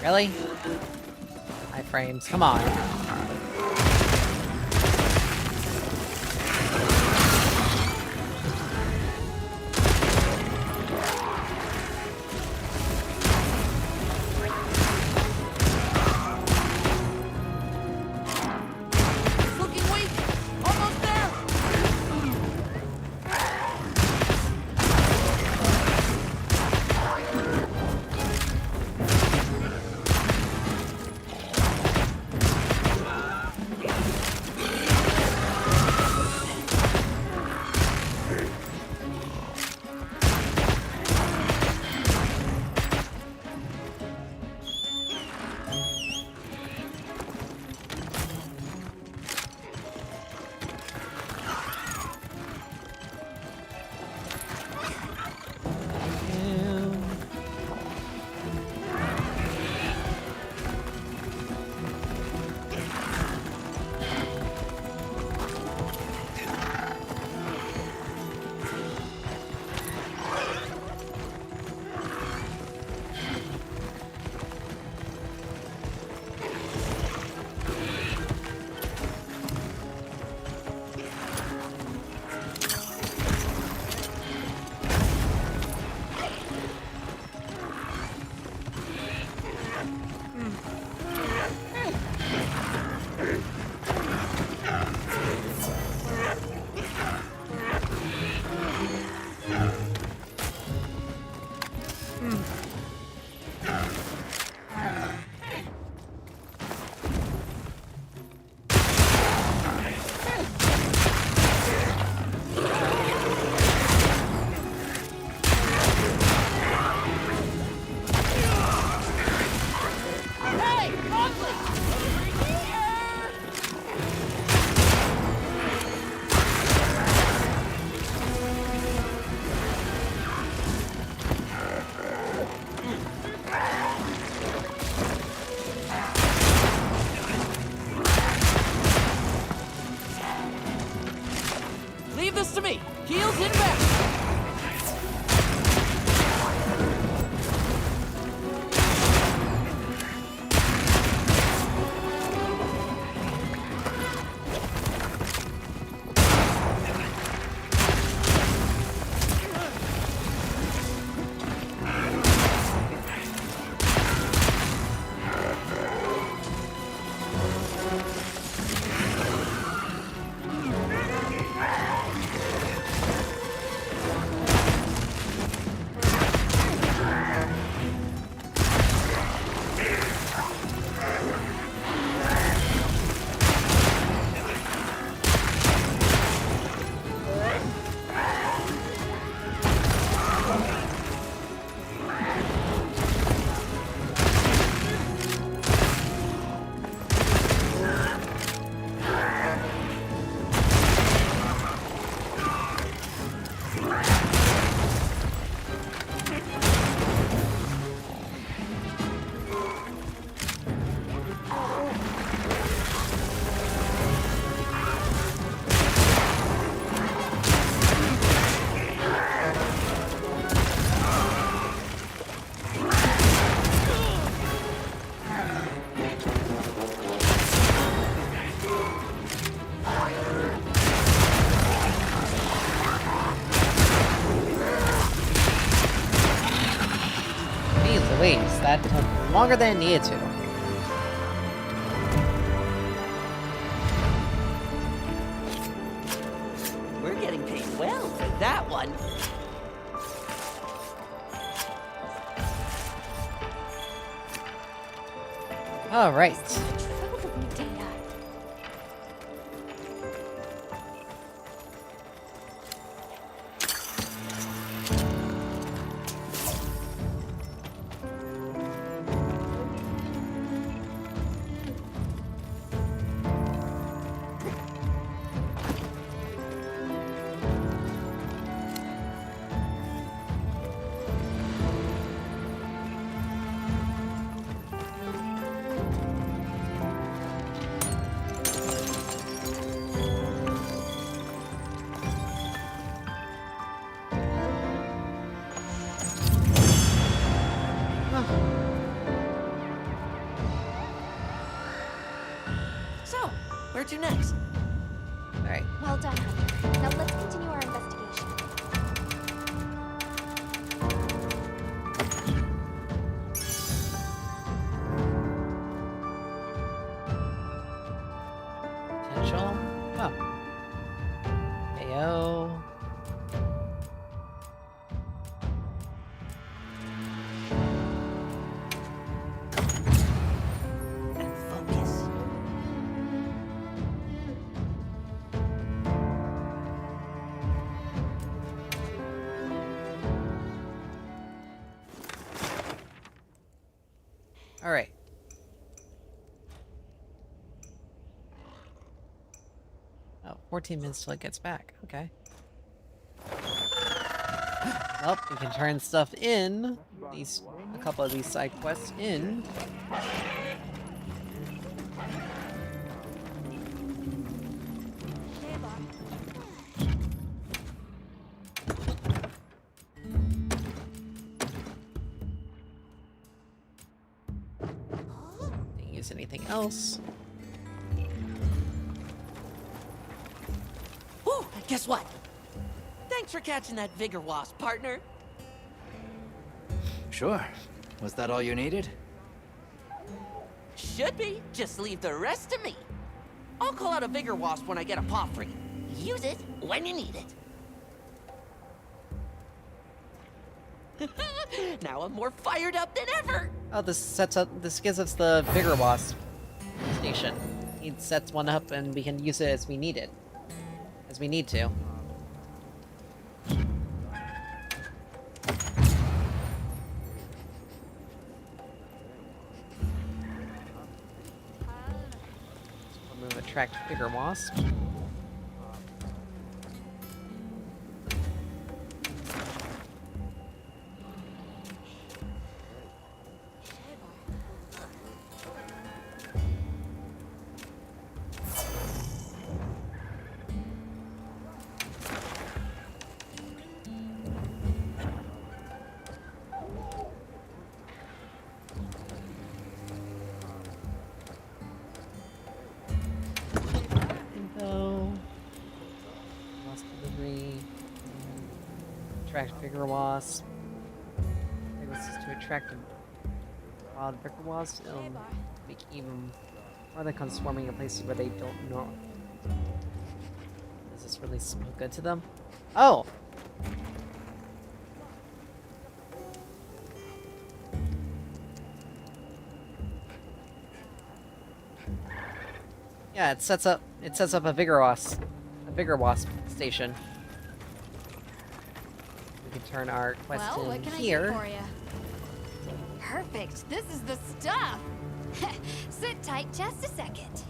Really? Iframes, come on. Looking weak. Almost there. Leave this to me. Heels in back. Jeez, that took longer than it needed to. We're getting paid well for that one. All right. So, where to next? Alright. Well done, Hunter. Now let's continue our investigation. Potential. Oh. AO. All right. Oh, 14 minutes till it gets back. Okay. Well, we can turn stuff in. A couple of these side quests in. Didn't use anything else. Whew, guess what? Thanks for catching that Vigor Wasp, partner. Sure. Was that all you needed? Should be. Just leave the rest to me. I'll call out a Vigor Wasp when I get a paw free. Use it when you need it. Now I'm more fired up than ever. Oh, this gives us the Vigor Wasp station. He sets one up and we can use it as we need it. As we need to. Move attract bigger wasp. Attract bigger wasp. I think this is to attract a wild bigger wasp. It'll make even more they come swarming in places where they don't know. Does this really smell good to them? Oh! Yeah, it sets up a bigger wasp station. We can turn our quest Well, what in can here. I do for you? Perfect. This is the stuff. Sit tight just a second.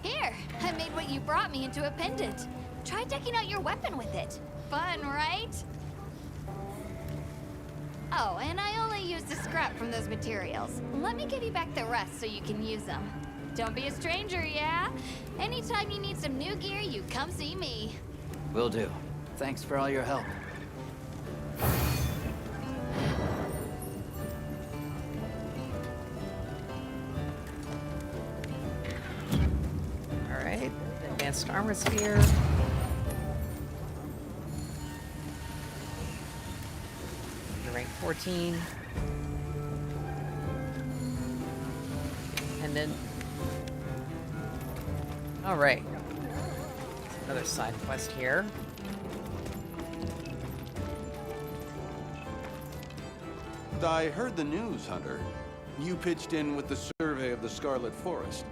Here, I made what you brought me into a pendant. Try decking out your weapon with it. Fun, right? Oh, and I only used the scrap from those materials. Let me give you back the rest so you can use them. Don't be a stranger, yeah? Anytime you need some new gear, you come see me. Will do. Thanks for all your help. Alright, advanced armor sphere. Rank 14. Pendant. Alright. Another side quest here. I heard the news, Hunter. You pitched in with the survey of the Scarlet Forest.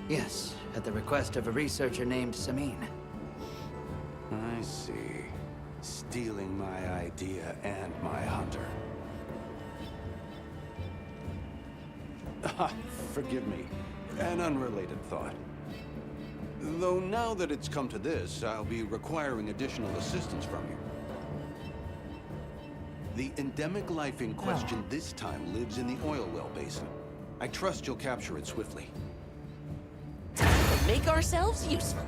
Yes, at the request of a researcher named Samin. I see. Stealing my idea and my hunter. Forgive me. An unrelated thought. Though now that it's come to this, I'll be requiring additional assistance from you. The endemic life in question this time lives in the oil well basin. I trust you'll capture it swiftly. Make ourselves useful.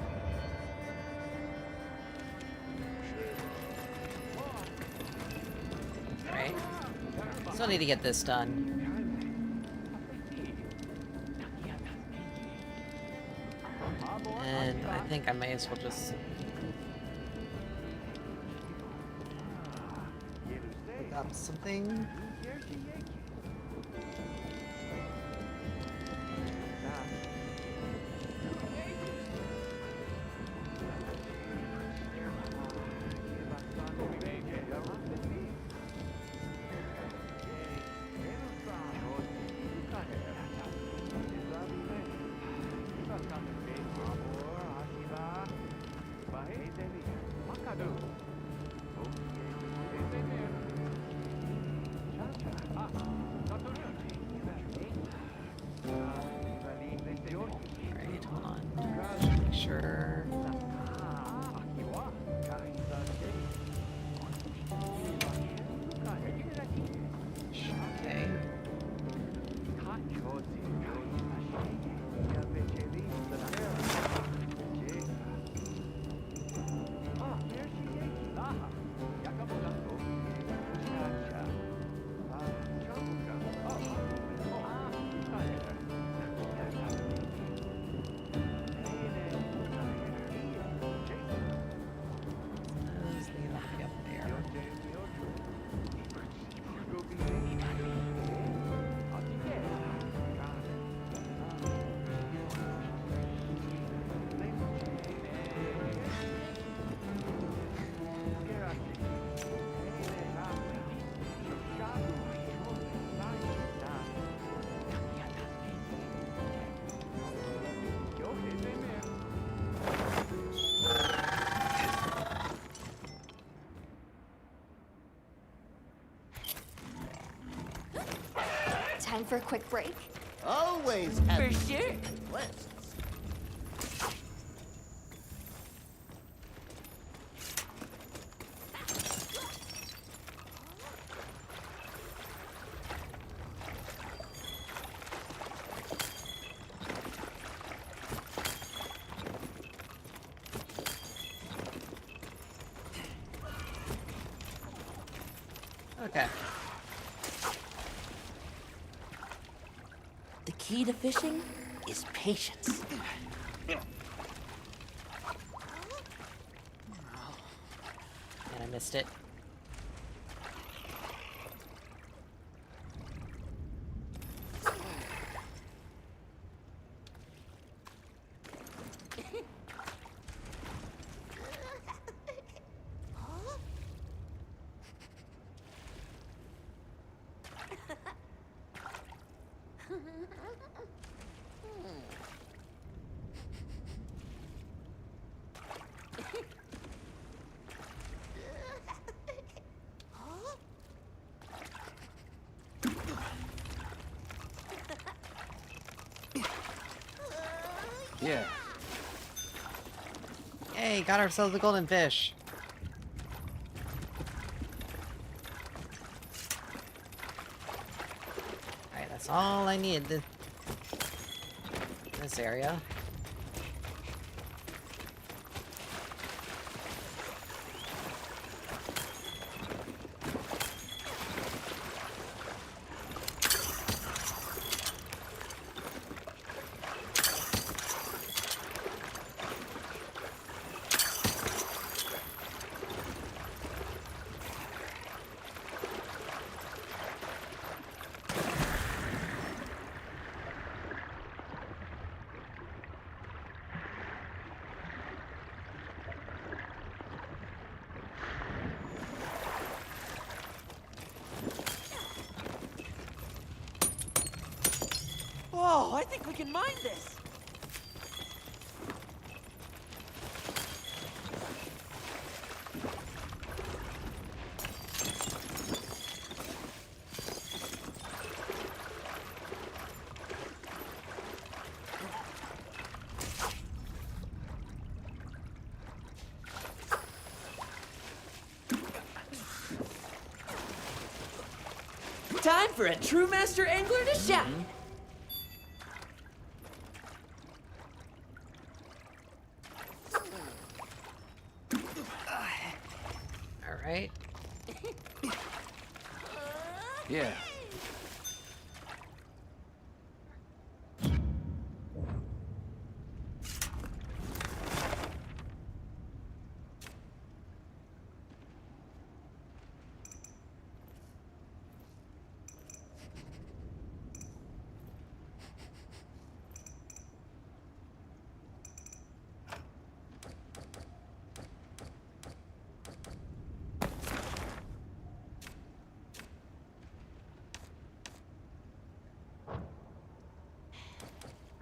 Alright. Still need to get this done. And I think I may as well just pick up something. Time for a quick break? Always happy. For sure. West. Okay. The key to fishing is patience. And I missed it. Yeah. Hey, got ourselves a golden fish. Alright, that's all I need in this area. Whoa, I think we can mine this. Time for a true master angler to shine. Alright. Yeah.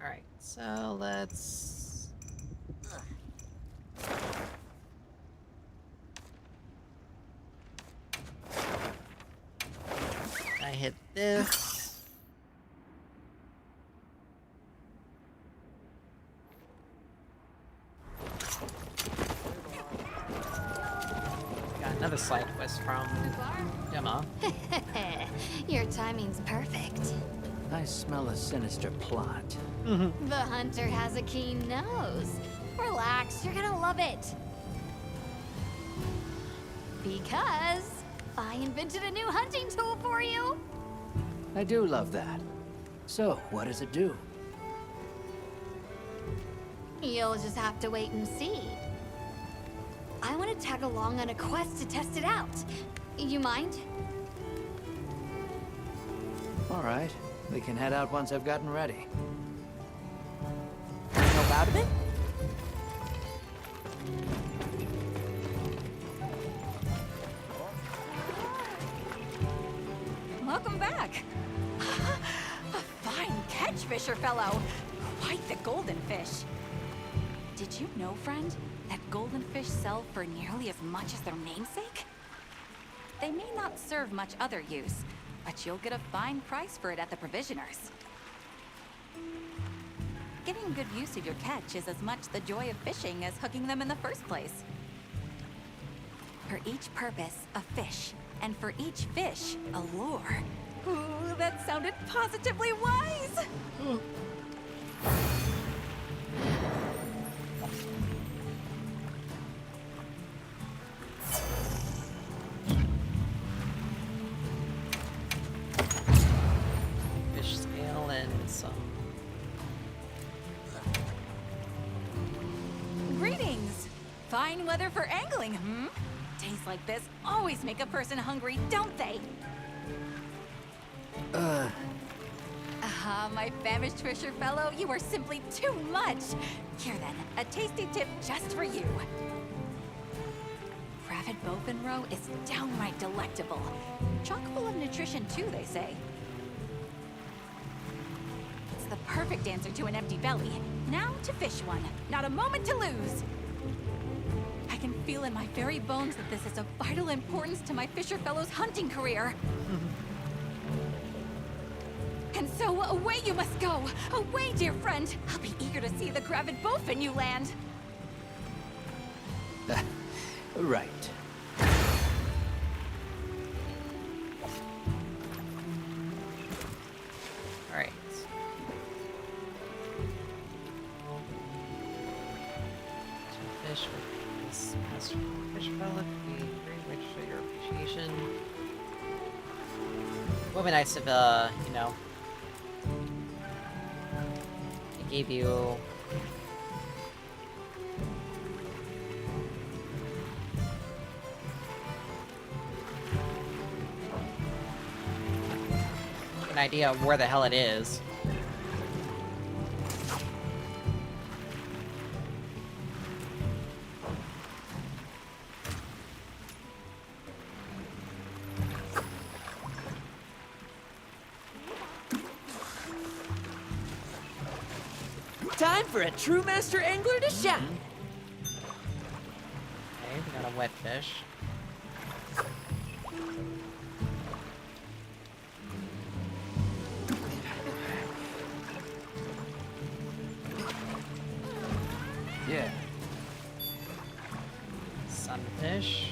Alright, so let's... I hit this. Got another side quest from Gemma. Your timing's perfect. I smell a sinister plot. The hunter has a keen nose. Relax, you're gonna love it. Because I invented a new hunting tool for you. I do love that. So, what does it do? You'll just have to wait and see. I want to tag along on a quest to test it out. You mind? All right. We can head out once I've gotten ready. Know about it? Welcome back. A fine catch, Fisher fellow. Quite the golden fish. Did you know, friend, that golden fish sell for nearly as much as their namesake? They may not serve much other use, but you'll get a fine price for it at the provisioners. Getting good use of your catch is as much the joy of fishing as hooking them in the first place. For each purpose, a fish, and for each fish, a lure. Ooh, that sounded positively wise! Fish scale and some. Greetings! Fine weather for angling, hmm? Days like this always make a person hungry, don't they? My famished fisher fellow, you are simply too much! Here then, a tasty tip just for you. Gravid bowfin roe is downright delectable. Chock full of nutrition too, they say. It's the perfect answer to an empty belly. Now to fish one. Not a moment to lose! I can feel in my very bones that this is of vital importance to my fisher fellow's hunting career. And so, away you must go! Away, dear friend! I'll be eager to see the gravid bowfin you land! Right. Alright. Fish with this master fish pellet, be very rich for your appreciation. It would be nice if, you know, it gave you an idea of where the hell it is. Time for a true master angler to shine. Okay, we got a wet fish. Yeah. Sunfish.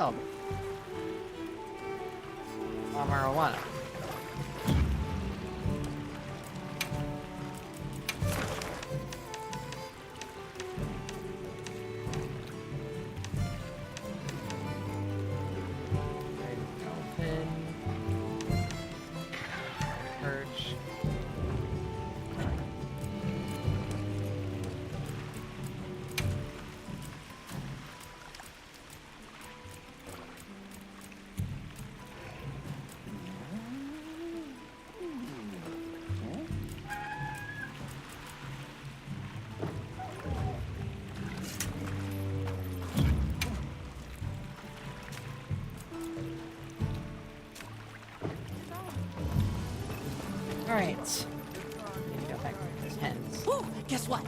Oh. More marijuana. Dolphin. Perch. Alright. Need to go back to those hens. Ooh, guess what?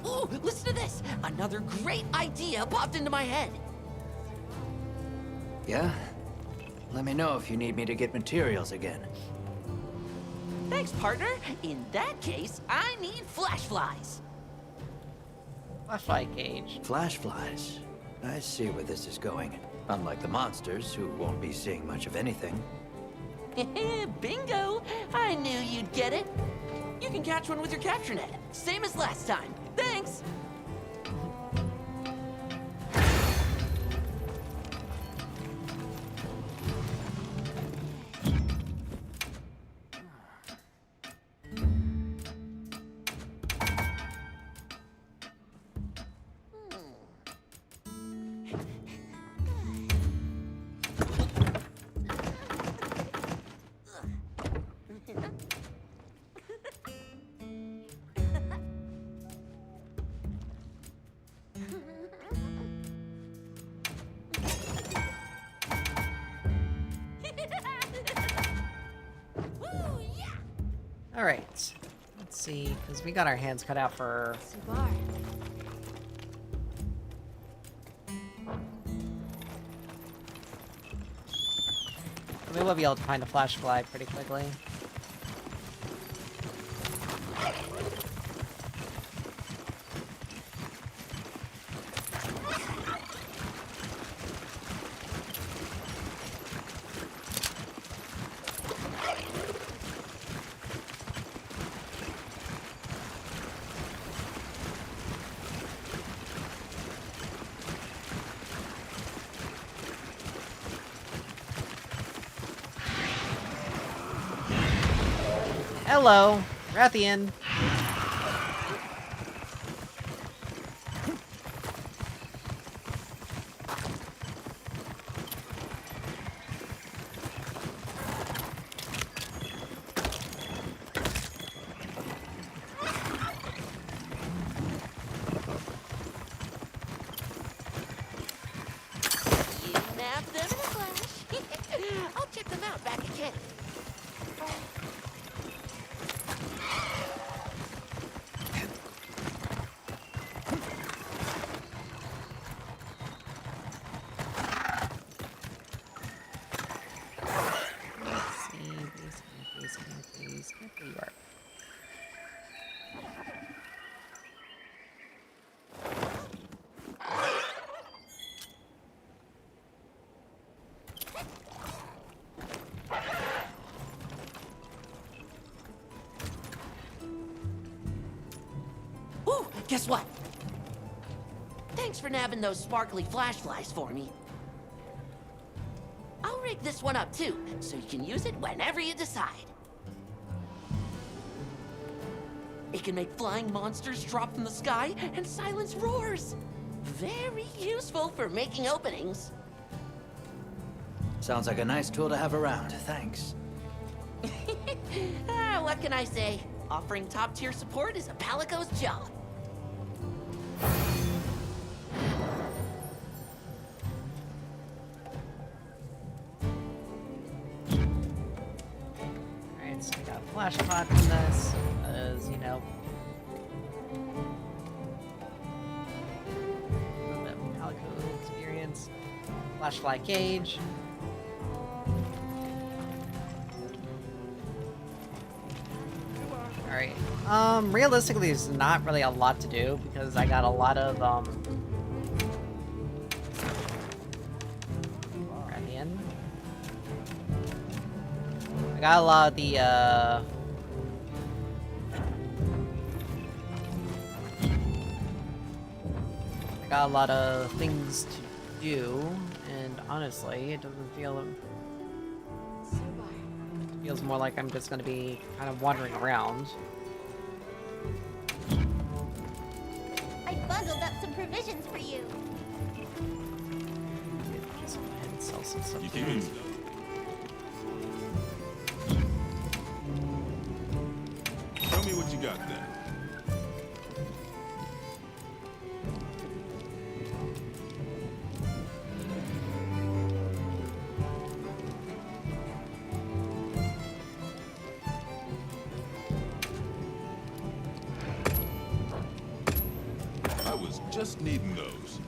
Ooh, listen to this! Another great idea popped into my head. Yeah? Let me know if you need me to get materials again. Thanks, partner. In that case, I need flash flies. Flashlight gauge. Flash flies. I see where this is going. Unlike the monsters, who won't be seeing much of anything. Bingo! I knew you'd get it. You can catch one with your capture net, same as last time. Thanks! Alright. Let's see, because we got our hands cut out for... Subar. We will be able to find a flash fly pretty quickly. Hello, Rathian. You nabbed them in a flash. I'll check them out back again. Ooh, guess what? Thanks for nabbing those sparkly flash flies for me. I'll rig this one up too, so you can use it whenever you decide. It can make flying monsters drop from the sky and silence roars. Very useful for making openings. Sounds like a nice tool to have around. Thanks. What can I say? Offering top-tier support is a Palico's job. Alright, so we got a flash pot from this, as you know. A little bit of Palico experience. Flashlight gauge. Alright. Realistically, there's not really a lot to do because I got a lot of, Rathian. I got a lot of the, I got a lot of things to do, and honestly, it doesn't feel... It feels more like I'm just gonna be kind of wandering around. I bundled up some provisions for you. Just go ahead and sell some stuff. Show me what you got then. I was just needing those.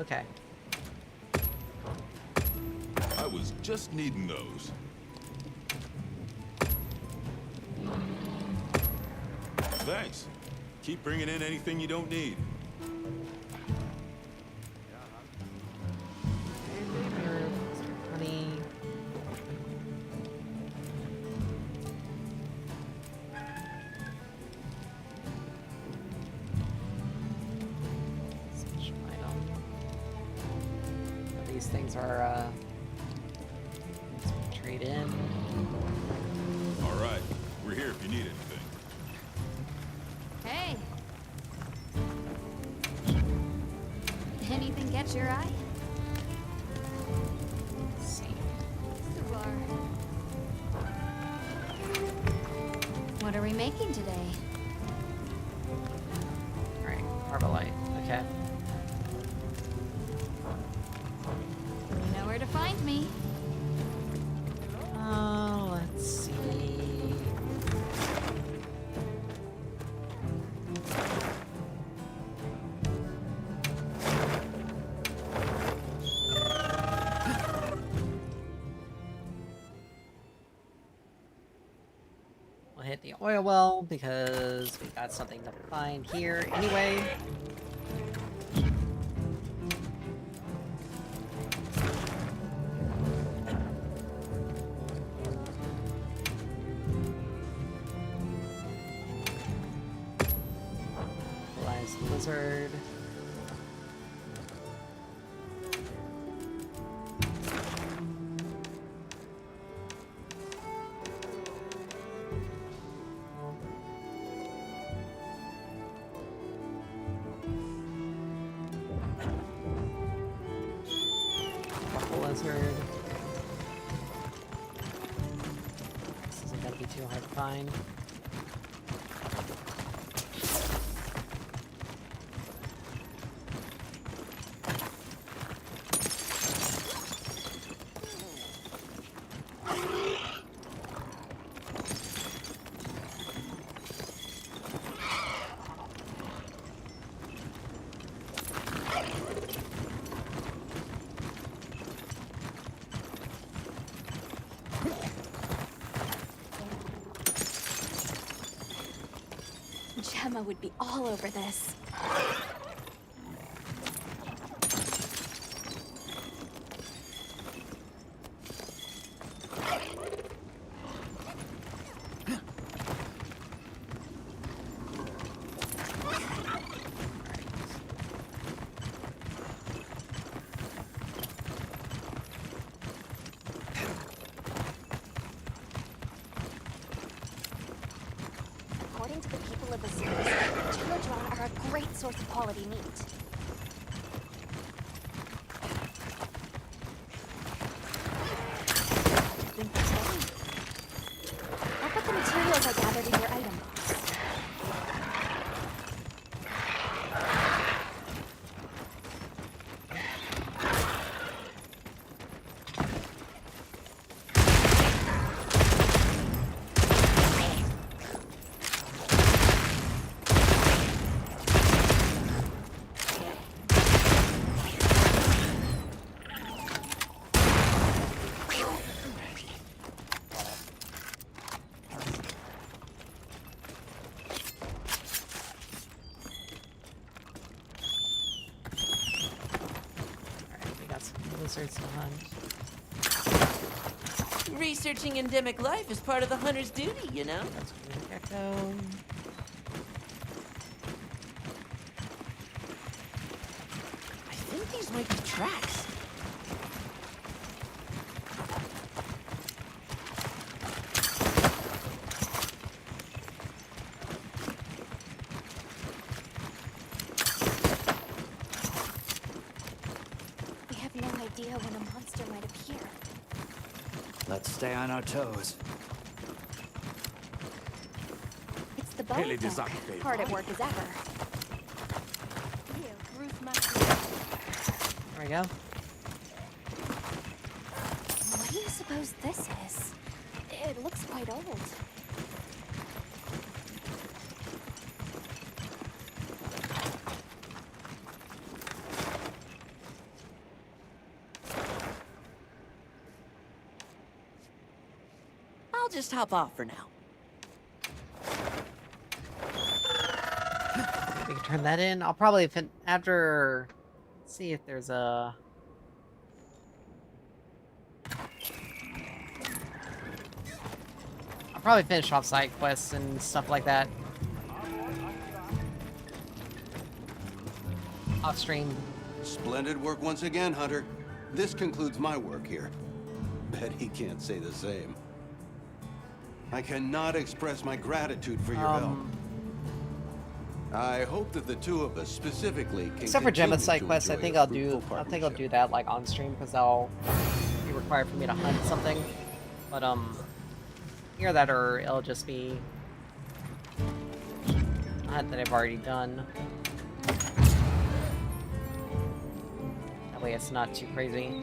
Okay. I was just needing those. Thanks. Keep bringing in anything you don't need. Honey. Special item. These things are trade in. All right. We're here if you need anything. Hey. Anything catch your eye? Let's see. Cigar. What are we making today? Alright, Arbalite. Okay. You know where to find me. Let's see. We'll hit the oil well because we got something to find here anyway. Lizard. Buffalo lizard. This isn't gonna be too hard to find. Gemma would be all over this. According to the people of the series, Gemmadron are a great source of quality meat. Think that's right? I'll put the materials I gathered in your item box. Lizards to hunt. Researching endemic life is part of the hunter's duty, you know? That's green gecko. I think these might be tracks. We have no idea when a monster might appear. Let's stay on our toes. It's the bone folk, hard at work as ever. There we go. What do you suppose this is? It looks quite old. just hop off for now. We can turn that in. I'll probably after see if there's a. I'll probably finish off side quests and stuff like that off stream. Splendid work once again, Hunter. This concludes my work here. Bet he can't say the same. I cannot express my gratitude for your help. I hope that the two of us specifically can Except for Gemma continue side to quests, I enjoy think a I'll fruitful do that like on stream because I'll be required for me to hunt something. But either that or it'll just be a hunt that I've already done. That way it's not too crazy.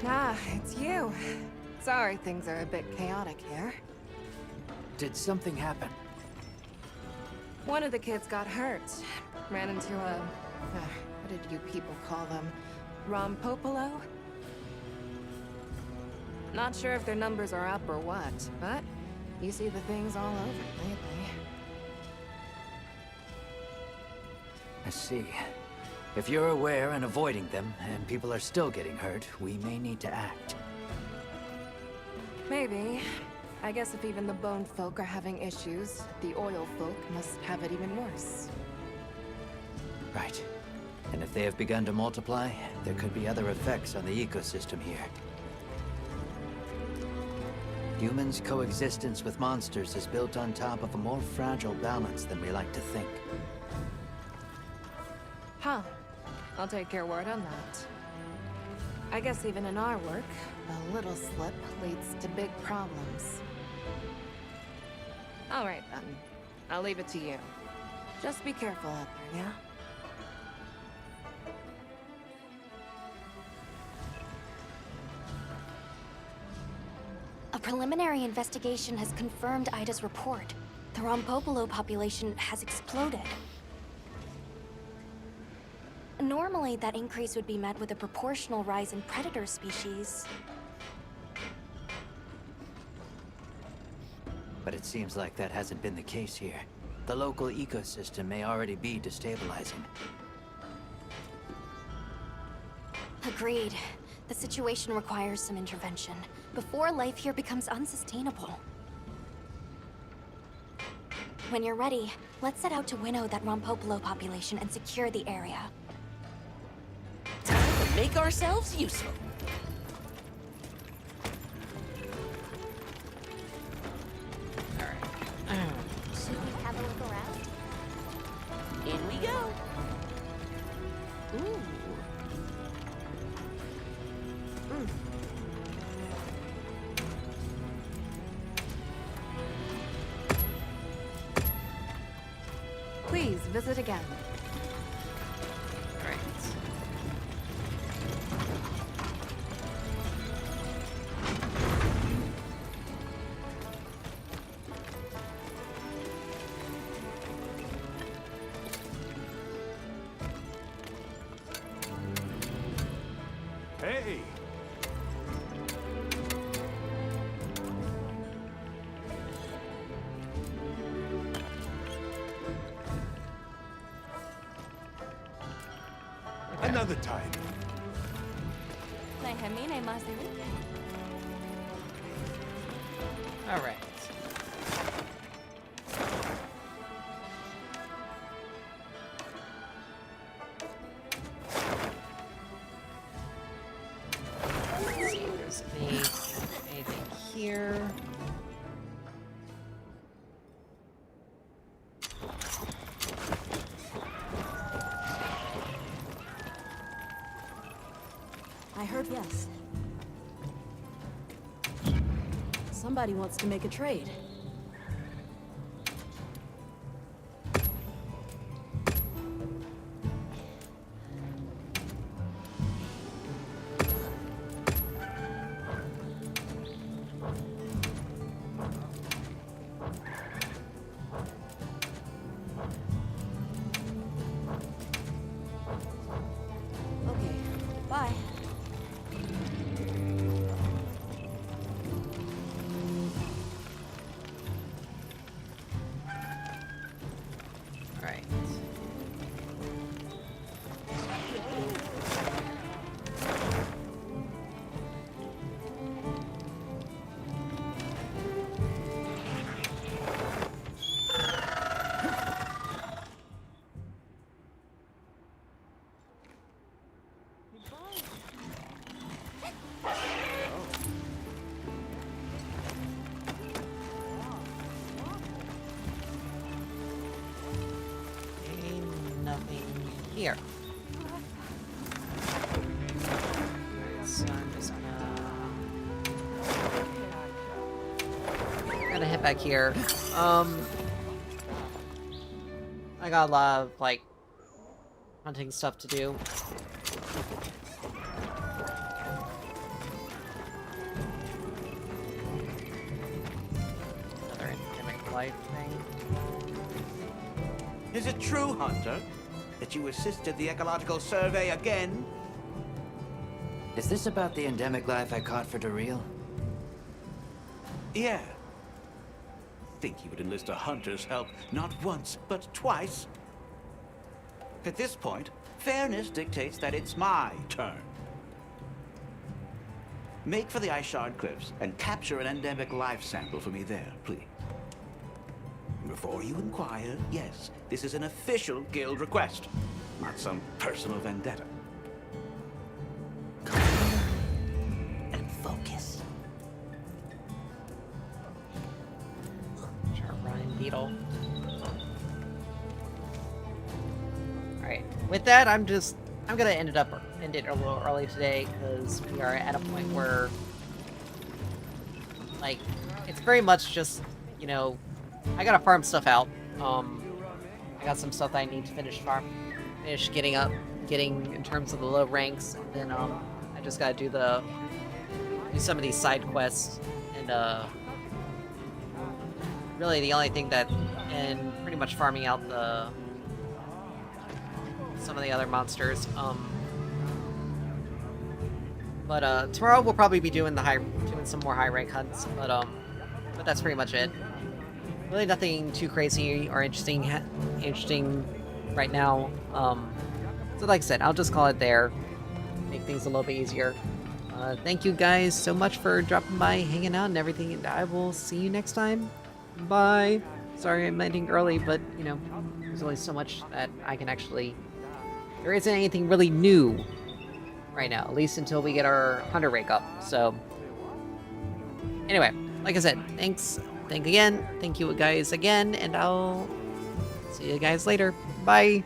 Ah, it's you. Sorry things are a bit chaotic here. Did something happen? One of the kids got hurt. Ran into a... what did you people call them? Rompopolo? Not sure if their numbers are up or what, but you see the things all over lately. I see. If you're aware and avoiding them, and people are still getting hurt, we may need to act. Maybe. I guess if even the bone folk are having issues, the oil folk must have it even worse. Right. And if they have begun to multiply, there could be other effects on the ecosystem here. Humans' coexistence with monsters is built on top of a more fragile balance than we like to think. Huh. I'll take your word on that. I guess even in our work, a little slip leads to big problems. All right, then. I'll leave it to you. Just be careful out there, yeah? A preliminary investigation has confirmed Ida's report. The Rompopolo population has exploded. Normally, that increase would be met with a proportional rise in predator species. But it seems like that hasn't been the case here. The local ecosystem may already be destabilizing. Agreed. The situation requires some intervention before life here becomes unsustainable. When you're ready, let's set out to winnow that Rompopolo population and secure the area. Time to make ourselves useful. Should we have a look around? In we go. Ooh. Please, visit again. Alright. Hey! Another time. Alright. Let's see if there's anything I heard yes. Somebody wants to make a trade. Okay, bye. Alright. Ain't nothing here. So I'm just gonna head back here. I got a lot of like hunting stuff to do. Another endemic life thing. Is it true, Hunter, that you assisted the ecological survey again? Is this about the endemic life I caught for Daryl? Yeah. Think you would enlist a hunter's help not once, but twice? At this point, fairness dictates that it's my turn. Make for the Ishard Cliffs and capture an endemic life sample for me there, please. Before you inquire, yes, this is an official guild request, not some personal vendetta. And focus. Ryan Beetle. Alright, with that, I'm gonna end it a little early today, because we are at a point where, like, it's very much just, you know, I gotta farm stuff out. I got some stuff that I need to finish getting in terms of the low ranks, and then I just gotta do some of these side quests, and really the only thing and pretty much farming out some of the other monsters. But tomorrow we'll probably be doing some more high rank hunts, but that's pretty much it. Really nothing too crazy or interesting right now. So like I said, I'll just call it there. Make things a little bit easier. Thank you guys so much for dropping by, hanging out and everything, and I will see you next time. Bye. Sorry I'm ending early, but you know, there's only so much that I can actually... There isn't anything really new right now, at least until we get our hunter rank up. So anyway, like I said, thank you guys again, and I'll see you guys later. Bye.